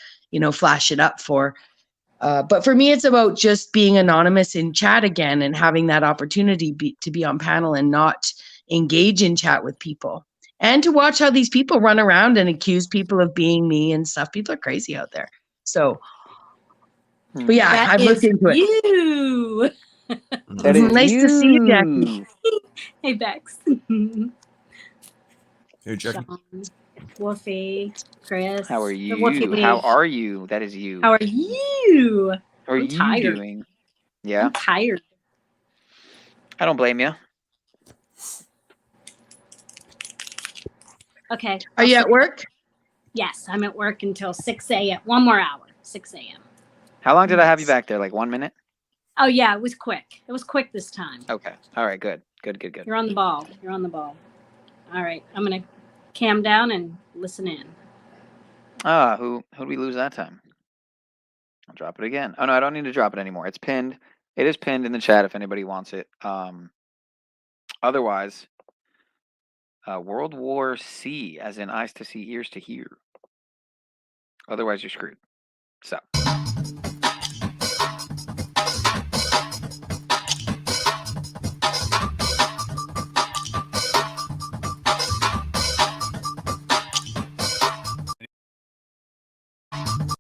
flash it up for. But for me, it's about just being anonymous in chat again and having that opportunity to be on panel and not engage in chat with people and to watch how these people run around and accuse people of being me and stuff. People are crazy out there. So, but yeah, I've looked into it. You. That is nice to see you, Jackie. Hey, Bex. Hey, Jackie. Sean, Wolfie, Chris. How are you? Wolfie. How are you? That is you. How are you? How are I'm you tired. doing? Yeah. I'm tired. I don't blame you. Okay. Are you at work? Yes, I'm at work until 6 a.m. 1 more hour, 6 a.m. How long did I have you back there? Like 1 minute? Oh, yeah, it was quick. It was quick this time. Okay. All right. Good. You're on the ball. All right. I'm going to cam down and listen in. Who'd we lose that time? I'll drop it again. Oh, no, I don't need to drop it anymore. It's pinned. It is pinned in the chat if anybody wants it. Otherwise, World War C, as in eyes to see, ears to hear. Otherwise, you're screwed. So.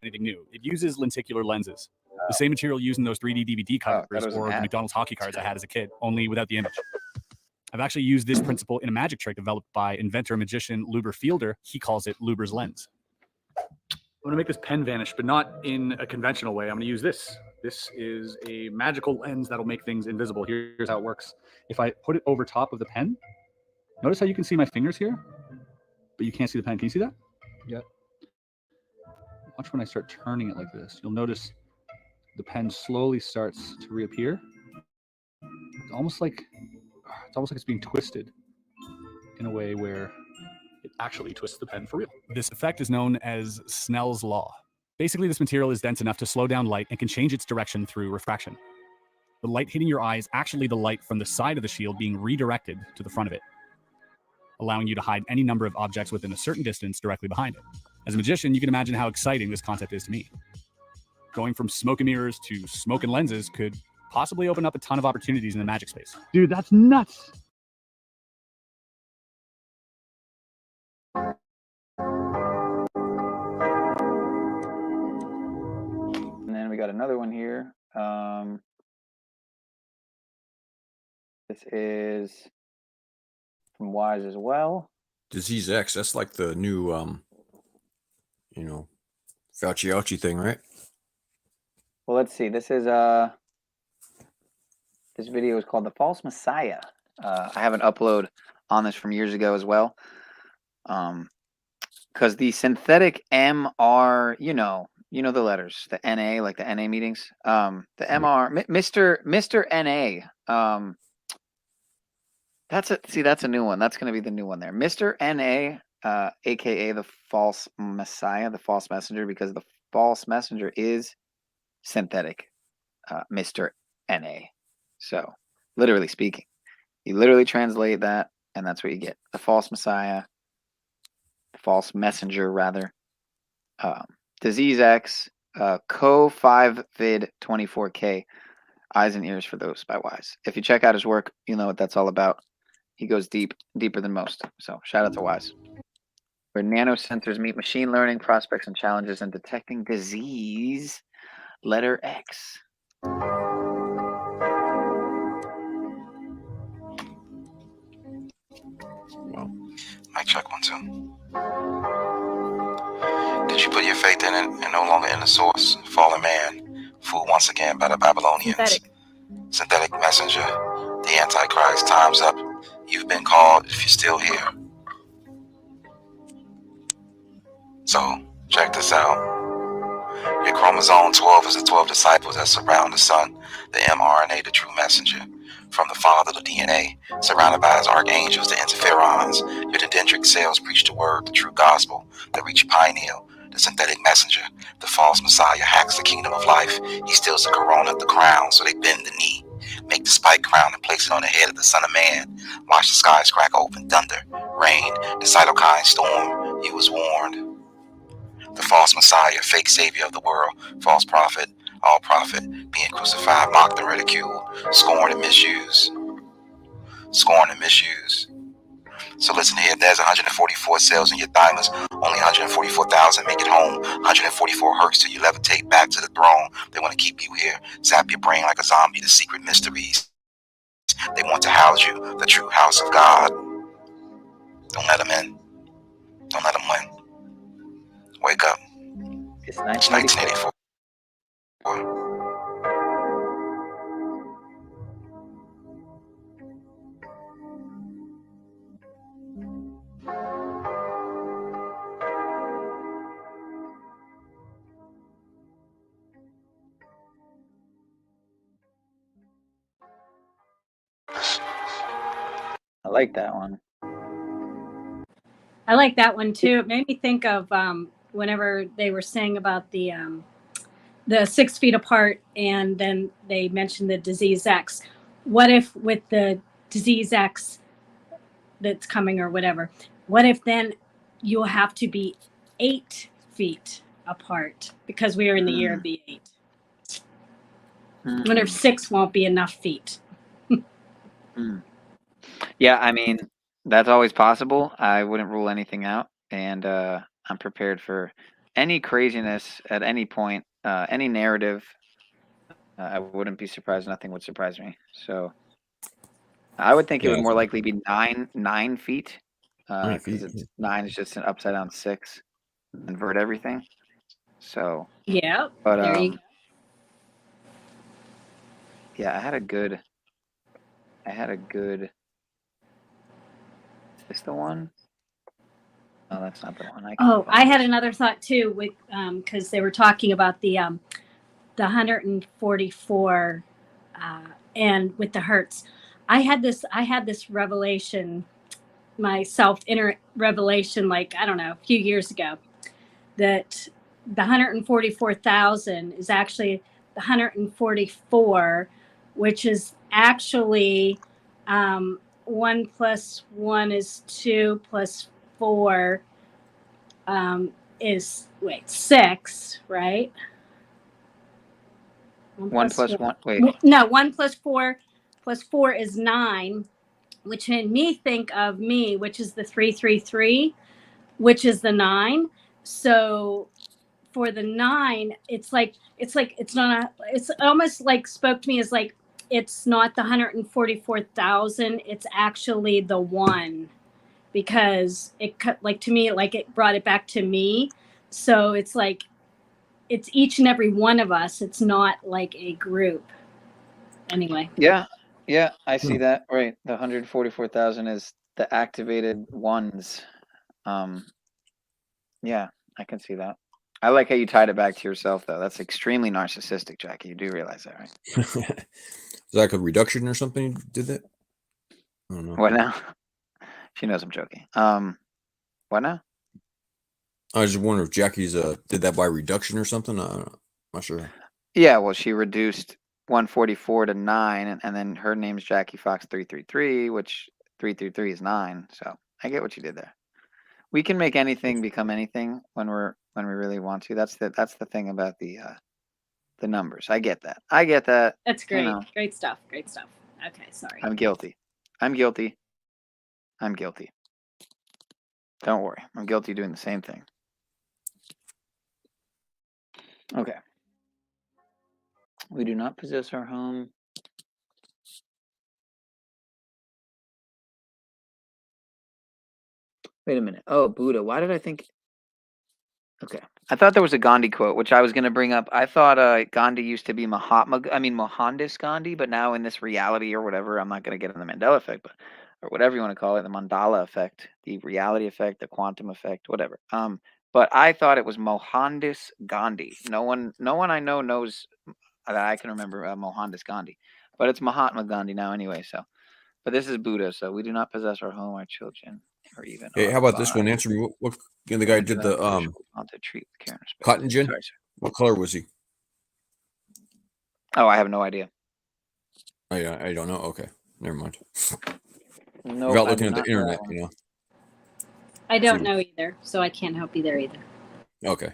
Anything new. It uses lenticular lenses. The same material used in those 3D DVD covers or the McDonald's hockey cards I had as a kid, only without the image. I've actually used this principle in a magic trick developed by inventor magician Luber Fielder. He calls it Luber's lens. I'm gonna make this pen vanish, but not in a conventional way. I'm gonna use this. This is a magical lens that'll make things invisible. Here's how it works. If I put it over top of the pen, notice how you can see my fingers here, but you can't see the pen. Can you see that? Yeah. Watch when I start turning it like this. You'll notice the pen slowly starts to reappear. It's almost like it's being twisted in a way where it actually twists the pen for real. This effect is known as Snell's law. Basically, this material is dense enough to slow down light and can change its direction through refraction. The light hitting your eye is actually the light from the side of the shield being redirected to the front of it, allowing you to hide any number of objects within a certain distance directly behind it. As a magician, you can imagine how exciting this concept is to me. Going from smoke and mirrors to smoke and lenses could possibly open up a ton of opportunities in the magic space. Dude, that's nuts. And then we got another one here. This is from Wise as well. Disease X, that's like the new, you know, Fauci thing, right? Well, let's see. This is this video is called The False Messiah. I have an upload on this from years ago as well. Because the synthetic MR, you know the letters, the NA, like the NA meetings. The MR, Mr. NA. That's a new one. That's going to be the new one there. Mr. NA, aka the false messiah, the false messenger, because the false messenger is synthetic, Mr. NA. So, literally speaking, you literally translate that, and that's what you get. The false messiah, the false messenger, rather. Disease X, Co5Vid 24K, Eyes and Ears for Those by Wise. If you check out his work, you'll know what that's all about. He goes deeper than most. So shout out to Wise. Where nanosensors meet machine learning, prospects and challenges, and detecting disease. Letter X. Wow. Mic check 1 2. Did you put your faith in it and no longer in the source? Fallen man, fooled once again by the Babylonians. Synthetic messenger, the Antichrist. Time's up. You've been called if you're still here. So, check this out. Your chromosome 12 is the 12 disciples that surround the Son, the mRNA, the true messenger. From the Father, the DNA, surrounded by his archangels, the interferons. Your dendritic cells preach the word, the true gospel, that reach pineal. The synthetic messenger, the false messiah, hacks the kingdom of life. He steals the corona, the crown, so they bend the knee. Make the spike crown and place it on the head of the Son of Man. Watch the skies crack open, thunder, rain, the cytokine storm. You was warned. The false messiah, fake savior of the world, false prophet, all prophet, being crucified, mocked and ridiculed, scorned and misused. Scorned and misused. So listen here, there's 144 cells in your thymus, only 144,000 make it home, 144 hertz till you levitate back to the throne. They want to keep you here, zap your brain like a zombie, the secret mysteries. They want to house you, the true house of God. Don't let them in. Don't let them win. Wake up. It's 1984. I like that one. I like that one too. It made me think of whenever they were saying about the 6 feet apart, and then they mentioned the disease X. What if with the disease X that's coming or whatever, what if then you'll have to be 8 feet apart because we are in the year of the 8? I wonder if 6 won't be enough feet. Yeah, I mean, that's always possible. I wouldn't rule anything out, and I'm prepared for any craziness at any point, any narrative. I wouldn't be surprised. Nothing would surprise me. So I would think it would more likely be 9 feet, because 9 is just an upside down 6. invert everything. So Yeah. but There you go. yeah, I had a good is this the one? No, that's not the one. Oh, I had another thought too, with because they were talking about the 144 and with the hertz. I had this revelation myself, inner revelation, like I don't know, a few years ago, that the 144,000 is actually the 144, which is actually 1 plus 1 is 2 plus 4 is 6, right? 1 plus 1. Wait. No, 1 plus 4 is 9, which made me think of me, which is the 333, which is the 9. So for the 9, it's almost like spoke to me as like it's not the 144,000, it's actually the 1, because it cut like to me, like it brought it back to me. So it's like it's each and every one of us. It's not like a group. Anyway. Yeah, I see that. Right, the 144,000 is the activated ones. Yeah, I can see that. I like how you tied it back to yourself, though. That's extremely narcissistic, Jackie. You do realize that, right? Is that like a reduction or something? You did that? I don't know. What now? She knows I'm joking. What now? I was just wondering if Jackie's did that by reduction or something. I don't know. I'm not sure. Yeah, well, she reduced 144 to 9, and then her name's Jackie Fox 333, which 333 is 9. So I get what you did there. We can make anything become anything when we really want to. That's the thing about the numbers. I get that. That's great. You know. Great stuff. Great stuff. Okay, sorry. I'm guilty. Don't worry. I'm guilty doing the same thing. Okay. We do not possess our home. Wait a minute. Oh, Buddha. Why did I think? Okay. I thought there was a Gandhi quote, which I was going to bring up. I thought Gandhi used to be Mohandas Gandhi, but now in this reality or whatever, I'm not going to get in the Mandela effect, but or whatever you want to call it, the mandala effect, the reality effect, the quantum effect, whatever. But I thought it was Mohandas Gandhi. No one I know knows that I can remember Mohandas Gandhi, but it's Mahatma Gandhi now anyway. So, but this is Buddha. So we do not possess our home, our children, or even. Hey, how about this one? Answer me. What the guy did the to treat with care and respect. cotton gin? Sorry, sir. What color was he? Oh, I have no idea. Oh, yeah, I don't know. Okay, never mind. No, Without looking at the internet, you know. I don't know either, so I can't help you there either. Okay.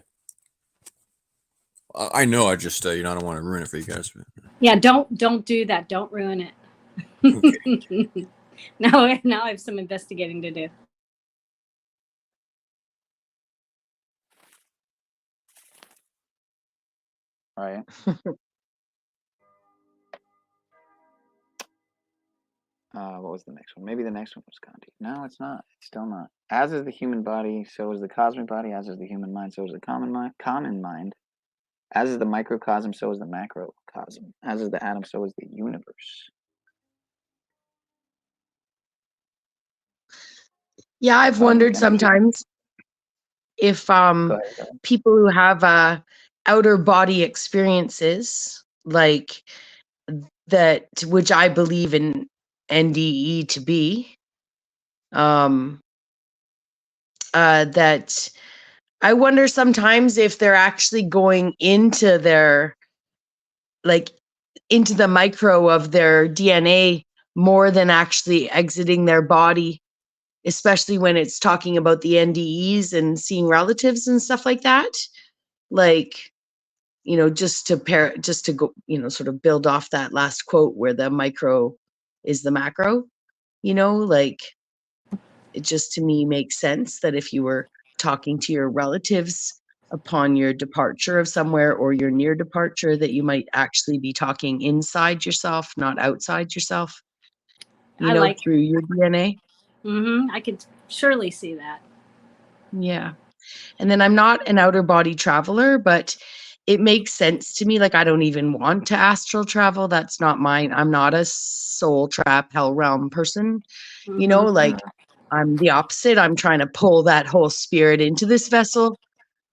I know. I just I don't want to ruin it for you guys. But... Yeah, don't do that. Don't ruin it. Okay. Now I have some investigating to do. All right. What was the next one? Maybe the next one was Gandhi. No, it's not. It's still not. As is the human body, so is the cosmic body. As is the human mind, so is the common mind. As is the microcosm, so is the macrocosm. As is the atom, so is the universe. Yeah, I've wondered sometimes if people who have outer body experiences like that, which I believe in NDE to be, that I wonder sometimes if they're actually going into their, like, into the micro of their DNA more than actually exiting their body, especially when it's talking about the NDEs and seeing relatives and stuff like that. Like, just to go, sort of build off that last quote where the micro is the macro, like, it just to me makes sense that if you were talking to your relatives upon your departure of somewhere or your near departure, that you might actually be talking inside yourself, not outside yourself, through your DNA. Mm-hmm. I could surely see that. Yeah. And then I'm not an outer body traveler, but it makes sense to me. Like, I don't even want to astral travel. That's not mine. I'm not a soul trap, hell realm person. You know, like, I'm the opposite. I'm trying to pull that whole spirit into this vessel.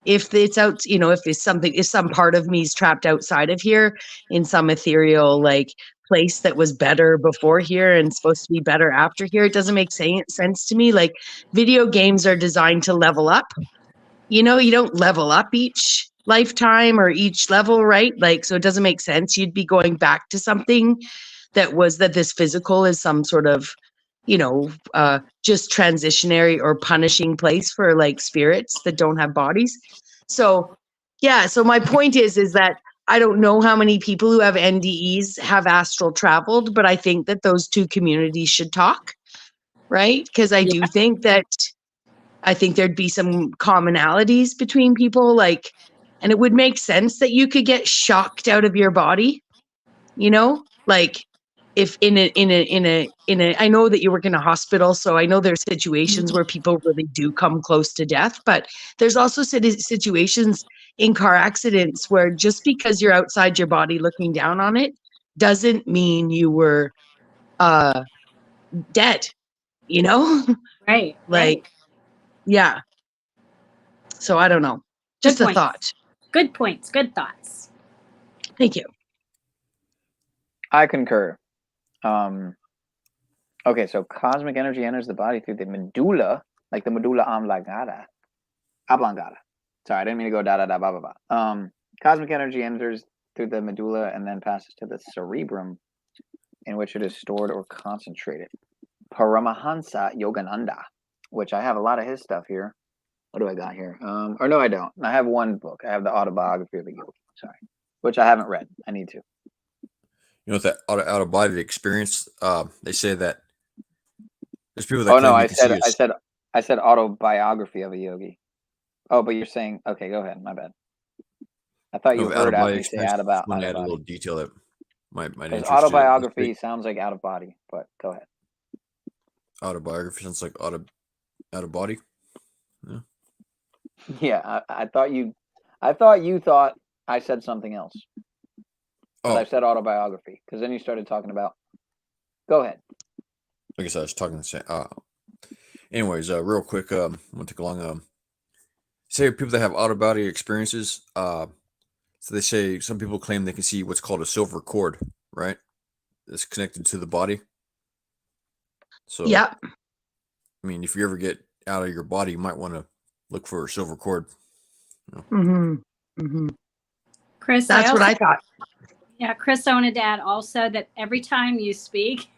If it's out, you know, if some part of me is trapped outside of here in some ethereal, like, place that was better before here and supposed to be better after here, it doesn't make sense to me. Like, video games are designed to level up. You know, you don't level up each lifetime or each level, right? Like, so it doesn't make sense. You'd be going back to something that this physical is some sort of, you know, just transitionary or punishing place for like spirits that don't have bodies. So yeah, so my point is that I don't know how many people who have NDEs have astral traveled, but I think that those two communities should talk, right? Because I do think that there'd be some commonalities between people, like, and it would make sense that you could get shocked out of your body, you know, like, if in a I know that you work in a hospital, so I know there's situations where people really do come close to death, but there's also situations in car accidents where just because you're outside your body looking down on it doesn't mean you were dead, you know? Right. Like, yeah. So I don't know. Just a thought. Good points. Good thoughts. Thank you. I concur. Okay, so cosmic energy enters the body through the medulla, like the medulla oblongata. Sorry, I didn't mean to go da da da ba ba ba. Cosmic energy enters through the medulla and then passes to the cerebrum, in which it is stored or concentrated. Paramahansa Yogananda, which I have a lot of his stuff here. What do I got here? Or no, I don't. I have one book. I have the autobiography of a yogi. Sorry, which I haven't read. I need to. You know, with that out of body experience, they say that there's people that. Oh no, I said autobiography of a yogi. Oh, but you're saying okay. Go ahead. My bad. I thought you heard after me say out about. Want to add a little detail that might interest autobiography you. Sounds like out of body, but go ahead. Autobiography sounds like out of body. Yeah. Yeah, I thought you thought I said something else. But I said autobiography because then you started talking about. Go ahead. I guess I was talking the same. Anyways, real quick, I won't take long. Say people that have out of body experiences. So they say some people claim they can see what's called a silver cord, right? That's connected to the body. So yeah. I mean, if you ever get out of your body, you might want to look for a silver cord. You know? Chris, that's what I thought. Yeah, Chris Onadad also that every time you speak,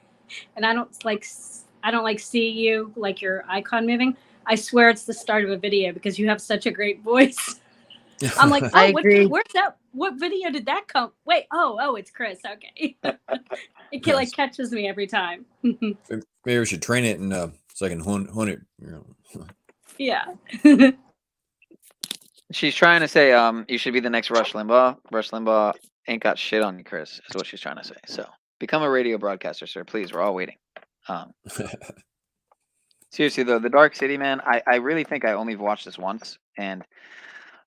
and I don't see you like your icon moving. I swear it's the start of a video because you have such a great voice. I'm like, oh, I agree. Where's that? What video did that come? Wait, oh, it's Chris. Okay, it like catches me every time. Maybe we should train it and so I can hone it. You know. Yeah. She's trying to say, you should be the next Rush Limbaugh. Rush Limbaugh ain't got shit on you, Chris. Is what she's trying to say. So become a radio broadcaster, sir. Please, we're all waiting. Seriously though, The Dark City, man, I really think I only watched this once, and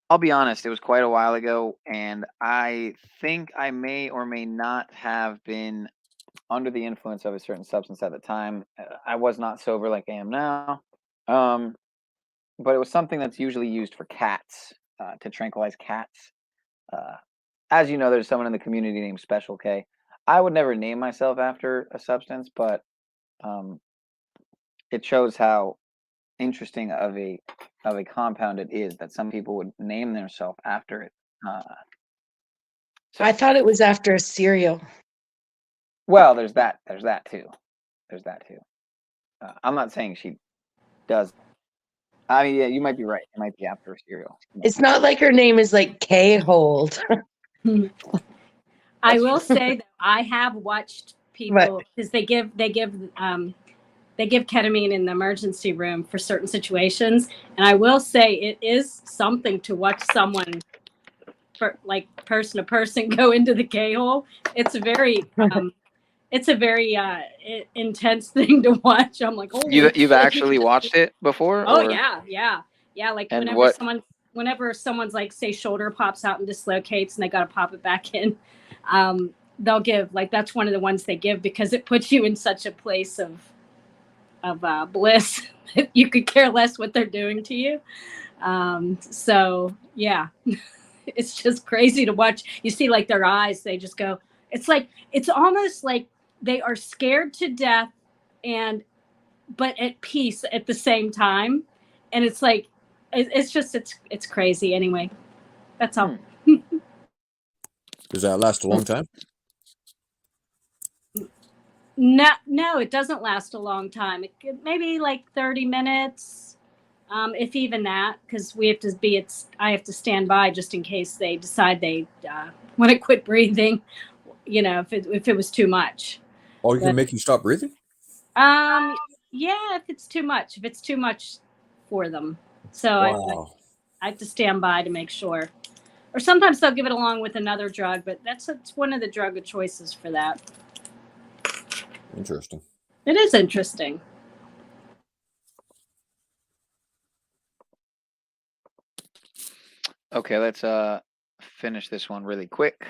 I'll be honest, it was quite a while ago, and I think I may or may not have been under the influence of a certain substance at the time. I was not sober like I am now. But it was something that's usually used for cats, to tranquilize cats. As you know, there's someone in the community named Special K. I would never name myself after a substance, but it shows how interesting of a compound it is that some people would name themselves after it. I thought it was after a cereal. Well, there's that too. I'm not saying she does. I mean, yeah, you might be right. It might be after a cereal. It's not like her name is like K-Hold. I will say that I have watched people because they give ketamine in the emergency room for certain situations, and I will say it is something to watch someone, like person to person, go into the K-hole. It's a very intense thing to watch. I'm like, oh, you've actually watched it before? Oh, yeah. Yeah, like And whenever someone's like, say, shoulder pops out and dislocates and they got to pop it back in, they'll give, like, that's one of the ones they give because it puts you in such a place of bliss that you could care less what they're doing to you. So yeah, it's just crazy to watch. You see like their eyes, they just go, it's almost like they are scared to death but at peace at the same time. And it's like, it's crazy. Anyway, that's all. Does that last a long time? No, it doesn't last a long time. Maybe like 30 minutes, if even that, because I have to stand by just in case they decide they want to quit breathing. If it was too much. Oh, you can make you stop breathing? Yeah, if it's too much for them. So Wow. I have to stand by to make sure. Or sometimes they'll give it along with another drug, but it's one of the drug of choices for that. Interesting. It is interesting. Okay, let's finish this one really quick.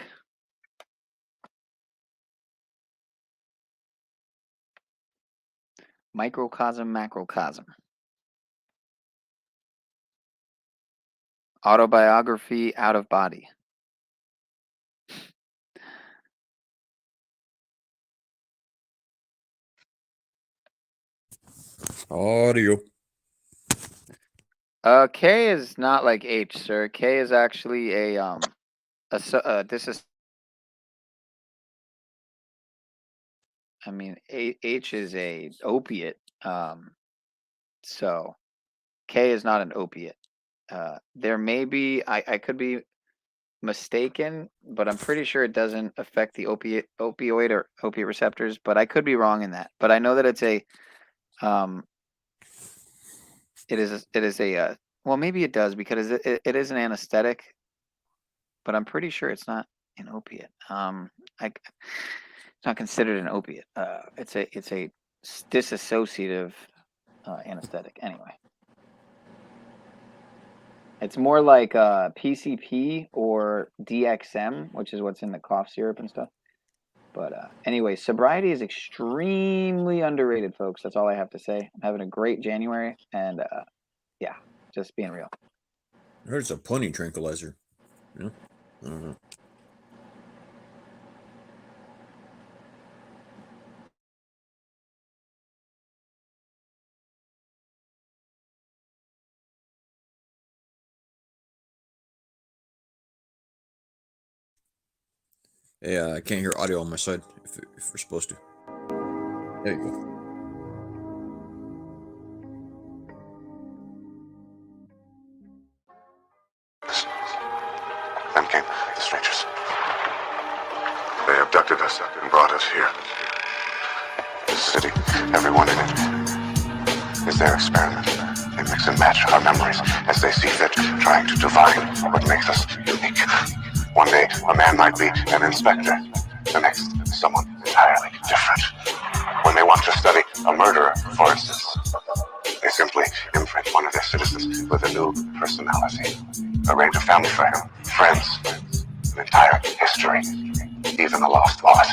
Microcosm, macrocosm. Autobiography, out of body. Audio. K is not like H, sir. K is actually H is a opiate. So K is not an opiate. There may be, I could be mistaken, but I'm pretty sure it doesn't affect the opioid or opiate receptors, but I could be wrong in that. But I know that it's well, maybe it does because it is an anesthetic, but I'm pretty sure it's not an opiate. It's not considered an opiate. It's a disassociative anesthetic. Anyway, it's more like PCP or DXM, which is what's in the cough syrup and stuff. But anyway, sobriety is extremely underrated, folks. That's all I have to say. I'm having a great January, and yeah, just being real. I heard it's a plenty tranquilizer. Yeah, I don't know. Hey, I can't hear audio on my side if we're supposed to. There you go. Then came the strangers. They abducted us and brought us here. This city, everyone in it, is their experiment. They mix and match our memories as they see fit, trying to divine what makes us unique. One day, a man might be an inspector. The next, someone entirely different. When they want to study a murderer, for instance, they simply imprint one of their citizens with a new personality. Arrange a family for him, friends, an entire history, even the lost art.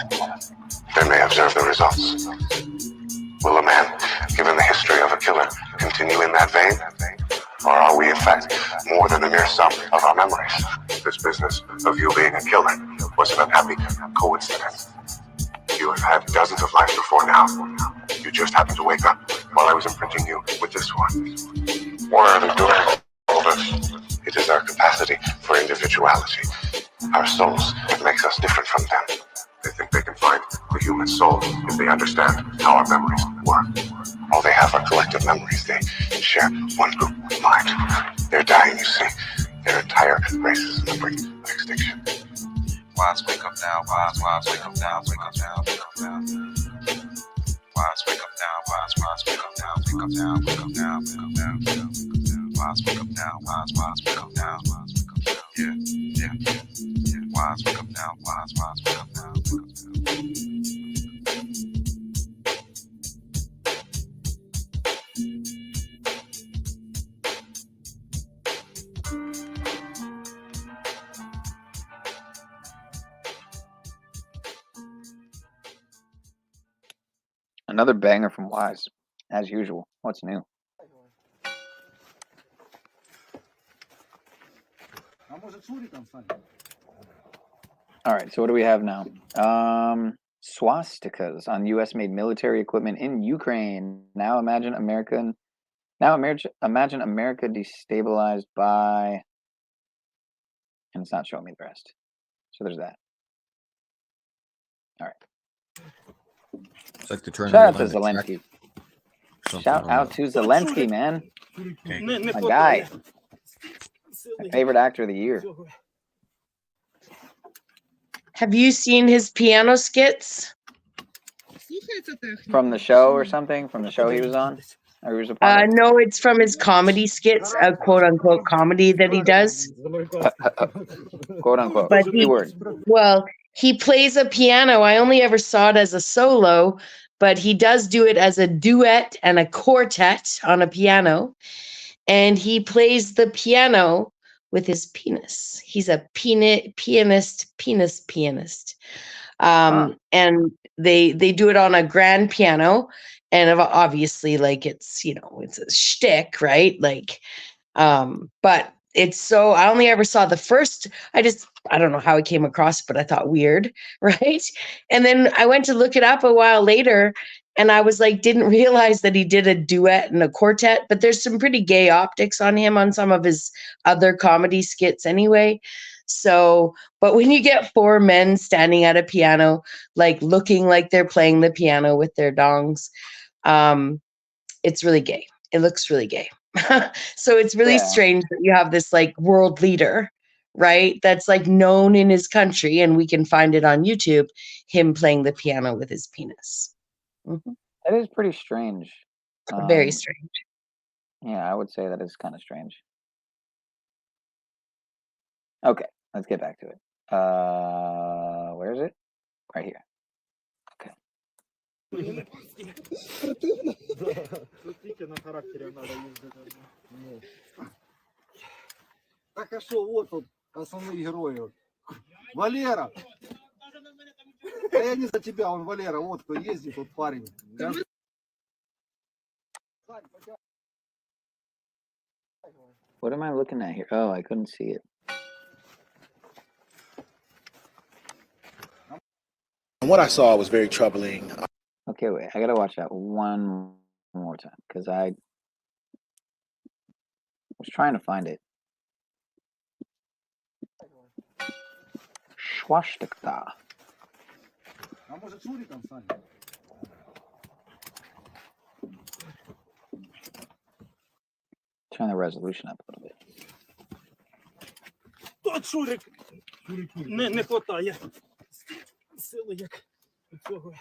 Then they observe the results. Will a man, given the history of a killer, continue in that vein? Or are we, in fact, more than the mere sum of our memories? This business of you being a killer was an unhappy coincidence. You have had dozens of lives before now. You just happened to wake up while I was imprinting you with this one. Why are they doing all this? It is our capacity for individuality. Our souls, it makes us different from them. They think they can find the human soul if they understand how our memories work. All they have are collective memories. They share one group of mind. They're dying, you see. Their entire race is on the brink of extinction. Wise, wake up now. Wise, wake up now. Wake up now. Wake up now. Wise, wake up now. Wise, wake up now. Wake up now. Wake up now. Wake up now. Wise, wake up now. Wise, wake up now. Wise, wake up now. Yeah. Wise, wake up now. Wise, wake up now. Wake up now. Another banger from Wise, as usual. What's new? All right, so what do we have now? Swastikas on U.S.-made military equipment in Ukraine. Now imagine America destabilized by, and it's not showing me the rest. So there's that. All right. It's like the turn. Shout out to Zelensky. Shout out to Zelensky, man. My guy. My favorite actor of the year. Have you seen his piano skits? From the show or something? From the show he was on? Or he was a part of? No, it's from his comedy skits, quote unquote comedy that he does. Quote unquote. But he plays a piano. I only ever saw it as a solo, but he does do it as a duet and a quartet on a piano. And he plays the piano with his penis. He's a pianist. And they do it on a grand piano, and obviously, like, it's, you know, it's a shtick, right? Like, but it's so, I only ever saw the first. I don't know how I came across it, but I thought weird, right? And then I went to look it up a while later, and I was like, didn't realize that he did a duet and a quartet, but there's some pretty gay optics on him on some of his other comedy skits anyway. So, but when you get four men standing at a piano, like looking like they're playing the piano with their dongs, it's really gay. It looks really gay. So it's really strange that you have this like world leader, right? That's like known in his country, and we can find it on YouTube, him playing the piano with his penis. Mm-hmm. That is pretty strange. Very strange. Yeah, I would say that is kind of strange. Okay, let's get back to it. Where is it? Right here. Okay. Так а что, вот тут основные герои. Валера! Да я не за тебя, он Валера, вот кто ездит, тот парень. What am I looking at here? Oh, I couldn't see it. What I saw was very troubling. Okay, wait. I gotta watch that one more time because I was trying to find it. Swastika. Turn the resolution up a little bit. Тот Шурик не хватає сили, як цього.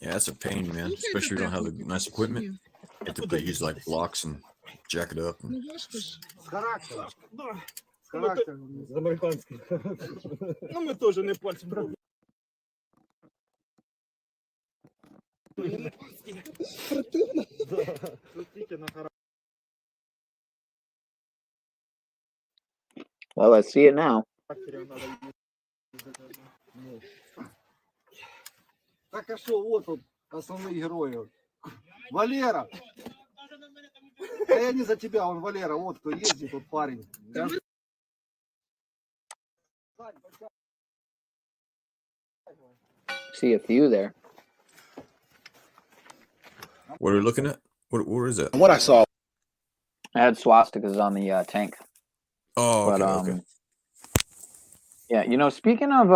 Yeah, that's a pain, man. Especially if you don't have the nice equipment. You have to use like blocks and jack it up. З характером. З характером. З американським. Ну, ми теж не пальцем робимо. Well, let's see it now. Так а що, от тут основні герої. Валера! Да я не за тебя, он Валера, вот кто ездит, тот парень. See a few there. What are we looking at? Where is it? What I saw. I had swastikas on the THANQ. Oh, okay, but, okay. Yeah, you know, speaking of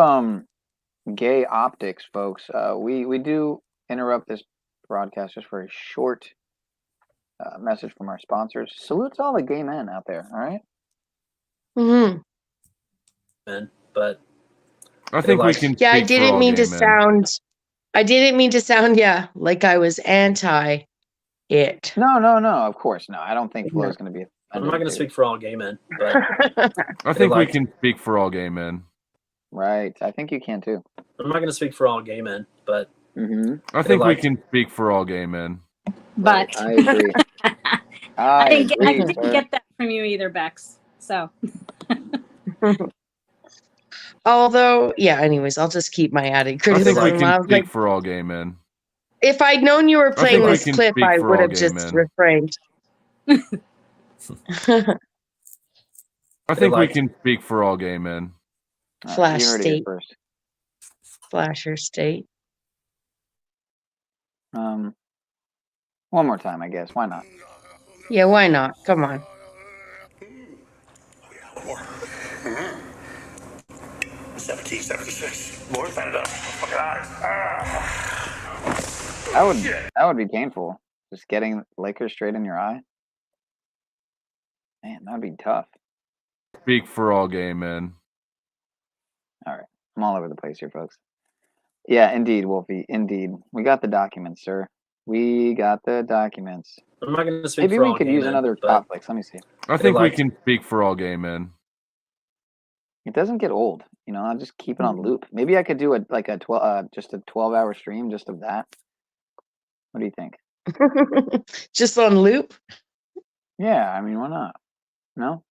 gay optics, folks, we do interrupt this broadcast just for a short message from our sponsors. Salute to all the gay men out there, all right? Mm-hmm. But I think we can. Yeah, I didn't mean to sound. I didn't mean to sound, like I was anti it. No, of course, no. I don't think Flo's going to be. I'm not going to speak for all gay men, but I think we can speak for all gay men. Right, I think you can too. I'm not going to speak for all gay men, but I think we can speak for all gay men. But I agree. I didn't get that from you either, Bex. So Although, yeah, anyways, I'll just keep my added I think we criticism. can I was speak like, for all gay men. if I'd known you were I playing think we this can clip, speak I for would all have gay just men. refrained. I think we can speak for all gay men. Flash you heard it here state. first. Flasher state. One more time, I guess. Why not? Yeah, why not? Come on. 1776. Lord, stand it up. Fucking eyes. That would be painful. Just getting liquor straight in your eye. Man, that'd be tough. Speak for all gay men. All right, I'm all over the place here, folks. Yeah, indeed, Wolfie. Indeed, we got the documents, sir. We got the documents. I'm not going to speak Maybe for we all could gay use men, another but top flicks. Let me see. I think we can speak for all gay men. It doesn't get old, you know. I'll just keep it on loop. Maybe I could do just a 12-hour stream just of that. What do you think? Just on loop? Yeah, I mean, why not? No.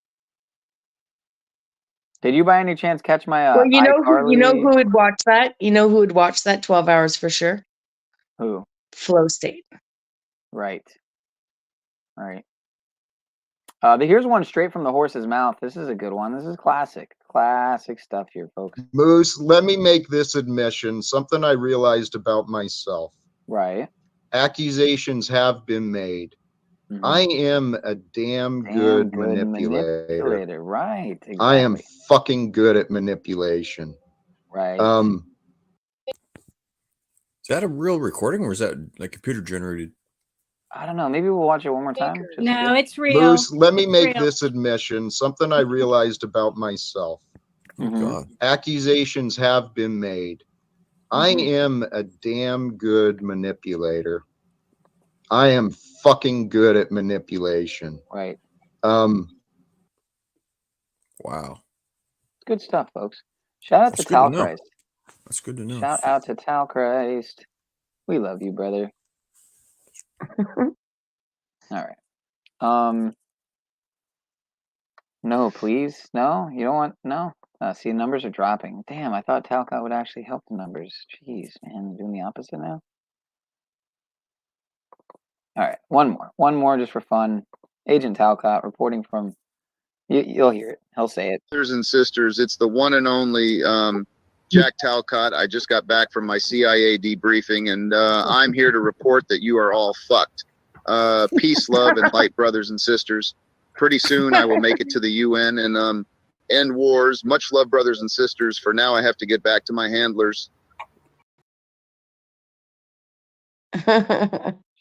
Did you by any chance catch my Well, you know iCarly? who would watch that? You know who would watch that 12 hours for sure? Who? Flow state. Right. All right. Here's one straight from the horse's mouth. This is a good one. This is classic. Classic stuff here, folks. Moose, let me make this admission, something I realized about myself. Right. Accusations have been made. I am a damn good manipulator. Right. Exactly. I am fucking good at manipulation. Right. Is that a real recording or is that like computer generated? I don't know. Maybe we'll watch it one more time. No, it's real. Moose, let me It's make real. this admission, something I realized about myself. Oh, God. Accusations have been made. I am a damn good manipulator. I am fucking good at manipulation. Right. Wow. Good stuff, folks. Shout out That's to good to Tal know. Christ. That's good to know. Shout out to Tal Christ. We love you, brother. All right. No, please. No, you don't want. No. See, numbers are dropping. Damn, I thought Talcott would actually help the numbers. Jeez, man, they're doing the opposite now. All right, one more, just for fun. Agent Talcott reporting from. You'll hear it. He'll say it. Brothers and sisters, it's the one and only Jack Talcott. I just got back from my CIA debriefing, and I'm here to report that you are all fucked. Peace, love, and light, brothers and sisters. Pretty soon I will make it to the UN and end wars. Much love, brothers and sisters. For now, I have to get back to my handlers.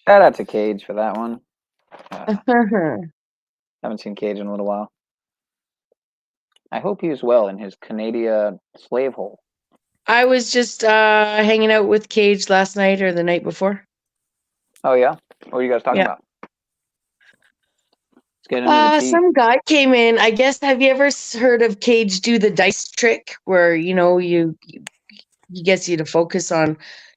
Shout out to Cage for that one. Haven't seen Cage in a little while. I hope he is well in his Canadian slave hole. I was just hanging out with Cage last night or the night before. Oh, yeah? What are you guys talking about? Let's get into the tea. Some guy came in. I guess, have you ever heard of Cage do the dice trick where, you know, he gets you to focus on,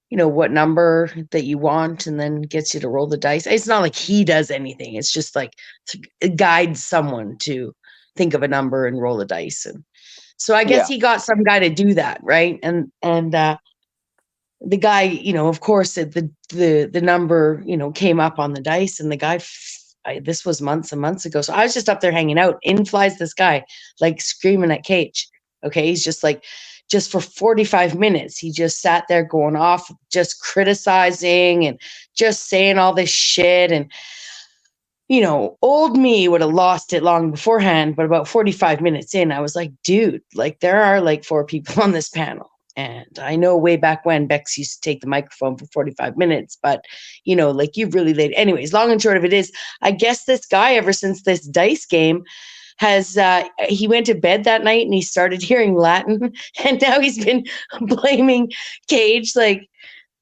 you know, what number that you want and then gets you to roll the dice. It's not like he does anything. It's just like it guides someone to think of a number and roll the dice. And so I guess he got some guy to do that, right? And the guy, you know, of course, the number, you know, came up on the dice, and the guy, this was months and months ago. So I was just up there hanging out. In flies this guy, like screaming at Cage. Okay, he's just like, just for 45 minutes, he just sat there going off, just criticizing and just saying all this shit. And, you know, old me would have lost it long beforehand, but about 45 minutes in, I was like, dude, like there are like 4 people on this panel. And I know way back when Bex used to take the microphone for 45 minutes, but, you know, like you've really laid. Anyways, long and short of it is, I guess this guy, ever since this dice game, has he went to bed that night and he started hearing Latin, and now he's been blaming Cage, like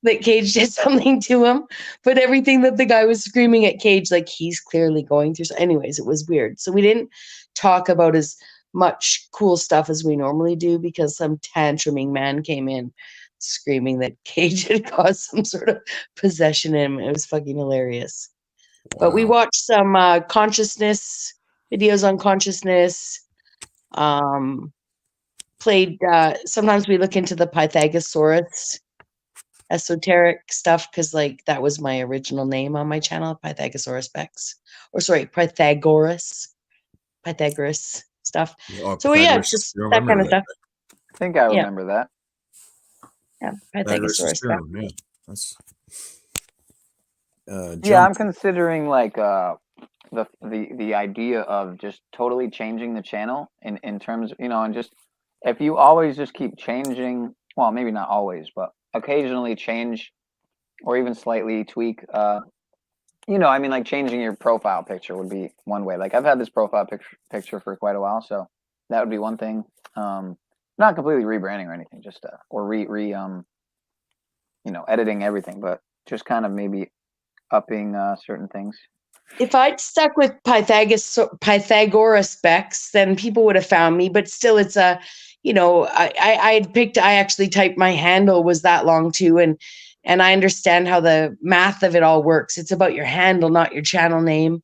that Cage did something to him. But everything that the guy was screaming at Cage, like he's clearly going through. So anyways, it was weird. So we didn't talk about as much cool stuff as we normally do because some tantruming man came in screaming that Cage had caused some sort of possession in him. It was fucking hilarious. Wow. But we watched some consciousness videos on consciousness. played. Sometimes we look into the Pythagoras esoteric stuff because, like, that was my original name on my channel, Pythagoras Bex, or sorry, Pythagoras stuff. Oh, So yeah, Pythagoras it's just theorem. I that kind of remember that. stuff. I think I Yeah, remember that. yeah, Pythagoras Pythagoras stuff. theorem. Yeah, that's. Yeah, I'm Jump. considering like the idea of just totally changing the channel in terms, you know, and just if you always just keep changing, well, maybe not always, but occasionally change or even slightly tweak, you know, I mean, like changing your profile picture would be one way. Like I've had this profile picture for quite a while, so that would be one thing. Not completely rebranding or anything, just or you know, editing everything, but just kind of maybe upping certain things. If I'd stuck with Pythagoras Bex, then people would have found me. But still, it's a, you know, I had picked. I actually typed my handle was that long too, and I understand how the math of it all works. It's about your handle, not your channel name.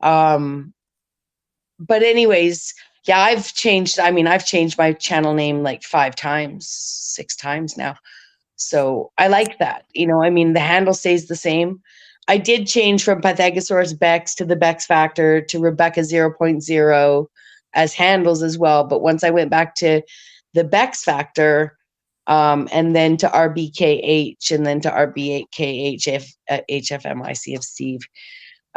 But anyways, yeah, I've changed. I mean, I've changed my channel name like 5 times, 6 times now. So I like that. You know, I mean, the handle stays the same. I did change from Pythagoras Bex to the Bex Factor to Rebecca 0.0 as handles as well. But once I went back to the Bex Factor, and then to RBKH, and then to RB8KH HFMIC of Steve.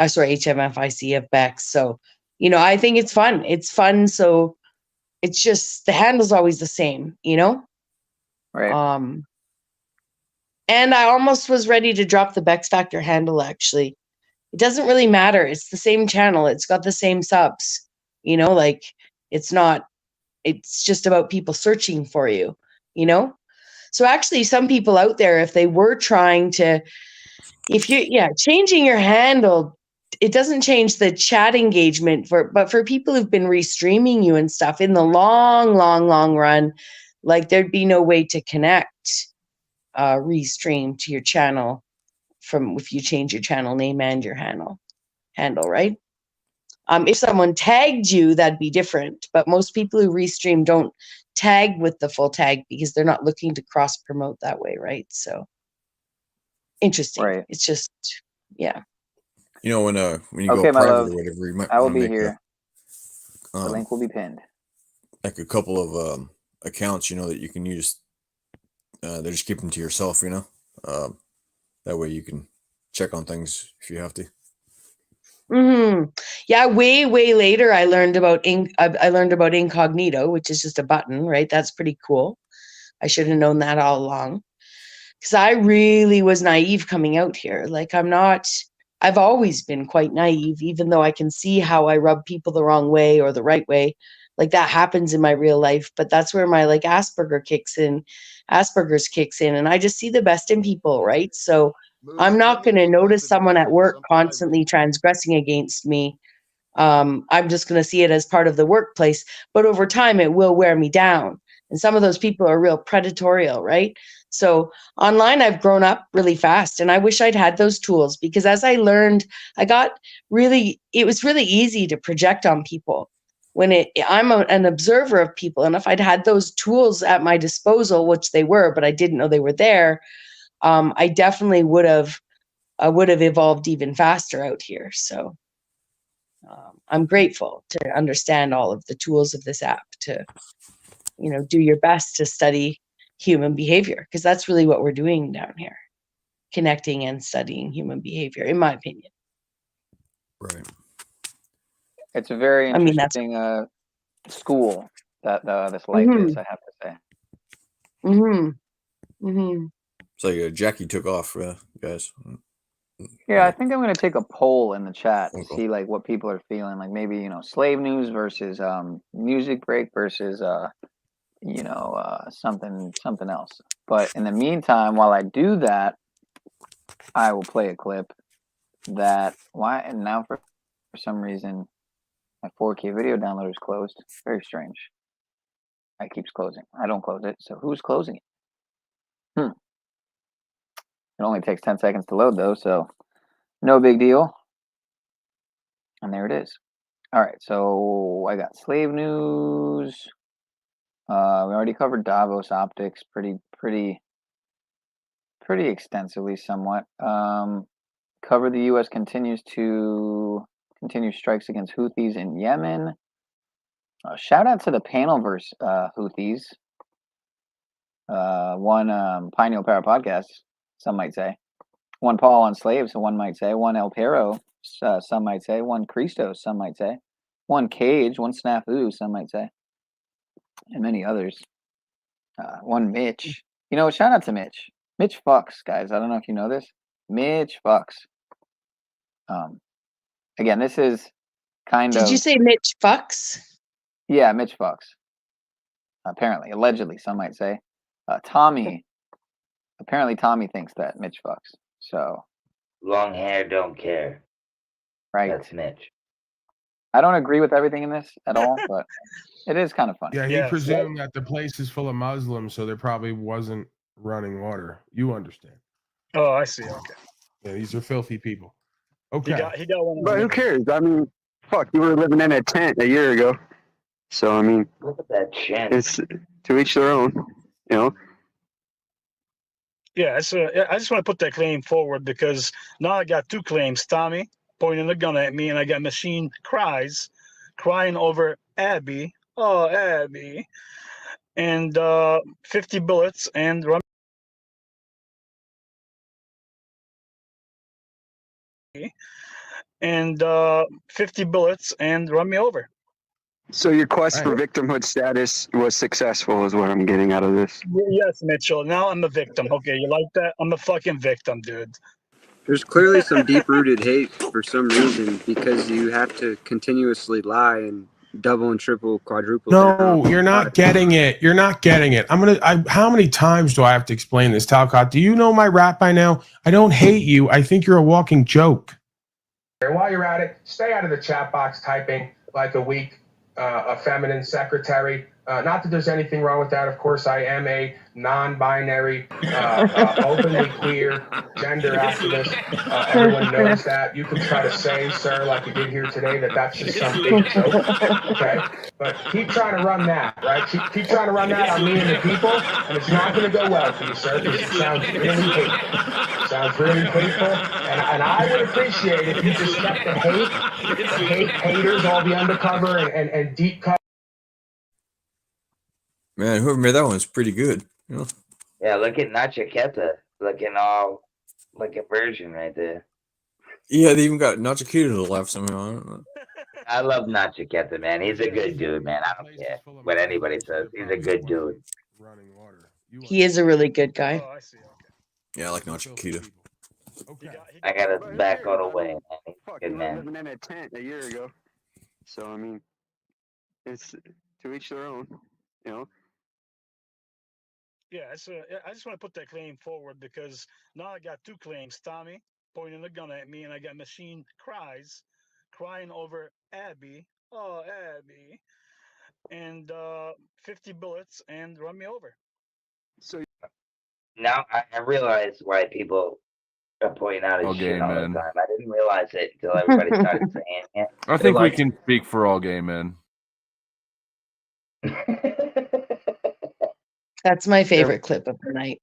Sorry, HMFIC of Bex. So, you know, I think it's fun. It's fun. So it's just the handle's always the same, you know? Right. And I almost was ready to drop the Bex Factor handle, actually. It doesn't really matter. It's the same channel. It's got the same subs. You know, like, it's just about people searching for you, you know? So actually, some people out there, if they were trying to, changing your handle, it doesn't change the chat engagement, but for people who've been restreaming you and stuff, in the long, long, long run, like, there'd be no way to connect restream to your channel from if you change your channel name and your handle, right? If someone tagged you, that'd be different. But most people who restream don't tag with the full tag because they're not looking to cross promote that way, right? So interesting. Right. It's just, yeah. You know, when you Okay, go my private love, or whatever, you might I will want to be make here. The link will be pinned. like a couple of accounts, you know, that you can use. They just keep them to yourself, you know. That way you can check on things if you have to. Yeah, way later I learned about I learned about incognito, which is just a button, right? That's pretty cool. I should have known that all along. Because I really was naive coming out here. Like, I've always been quite naive, even though I can see how I rub people the wrong way or the right way. Like, that happens in my real life, but that's where my like Asperger's kicks in, and I just see the best in people, right? So I'm not going to notice someone at work constantly transgressing against me. I'm just going to see it as part of the workplace, but over time it will wear me down. And some of those people are real predatorial, right? So online, I've grown up really fast, and I wish I'd had those tools, because as I learned, it was really easy to project on people I'm an observer of people. And if I'd had those tools at my disposal, which they were, but I didn't know they were there, I definitely would have evolved even faster out here. So I'm grateful to understand all of the tools of this app to, you know, do your best to study human behavior, because that's really what we're doing down here, connecting and studying human behavior, in my opinion. Right. It's a very interesting school that this life is, I have to say. It's like Jackie took off, guys. Yeah, I think I'm going to take a poll in the chat to see like what people are feeling. Like maybe, you know, slave news versus music break versus you know, something else. But in the meantime, while I do that, I will play a clip that and now for some reason my 4K video downloader is closed. Very strange. It keeps closing. I don't close it. So who's closing it? It only takes 10 seconds to load though, so no big deal. And there it is. All right, so I got slave news. We already covered Davos optics pretty extensively, somewhat. Covered the U.S. continues strikes against Houthis in Yemen. Shout out to the Panelverse Houthis. One Pineal Para podcast, some might say. One Paul on Slaves, one might say. One El Pero, some might say. One Christos, some might say. One Cage, one Snafu, some might say. And many others. One Mitch. You know, shout out to Mitch. Mitch fucks, guys. I don't know if you know this. Mitch fucks. Again, this is kind of... Did you say Mitch fucks? Yeah, Mitch fucks. Apparently. Allegedly, some might say. Tommy. Apparently, Tommy thinks that Mitch fucks. So... Long hair don't care. Right. That's Mitch. I don't agree with everything in this at all, but it is kind of funny. Yeah, he presumed that the place is full of Muslims, so there probably wasn't running water. You understand? Oh, I see. Okay. Yeah, these are filthy people. Okay. He got one. But who cares? I mean, fuck, you were living in a tent a year ago. So, I mean, look at that chin. It's to each their own, you know? Yeah, I just want to put that claim forward because now I got two claims. Tommy pointing the gun at me, and I got Machine crying over Abby. Oh, Abby. And 50 bullets and run. And 50 bullets and run me over. So your quest for victimhood status was successful is what I'm getting out of this. Yes, Mitchell. Now I'm a victim. Okay, you like that? I'm a fucking victim, dude. There's clearly some deep-rooted hate for some reason because you have to continuously lie and double and triple, quadruple. No, you're not getting it. You're not getting it. How many times do I have to explain this, Talcott? Do you know my rap by now? I don't hate you. I think you're a walking joke. And while you're at it, stay out of the chat box typing like a weak, feminine secretary. Not that there's anything wrong with that. Of course, I am a non-binary, openly queer, gender activist. Everyone knows that. You can try to say, sir, like you did here today, that that's just some big joke. Okay? But keep trying to run that, right? Keep trying to run that on me and the people, and it's not going to go well for you, sir, because it sounds really hateful. Sounds really hateful, and I would appreciate if you just kept the haters, all the undercover and deep cut. Man, whoever made that one's pretty good. You know? Yeah, look at Nachiketa looking all like a virgin right there. Yeah, they even got Nachiketa to the left somehow. I don't know. I love Nachiketa, man. He's a good dude, man. I don't care what anybody says. He's a good dude. He is a really good guy. Oh, I see. Okay. Yeah, I like Nachiketa. I got his back all the way, man. He's a good You were man. living in a tent a year ago. So, I mean, it's to each their own, you know? Yeah, I just want to put that claim forward because now I got two claims. Tommy pointing the gun at me, and I got Machine crying over Abby. Oh, Abby. And 50 bullets and run me over. So Now I realize why people are pointing out his All shit gay all the men. time. I didn't realize it until everybody started saying it. I think we can speak for all gay men. That's my favorite clip of the night.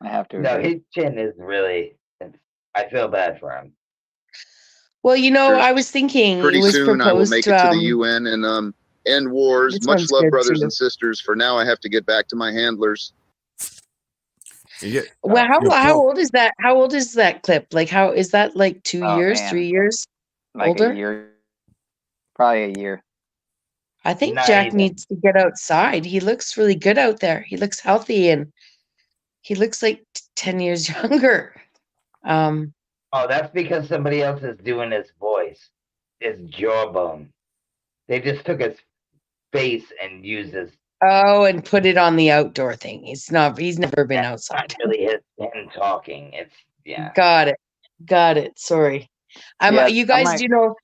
I have to. No, his chin is really. I feel bad for him. Well, you know, I was thinking Pretty it was soon I will proposed make it to the UN and end wars. This Much one's love, good, brothers too. and sisters. For now, I have to get back to my handlers. Well, how old is that? How old is that clip? Like, how is that? Like 2 years, man. 3 years Like older? a year. Probably a year. I think Not Jack even. needs to get outside. He looks really good out there. He looks healthy and he looks like 10 years younger. Oh, that's because somebody else is doing his voice, his jawbone. They just took his face and used his. Oh, and put it on the outdoor thing. He's never been outside. Not really him talking. It's Got it. Sorry. Yeah, You guys some do know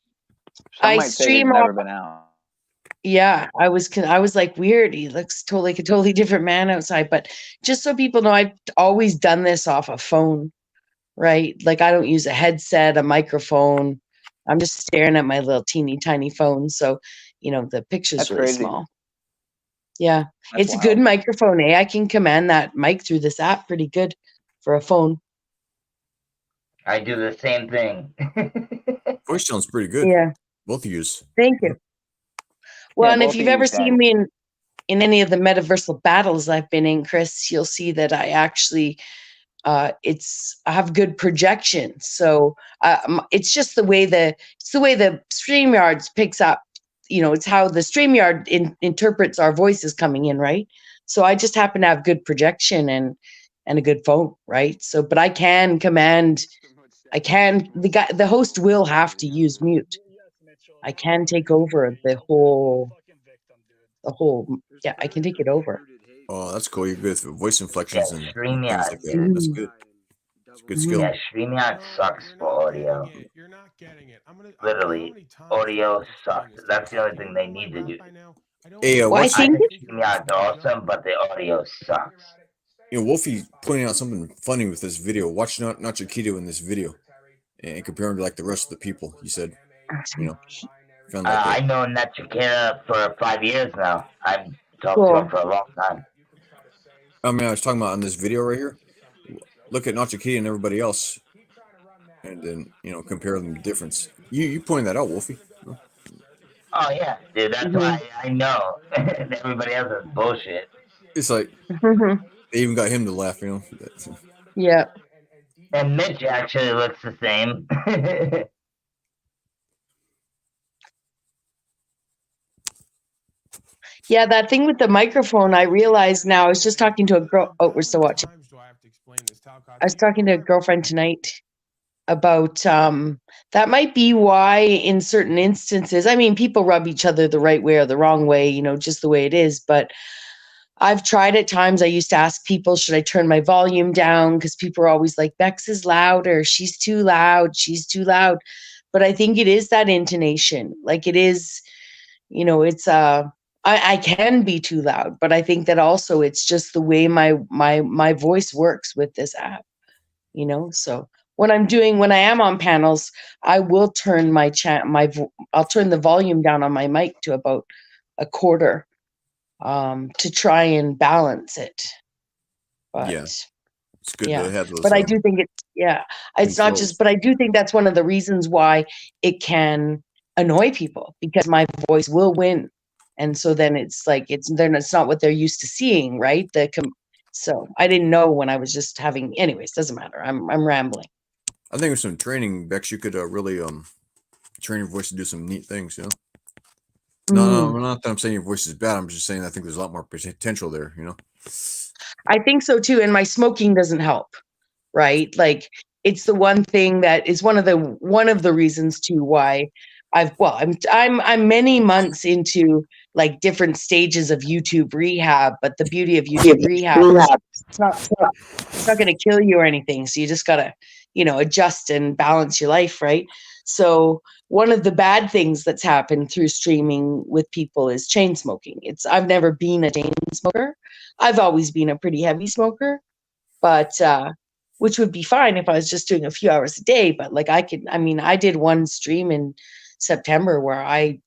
Some I might say he's stream never off. been out. Yeah, I was like weird. He looks like a totally different man outside. But just so people know, I've always done this off a phone, right? Like I don't use a headset, a microphone. I'm just staring at my little teeny tiny phone. So, you know, the picture's That's really crazy. small. Yeah, That's it's a good wild. microphone, eh? I can command that mic through this app pretty good for a phone. I do the same thing. Voice sounds pretty good. Yeah. Both of yous. Thank you. Well, Yeah, and if both you've of ever you seen guys. me in any of the metaversal battles I've been in, Chris, you'll see that I actually I have good projection. So it's just the way the StreamYard picks up. You know, it's how the StreamYard interprets our voices coming in, right? So I just happen to have good projection and a good phone, right? So, but I can command. The host will have to use mute. I can take over the whole. Yeah, I can take it over. Oh, that's cool. You're good with voice inflections and things like that. StreamYard. That's good. It's a good skill. Yeah, StreamYard sucks for audio. You're not getting it. Literally, audio sucks. That's the only thing they need to do. Hey, Well, I watch. think StreamYard's awesome, but the audio sucks. You know, Wolfie pointing out something funny with this video. Watch not Chiquito in this video and compare him to like the rest of the people. He said, you know, found like I know Nachiketa for 5 years now. I've talked to him for a long time. I mean, I was talking about on this video right here. Look at Nachikita and everybody else, and then compare them the difference. You pointed that out, Wolfie. Oh yeah, dude. That's why I know. Everybody else is bullshit. It's like they even got him to laugh, you know. Yeah. And Mitch actually looks the same. Yeah, that thing with the microphone, I realized now. I was just talking to a girl. Oh, we're still watching. I was talking to a girlfriend tonight about that might be why in certain instances, I mean, people rub each other the right way or the wrong way, you know, just the way it is. But I've tried at times. I used to ask people, should I turn my volume down? Because people are always like, Bex is louder. She's too loud. She's too loud. But I think it is that intonation. Like it is, you know, it's I can be too loud, but I think that also it's just the way my voice works with this app, you know. So when I am on panels, I will turn I'll turn the volume down on my mic to about a quarter, to try and balance it. But yeah, it's good to have those. But I do think it's not just. But I do think that's one of the reasons why it can annoy people, because my voice will win. And so then it's like it's not what they're used to seeing, right? So I didn't know when I was just having. Anyways, doesn't matter. I'm rambling. I think with some training, Bex, you could really train your voice to do some neat things. You know. No, not that I'm saying your voice is bad. I'm just saying I think there's a lot more potential there. You know. I think so too, and my smoking doesn't help, right? Like it's the one thing that is one of the reasons too why I'm many months into like different stages of YouTube rehab, but the beauty of YouTube rehab is it's not going to kill you or anything. So you just got to, adjust and balance your life, right? So one of the bad things that's happened through streaming with people is chain smoking. I've never been a chain smoker. I've always been a pretty heavy smoker, but which would be fine if I was just doing a few hours a day. But like I did one stream in September where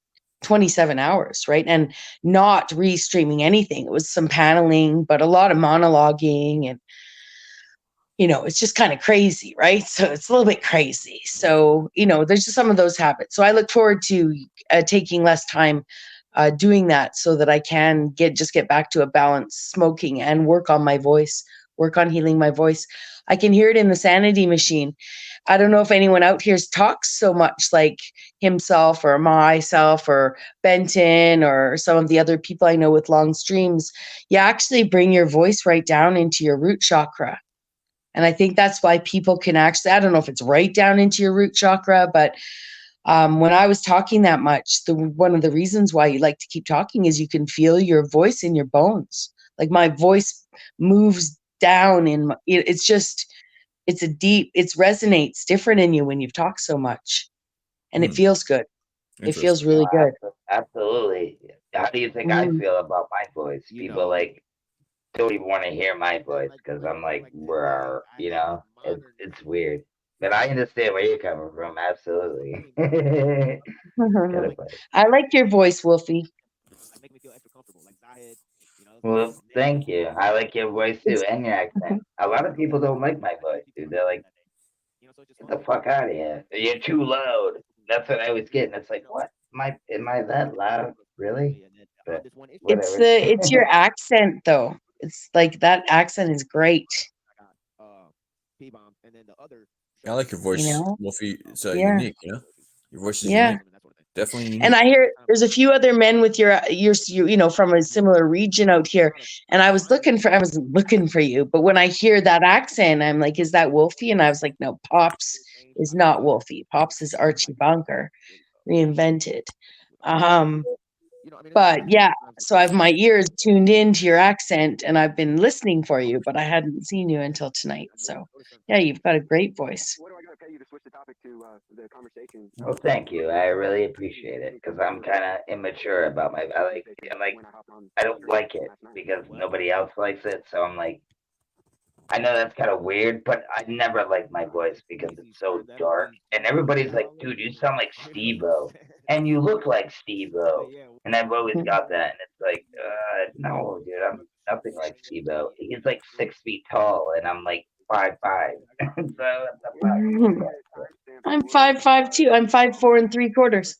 27 hours, right? And not re-streaming anything. It was some paneling, but a lot of monologuing and, it's just kind of crazy, right? So it's a little bit crazy. So, there's just some of those habits. So I look forward to taking less time doing that so that I can get back to a balanced smoking and work on my voice, work on healing my voice. I can hear it in the sanity machine. I don't know if anyone out here talks so much like himself or myself or Benton or some of the other people I know with long streams. You actually bring your voice right down into your root chakra. And I think that's why people can actually, I don't know if it's right down into your root chakra, but when I was talking that much, one of the reasons why you like to keep talking is you can feel your voice in your bones. Like my voice moves down it resonates different in you when you've talked so much, and it feels good. It feels really good. Absolutely. How do you think I feel about my voice? People like don't even want to hear my voice because I'm like, it's weird. But I understand where you're coming from. Absolutely. I like your voice, Wolfie. Well, thank you. I like your voice too and your accent. A lot of people don't like my voice, dude. They're like, "Get the fuck out of here! You're too loud." That's what I was getting. It's like, what? Am I that loud? Really? But whatever. It's your accent though. It's like that accent is great. I like your voice, You know? Wolfie. It's Yeah. unique, you know. Your voice is Yeah. unique. Definitely unique. And I hear there's a few other men with your you know, from a similar region out here. And I was looking for you, but when I hear that accent, I'm like, is that Wolfie? And I was like, no, Pops is not Wolfie. Pops is Archie Bunker, reinvented. But yeah, so I have my ears tuned into your accent and I've been listening for you, but I hadn't seen you until tonight. So yeah, you've got a great voice. Well, thank you. I really appreciate it because I'm kind of immature about my. I don't like it because nobody else likes it. So I'm like, I know that's kind of weird, but I never liked my voice because it's so dark. And everybody's like, dude, you sound like Steve-O. And you look like Steve-O. And I've always got that. And it's like, no, dude, I'm nothing like Steve-O. He's like 6 feet tall, and I'm like 5'5". So I'm 5'5" too. I'm 5'4"3/4.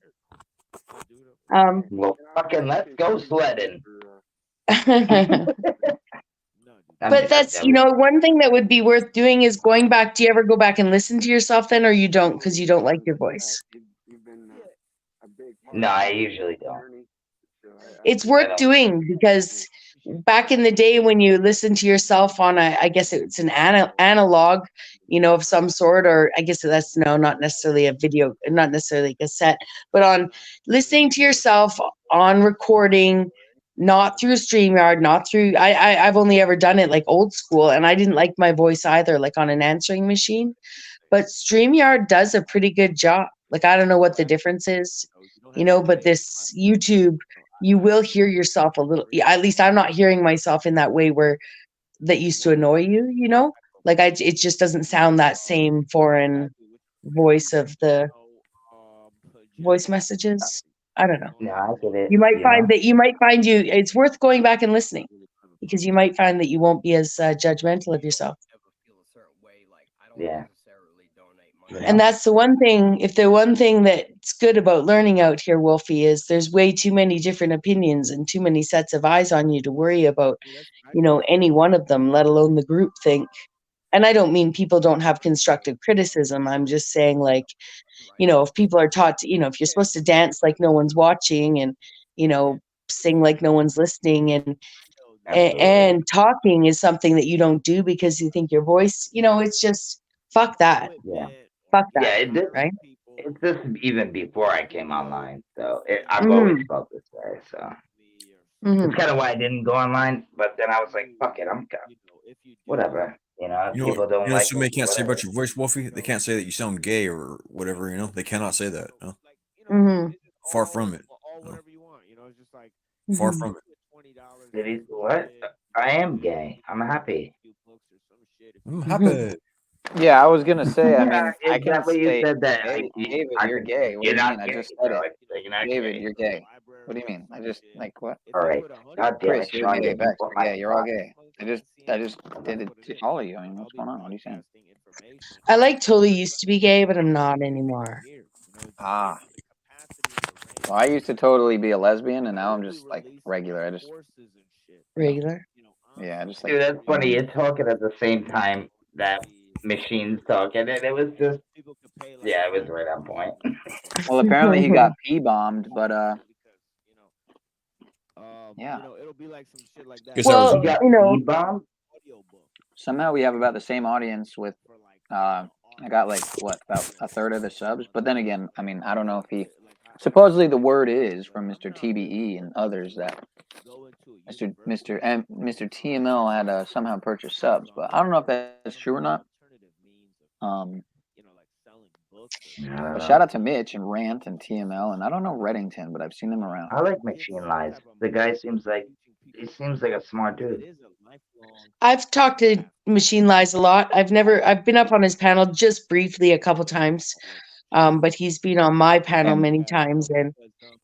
Well, fucking let's go sledding. But that's, you know, one thing that would be worth doing is going back. Do you ever go back and listen to yourself then, or you don't because you don't like your voice? No, I usually don't. It's worth doing because back in the day when you listen to yourself on I guess it's an analog, you know, of some sort, or I guess that's not necessarily a video, not necessarily a cassette, but on listening to yourself on recording, not through StreamYard, not through I've only ever done it like old school, and I didn't like my voice either, like on an answering machine. But StreamYard does a pretty good job. Like, I don't know what the difference is, you know, but this YouTube, you will hear yourself a little, at least I'm not hearing myself in that way where that used to annoy you, you know, like it just doesn't sound that same foreign voice of the voice messages. I don't know. No, I get it. You might find that it's worth going back and listening because you might find that you won't be as judgmental of yourself. Yeah. And that's the one thing, if the one thing that's good about learning out here, Wolfie, is there's way too many different opinions and too many sets of eyes on you to worry about, you know, any one of them, let alone the group think. And I don't mean people don't have constructive criticism. I'm just saying, like, you know, if people are taught to, you know, if you're supposed to dance like no one's watching and, you know, sing like no one's listening and talking is something that you don't do because you think your voice, you know, it's just fuck that. Yeah. Fuck that. Yeah, right? It's this even before I came online. So I've always felt this way. So it's kind of why I didn't go online. But then I was like, fuck it, I'm whatever. You know, people don't like. Somebody can't say about your voice, Wolfie. They can't say that you sound gay or whatever. You know, they cannot say that. No? Far from it. No. Far from it. Did he what? I am gay. I'm happy. I'm happy. Yeah, I was gonna say. I mean, I Is can that what you say, said that? David, you're gay. What do you mean? I just said it. David, you're gay. What do you mean? I just like what? All right. God damn Chris, it, you're Sean, gay. you're Vex, before you're my gay. You're all gay. I just did it to all of you. I mean, what's going on? What are you saying? I like totally used to be gay, but I'm not anymore. Ah. Well, I used to totally be a lesbian, and now I'm just like regular. I just regular. Yeah, I just like. Dude, that's funny. You're talking at the same time that machine's talking, and it was just, yeah, it was right on point. Well, apparently he got P-bombed, but yeah. Well, you know, P-bombed? Somehow we have about the same audience with. I got like what, about a third of the subs, but then again, I mean, I don't know if he. Supposedly the word is from Mr. TBE and others that Mr. TML had somehow purchased subs, but I don't know if that's true or not. But shout out to Mitch and Rant and TML, and I don't know Reddington, but I've seen them around. I like Machine Lies. The guy seems like a smart dude. I've talked to Machine Lies a lot. I've been up on his panel just briefly a couple times. But he's been on my panel many times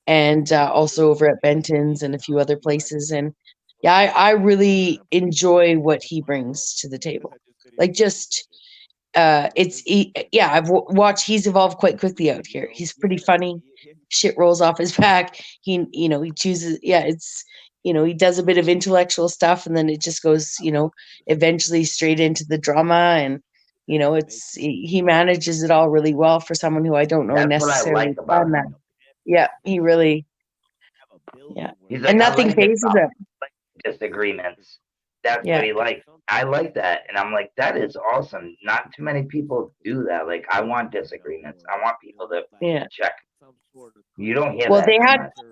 and also over at Benton's and a few other places. And yeah, I really enjoy what he brings to the table. Like just I've watched. He's evolved quite quickly out here. He's pretty funny. Shit rolls off his back. He chooses. Yeah, it's he does a bit of intellectual stuff, and then it just goes eventually straight into the drama, and he manages it all really well for someone who I don't know That's what I necessarily like about done that. him. Yeah, he really. Yeah, He's like, and I nothing like it. phases him. Disagreements. That's Yeah. what he likes. I like that. And I'm like, that is awesome. Not too many people do that. Like, I want disagreements. I want people to check. You don't hear Well, that too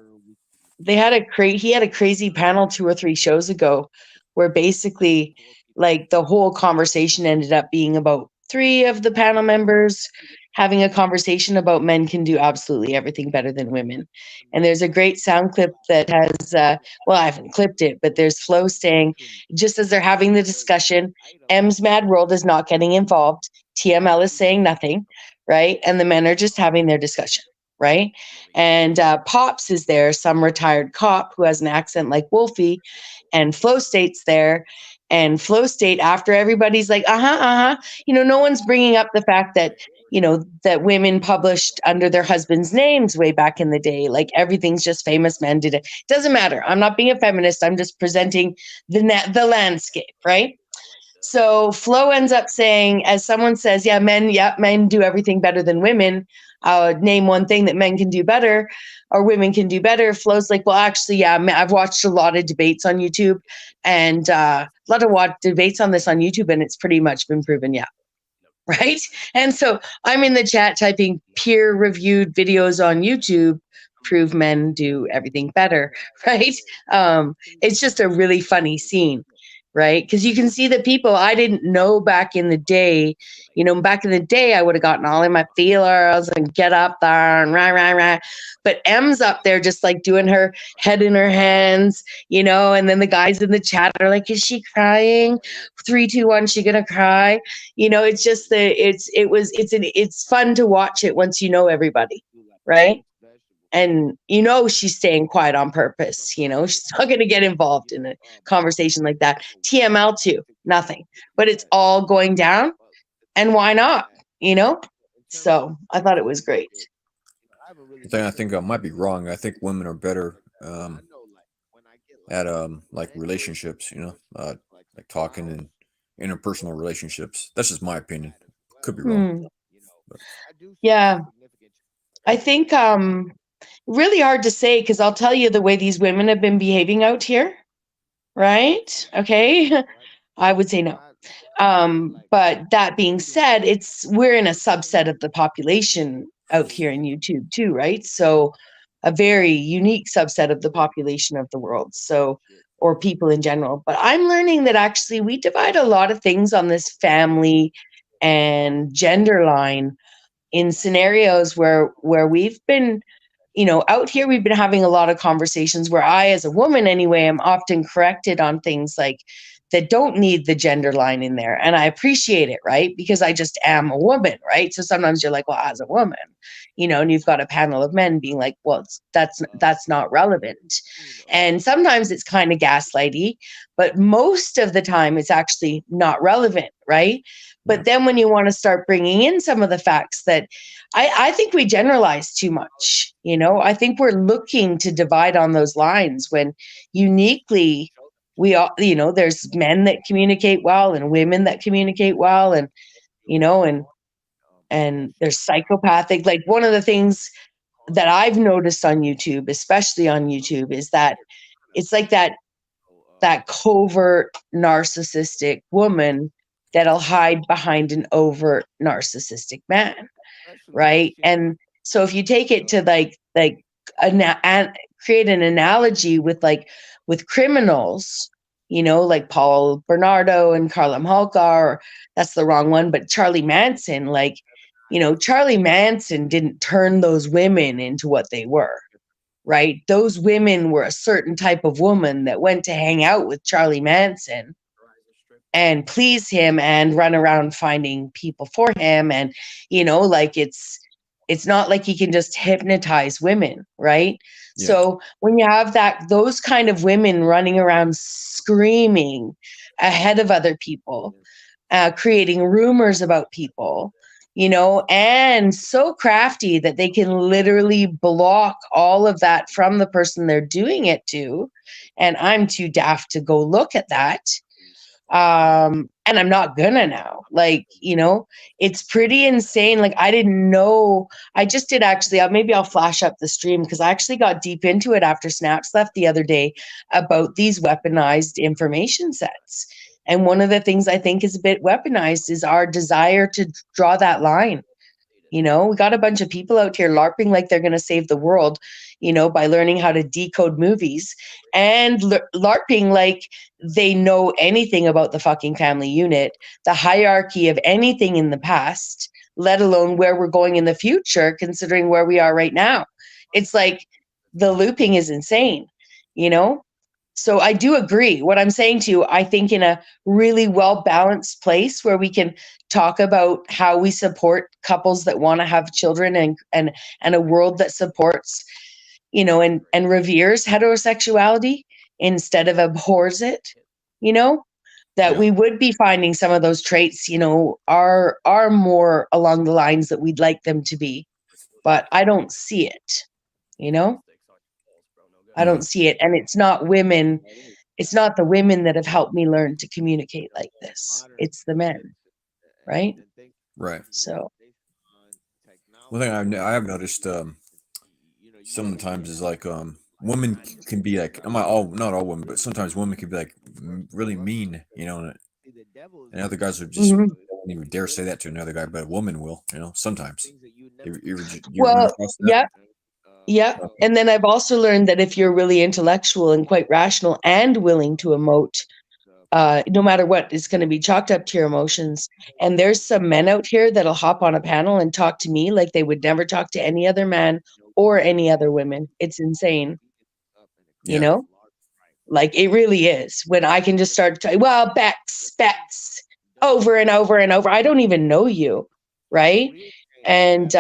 much. he had a crazy panel 2 or 3 shows ago where basically like the whole conversation ended up being about 3 of the panel members having a conversation about men can do absolutely everything better than women. And there's a great sound clip that has well, I haven't clipped it, but there's Flo saying, just as they're having the discussion, M's Mad World is not getting involved, TML is saying nothing, right? And the men are just having their discussion, right? And Pops is there, some retired cop who has an accent like Wolfie, and Flow State's there. And Flow State, after everybody's like, no one's bringing up the fact that, that women published under their husbands' names way back in the day. Like everything's just famous men did it. Doesn't matter. I'm not being a feminist. I'm just presenting the landscape, right? So Flo ends up saying, as someone says, men do everything better than women. Name one thing that men can do better or women can do better. Flo's like, well, actually, I've watched a lot of debates on YouTube and a lot of debates on this on YouTube, and it's pretty much been proven, right? And so I'm in the chat typing peer-reviewed videos on YouTube prove men do everything better, right? It's just a really funny scene. Right? Because you can see the people I didn't know back in the day. Back in the day, I would have gotten all in my feelers and get up there and rah. But M's up there just like doing her head in her hands, and then the guys in the chat are like, is she crying? 3, 2, 1, she gonna cry? It's just it's fun to watch it once you know everybody, right? And she's staying quiet on purpose. She's not going to get involved in a conversation like that. TML too, nothing. But it's all going down, and why not? So I thought it was great. I think I might be wrong. I think women are better at like relationships. Like talking and interpersonal relationships. That's just my opinion. Could be wrong. Yeah, I think really hard to say, because I'll tell you the way these women have been behaving out here, right? Okay, I would say no. But that being said, we're in a subset of the population out here in YouTube too, right? So a very unique subset of the population of the world, or people in general. But I'm learning that actually we divide a lot of things on this family and gender line in scenarios where we've been, out here, we've been having a lot of conversations where I, as a woman anyway, am often corrected on things like that don't need the gender line in there. And I appreciate it, right? Because I just am a woman, right? So sometimes you're like, well, as a woman, and you've got a panel of men being like, well, that's not relevant. And sometimes it's kind of gaslighty, but most of the time it's actually not relevant, right? But then when you want to start bringing in some of the facts that I think we generalize too much, I think we're looking to divide on those lines when uniquely we all, there's men that communicate well and women that communicate well, and, and there's psychopathic. Like one of the things that I've noticed on YouTube, especially on YouTube, is that it's like that covert narcissistic woman that'll hide behind an overt narcissistic man, right? And so if you take it to create an analogy with criminals, like Paul Bernardo and Carla Malka, or that's the wrong one, but Charlie Manson, Charlie Manson didn't turn those women into what they were, right? Those women were a certain type of woman that went to hang out with Charlie Manson and please him and run around finding people for him. And, It's not like he can just hypnotize women, right? Yeah. So when you have those kind of women running around screaming ahead of other people, creating rumors about people, you know, and so crafty that they can literally block all of that from the person they're doing it to. And I'm too daft to go look at that. And I'm not gonna now. Like, you know, it's pretty insane. Like, I didn't know. I just did actually. Maybe I'll flash up the stream because I actually got deep into it after Snaps left the other day about these weaponized information sets. And one of the things I think is a bit weaponized is our desire to draw that line. You know, we got a bunch of people out here LARPing like they're going to save the world, you know, by learning how to decode movies, and LARPing like they know anything about the fucking family unit, the hierarchy of anything in the past, let alone where we're going in the future, considering where we are right now. It's like the looping is insane, you know? So I do agree. What I'm saying to you, I think in a really well-balanced place where we can talk about how we support couples that want to have children and a world that supports, you know, and reveres heterosexuality instead of abhors it, you know, that we would be finding some of those traits, you know, are more along the lines that we'd like them to be. But I don't see it, you know? I don't see it. And it's not women. It's not the women that have helped me learn to communicate like this. It's the men. Right? Right. So. One thing I have noticed sometimes is like women can be like, not all women, but sometimes women can be like really mean, you know, and other guys are just don't even dare say that to another guy, but a woman will, you know, sometimes. Well, yeah. Yeah. And then I've also learned that if you're really intellectual and quite rational and willing to emote, no matter what, it's going to be chalked up to your emotions. And there's some men out here that'll hop on a panel and talk to me like they would never talk to any other man or any other women. It's insane. You know, like it really is. When I can just start to, well, Bex, over and over and over. I don't even know you. Right. And,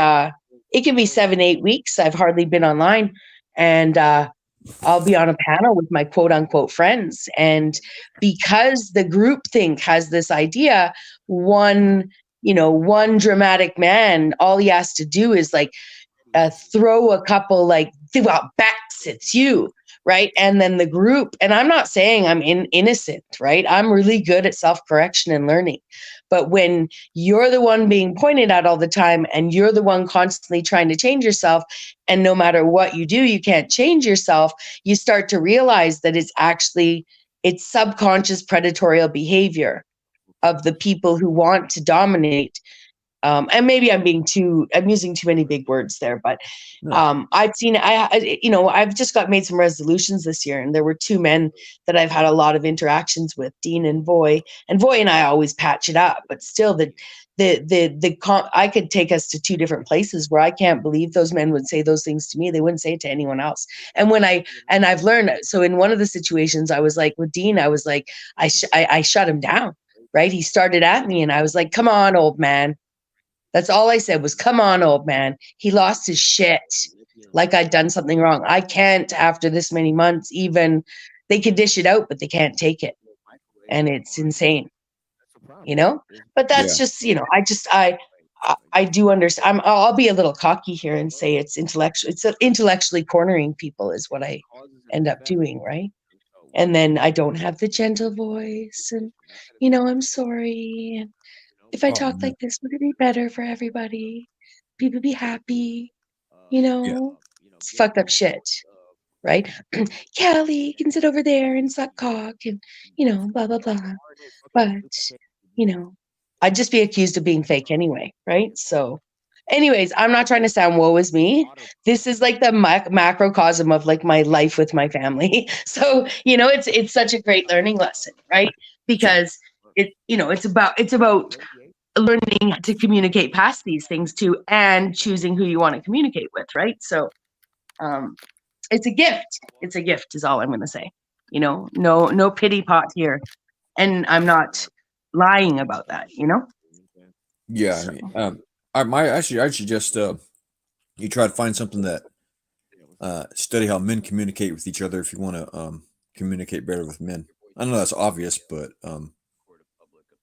it can be 7-8 weeks. I've hardly been online, and I'll be on a panel with my quote unquote friends. And because the groupthink has this idea, one dramatic man, all he has to do is like throw a couple like, well, Bex, it's you. Right. And then the group, and I'm not saying I'm innocent, right? I'm really good at self-correction and learning. But when you're the one being pointed at all the time and you're the one constantly trying to change yourself, and no matter what you do, you can't change yourself, you start to realize that it's subconscious predatorial behavior of the people who want to dominate. And maybe I'm using too many big words there, but I've just made some resolutions this year, and there were two men that I've had a lot of interactions with, Dean and Voy, and I always patch it up, but still I could take us to two different places where I can't believe those men would say those things to me. They wouldn't say it to anyone else. And I've learned, so in one of the situations I was like with Dean, I was like, I shut him down, right? He started at me and I was like, come on, old man. That's all I said was, come on, old man. He lost his shit like I'd done something wrong. I can't, after this many months, even, they can dish it out, but they can't take it. And it's insane, you know? But that's just, you know, I do understand. I'll be a little cocky here and say it's intellectually cornering people is what I end up doing, right? And then I don't have the gentle voice, and, you know, I'm sorry. And if I talk like this, would it be better for everybody? People be happy, you know? It's fucked up shit, right? Kelly can sit over there and suck cock and, you know, blah, blah, blah. But, you know, I'd just be accused of being fake anyway, right? So anyways, I'm not trying to sound woe is me. This is like the macrocosm of like my life with my family. So, you know, it's such a great learning lesson, right? Because it's about learning to communicate past these things too, and choosing who you want to communicate with, right? So it's a gift. It's a gift is all I'm going to say. You know, no pity pot here. And I'm not lying about that, you know? Yeah. So. I actually just You try to find something that study how men communicate with each other if you want to communicate better with men. I know that's obvious, but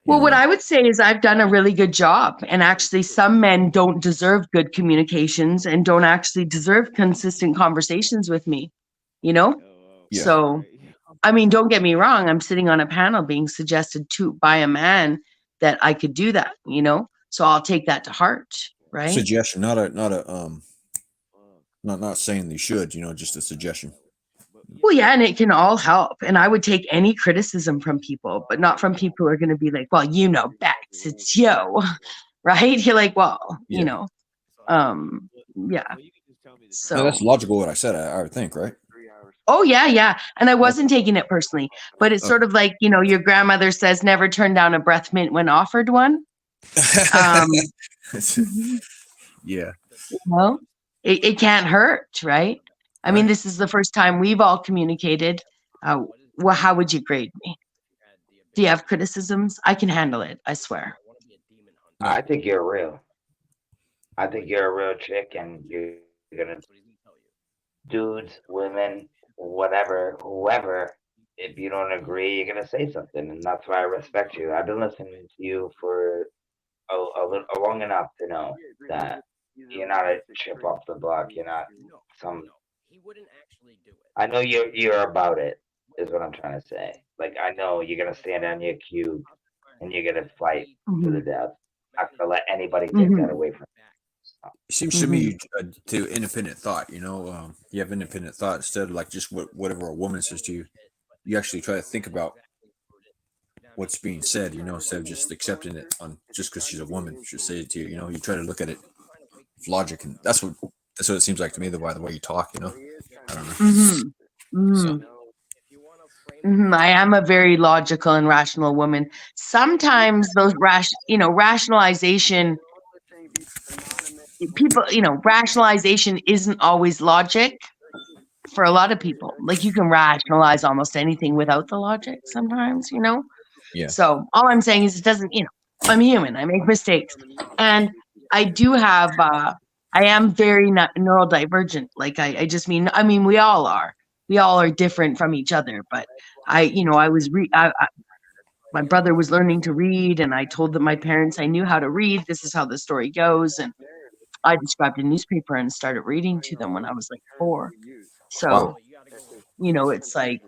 well, what I would say is I've done a really good job, and actually some men don't deserve good communications and don't actually deserve consistent conversations with me, you know? Yeah. So, I mean, don't get me wrong. I'm sitting on a panel being suggested by a man that I could do that, you know? So I'll take that to heart, right? Suggestion, not saying they should, you know, just a suggestion. Well, yeah, and it can all help. And I would take any criticism from people, but not from people who are going to be like, well, you know, Bex, it's you, right? You're like, well, you know, yeah. So No, that's logical what I said, I would think, right? oh, yeah, yeah. And I wasn't taking it personally, but it's sort of like, you know, your grandmother says, never turn down a breath mint when offered one. Yeah. Well, it can't hurt, right? I mean, this is the first time we've all communicated. Well, how would you grade me? Do you have criticisms? I can handle it. I swear. I think you're real. I think you're a real chick, and you're gonna dudes, women, whatever, whoever. If you don't agree, you're gonna say something, and that's why I respect you. I've been listening to you for a long enough to know that you're not a chip off the block. You're not some. I know you're about it. Is what I'm trying to say. Like, I know you're gonna stand on your cube, and you're gonna fight to the death. Not gonna let anybody take that away from you. It seems to me to independent thought, you know, you have independent thought instead of like just whatever a woman says to you. You actually try to think about what's being said, you know, instead of just accepting it on just because she's a woman, she'll say it to you. You know, you try to look at it with logic, and that's what it seems like to me. By the way you talk, you know, I don't know. I am a very logical and rational woman. Sometimes those rationalization. People, you know, rationalization isn't always logic for a lot of people. Like, you can rationalize almost anything without the logic sometimes, you know? Yeah. So all I'm saying is it doesn't, you know, I'm human. I make mistakes. And I do have, I am very neurodivergent. Like, I just mean, I mean, we all are. We all are different from each other. But my brother was learning to read, and I told my parents I knew how to read. This is how the story goes. And I described a newspaper and started reading to them when I was like 4. So, you know, it's like,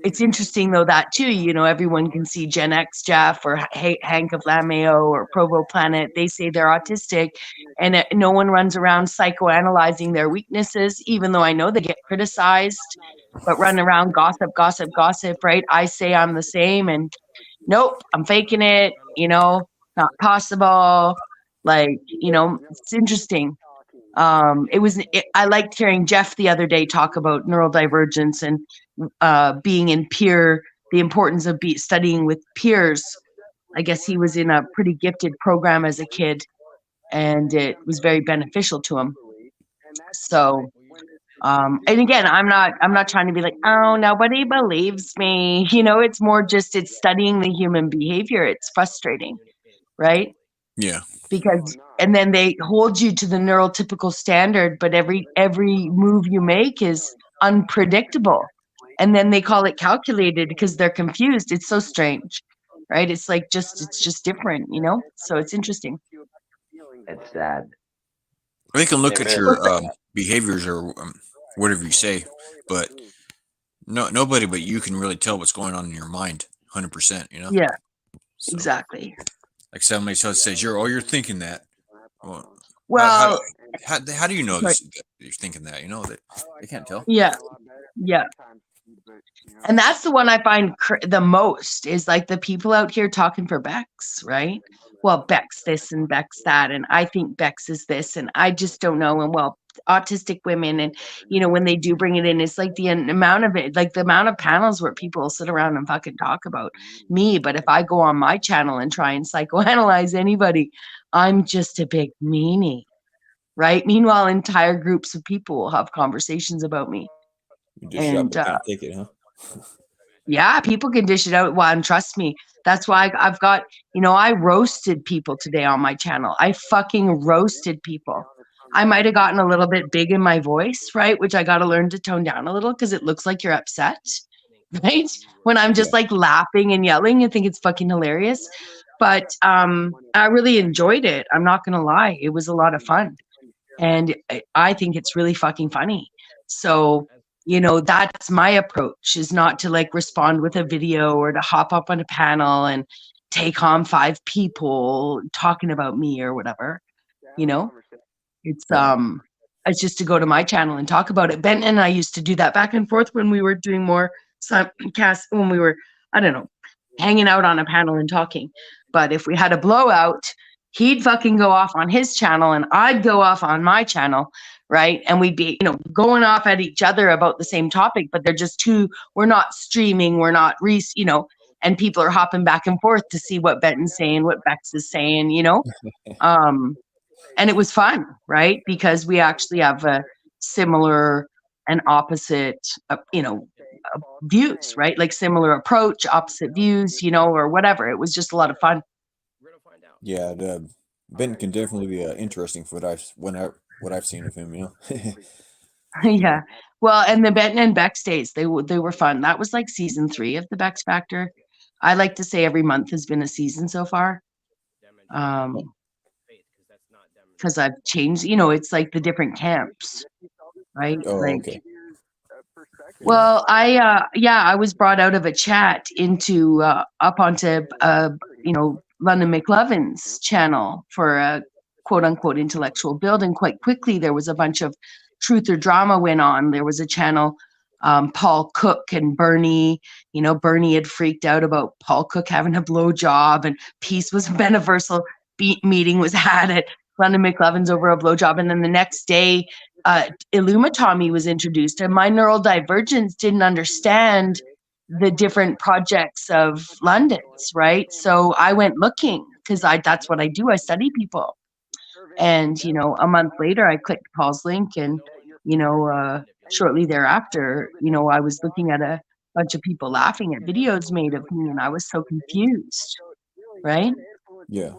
it's interesting though that too, you know, everyone can see Gen X Jeff or Hank of Lameo or Provo Planet. They say they're autistic, and no one runs around psychoanalyzing their weaknesses, even though I know they get criticized, but run around gossip, right? I say I'm the same, and nope, I'm faking it, you know, not possible. Like, you know, it's interesting. I liked hearing Jeff the other day talk about neurodivergence and being in the importance of studying with peers. I guess he was in a pretty gifted program as a kid, and it was very beneficial to him. So, and again, I'm not trying to be like, oh, nobody believes me. You know, it's more just, it's studying the human behavior. It's frustrating, right? Yeah. Because, and then they hold you to the neurotypical standard, but every move you make is unpredictable. And then they call it calculated because they're confused. It's so strange, right? It's like it's just different, you know? So it's interesting. It's sad. They can look at your behaviors or whatever you say, but nobody but you can really tell what's going on in your mind 100%, you know? Yeah, so, exactly. Like somebody says, you're thinking that. Well, how do you know that you're thinking that? You know, that they can't tell. Yeah. Yeah. And that's the one I find the most is like the people out here talking for Bex, right? Well, Bex this and Bex that, and I think Bex is this, and I just don't know. And well, autistic women, and you know, when they do bring it in, it's like the amount of it, like the amount of panels where people sit around and fucking talk about me. But if I go on my channel and try and psychoanalyze anybody, I'm just a big meanie, right? Meanwhile, entire groups of people will have conversations about me. You just can't take it, huh? Yeah, people can dish it out. Well, and trust me, that's why I've got, I roasted people today on my channel. I fucking roasted people. I might have gotten a little bit big in my voice, right? Which I got to learn to tone down a little because it looks like you're upset, right? When I'm just like laughing and yelling and think it's fucking hilarious. But I really enjoyed it. I'm not going to lie. It was a lot of fun. And I think it's really fucking funny. So, that's my approach, is not to like respond with a video or to hop up on a panel and take on 5 people talking about me or whatever. It's just to go to my channel and talk about it. Ben and I used to do that back and forth when we were doing more simulcast, when we were, I don't know, hanging out on a panel and talking. But if we had a blowout, he'd fucking go off on his channel and I'd go off on my channel, right? And we'd be, going off at each other about the same topic, but they're just we're not streaming, we're not, and people are hopping back and forth to see what Benton's saying, what Bex is saying, and it was fun, right? Because we actually have a similar and opposite, views, right? Like similar approach, opposite views, or whatever. It was just a lot of fun. Yeah, Ben can definitely be interesting for what I've seen of him. Yeah. Well, and the Benton and Bex days, they were fun. That was like season 3 of the Bex Factor. I like to say every month has been a season so far. Because I've changed, it's like the different camps, right? Oh, like, okay. Well, I was brought out of a chat into up onto London McLovin's channel for a quote unquote intellectual build, and quite quickly there was a bunch of truth or drama went on. There was a channel, Paul Cook and Bernie. Bernie had freaked out about Paul Cook having a blowjob, and peace was beneversal meeting was had at London McLovin's over a blowjob, and then the next day, Illumitomy was introduced, and my neural divergence didn't understand the different projects of London's, right? So I went looking because that's what I do. I study people, and a month later, I clicked Paul's link, and shortly thereafter, I was looking at a bunch of people laughing at videos made of me, and I was so confused, right? Yeah.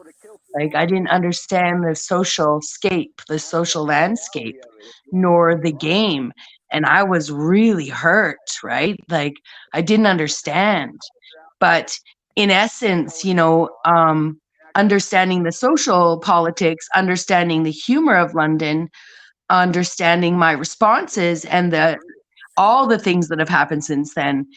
Like, I didn't understand the social landscape, nor the game. And I was really hurt, right? Like, I didn't understand. But in essence, understanding the social politics, understanding the humor of London, understanding my responses and all the things that have happened since then,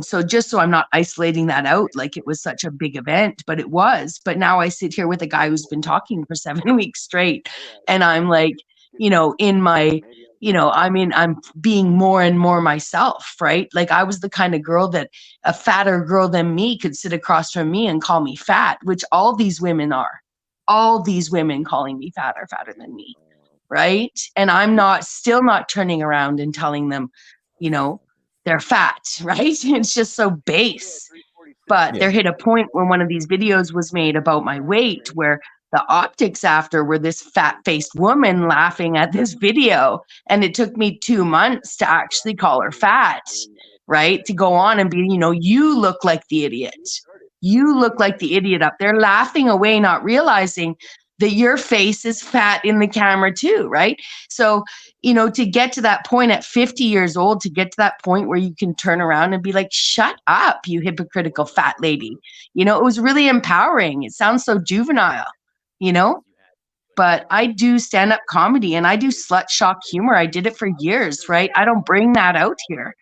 so just so I'm not isolating that out like it was such a big event, but it was. But now I sit here with a guy who's been talking for 7 weeks straight, and I'm like, in my, I'm being more and more myself, right? Like, I was the kind of girl that a fatter girl than me could sit across from me and call me fat, which all these women are. All these women calling me fatter than me. Right. And I'm still not turning around and telling them, they're fat. Right. It's just so base. But there hit a point when one of these videos was made about my weight, where the optics after were this fat-faced woman laughing at this video. And it took me 2 months to actually call her fat. Right. To go on and be, you look like the idiot. You look like the idiot up there, laughing away, not realizing that your face is fat in the camera too, right? So, to get to that point at 50 years old, to get to that point where you can turn around and be like, shut up, you hypocritical fat lady. It was really empowering. It sounds so juvenile, but I do stand-up comedy and I do slut shock humor. I did it for years, right? I don't bring that out here.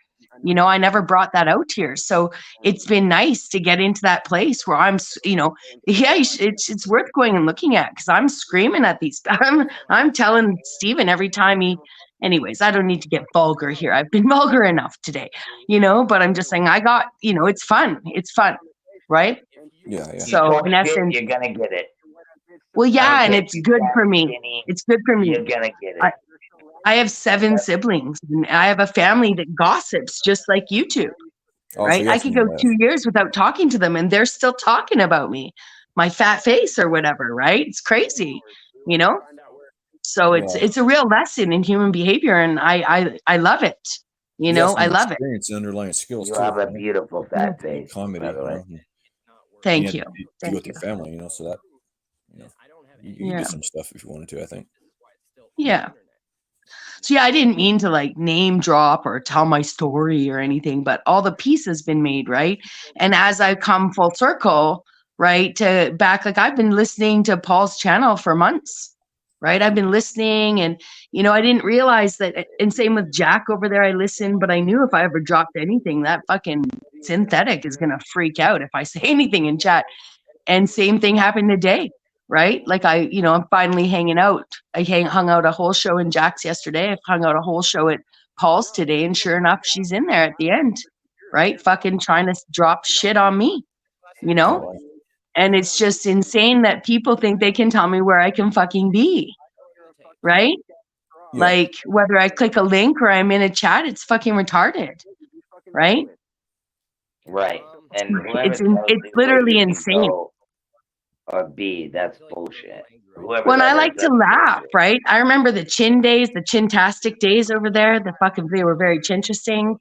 I never brought that out here. So it's been nice to get into that place where I'm, it's worth going and looking at, because I'm screaming at these. I'm telling Steven every time anyways, I don't need to get vulgar here. I've been vulgar enough today, but I'm just saying it's fun. It's fun. Right. Yeah. So in essence, you're going to get it. Well, yeah. And it's good for me. It's good for me. You're going to get it. I have 7 siblings, and I have a family that gossips just like you two, right? I could go 2 years without talking to them, and they're still talking about me, my fat face or whatever, right? It's crazy, So it's a real lesson in human behavior, and I love it. You know, I love it. Experience and underlying skills You too. have a beautiful fat face, comedy, by the way. Thank you. You with your family, you know, so that you do some stuff if you wanted to, I think. Yeah. So yeah, I didn't mean to like name drop or tell my story or anything, but all the piece has been made, right? And as I come full circle, right, to back, like I've been listening to Paul's channel for months, right? I've been listening and, you know, I didn't realize that, and same with Jack over there, I listened, but I knew if I ever dropped anything, that fucking synthetic is going to freak out if I say anything in chat. And same thing happened today. Right? Like I'm finally hanging out. I hung out a whole show in Jack's yesterday. I've hung out a whole show at Paul's today. And sure enough, she's in there at the end, right? Fucking trying to drop shit on me, you know? And it's just insane that people think they can tell me where I can fucking be, right? Yeah. Like whether I click a link or I'm in a chat, it's fucking retarded, right? Right. And it's literally insane. Or B, that's bullshit. When I like to laugh, right? I remember the chin days, the chintastic days over there. They were very chinteresting.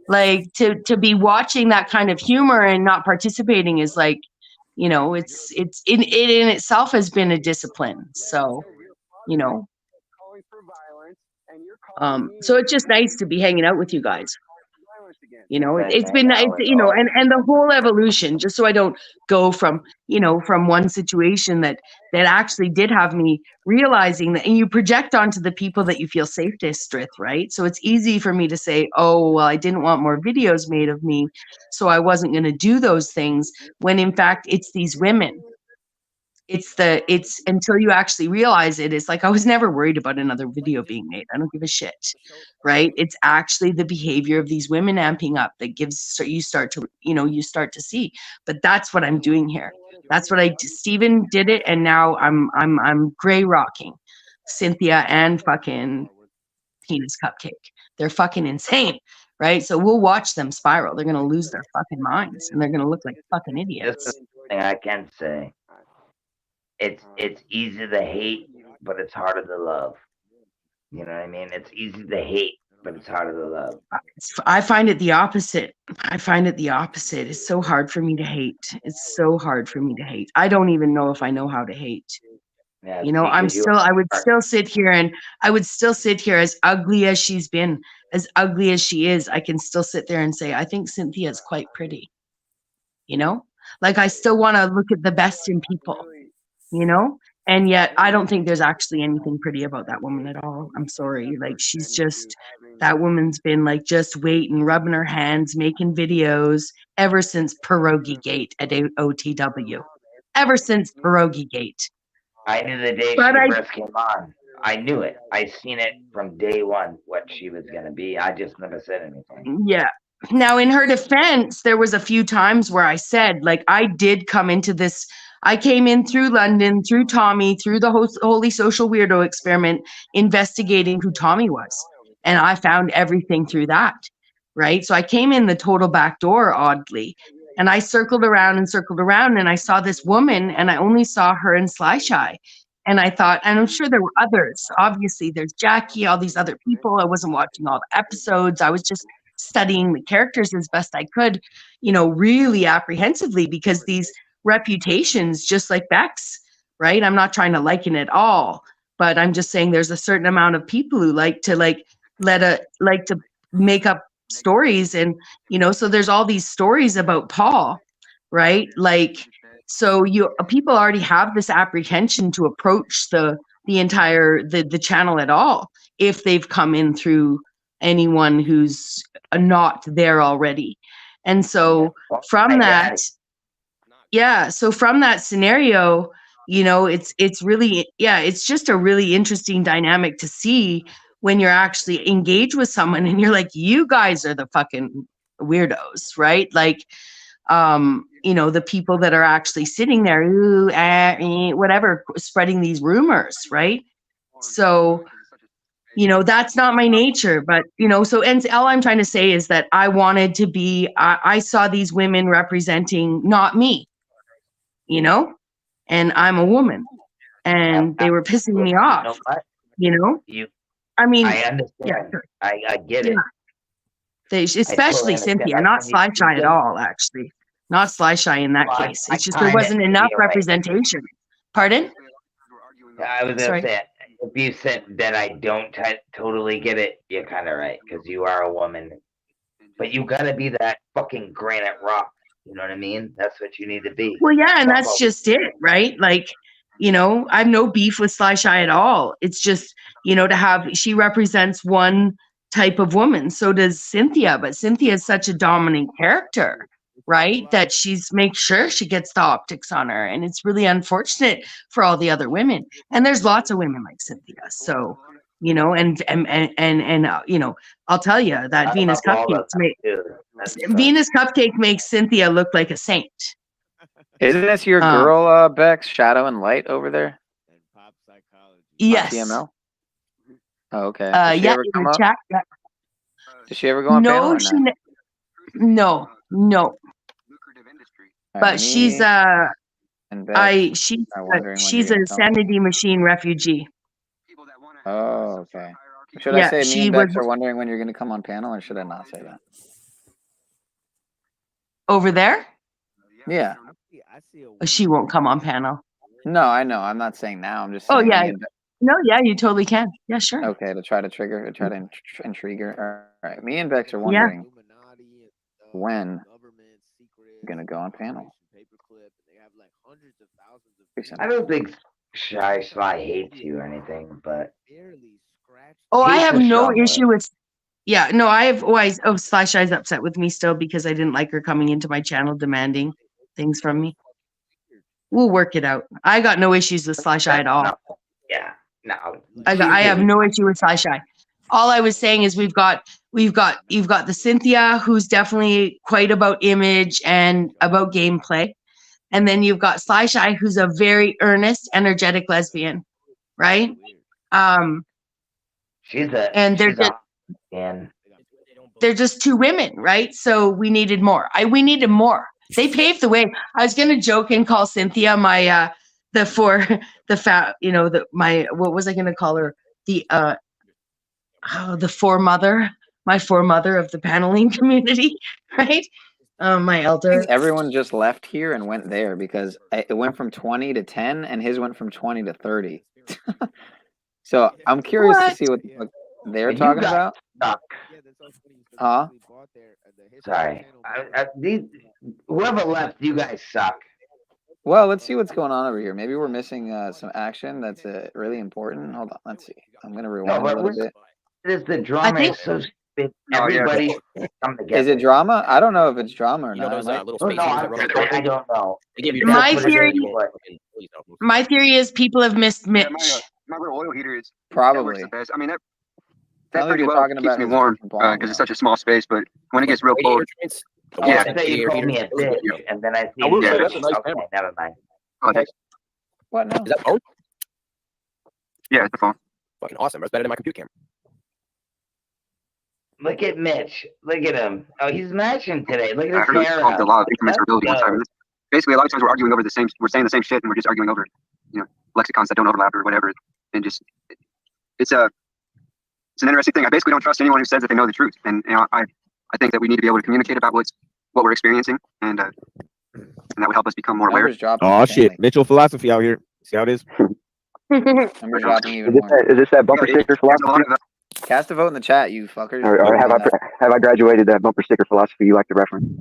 Like to be watching that kind of humor and not participating is like, you know, it's in itself has been a discipline. So, you know, so it's just nice to be hanging out with you guys. You know, it's been nice, you know, and the whole evolution, just so I don't go from, you know, from one situation that actually did have me realizing that, and you project onto the people that you feel safest with, right? So it's easy for me to say, oh, well, I didn't want more videos made of me, so I wasn't going to do those things, when in fact, it's these women. It's until you actually realize it, it's like, I was never worried about another video being made. I don't give a shit, right? It's actually the behavior of these women amping up that you start to see. But that's what I'm doing here. That's what Steven did it. And now I'm gray rocking Cynthia and fucking Penis Cupcake. They're fucking insane. Right. So we'll watch them spiral. They're going to lose their fucking minds and they're going to look like fucking idiots. This is something I can say. It's easy to hate, but it's harder to love. You know what I mean? It's easy to hate, but it's harder to love. I find it the opposite. It's so hard for me to hate. It's so hard for me to hate. I don't even know if I know how to hate. Yeah, you know, I would still sit here as ugly as she's been, as ugly as she is. I can still sit there and say, I think Cynthia is quite pretty. You know, like I still want to look at the best in people. You know, and yet I don't think there's actually anything pretty about that woman at all. I'm sorry. Like that woman's been like just waiting, rubbing her hands, making videos ever since Pierogi Gate at OTW. Ever since Pierogi Gate. I knew the day she first came on. I knew it. I seen it from day one what she was gonna be. I just never said anything. Yeah. Now, in her defense, there was a few times where I said, like, I did come into this. I came in through London, through Tommy, through the Holy Social Weirdo experiment, investigating who Tommy was. And I found everything through that, right? So I came in the total back door, oddly. And I circled around, and I saw this woman, and I only saw her in Sly. And I thought, and I'm sure there were others. Obviously, there's Jackie, all these other people. I wasn't watching all the episodes. I was just studying the characters as best I could, you know, really apprehensively, because these reputations, just like Beck's, right? I'm not trying to liken it all, but I'm just saying there's a certain amount of people who like to make up stories, and you know, so there's all these stories about Paul, right? Like, so people already have this apprehension to approach the entire the channel at all if they've come in through anyone who's not there already. And so from that, so from that scenario, you know, it's really, it's just a really interesting dynamic to see when you're actually engaged with someone and you're like, you guys are the fucking weirdos, right? Like, you know, the people that are actually sitting there, whatever, spreading these rumors, right? So, you know, that's not my nature, but, you know, so, and all I'm trying to say is that I wanted to be, I saw these women representing not me, you know, and I'm a woman, and they were pissing me off, you know? I mean, I understand. I get it. Especially Cynthia, not Sly Shy at all, actually. Not Sly Shy in that case. It's just there wasn't enough representation. Pardon? I was going to say, if you said that I don't totally get it, you're kind of right, because you are a woman. But you got to be that fucking granite rock. You know what I mean? That's what you need to be. Well, yeah, and that's just it, right? Like, you know, I have no beef with Sly Shy at all. It's just, you know, she represents one type of woman. So does Cynthia, but Cynthia is such a dominant character, right? That makes sure she gets the optics on her. And it's really unfortunate for all the other women. And there's lots of women like Cynthia. So, you know, and you know, I'll tell you that Venus Cupcake makes Cynthia look like a saint. Isn't this your girl, Bex, Shadow and Light over there? Yes. TML? Oh, okay. Yeah, in the chat. Yeah. Does she ever go on panel? No. But she's a Sanity Machine refugee. Oh, okay. Should I say me and Bex are wondering when you're going to come on panel, or should I not say that? Over there? Yeah. She won't come on panel. No, I know. I'm not saying now. I'm just saying. Oh, yeah. No, yeah, you totally can. Yeah, sure. Okay, to try to intrigue her. All right. Me and Bex are wondering when you're going to go on panel. I don't think Sly hates you or anything, but I have no issue with. Yeah, no, I have always. Oh, Sly Shy's upset with me still because I didn't like her coming into my channel demanding things from me. We'll work it out. I got no issues with Sly Shy at all. Yeah, no. I have no issue with Sly Shy. All I was saying is you've got the Cynthia, who's definitely quite about image and about gameplay. And then you've got Sly Shy, who's a very earnest, energetic lesbian, right? They're just two women, right? So we needed more. We needed more. They paved the way. I was gonna joke and call Cynthia my what was I gonna call her? The foremother, my foremother of the paneling community, right? My elder. Everyone just left here and went there because it went from 20 to 10 and his went from 20 to 30. So I'm curious to see what they're talking about. Huh? Sorry. Whoever left, you guys suck. Well, let's see what's going on over here. Maybe we're missing some action that's really important. Hold on. Let's see. I'm going to rewind a little bit. Is the drama is so stupid? Everybody come together. Is it drama? I don't know if it's drama or not. I don't know. My theory is people have missed Mitch. My little oil heater is probably. I mean, that pretty well keeps me warm because it's such a small space. But when it gets real cold, yeah. I say you called me a bitch, and then I see. That's a nice okay, never mind. Oh, thanks. What now? Is that phone? Yeah, it's the phone. Fucking awesome. That's better than my computer camera. Look at Mitch. Look at him. Oh, he's matching today. Look at his hair. A lot of incrementality one time. Basically, a lot of times we're arguing over we're saying the same shit, and we're just arguing over, lexicons that don't overlap or whatever. And just, it's an interesting thing. I basically don't trust anyone who says that they know the truth. And I think that we need to be able to communicate about what we're experiencing, and that would help us become more aware. Oh shit, Mitchell philosophy out here. See how it is? Is this that bumper sticker philosophy? Cast a vote in the chat, you fuckers. Or have I graduated that bumper sticker philosophy you like to reference?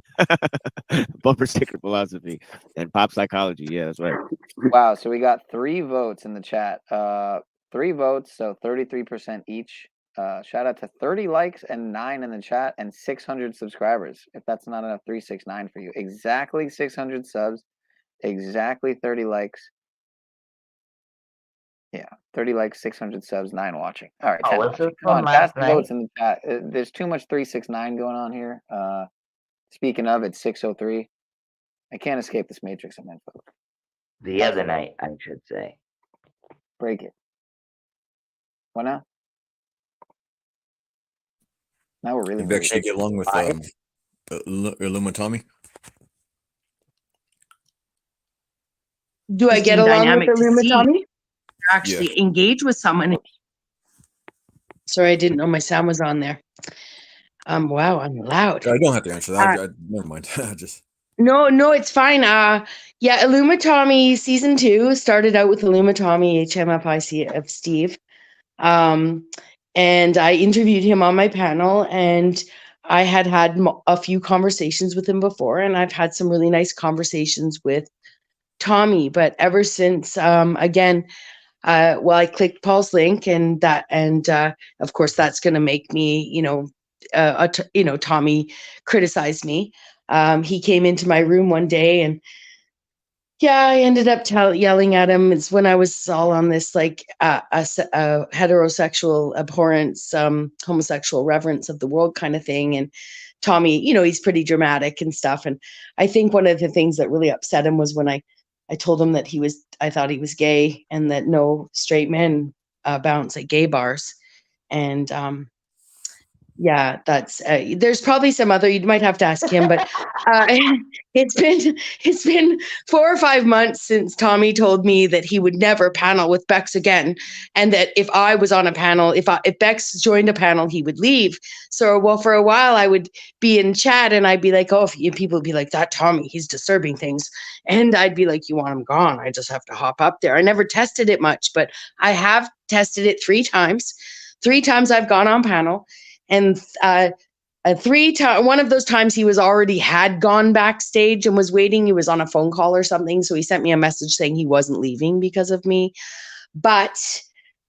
Bumper sticker philosophy and pop psychology. Yeah, that's right. Wow, so we got 3 votes in the chat. 3 votes, so 33% each. Shout out to 30 likes and 9 in the chat and 600 subscribers. If that's not enough, 369 for you. Exactly 600 subs, exactly 30 likes. Yeah, 30 likes, 600 subs, 9 watching. All right, 10 watching. Come on, cast the votes in the chat. There's too much 369 going on here. Speaking of, it's 6:03. I can't escape this matrix I'm in, folks. The other night, I should say. Break it. What now? Now we're really. You actually get along with Illuminati? Do I get along with Illuminati? Actually engage with someone. Sorry, I didn't know my sound was on there. Wow, I'm loud. I don't have to answer that. Never mind. Just No, it's fine. Yeah, Illumatomy season 2 started out with Illumatomy HMFIC of Steve. And I interviewed him on my panel, and I had a few conversations with him before, and I've had some really nice conversations with Tommy. But ever since, again, I clicked Paul's link, and of course that's going to make me, Tommy criticized me. He came into my room one day, and yeah, I ended up yelling at him. It's when I was all on this like heterosexual abhorrence, homosexual reverence of the world kind of thing. And Tommy, he's pretty dramatic and stuff. And I think one of the things that really upset him was when I told him that I thought he was gay, and that no straight men bounce at gay bars. And yeah, that's there's probably some other, you might have to ask him, but it's been 4 or 5 months since Tommy told me that he would never panel with Bex again, and that if I was on a panel, if Bex joined a panel, he would leave. So, well, for a while I would be in chat, and I'd be like, oh, people would be like, that Tommy, he's disturbing things. And I'd be like, you want him gone? I just have to hop up there. I never tested it much, but I have tested it 3 times. 3 times I've gone on panel. And one of those times he had gone backstage and was waiting. He was on a phone call or something. So he sent me a message saying he wasn't leaving because of me. But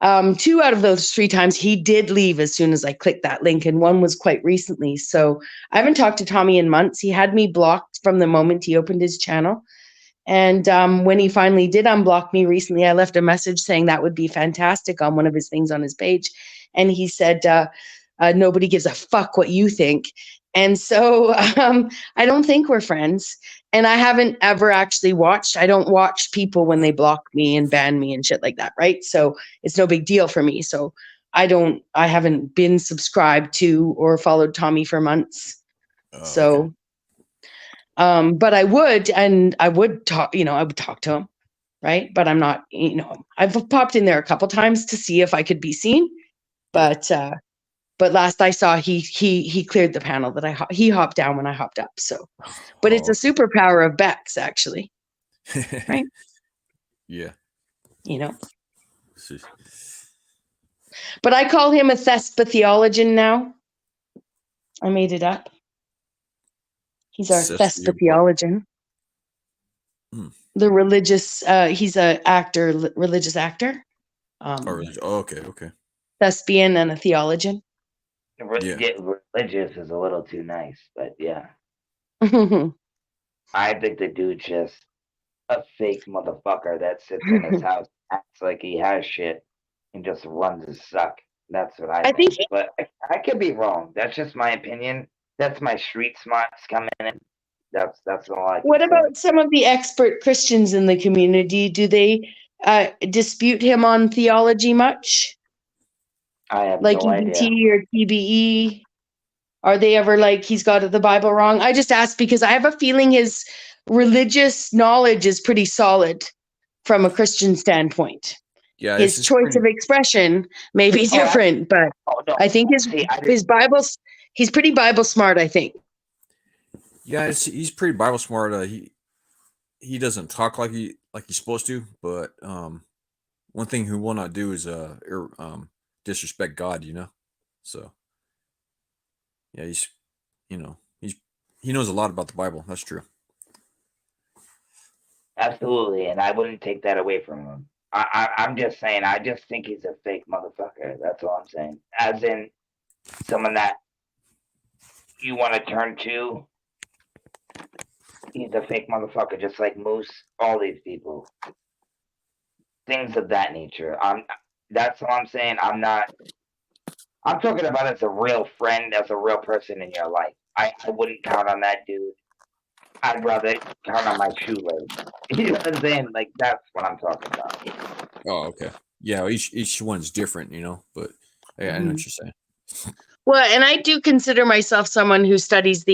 2 out of those 3 times he did leave as soon as I clicked that link. And one was quite recently. So I haven't talked to Tommy in months. He had me blocked from the moment he opened his channel. And when he finally did unblock me recently, I left a message saying that would be fantastic on one of his things on his page. And he said, nobody gives a fuck what you think. And so I don't think we're friends. And I haven't ever actually I don't watch people when they block me and ban me and shit like that, right? So it's no big deal for me. So I haven't been subscribed to or followed Tommy for months. So, okay. But I would talk, I would talk to him, right? But I'm not, I've popped in there a couple times to see if I could be seen, but last I saw, he cleared the panel that he hopped down when I hopped up. So, but it's a superpower of Bex, actually, right? Yeah. But I call him a thespatheologian now. I made it up. He's our thespatheologian. The religious. He's a religious actor. Okay. Thespian and a theologian. Religious is a little too nice, but yeah. I think the dude's just a fake motherfucker that sits in his house, acts like he has shit, and just runs his suck. That's what I think. But I could be wrong. That's just my opinion. That's my street smarts coming in. That's all I can What say. about some of the expert Christians in the community? Do they dispute him on theology much? I have like no idea. EBT or TBE? Are they ever like, he's got the Bible wrong? I just asked because I have a feeling his religious knowledge is pretty solid from a Christian standpoint. Yeah, his choice of expression may be different, but I think his Bible's, he's pretty Bible smart, I think. Yeah, he's pretty Bible smart. He doesn't talk like he's supposed to, but one thing he will not do is disrespect God, So yeah, he knows a lot about the Bible. That's true. Absolutely, and I wouldn't take that away from him. I'm just saying, I just think he's a fake motherfucker. That's all I'm saying. As in someone that you want to turn to. He's a fake motherfucker, just like Moose, all these people. Things of that nature. That's all I'm saying. I'm talking about as a real friend, as a real person in your life. I wouldn't count on that dude. I'd rather count on my shoelace. You know what I'm saying? Like, that's what I'm talking about. Oh, okay. Yeah, each one's different, but I know what you're saying. Well, and I do consider myself someone who studies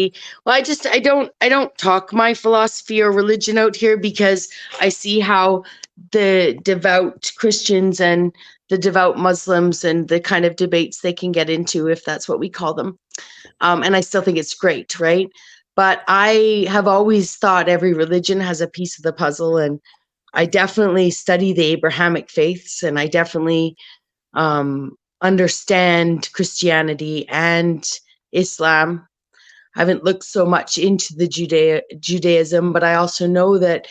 I don't talk my philosophy or religion out here because I see how the devout Christians and devout Muslims and the kind of debates they can get into, if that's what we call them. And I still think it's great, right? But I have always thought every religion has a piece of the puzzle, and I definitely study the Abrahamic faiths, and I definitely understand Christianity and Islam. I haven't looked so much into the Judaism, but I also know that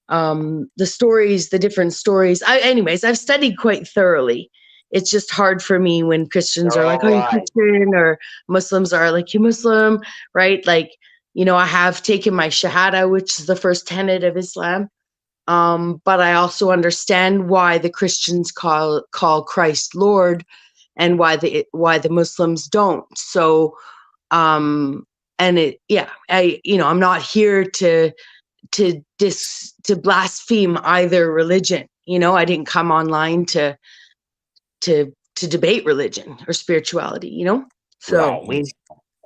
the stories, the different stories. Anyways, I've studied quite thoroughly. It's just hard for me when Christians are like, "Oh, you Christian," or Muslims are like, "You Muslim," right? Like, you know, I have taken my Shahada, which is the first tenet of Islam. But I also understand why the Christians call Christ Lord, and why the Muslims don't. So, I'm not here to blaspheme either religion. You know, I didn't come online to debate religion or spirituality, you know? So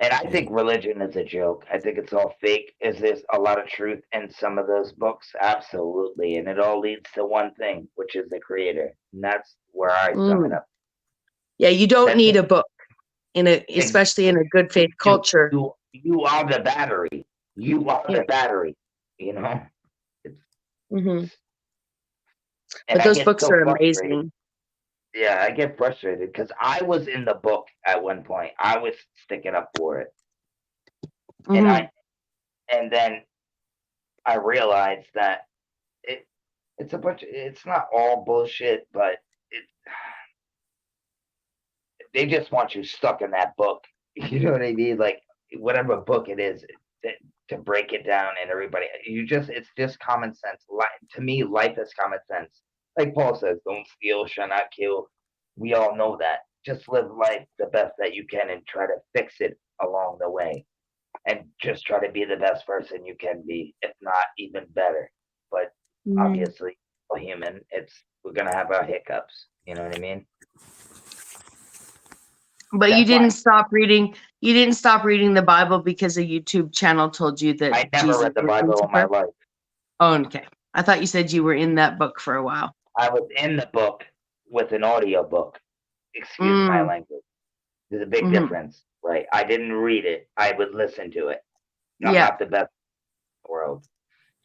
And I think religion is a joke. I think it's all fake. Is there a lot of truth in some of those books? Absolutely. And it all leads to one thing, which is the creator. And that's where I sum it up. Yeah, you don't need a book especially in a good faith culture. You are the battery. You are the battery, you know? But those books are amazing. Yeah, I get frustrated because I was in the book at one point. I was sticking up for it. And then I realized that it's a bunch of, it's not all bullshit, but they just want you stuck in that book. You know what I mean? Like whatever book it is, to break it down, and everybody, it's just common sense. To me, life is common sense. Like Paul says, don't steal, shall not kill. We all know that. Just live life the best that you can and try to fix it along the way. And just try to be the best person you can be, if not even better. But obviously, a human, we're gonna have our hiccups. You know what I mean? But you didn't stop reading. You didn't stop reading the Bible because a YouTube channel told you that I never read the Bible in my life. Oh, okay. I thought you said you were in that book for a while. I was in the book with an audio book. Excuse my language. There's a big difference, right? I didn't read it. I would listen to it. I'm not the best in the world.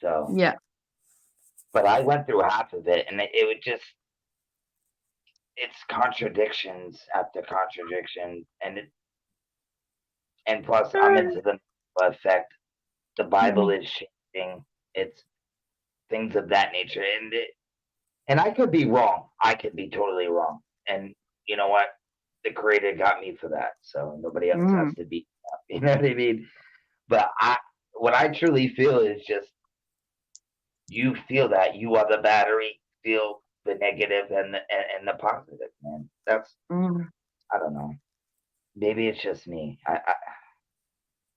So yeah. But I went through half of it, and it would just, it's contradictions after contradiction, and plus I'm into the effect. The Bible is changing. It's things of that nature, and I could be wrong. I could be totally wrong. And you know what? The Creator got me for that, so nobody else has to be. You know what I mean? But what I truly feel is just, you feel that you are the battery. Feel the negative and the positive, man. That's I don't know. Maybe it's just me.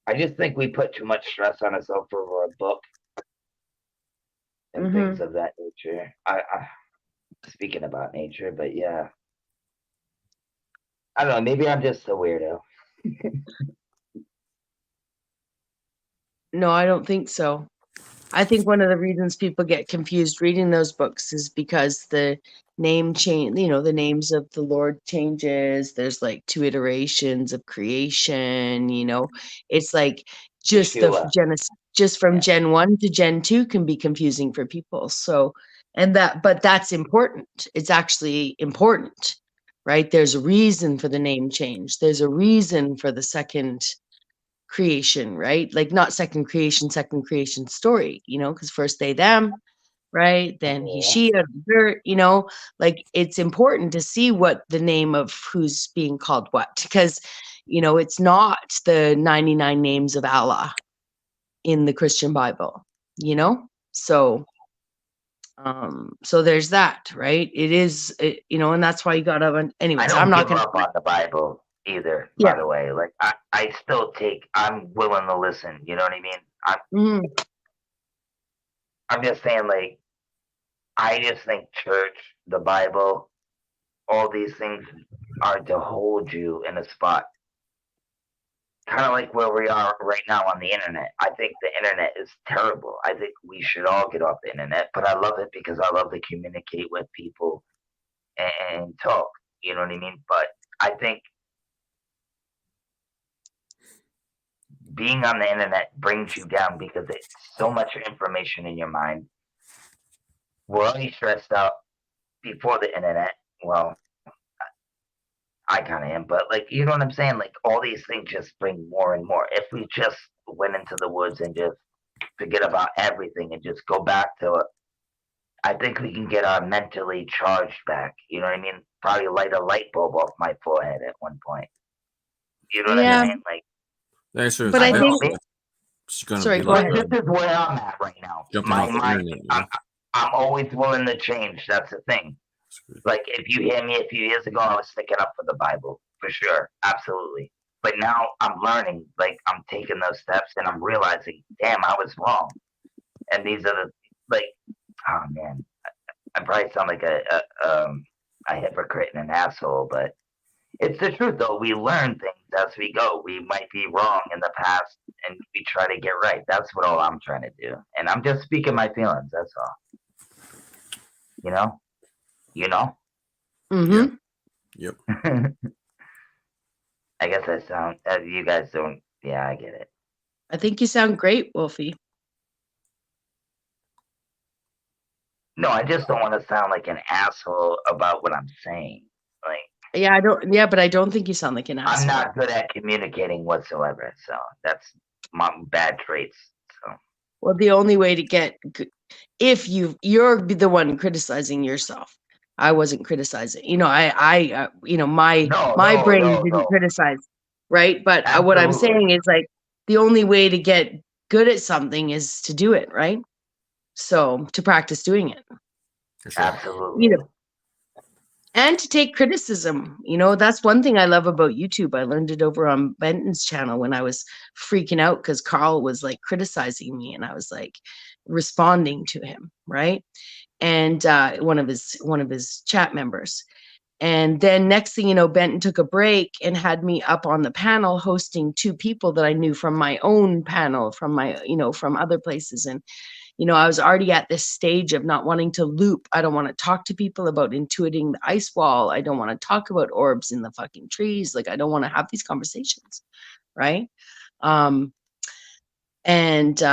I just think we put too much stress on ourselves for a book and things of that nature. I speaking about nature, but yeah. I don't know, maybe I'm just a weirdo. No, I don't think so. I think one of the reasons people get confused reading those books is because the name change, the names of the Lord changes. There's like 2 iterations of creation, it's like just the Genesis, just from Gen 1 to Gen 2 can be confusing for people. So, but that's important. It's actually important, right? There's a reason for the name change. There's a reason for the second creation, right? Like not second creation story, because first they, them, right? Then he, she, her, like it's important to see what the name of who's being called what, because, it's not the 99 names of Allah in the Christian Bible, so there's that, right? It is, and that's why you gotta, anyways, I don't I'm not give gonna up on the Bible either, by the way. Like I still I'm willing to listen, you know what I mean? I'm just saying, like, I just think church, the Bible, all these things are to hold you in a spot. Kind of like where we are right now on the internet. I think the internet is terrible. I think we should all get off the internet, but I love it because I love to communicate with people and talk. You know what I mean? But I think being on the internet brings you down because it's so much information in your mind. We're already stressed out before the internet. Well, I kind of am, but like, you know what I'm saying? Like, all these things just bring more and more. If we just went into the woods and just forget about everything and just go back to it, I think we can get our mentally charged back. You know what I mean? Probably light a light bulb off my forehead at one point. You know what I mean? Like, but I think. Sorry, go ahead. This is where I'm at right now. Jumping off the internet, I'm always willing to change. That's the thing. Like, if you hear me a few years ago, I was sticking up for the Bible, for sure. Absolutely. But now I'm learning, like, I'm taking those steps and I'm realizing, damn, I was wrong. And these are the, like, oh man, I probably sound like a hypocrite and an asshole, but it's the truth though. We learn things as we go. We might be wrong in the past and we try to get right. That's what all I'm trying to do. And I'm just speaking my feelings, that's all. You know? Mm-hmm. Yep. I guess I sound, you guys don't, yeah, I get it. I think you sound great, Wolfie. No, I just don't want to sound like an asshole about what I'm saying. Like, yeah, but I don't think you sound like an asshole. I'm not good at communicating whatsoever, so that's my bad traits. So, well, the only way to get, if you're the one criticizing yourself. I wasn't criticizing. You know, my brain didn't criticize, right? But what I'm saying is, like, the only way to get good at something is to do it, right? So to practice doing it. Absolutely. You know, and to take criticism. You know, that's one thing I love about YouTube. I learned it over on Benton's channel when I was freaking out because Carl was like criticizing me and I was like responding to him, right? And one of his chat members. And then next thing you know, Benton took a break and had me up on the panel hosting two people that I knew from my own panel, from other places. And, you know, I was already at this stage of not wanting to loop. I don't want to talk to people about intuiting the ice wall. I don't want to talk about orbs in the fucking trees. Like, I don't want to have these conversations, right? And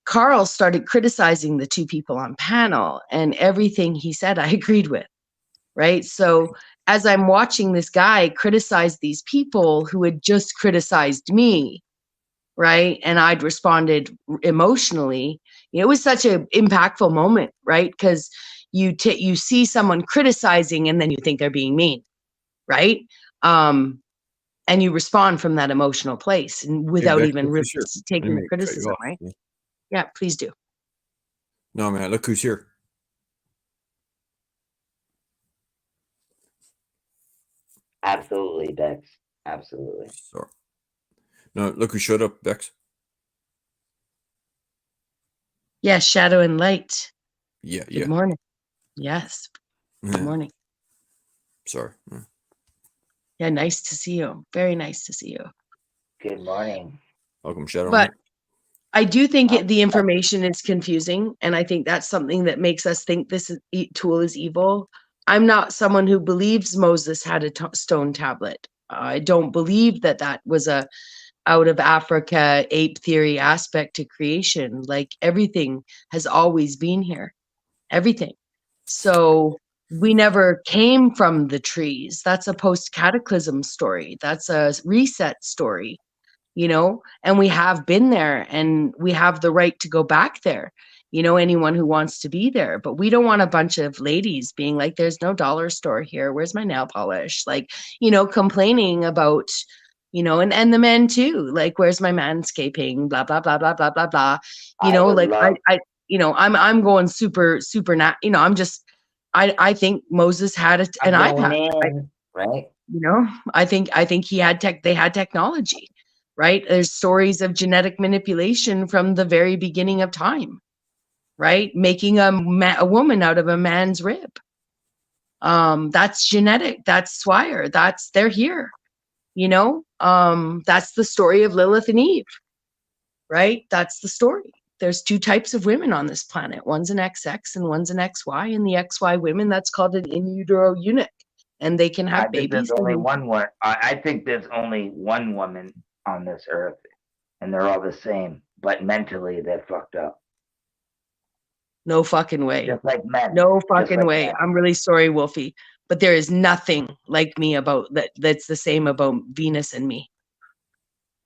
Carl started criticizing the two people on panel, and everything he said I agreed with, right? So as I'm watching this guy criticize these people who had just criticized me, right? And I'd responded emotionally. It was such an impactful moment, right? Because you see someone criticizing and then you think they're being mean, right? And you respond from that emotional place and without even really taking the criticism, right? Yeah, please do. No, man, look who's here. Absolutely, Bex. Absolutely. Sorry. No, look who showed up, Bex. Yes, shadow and light. Yeah, Good morning. Yes. Good morning. Sorry. Yeah, nice to see you. Very nice to see you. Good morning. Welcome, Shadow. But I do think the information is confusing, and I think that's something that makes us think this tool is evil. I'm not someone who believes Moses had a stone tablet. I don't believe that was a out of Africa ape theory aspect to creation. Like, everything has always been here. Everything. So we never came from the trees. That's a post-cataclysm story. That's a reset story, you know, and we have been there and we have the right to go back there, you know, anyone who wants to be there. But we don't want a bunch of ladies being like, there's no dollar store here. Where's my nail polish? Like, you know, complaining about, you know, and the men too, like, where's my manscaping? Blah, blah, blah, blah, blah, blah, blah. You know, like I you know, I'm going super, you know, I'm just, I think Moses had an iPad, right? You know, I think they had technology, right? There's stories of genetic manipulation from the very beginning of time, right? Making a woman out of a man's rib. That's genetic. That's Swire. They're here, you know? That's the story of Lilith and Eve, right? That's the story. there's two types of women on this planet. One's an XX and one's an XY. And the XY women, that's called an in utero eunuch. And they can have I think babies. there's only one woman. I think there's only one woman on this earth, and they're all the same, but mentally they're fucked up. No fucking way. Just like men. No fucking like way. men. I'm really sorry, Wolfie, but there is nothing like me about that. That's the same about Venus and me,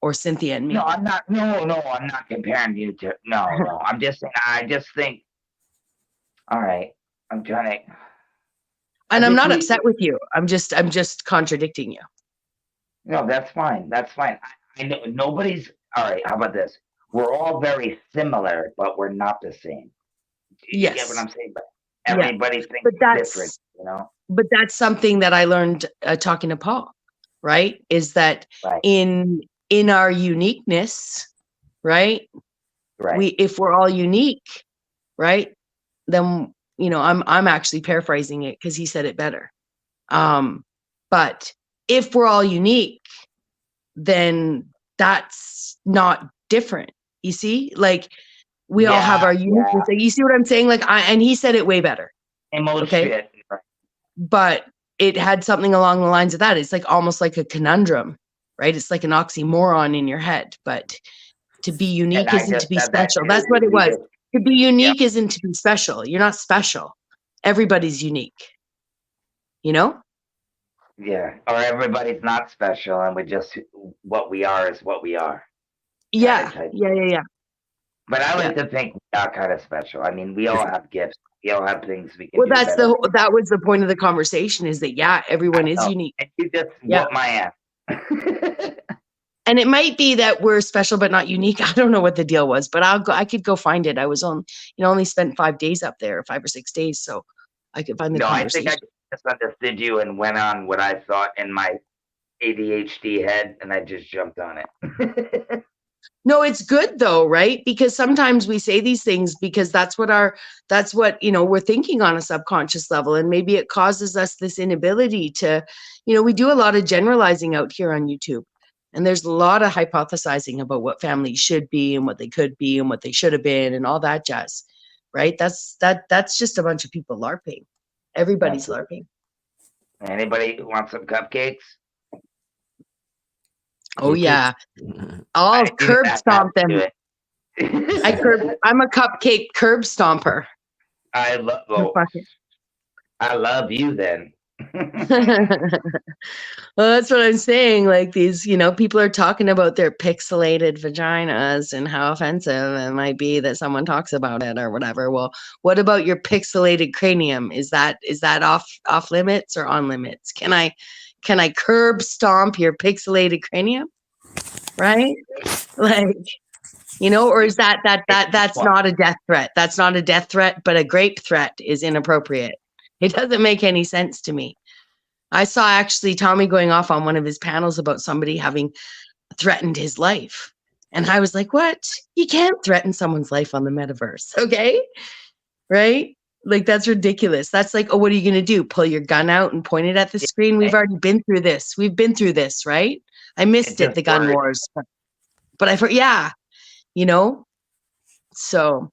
or Cynthia and me. No, I'm not. No, I'm not comparing you to. No. I'm just saying. I just think. All right, I'm trying to. And I'm not upset with you. I'm just contradicting you. No, that's fine. That's fine. I know nobody's. All right. How about this? We're all very similar, but we're not the same. You get what I'm saying? But everybody thinks different, you know? But that's something that I learned talking to Paul, right? Is that in our uniqueness, right? If we're all unique, right? Then, you know, I'm actually paraphrasing it because he said it better. But if we're all unique, then that's not different. You see, like we all have our uniqueness. You see what I'm saying? Like and he said it way better. Okay. But it had something along the lines of that. It's like almost like a conundrum, right? It's like an oxymoron in your head. But to be unique isn't to be special. That's what it was. To be unique isn't to be special. You're not special. Everybody's unique. You know? Yeah. Or everybody's not special, and we're just what we are is what we are. Yeah. But I like to think we are kind of special. I mean, we all have gifts. We all have things we can Well, do better. that was the point of the conversation, is that everyone is unique. And you just whoop my ass. And it might be that we're special but not unique. I don't know what the deal was, but I could go find it. I was only spent 5 days up there, 5 or 6 days, so I could find the conversation. I think I misunderstood you and went on what I thought in my ADHD head, and I just jumped on it. No, it's good though, right? Because sometimes we say these things because that's what we're thinking on a subconscious level. And maybe it causes us this inability to, we do a lot of generalizing out here on YouTube. And there's a lot of hypothesizing about what families should be and what they could be and what they should have been and all that jazz, right? That's just a bunch of people LARPing. Everybody's LARPing. Anybody want some cupcakes? Oh yeah, I'll curb stomp them. I'm a cupcake curb stomper. I love you then. Well, that's what I'm saying. Like these, people are talking about their pixelated vaginas and how offensive it might be that someone talks about it or whatever. Well, what about your pixelated cranium? Is that off limits or on limits? Can I curb stomp your pixelated cranium? Right? Like, or is that's not a death threat. That's not a death threat, but a grape threat is inappropriate. It doesn't make any sense to me. I saw actually Tommy going off on one of his panels about somebody having threatened his life. And I was like, what? You can't threaten someone's life on the metaverse. Okay. Right? Like, that's ridiculous. That's like, oh, what are you going to do? Pull your gun out and point it at the screen? We've already been through this. We've been through this, right? I missed it, the gun wars. But I thought, so.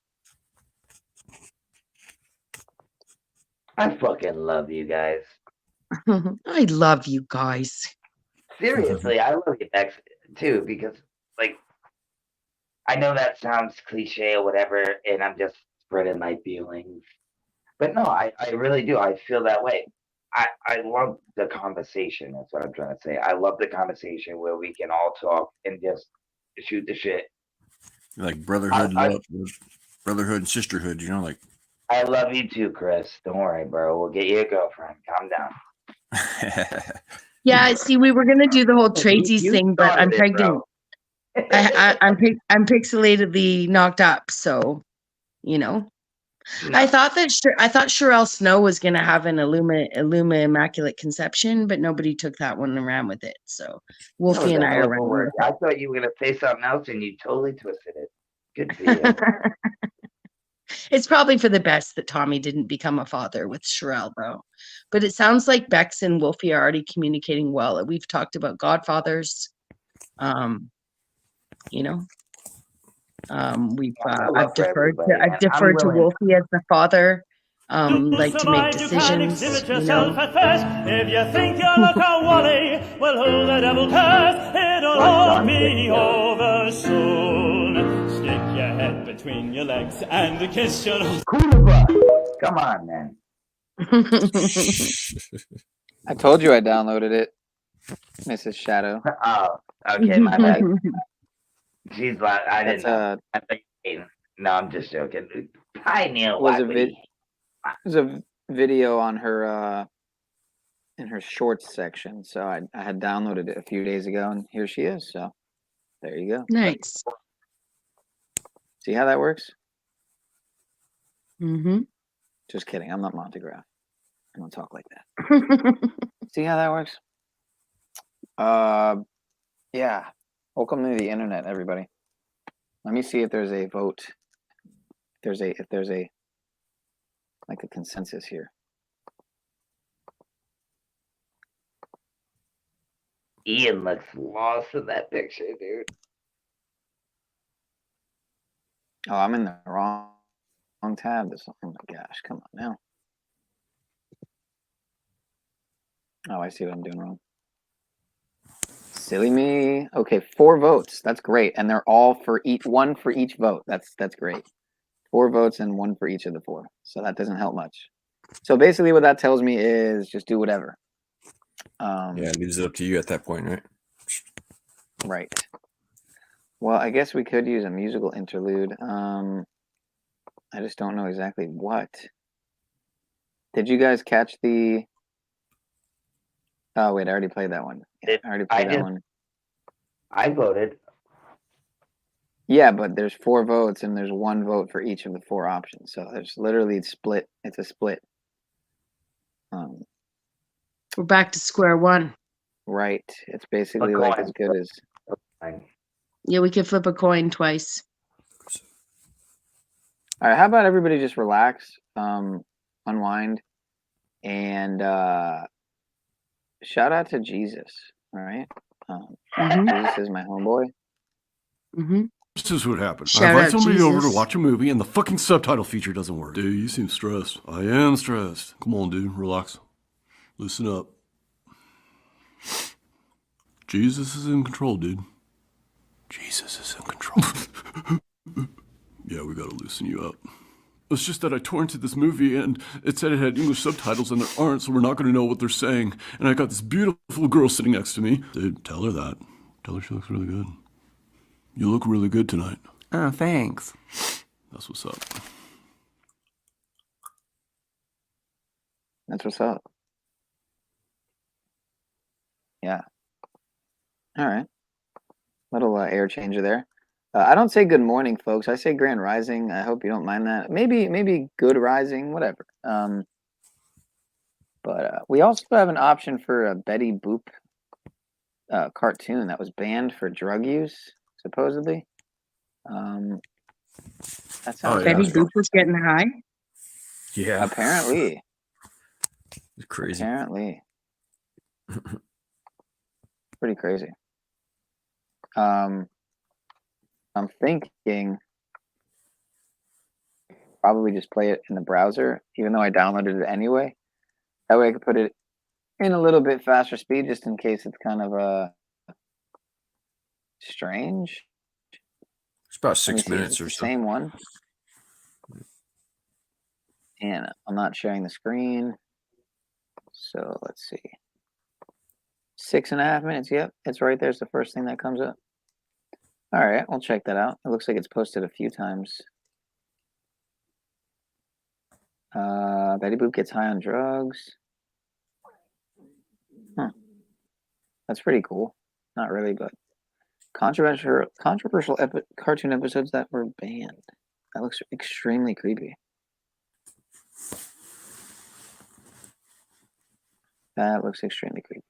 I fucking love you guys. I love you guys. Seriously, I love you, Bex, too, because, like, I know that sounds cliche or whatever, and I'm just spreading my feelings. But no, I really do. I feel that way. I love the conversation. That's what I'm trying to say. I love the conversation where we can all talk and just shoot the shit. Like brotherhood, brotherhood and sisterhood, like. I love you too, Chris. Don't worry, bro. We'll get you a girlfriend. Calm down. Yeah, see, we were gonna do the whole tradesies thing, but I'm pregnant. I'm pixelatedly knocked up, so No. I thought Charelle Snow was gonna have an Illuma Immaculate Conception, but nobody took that one and ran with it. So Wolfie and I are running with it. I thought you were gonna say something else, and you totally twisted it. Good for you. It's probably for the best that Tommy didn't become a father with Charelle, though. But it sounds like Bex and Wolfie are already communicating well. We've talked about godfathers. I've deferred to Wolfie as the father, like to make decisions. You know. If you think you look a wally, well, hold the devil curse. It'll all be over soon. Stick your head between your legs and kiss your nose. Come on, man. I told you I downloaded it, Mrs. Shadow. Oh, okay, my bad. She's like, I didn't know. No, I'm just joking. Hi, Neil. Was a video on her in her shorts section, so I had downloaded it a few days ago, and here she is. So there you go. Nice. See how that works? Mm-hmm. Just kidding. I'm not Montegraph. I don't talk like that. See how that works? Yeah. Welcome to the internet, everybody. Let me see if there's a vote. If there's a like a consensus here. Ian looks lost in that picture, dude. Oh, I'm in the wrong tab. Oh my gosh, come on now. Oh, I see what I'm doing wrong. Silly me. Okay, 4 votes. That's great, and they're all for one for each vote. That's great. 4 votes and 1 for each of the 4. So that doesn't help much. So basically, what that tells me is just do whatever. Yeah, it leaves it up to you at that point, right? Right. Well, I guess we could use a musical interlude. I just don't know exactly what. Did you guys catch the? Oh wait, I already played that one. I already played that one. I voted. Yeah, but there's 4 votes and there's 1 vote for each of the 4 options. So there's literally split. It's a split. We're back to square one. Right. It's basically like as good as. Yeah, we could flip a coin twice. All right. How about everybody just relax, unwind, and shout out to Jesus. All right. Jesus is my homeboy. Mm-hmm. This is what happened. Shout I invite out somebody over to Jesus. watch a movie and the fucking subtitle feature doesn't work. Dude, you seem stressed. I am stressed. Come on, dude. Relax. Listen up. Jesus is in control, dude. Jesus is in control. Yeah, we gotta loosen you up. It's just that I tore into this movie and it said it had English subtitles and there aren't, so we're not gonna know what they're saying. And I got this beautiful girl sitting next to me. Dude, tell her that. Tell her she looks really good. You look really good tonight. Oh, thanks. That's what's up. That's what's up. Yeah. All right. Little air changer there. I don't say good morning, folks. I say grand rising. I hope you don't mind that. Maybe good rising, whatever. But we also have an option for a Betty Boop cartoon that was banned for drug use, supposedly. That sounds Betty Boop was getting high. Yeah. Apparently. It's crazy. Apparently. Pretty crazy. I'm thinking probably just play it in the browser, even though I downloaded it anyway. That way I could put it in a little bit faster speed, just in case it's kind of strange. It's about 6 minutes or so. Same one. And I'm not sharing the screen. So let's see. 6.5 minutes. Yep, it's right there. It's the first thing that comes up. All right, we'll check that out. It looks like it's posted a few times. Betty Boop gets high on drugs. Huh. That's pretty cool. Not really, but controversial cartoon episodes that were banned. That looks extremely creepy. That looks extremely creepy.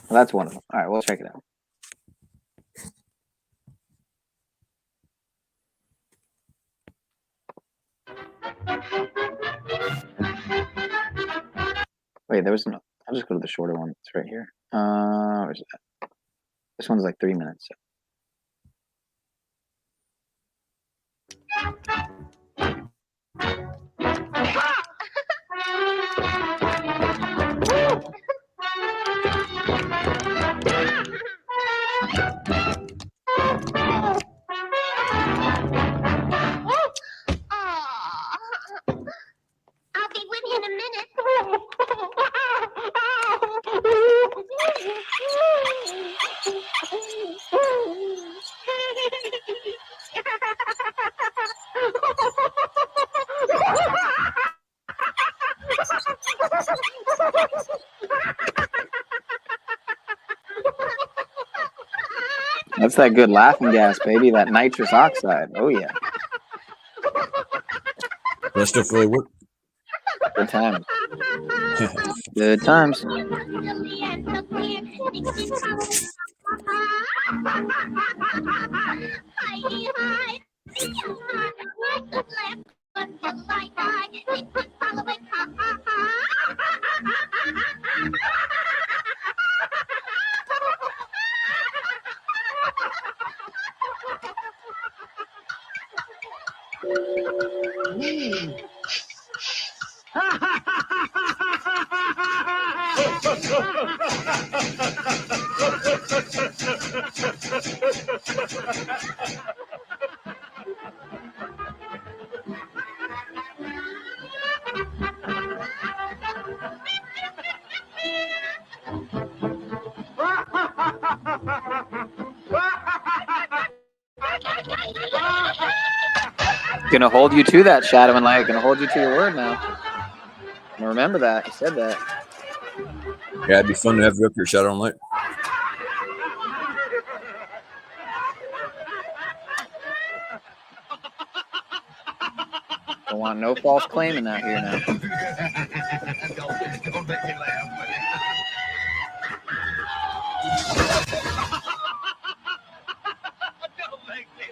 Well, that's one of them. All right, we'll check it out. Wait, there was no. I'll just go to the shorter one. It's right here. Where's that? This one's like 3 minutes. I'll be with you in a minute. That's that good laughing gas, baby. That nitrous oxide. Oh yeah. That stuff really work. Good times. Good times. Gonna hold you to that, Shadow and Light. Gonna hold you to your word now. Remember that. You said that. Yeah, it'd be fun to have you up here, Shadow and Light. Don't want no false claiming out here now. Don't make me laugh. Don't make me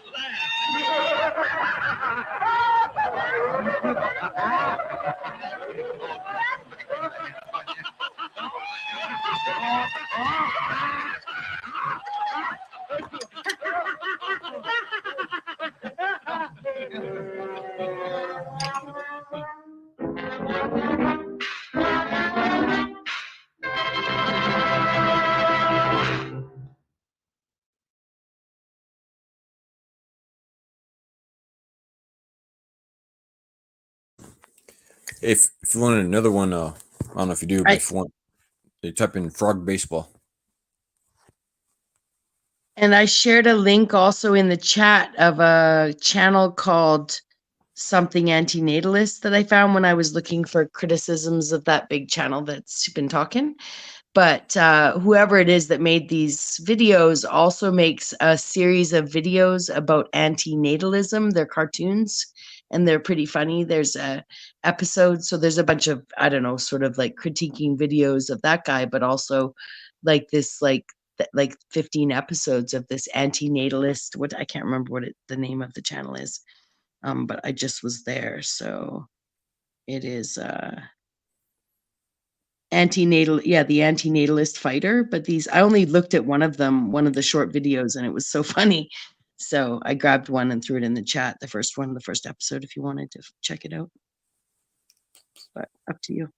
If you wanted another one, I don't know if you do, but if you want, you type in frog baseball. And I shared a link also in the chat of a channel called Something Antinatalist that I found when I was looking for criticisms of that big channel that's been talking. But whoever it is that made these videos also makes a series of videos about antinatalism. They're cartoons and they're pretty funny. There's a episode, so there's a bunch of, I don't know, sort of like critiquing videos of that guy, but also like this like 15 episodes of this antinatalist. What I can't remember what the name of the channel is, but I just was there, so it is antinatal, yeah, the antinatalist fighter. But these, I only looked at one of them, one of the short videos, and it was so funny. So I grabbed one and threw it in the chat, the first one, the first episode, if you wanted to check it out. But up to you.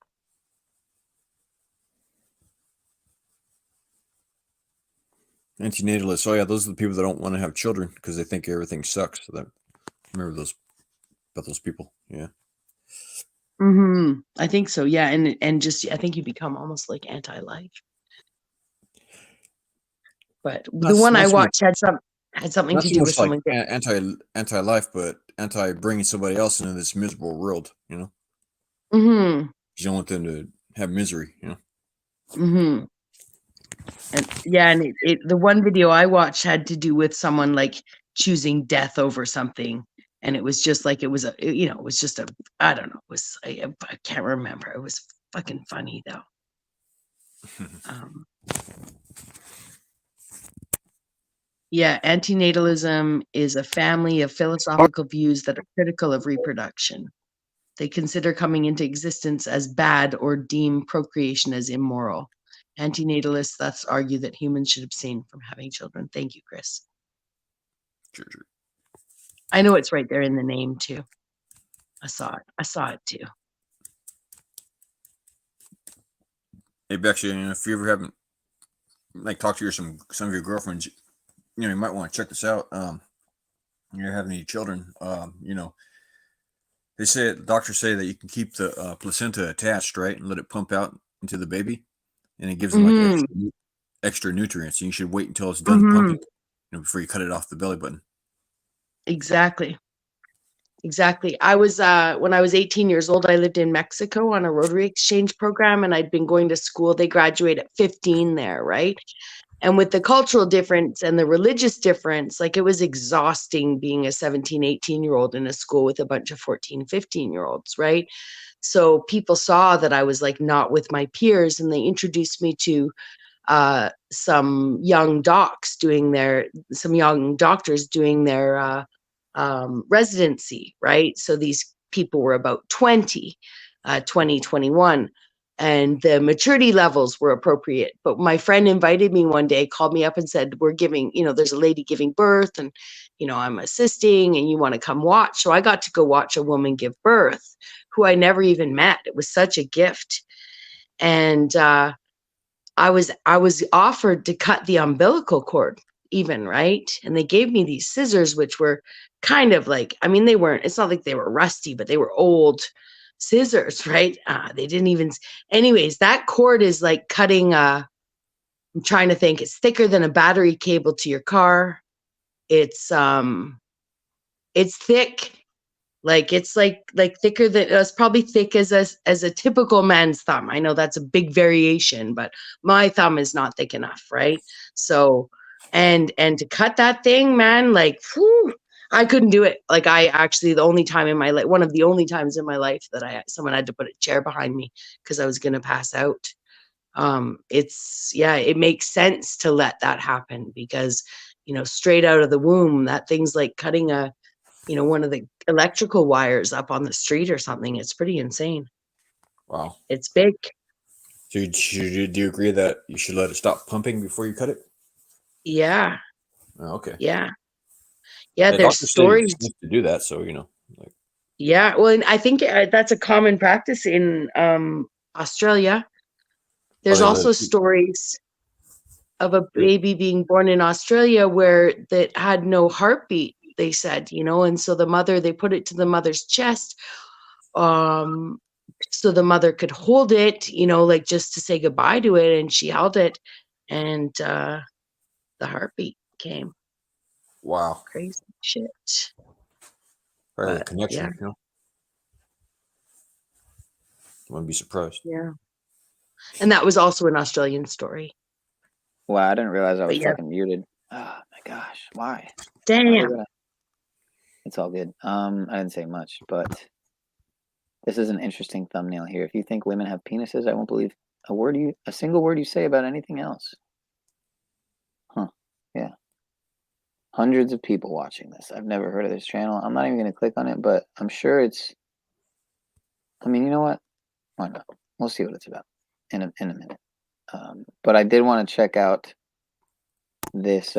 Antinatalists. Oh yeah, those are the people that don't want to have children because they think everything sucks. So that, remember those about those people? Yeah. Mm-hmm. I think so. Yeah, and just I think you become almost like anti-life. But the one I watched had something to do with someone. Like anti-life, but anti-bringing somebody else into this miserable world. You know. Mm-hmm. You don't want them to have misery. You know. Mm-hmm. And yeah, and the one video I watched had to do with someone like choosing death over something, and it was just like it was it was just a, I don't know, it was I can't remember. It was fucking funny though. Yeah, antinatalism is a family of philosophical views that are critical of reproduction. They consider coming into existence as bad or deem procreation as immoral. Antinatalists thus argue that humans should abstain from having children. Thank you, Chris. Sure. I know it's right there in the name too. I saw it too. Maybe actually, if you ever haven't like talked to some of your girlfriends, you might want to check this out. You're having any children, they say doctors say that you can keep the placenta attached, right, and let it pump out into the baby, and it gives them like extra nutrients. And you should wait until it's done pumping, before you cut it off the belly button. Exactly. I was when I was 18 years old, I lived in Mexico on a Rotary exchange program, and I'd been going to school. They graduate at 15 there, right? And with the cultural difference and the religious difference, like it was exhausting being a 17, 18-year-old in a school with a bunch of 14, 15-year-olds, right? So people saw that I was like not with my peers, and they introduced me to some young doctors doing their residency, right? So these people were about 20, 21, and the maturity levels were appropriate. But my friend invited me one day, called me up and said, we're giving, there's a lady giving birth, and, I'm assisting, and you want to come watch. So I got to go watch a woman give birth who I never even met. It was such a gift. And I was offered to cut the umbilical cord even, right? And they gave me these scissors, which were kind of like, it's not like they were rusty, but they were old scissors, right? They didn't even, anyways, that cord is like cutting, I'm trying to think, it's thicker than a battery cable to your car. It's thick. Like it's like thicker than, it's probably thick as a typical man's thumb. I know that's a big variation, but my thumb is not thick enough, right? So, and to cut that thing, man, like, whew, I couldn't do it. Like I actually, one of the only times in my life that someone had to put a chair behind me because I was going to pass out. It makes sense to let that happen because, straight out of the womb, that thing's like cutting one of the electrical wires up on the street or something. It's pretty insane. Wow. It's big. So do you agree that you should let it stop pumping before you cut it? Yeah. Oh, okay. Yeah. There's stories to do that. So, Yeah. Well, and I think that's a common practice in Australia. There's also stories of a baby being born in Australia where that had no heartbeat, they said, and so they put it to the mother's chest, so the mother could hold it, like just to say goodbye to it, and she held it, and the heartbeat came. Wow. Crazy shit. Probably a connection, yeah. Wouldn't be surprised. Yeah. And that was also an Australian story. Wow, I didn't realize I was fucking muted. Oh my gosh, why? Damn. It's all good. I didn't say much, but this is an interesting thumbnail here. If you think women have penises, I won't believe a single word you say about anything else. Huh. Yeah. Hundreds of people watching this. I've never heard of this channel. I'm not even going to click on it, but I'm sure it's, you know what? Why not? We'll see what it's about in a minute. But I did want to check out this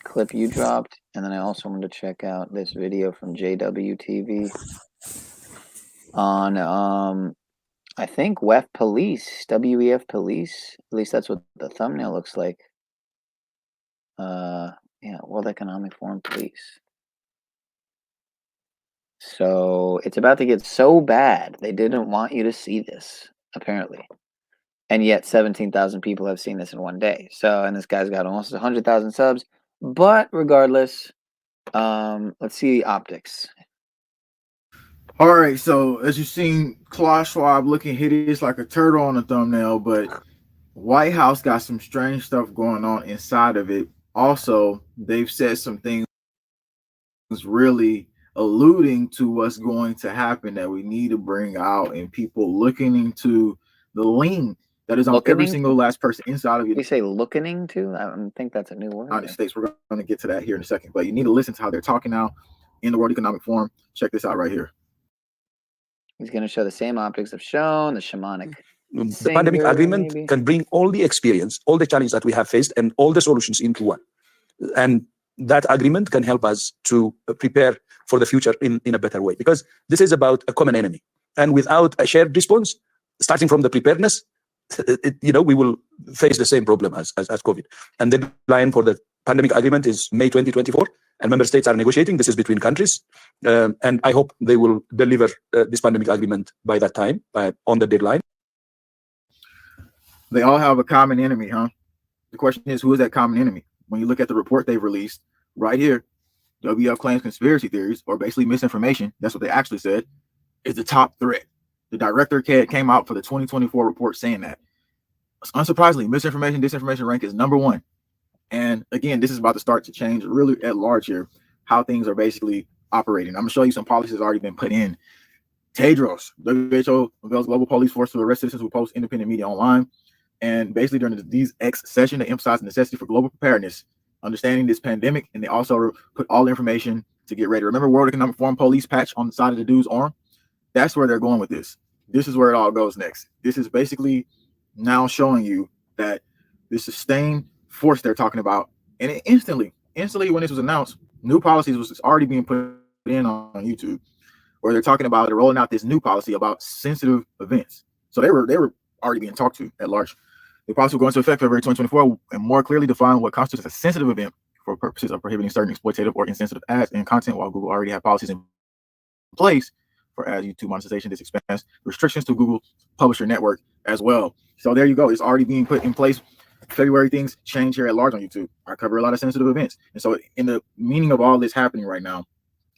clip you dropped, and then I also wanted to check out this video from JWTV on I think WEF Police, WEF Police. At least that's what the thumbnail looks like. Yeah, World Economic Forum Police. So it's about to get so bad they didn't want you to see this, apparently. And yet 17,000 people have seen this in one day. So, and this guy's got almost 100,000 subs. But regardless, let's see the optics. All right, so as you've seen, Klaus Schwab looking hideous like a turtle on the thumbnail, but White House got some strange stuff going on inside of it. Also, they've said some things really alluding to what's going to happen that we need to bring out, and people looking into the lean that is on every single last person inside of you. You say looking into? I don't think that's a new word. United States. We're going to get to that here in a second, but you need to listen to how they're talking now in the World Economic Forum. Check this out right here. He's going to show the same optics of shown, the shamanic. The pandemic agreement can bring all the experience, all the challenges that we have faced, and all the solutions into one. And that agreement can help us to prepare for the future in a better way, because this is about a common enemy. And without a shared response, starting from the preparedness, we will face the same problem as COVID. And the deadline for the pandemic agreement is May 2024, and member states are negotiating. This is between countries. And I hope they will deliver this pandemic agreement by that time, on the deadline. They all have a common enemy, huh? The question is, who is that common enemy? When you look at the report they've released right here, WF claims conspiracy theories, or basically misinformation, that's what they actually said, is the top threat. The director came out for the 2024 report saying that. Unsurprisingly, misinformation, disinformation rank is #1. And again, this is about to start to change really at large here, how things are basically operating. I'm going to show you some policies that have already been put in. Tedros, WHO unveils global police force to arrest citizens who post independent media online. And basically during the Disease X session, they emphasize the necessity for global preparedness, understanding this pandemic, and they also put all the information to get ready. Remember World Economic Forum police patch on the side of the dude's arm? That's where they're going with this. This is where it all goes next. This is basically now showing you that the sustained force they're talking about, and it instantly when this was announced, new policies was already being put in on YouTube, where they're talking about rolling out this new policy about sensitive events. So they were already being talked to at large. The policy will go into effect February 2024 and more clearly define what constitutes a sensitive event for purposes of prohibiting certain exploitative or insensitive ads and content, while Google already have policies in place for ad YouTube monetization. This expands restrictions to Google publisher network as well. So there you go. It's already being put in place. February, things change here at large on YouTube. I cover a lot of sensitive events. And so in the meaning of all this happening right now,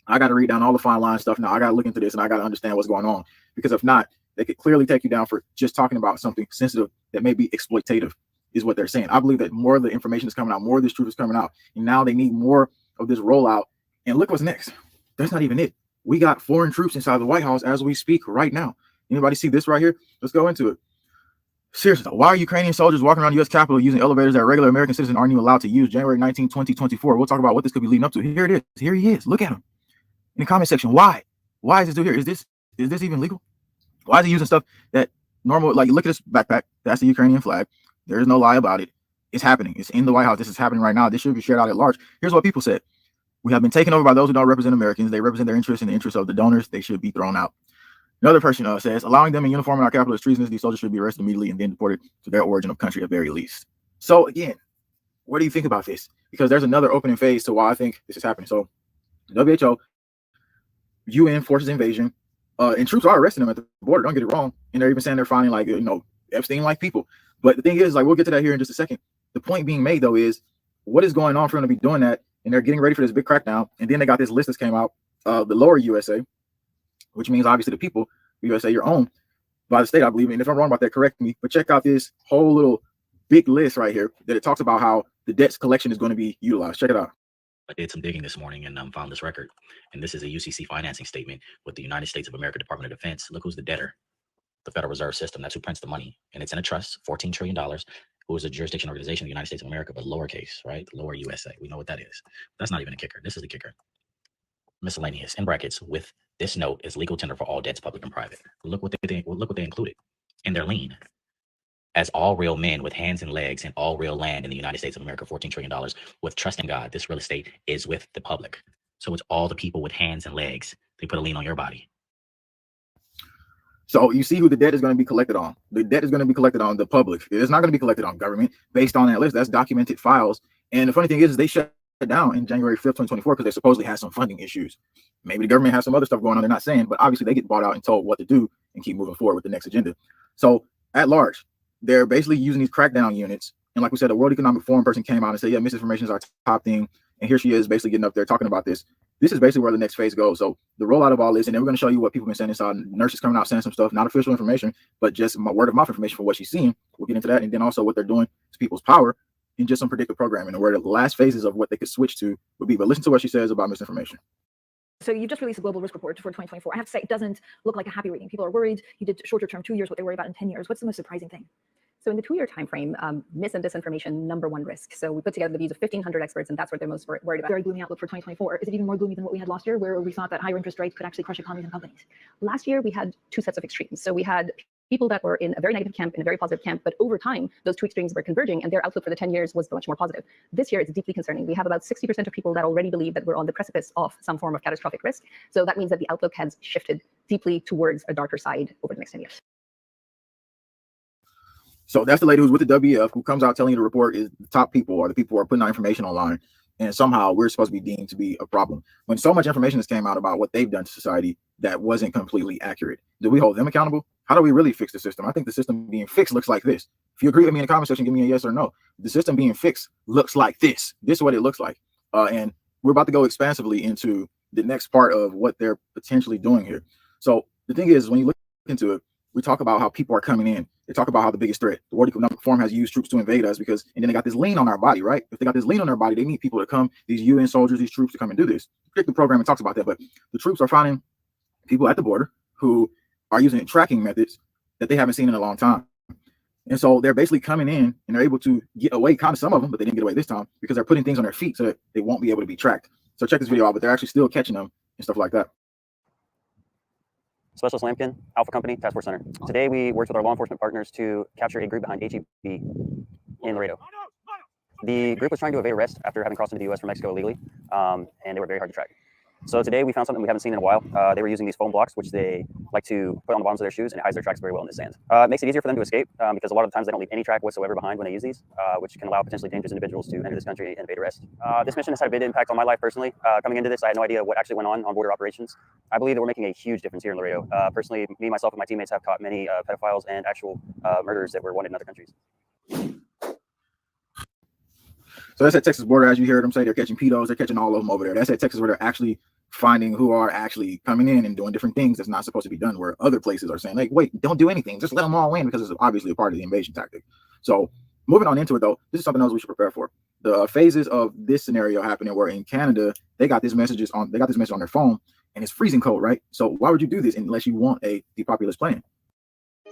I got to read down all the fine line stuff now. I got to look into this and I got to understand what's going on, because if not, they could clearly take you down for just talking about something sensitive that may be exploitative, is what they're saying. I believe that more of the information is coming out, more of this truth is coming out, and now they need more of this rollout. And look what's next. That's not even it. We got foreign troops inside the White House as we speak right now. Anybody see this right here? Let's go into it. Seriously, why are Ukrainian soldiers walking around the U.S. Capitol using elevators that regular American citizens aren't even allowed to use? January 19, 2024. We'll talk about what this could be leading up to. Here it is. Here he is. Look at him in the comment section. Why? Why is this dude here? Is this even legal? Why is he using stuff that normal? Like, look at this backpack. That's the Ukrainian flag. There is no lie about it. It's happening. It's in the White House. This is happening right now. This should be shared out at large. Here's what people said. We have been taken over by those who don't represent Americans. They represent their interests and the interests of the donors. They should be thrown out. Another person says, allowing them in uniform in our capital is treasonous. These soldiers should be arrested immediately and then deported to their origin of country at very least. So again, what do you think about this? Because there's another opening phase to why I think this is happening. So WHO, UN forces invasion, and troops are arresting them at the border. Don't get it wrong. And they're even saying they're finding, like, Epstein-like people. But the thing is, like, we'll get to that here in just a second. The point being made, though, is what is going on for them to be doing that? And they're getting ready for this big crackdown. And then they got this list that came out, the lower USA, which means obviously the people, USA, your own by the state, I believe. And if I'm wrong about that, correct me. But check out this whole little big list right here that it talks about how the debts collection is going to be utilized. Check it out. I did some digging this morning and found this record. And this is a UCC financing statement with the United States of America Department of Defense. Look who's the debtor. The Federal Reserve System. That's who prints the money. And it's in a trust, $14 trillion. Who is a jurisdiction organization of the United States of America, but lowercase, right? Lower USA. We know what that is. That's not even a kicker. This is the kicker. Miscellaneous, in brackets, with this note is legal tender for all debts, public and private. Look what they included in their lien. As all real men with hands and legs and all real land in the United States of America, $14 trillion, with trust in God, this real estate is with the public. So it's all the people with hands and legs. They put a lien on your body. So you see who the debt is going to be collected on. The debt is going to be collected on the public. It's not going to be collected on government based on that list. That's documented files. And the funny thing is they shut it down in January 5th, 2024, because they supposedly had some funding issues. Maybe the government has some other stuff going on. They're not saying, but obviously they get bought out and told what to do and keep moving forward with the next agenda. So at large, they're basically using these crackdown units. And like we said, a World Economic Forum person came out and said, yeah, misinformation is our top thing. And here she is basically getting up there talking about this. This is basically where the next phase goes. So the rollout of all this, and then we're going to show you what people have been saying inside. Nurses coming out saying some stuff, not official information, but just word of mouth information for what she's seeing. We'll get into that. And then also what they're doing to people's power and just some predictive programming, and where the last phases of what they could switch to would be. But listen to what she says about misinformation. So you just released a global risk report for 2024. I have to say, it doesn't look like a happy reading. People are worried. You did shorter term 2 years, what they worry about in 10 years. What's the most surprising thing? So in the 2-year time frame, mis and disinformation, #1 risk. So we put together the views of 1,500 experts, and that's what they're most worried about. Very gloomy outlook for 2024. Is it even more gloomy than what we had last year, where we thought that higher interest rates could actually crush economies and companies? Last year, we had two sets of extremes. So we had people that were in a very negative camp, in a very positive camp, but over time, those two extremes were converging and their outlook for the 10 years was much more positive. This year, it's deeply concerning. We have about 60% of people that already believe that we're on the precipice of some form of catastrophic risk. So that means that the outlook has shifted deeply towards a darker side over the next 10 years. So that's the lady who's with the WF who comes out telling you the report is the top people or the people who are putting out information online. And somehow we're supposed to be deemed to be a problem when so much information has came out about what they've done to society that wasn't completely accurate. Do we hold them accountable? How do we really fix the system? I think the system being fixed looks like this. If you agree with me in the comment section, give me a yes or no. The system being fixed looks like this. This is what it looks like. And we're about to go expansively into the next part of what they're potentially doing here. So the thing is, when you look into it, we talk about how people are coming in. They talk about how the biggest threat, the World Economic Forum has used troops to invade us because, and then they got this lean on our body, right? If they got this lean on their body, they need people to come, these UN soldiers, these troops to come and do this. The program talks about that, but the troops are finding people at the border who are using tracking methods that they haven't seen in a long time. And so they're basically coming in and they're able to get away, kind of some of them, but they didn't get away this time because they're putting things on their feet so that they won't be able to be tracked. So check this video out, but they're actually still catching them and stuff like that. Specialist Lampkin, Alpha Company, Task Force Center. Today we worked with our law enforcement partners to capture a group behind HEB in Laredo. The group was trying to evade arrest after having crossed into the U.S. from Mexico illegally, and they were very hard to track. So today we found something we haven't seen in a while. They were using these foam blocks, which they like to put on the bottoms of their shoes, and it hides their tracks very well in the sand. It makes it easier for them to escape because a lot of the times they don't leave any track whatsoever behind when they use these, which can allow potentially dangerous individuals to enter this country and evade arrest. This mission has had a big impact on my life personally. Coming into this, I had no idea what actually went on border operations. I believe that we're making a huge difference here in Laredo. Personally, me, myself, and my teammates have caught many pedophiles and actual murderers that were wanted in other countries. So that's at Texas border, as you hear them say, they're catching pedos, they're catching all of them over there. That's at Texas where they're actually finding who are actually coming in and doing different things that's not supposed to be done, where other places are saying, like, wait, don't do anything, just let them all in, because it's obviously a part of the invasion tactic. So moving on into it, though, this is something else we should prepare for. The phases of this scenario happening where in Canada, they got this message on their phone, and it's freezing cold, right? So why would you do this unless you want a depopulist plan?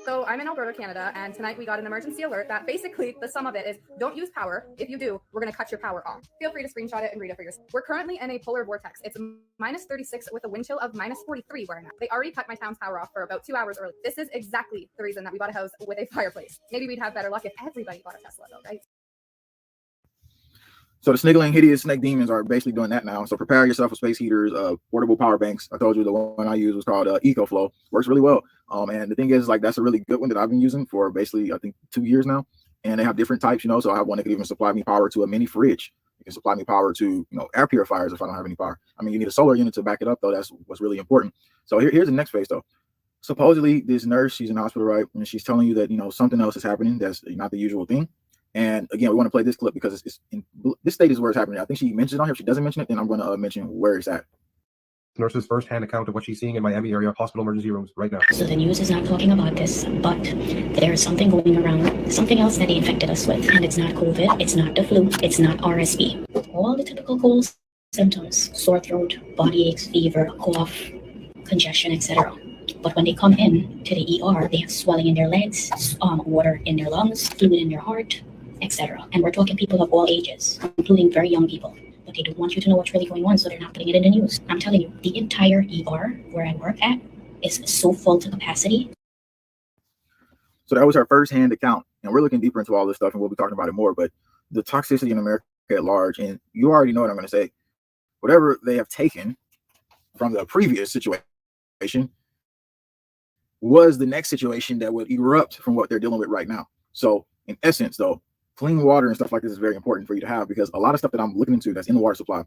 So I'm in Alberta, Canada, and tonight we got an emergency alert that basically the sum of it is don't use power. If you do, we're going to cut your power off. Feel free to screenshot it and read it for yourself. We're currently in a polar vortex. It's -36 with a wind chill of -43 where I'm at. They already cut my town's power off for about 2 hours early. This is exactly the reason that we bought a house with a fireplace. Maybe we'd have better luck if everybody bought a Tesla though, right? So the sniggling, hideous snake demons are basically doing that now. So prepare yourself with space heaters, portable power banks. I told you the one I use was called EcoFlow. Works really well. And the thing is, like, that's a really good one that I've been using for basically, I think, 2 years now. And they have different types, you know. So I have one that can even supply me power to a mini fridge. It can supply me power to, you know, air purifiers if I don't have any power. I mean, you need a solar unit to back it up, though. That's what's really important. So here's the next phase, though. Supposedly, this nurse, she's in the hospital, right? And she's telling you that, you know, something else is happening that's not the usual thing. And again, we want to play this clip because it's in this state is where it's happening. I think she mentions it on here. If she doesn't mention it, then I'm going to mention where it's at. Nurse's first-hand account of what she's seeing in Miami area hospital emergency rooms right now. So the news is not talking about this, but there is something going around, something else that they infected us with, and it's not COVID, it's not the flu, it's not RSV. All the typical cold symptoms: sore throat, body aches, fever, cough, congestion, etc. But when they come in to the ER, they have swelling in their legs, water in their lungs, fluid in their heart, etc. And we're talking people of all ages, including very young people. But they don't want you to know what's really going on, so they're not putting it in the news. I'm telling you, the entire ER where I work at is so full to capacity. So that was her first-hand account. And we're looking deeper into all this stuff, and we'll be talking about it more. But the toxicity in America at large, and you already know what I'm going to say, whatever they have taken from the previous situation was the next situation that would erupt from what they're dealing with right now. So in essence, though, clean water and stuff like this is very important for you to have, because a lot of stuff that I'm looking into that's in the water supply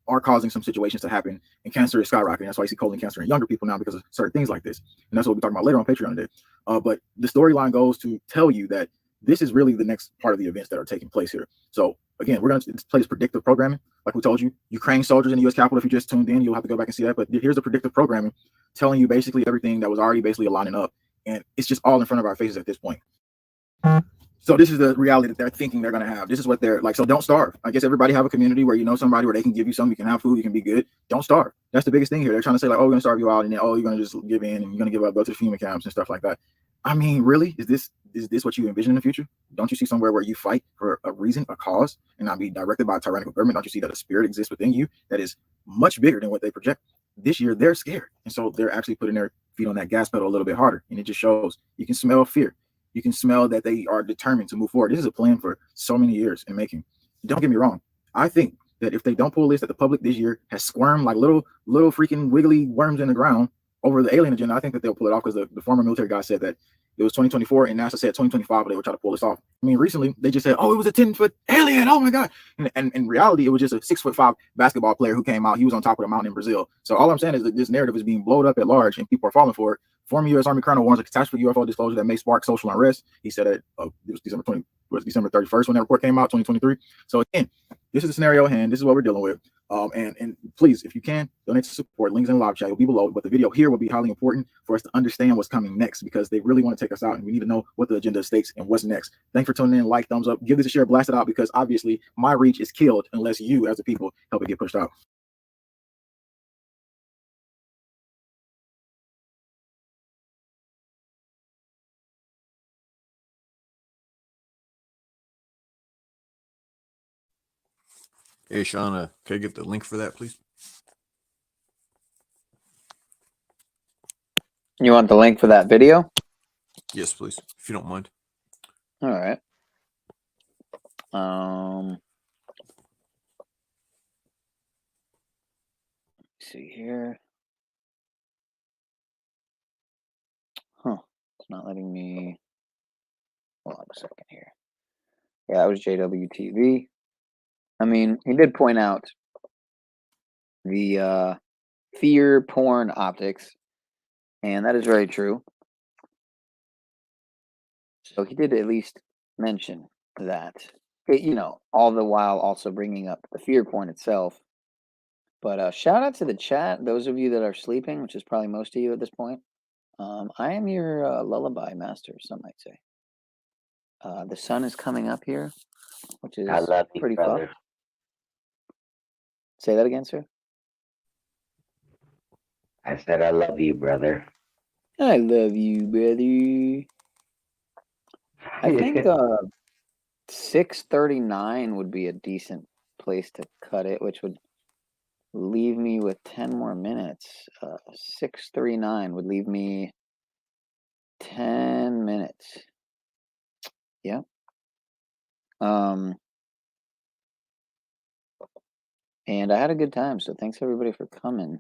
are causing some situations to happen, and cancer is skyrocketing. That's why you see colon cancer in younger people now, because of certain things like this. And that's what we'll be talking about later on Patreon today. But the storyline goes to tell you that this is really the next part of the events that are taking place here. So again, we're going to play this predictive programming. Like we told you, Ukraine soldiers in the U.S. Capitol, if you just tuned in, you'll have to go back and see that. But here's the predictive programming telling you basically everything that was already basically lining up. And it's just all in front of our faces at this point. So this is the reality that they're thinking they're going to have. This is what they're like. So don't starve. I guess everybody have a community where you know somebody where they can give you something, you can have food, you can be good. Don't starve. That's the biggest thing here. They're trying to say like, oh, we're going to starve you out, and then, oh, you're going to just give in, and you're going to give up, go to the FEMA camps and stuff like that. I mean, really? Is this what you envision in the future? Don't you see somewhere where you fight for a reason, a cause, and not be directed by a tyrannical government? Don't you see that a spirit exists within you that is much bigger than what they project? This year, they're scared. And so they're actually putting their feet on that gas pedal a little bit harder. And it just shows. You can smell fear. You can smell that they are determined to move forward. This is a plan for so many years in making. Don't get me wrong. I think that if they don't pull this, that the public this year has squirmed like little freaking wiggly worms in the ground over the alien agenda. I think that they'll pull it off because the former military guy said that it was 2024 and NASA said 2025, but they would try to pull this off. I mean, recently they just said, oh, it was a 10-foot alien. Oh my God. And in reality, it was just a 6'5" basketball player who came out. He was on top of the mountain in Brazil. So all I'm saying is that this narrative is being blown up at large and people are falling for it. Former U.S. Army Colonel warns a catastrophic UFO disclosure that may spark social unrest. He said it was December 31st when that report came out, 2023. So again, this is the scenario at hand. This is what we're dealing with. And please, if you can, donate to support. Links in the live chat will be below. But the video here will be highly important for us to understand what's coming next because they really want to take us out and we need to know what the agenda states and what's next. Thanks for tuning in. Like, thumbs up, give this a share, blast it out because obviously my reach is killed unless you, as the people, help it get pushed out. Hey, Shauna, can I get the link for that, please? You want the link for that video? Yes, please, if you don't mind. All right. Let's see here. Huh. It's not letting me. Hold on a second here. Yeah, that was JWTV. I mean, he did point out the fear porn optics, and that is very true. So he did at least mention that, you know, all the while also bringing up the fear porn itself. But shout out to the chat, those of you that are sleeping, which is probably most of you at this point. I am your lullaby master, some might say. The sun is coming up here, which is I love you, pretty brother. fun. Say that again, sir. I said I love you, brother. I love you, brother. I think 6:39 would be a decent place to cut it, which would leave me with 10 more minutes. 6:39 would leave me 10 minutes. Yeah. And I had a good time, so thanks everybody for coming.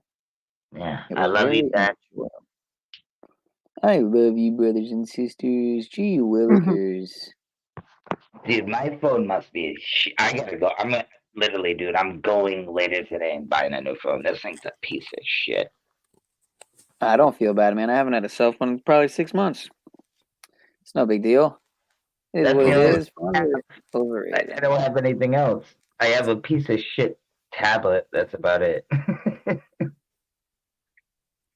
Yeah, It I was love very you, Dad. enjoyable. I love you, brothers and sisters. Gee willikers. Dude, my phone must be. I gotta go. Literally, dude. I'm going later today and buying a new phone. This thing's a piece of shit. I don't feel bad, man. I haven't had a cell phone in probably 6 months. It's no big deal. It is That's what the it only is. Overrated. I don't have anything else. I have a piece of shit tablet. That's about it.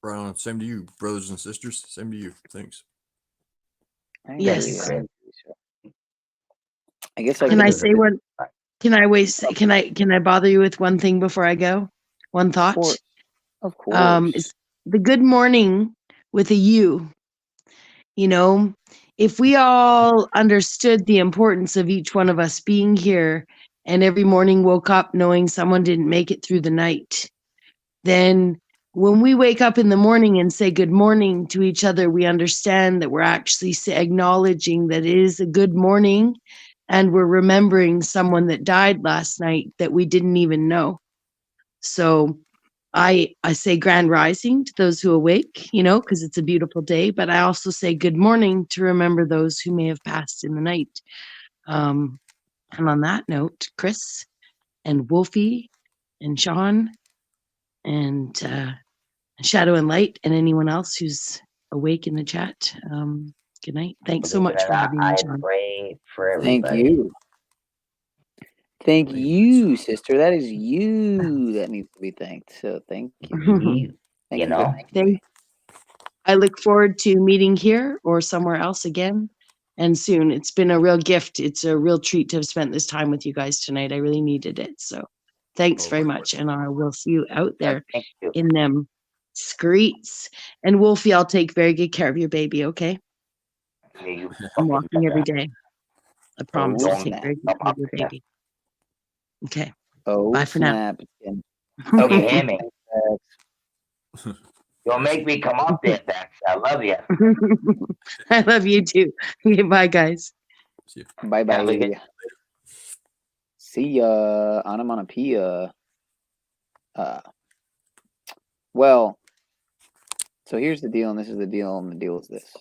Right on. Same to you, brothers and sisters. Same to you. Thanks. Yes. I guess I Can I say one? Can I bother you with one thing before I go? One thought. Of course. Is the good morning with a U. You know, if we all understood the importance of each one of us being here and every morning woke up knowing someone didn't make it through the night, then when we wake up in the morning and say good morning to each other, we understand that we're actually acknowledging that it is a good morning and we're remembering someone that died last night that we didn't even know. So I say grand rising to those who awake, you know, because it's a beautiful day, but I also say good morning to remember those who may have passed in the night. And on that note, Chris and Wolfie and Sean and Shadow and Light and anyone else who's awake in the chat, good night. Thanks so much for having me, I Sean. pray for Thank everybody. you. Thank you, sister. That is you that needs to be thanked. So thank you. Thank you for thanking me. I look forward to meeting here or somewhere else again and soon. It's been a real gift. It's a real treat to have spent this time with you guys tonight. I really needed it. So thanks very much. And I will see you out there in them streets. And Wolfie, I'll take very good care of your baby, okay? I'm walking every day. I promise I'll take very good care of your baby. Okay. Oh, bye for now. snap. Okay, Hammy. You'll make me come up there, Dex. I love you. I love you too. Okay, bye, guys. Bye bye. See ya. Onomatopoeia. Well, so here's the deal, and this is the deal, and the deal is this.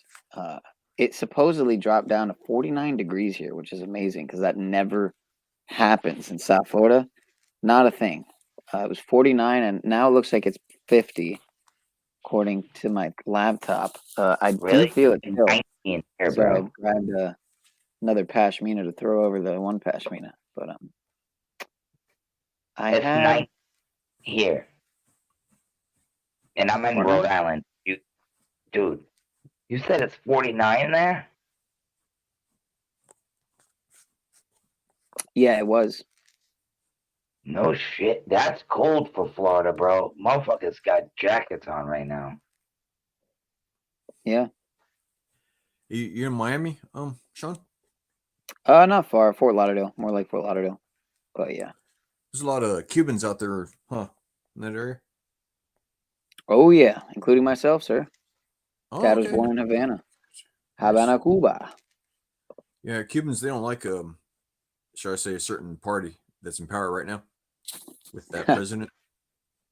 It supposedly dropped down to 49 degrees here, which is amazing because that never happens in South Florida. Not a thing. It was 49, and now it looks like it's 50, according to my laptop. I do feel it chill. Here, So bro. I grabbed another pashmina to throw over the one pashmina. But I It's have... nice here. And I'm in Rhode Island. Dude, you said it's 49 there? Yeah, it was. No shit. That's cold for Florida, bro. Motherfuckers got jackets on right now. Yeah. You're in Miami, Sean? Not far. Fort Lauderdale. More like Fort Lauderdale. But yeah. There's a lot of Cubans out there, huh? In that area? Oh, yeah. Including myself, sir. Oh, Dad was okay. born in Havana. Havana, Cuba. Yeah, Cubans, they don't like, shall I say, a certain party that's in power right now with that president.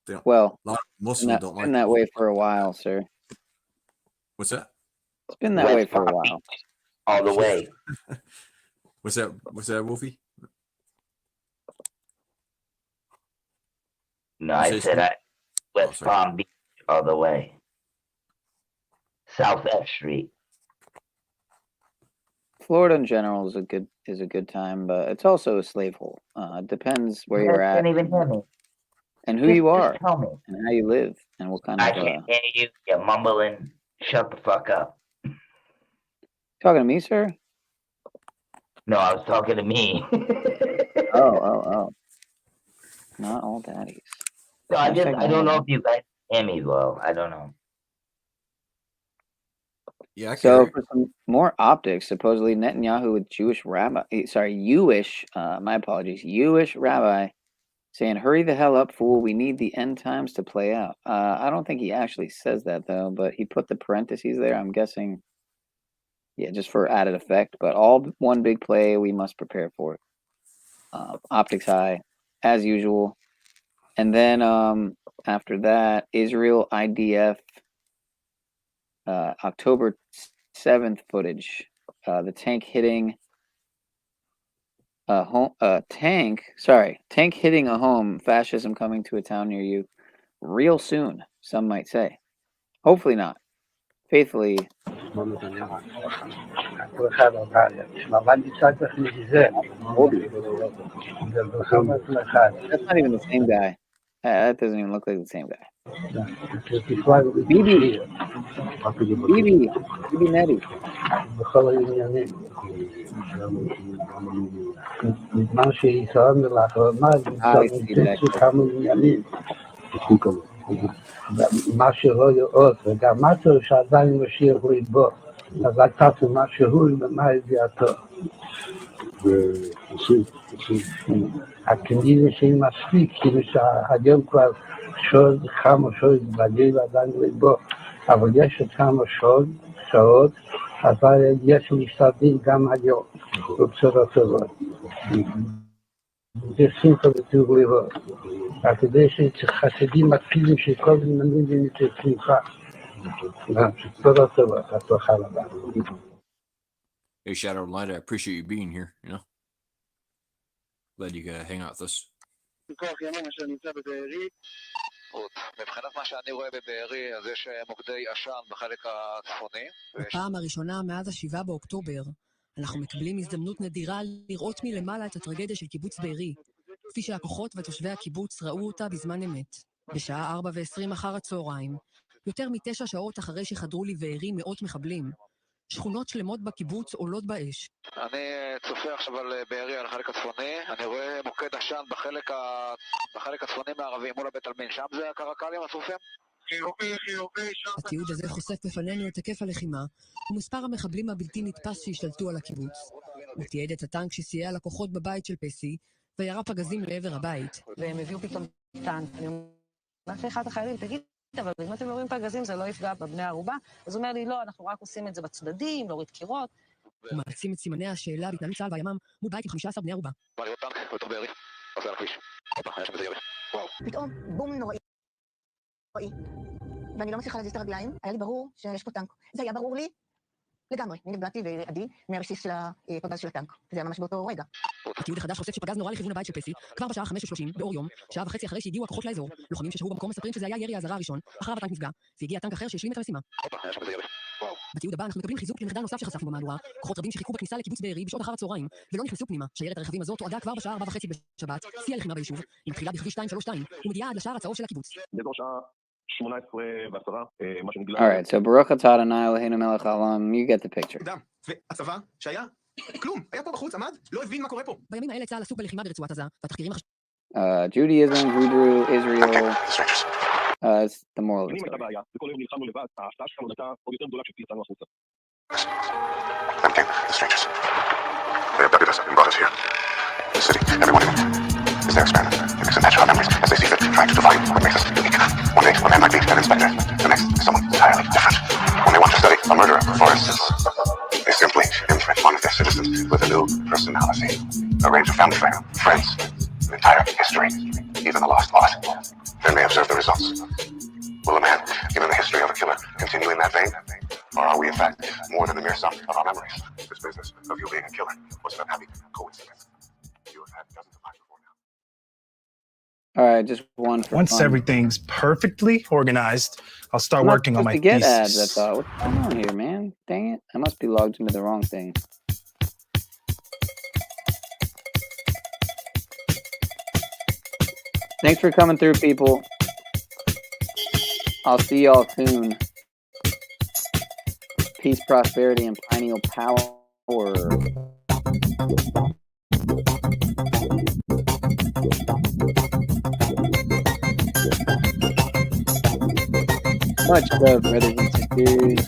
They don't, Well, most of them don't like it's been that way for a while, sir. What's that? It's been that way for a while. All the way. What's that, Wolfie? No, I said West Palm Beach all the way. South F Street. Florida in general is a good time, but it's also a slave hole. It depends where you're at. Can't even hear me. And who you are. Just tell me. And how you live. And what kind I of... can't hear you. You're mumbling. Shut the fuck up. Talking to me, sir? No, I was talking to me. Oh. Not all daddies. No, I don't know if you guys hear me well. I don't know. Yeah. So for some more optics, supposedly Netanyahu with Jewish rabbi, my apologies, Jewish rabbi saying, "Hurry the hell up, fool. We need the end times to play out." I don't think he actually says that though, but he put the parentheses there. I'm guessing, yeah, just for added effect. But all one big play, we must prepare for it. Optics high, as usual. And then after that, Israel IDF October 7th footage. The tank hitting tank hitting a home. Fascism coming to a town near you real soon, some might say. Hopefully not. Faithfully. That's not even the same guy. That doesn't even look like the same guy. Bibi Nettie. מה שלא יאות, וגם מה שעדיין משיח ליבו, אז לקחת מה שהוא ומה ידיעתו. הכנראה שהיא מספיק, כאילו שהיום כבר שוד, כמה שוד בגיל עדיין ליבו, אבל יש עוד כמה שעות, אבל יש משתדלים גם היום, בבשורות טובות. זה שמחה וטוב ליבו. כדי שחסידים מקפידים שכל זמנים ונצא שמחה. בשורות טובות, הצלחה רבה. Hey, Shadow Light, I appreciate you being here, you know. Glad you could hang out with us. מבחינת מה שאני רואה בבארי, אז יש מוקדי עשן בחלק הצפוני. בפעם הראשונה מאז ה-7 באוקטובר, אנחנו מקבלים הזדמנות נדירה לראות מלמעלה את הטרגדיה של קיבוץ בארי, כפי שהכוחות ותושבי הקיבוץ ראו אותה בזמן אמת. בשעה 4:20 אחר הצהריים, יותר מ9 שעות אחרי שחדרו לבארי מאות מחבלים, שכונות שלמות בקיבוץ עולות באש. אני צופה עכשיו על בארי, על החלק הצפוני. אני רואה מוקד עשן בחלק הצפוני מערבי מול הבית עלמין. שם זה הקרקלים הצופים? התיעוד הזה חושף בפנינו את היקף הלחימה ומספר המחבלים הבלתי נתפס שהשתלטו על הקיבוץ. הוא תיעד את הטנק שסייע לכוחות בבית של פסי וירה פגזים לעבר הבית. והם הביאו פתאום טנק. אני אומרת לאחד החיילים, תגיד, אבל אם אתם לא רואים פגזים זה לא יפגע בבני ערובה. אז הוא אומר לי, לא, אנחנו רק עושים את זה בצדדים, להוריד קירות. הוא מעצים את סימני השאלה בהתנהלות צה"ל והימ"מ מול בית עם 15 בני ערובה. בא לראות טנק, בתוך בארי, עושה על הכביש. הופה, היה שם איזה ירי. וואו. פתאום בום נוראי. ואני לא מצליחה להזיז את הרגליים, היה לי ברור שיש פה טנק. זה היה ברור לי לגמרי. אני נפגעתי ועדי מהרסיס של הפגז של הטנק. זה היה ממש באותו רגע. התיעוד החדש חושף שפגז נורה לכיוון הבית של פסי כבר בשעה 5:30 באור יום, שעה וחצי אחרי שהגיעו הכוחות לאזור. לוחמים ששהו במקום מספרים שזה היה ירי האזהרה הראשון, אחריו הטנק נפגע, והגיע טנק אחר שהשלים את המשימה. הופה, היה שם איזה ירי. וואו. בתיעוד הבא אנחנו מקבלים חיזוק למחדל נוסף שחשפנו במהדורה. כוחות רבים שחיכו בכניסה לקיבוץ בארי בשעות אחר הצהריים ולא נכנסו פנימה. שיירת הרכבים הזאת תועדה כבר בשעה 4:30 בשבת, שיא הלחימה ביישוב, היא מתחילה בכביש 232 ומגיעה עד לשער הצהוב של הקיבוץ. באזור שעה 18:10, מה שנגלה. All right, so Baruch atah Adonai Eloheinu melech haolam, you get the picture. והצבא שהיה כלום, היה פה בחוץ, עמד, לא הבין מה קורה פה. בימים האלה צה"ל עסוק בלחימה ברצועת עזה, והתחקירים Judaism, Hebrew, Israel, it's the moral of the אם הייתה story. בעיה, וכל היום נלחמנו לבד, ההשפעה שלנו הייתה עוד יותר גדולה כשפייצנו החוצה. Thank the strangers. They abducted us and brought us here. The city, everyone in it, is their experiment. They mix and match our memories as they see fit, trying to define what makes us unique. One day, a man might be an inspector. The next, someone entirely different. When they want to study a murderer, for instance, they simply imprint one of their citizens with a new personality. A range of family friends, an entire history, even a lost art. Then they observe the results. Will a man, given the history of a killer, continue in that vein? Or are we, in fact, more than the mere sum of our memories? This business of you being a killer was an unhappy coincidence. You have had dozens of lives before now. All right, just one for Once fun. everything's perfectly organized, I'll start I'm not working on my supposed to get thesis. ads, I thought. What's going on here, man? Dang it. I must be logged into the wrong thing. Thanks for coming through, people. I'll see y'all soon. Peace, prosperity, and pineal power. Much love, brothers and sisters.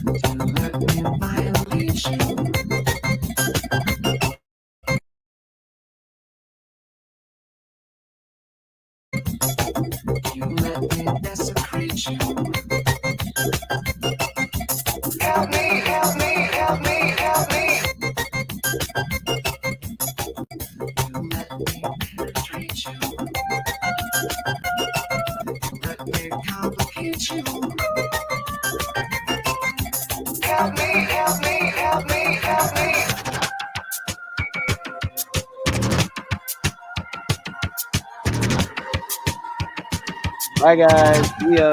You let me desecrate you. Help me, help me, help me, help me. You let me penetrate you. Let me complicate you. Help me, help me, help me, help me. Bye, guys. See ya.